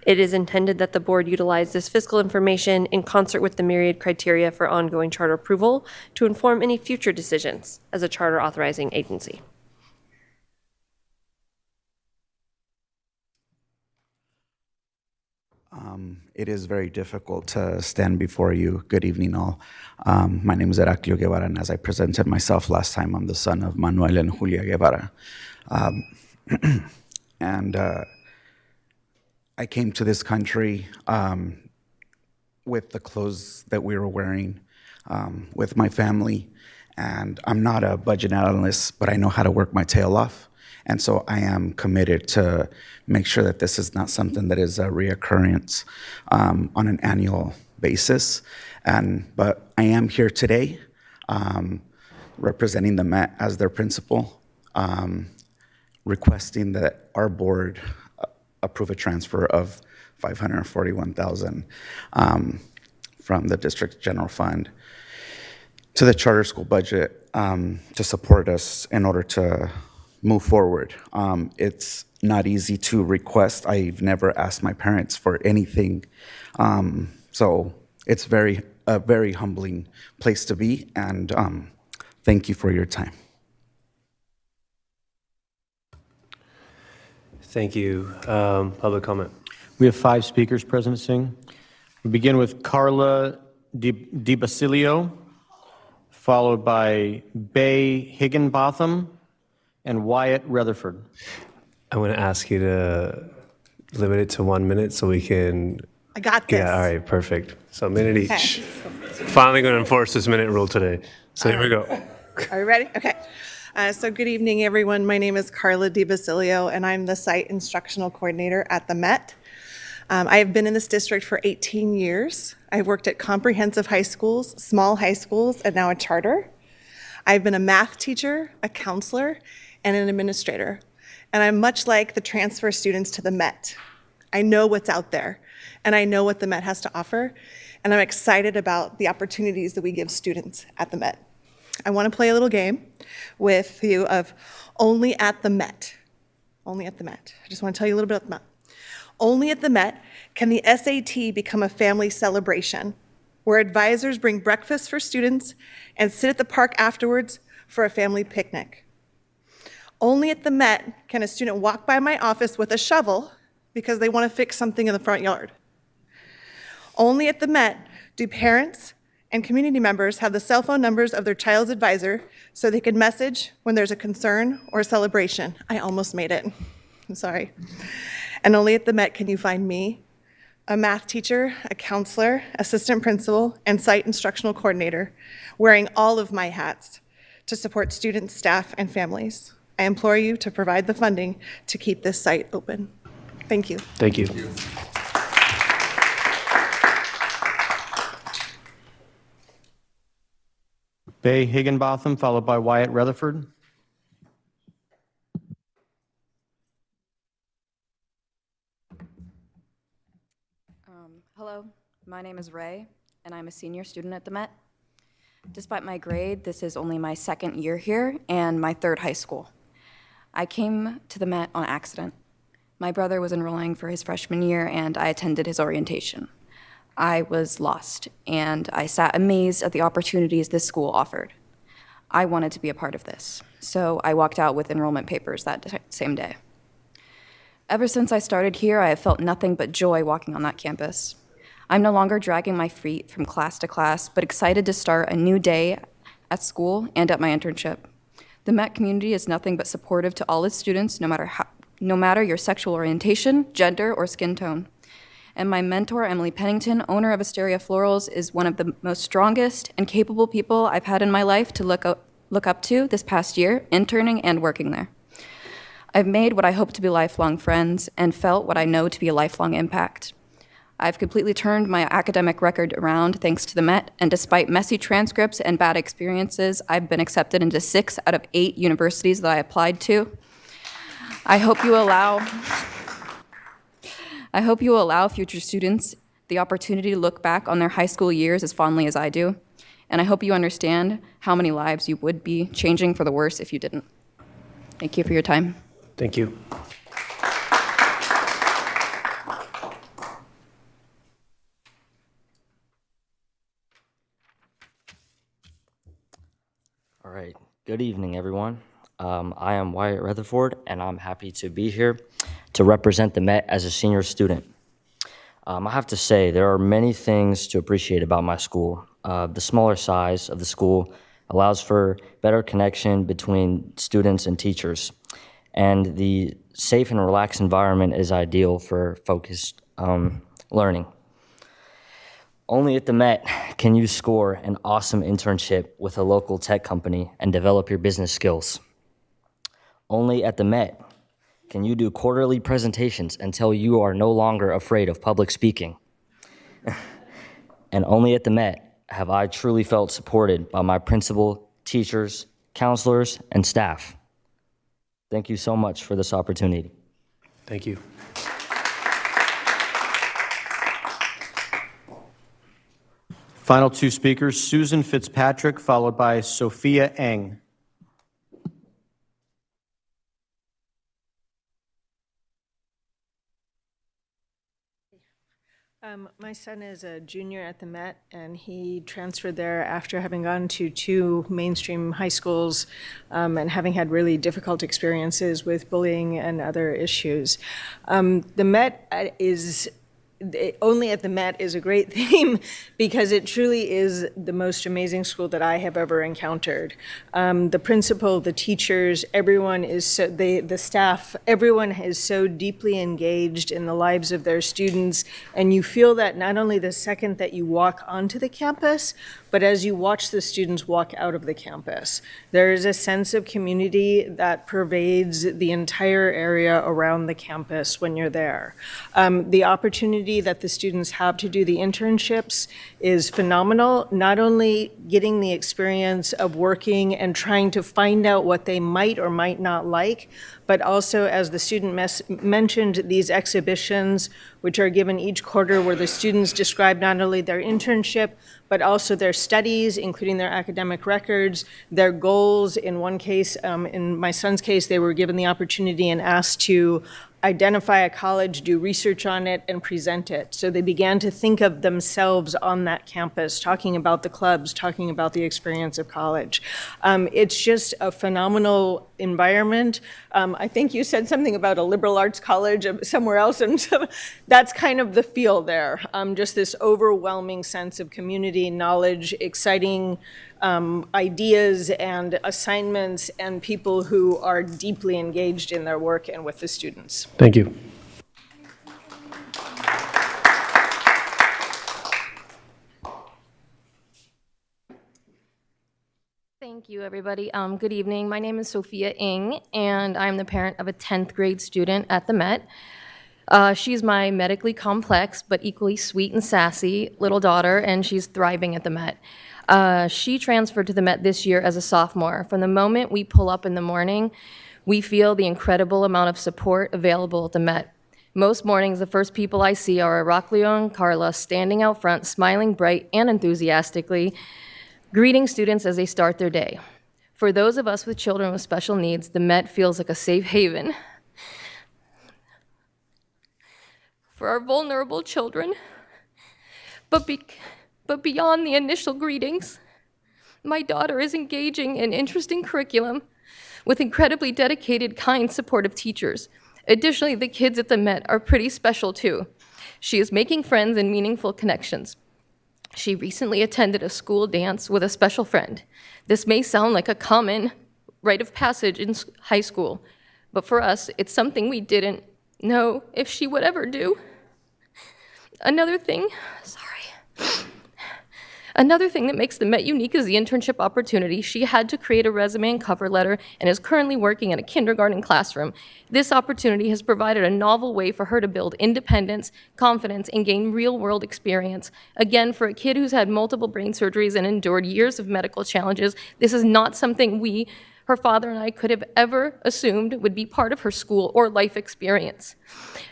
It is intended that the board utilize this fiscal information in concert with the myriad criteria for ongoing charter approval to inform any future decisions as a charter authorizing agency. It is very difficult to stand before you. Good evening, all. My name is Heraclio Guevara, and as I presented myself last time, I'm the son of Manuel and Julia Guevara. I came to this country with the clothes that we were wearing, with my family, and I'm not a budget analyst, but I know how to work my tail off. And so I am committed to make sure that this is not something that is a reoccurrence on an annual basis. But I am here today representing the Met as their principal, requesting that our board approve a transfer of $541,000 from the district general fund to the charter school budget to support us in order to move forward. It's not easy to request. I've never asked my parents for anything. So it's a very humbling place to be, and thank you for your time. Thank you. Public comment. We have 5 speakers, President Singh. We begin with Carla Di Basilio, followed by Bay Higginbotham and Wyatt Rutherford. I'm going to ask you to limit it to 1 minute so we can... I got this. Yeah, all right, perfect. So a minute each. Finally going to enforce this minute rule today. So here we go. Are you ready? Okay. So good evening, everyone. My name is Carla Di Basilio, and I'm the site instructional coordinator at the Met. I have been in this district for 18 years. I've worked at comprehensive high schools, small high schools, and now a charter. I've been a math teacher, a counselor, and an administrator. And I'm much like the transfer students to the Met. I know what's out there, and I know what the Met has to offer, and I'm excited about the opportunities that we give students at the Met. I want to play a little game with you of only at the Met. Only at the Met. I just want to tell you a little bit about the Met. Only at the Met can the SAT become a family celebration where advisors bring breakfast for students and sit at the park afterwards for a family picnic. Only at the Met can a student walk by my office with a shovel because they want to fix something in the front yard. Only at the Met do parents and community members have the cell phone numbers of their child's advisor so they can message when there's a concern or a celebration. I almost made it. I'm sorry. And only at the Met can you find me, a math teacher, a counselor, assistant principal, and site instructional coordinator, wearing all of my hats to support students, staff, and families. I implore you to provide the funding to keep this site open. Thank you. Thank you. Bay Higginbotham, followed by Wyatt Rutherford. Hello, my name is Ray, and I'm a senior student at the Met. Despite my grade, this is only my second year here and my third high school. I came to the Met on accident. My brother was enrolling for his freshman year, and I attended his orientation. I was lost, and I sat amazed at the opportunities this school offered. I wanted to be a part of this, so I walked out with enrollment papers that same day. Ever since I started here, I have felt nothing but joy walking on that campus. I'm no longer dragging my feet from class to class, but excited to start a new day at school and at my internship. The Met community is nothing but supportive to all its students, no matter your sexual orientation, gender, or skin tone. And my mentor, Emily Pennington, owner of Asteria Florals, is one of the most strongest and capable people I've had in my life to look up to this past year, interning and working there. I've made what I hope to be lifelong friends and felt what I know to be a lifelong impact. I've completely turned my academic record around thanks to the Met, and despite messy transcripts and bad experiences, I've been accepted into 6 out of 8 universities that I applied to. I hope you allow future students the opportunity to look back on their high school years as fondly as I do, and I hope you understand how many lives you would be changing for the worse if you didn't. Thank you for your time. Thank you. All right. Good evening, everyone. I am Wyatt Rutherford, and I'm happy to be here to represent the Met as a senior student. I have to say, there are many things to appreciate about my school. The smaller size of the school allows for better connection between students and teachers, and the safe and relaxed environment is ideal for focused learning. Only at the Met can you score an awesome internship with a local tech company and develop your business skills. Only at the Met can you do quarterly presentations until you are no longer afraid of public speaking. And only at the Met have I truly felt supported by my principal, teachers, counselors, and staff. Thank you so much for this opportunity. Thank you. Final 2 speakers, Susan Fitzpatrick, followed by Sophia Eng. My son is a junior at the Met, and he transferred there after having gone to 2 mainstream high schools and having had really difficult experiences with bullying and other issues. The Met is only at the Met is a great theme because it truly is the most amazing school that I have ever encountered. The principal, the teachers, everyone is so, the staff, everyone is so deeply engaged in the lives of their students, and you feel that not only the second that you walk onto the campus, but as you watch the students walk out of the campus. There is a sense of community that pervades the entire area around the campus when you're there. The opportunity that the students have to do the internships is phenomenal, not only getting the experience of working and trying to find out what they might or might not like, but also, as the student mentioned, these exhibitions, which are given each quarter, where the students describe not only their internship, but also their studies, including their academic records, their goals. In one case, in my son's case, they were given the opportunity and asked to identify a college, do research on it, and present it. So they began to think of themselves on that campus, talking about the clubs, talking about the experience of college. It's just a phenomenal environment. I think you said something about a liberal arts college somewhere else, and so that's kind of the feel there. Just this overwhelming sense of community, knowledge, exciting ideas and assignments, and people who are deeply engaged in their work and with the students. Thank you. Thank you, everybody. Good evening. My name is Sophia Ng, and I'm the parent of a 10th grade student at the Met. She's my medically complex but equally sweet and sassy little daughter, and she's thriving at the Met. She transferred to the Met this year as a sophomore. From the moment we pull up in the morning, we feel the incredible amount of support available at the Met. Most mornings, the first people I see are Heraclio and Carla standing out front, smiling bright and enthusiastically, greeting students as they start their day. For those of us with children with special needs, the Met feels like a safe haven. For our vulnerable children, but beyond the initial greetings, my daughter is engaging in interesting curriculum with incredibly dedicated, kind, supportive teachers. Additionally, the kids at the Met are pretty special too. She is making friends and meaningful connections. She recently attended a school dance with a special friend. This may sound like a common rite of passage in high school, but for us, it's something we didn't know if she would ever do. Another thing that makes the Met unique is the internship opportunity. She had to create a resume and cover letter and is currently working in a kindergarten classroom. This opportunity has provided a novel way for her to build independence, confidence, and gain real-world experience. Again, for a kid who's had multiple brain surgeries and endured years of medical challenges, this is not something her father and I could have ever assumed would be part of her school or life experience.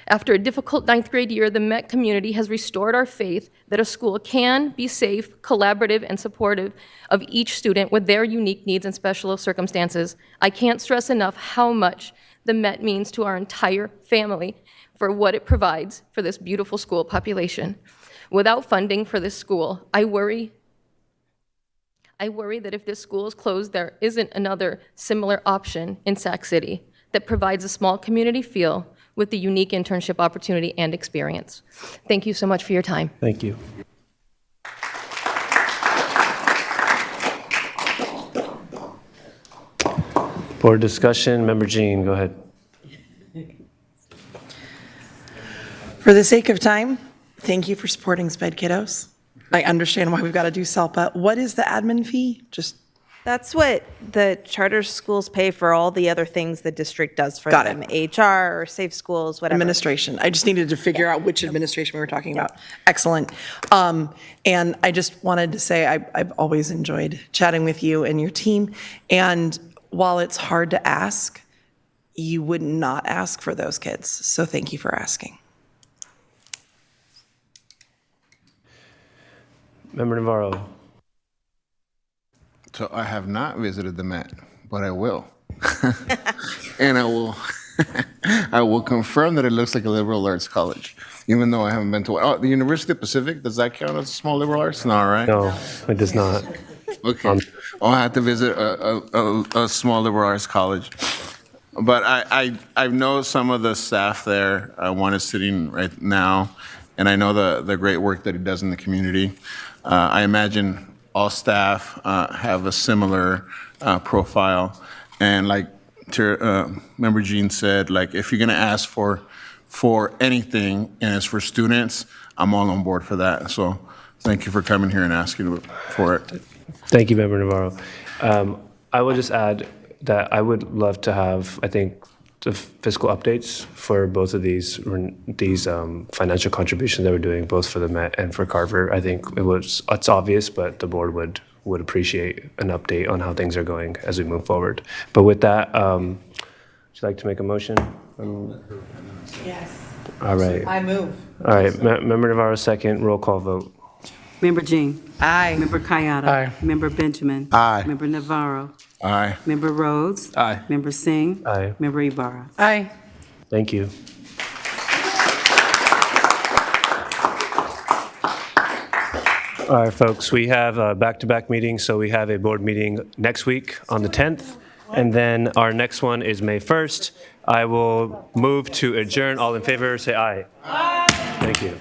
After a difficult 9th grade year, the Met community has restored our faith that a school can be safe, collaborative, and supportive of each student with their unique needs and special circumstances. I can't stress enough how much the Met means to our entire family for what it provides for this beautiful school population. Without funding for this school, I worry that if this school is closed, there isn't another similar option in Sac City that provides a small community feel with the unique internship opportunity and experience. Thank you so much for your time. Thank you. Board discussion, Member Jean, go ahead. For the sake of time, thank you for supporting SPED kiddos. I understand why we've got to do SELPA. What is the admin fee? That's what the charter schools pay for all the other things the district does for them. HR or Safe Schools, whatever. Administration. I just needed to figure out which administration we were talking about. Excellent. And I just wanted to say I've always enjoyed chatting with you and your team. And while it's hard to ask, you would not ask for those kids. So thank you for asking. Member Navarro. So I have not visited the Met, but I will. And I will confirm that it looks like a liberal arts college, even though I haven't been to the University of Pacific. Does that count as a small liberal arts? No, right? No, it does not. Okay. I'll have to visit a small liberal arts college. But I know some of the staff there. One is sitting right now, and I know the great work that he does in the community. I imagine all staff have a similar profile. And like Member Jean said, like if you're gonna ask for anything and it's for students, I'm all on board for that. So thank you for coming here and asking for it. Thank you, Member Navarro. I will just add that I would love to have, I think, the fiscal updates for both of these financial contributions that we're doing, both for the Met and for Carver. I think it's obvious, but the board would appreciate an update on how things are going as we move forward. But with that, would you like to make a motion? Yes. All right. I move. All right, Member Navarro, second, roll call vote. Member Jean. Aye. Member Kayada. Aye. Member Benjamin. Aye. Member Navarro. Aye. Member Rhodes. Aye. Member Singh. Aye. Member Ibarra. Aye. Thank you. All right, folks, we have a back-to-back meetings, so we have a board meeting next week on the 10th, and then our next one is May 1st. I will move to adjourn. All in favor, say aye. Aye. Thank you.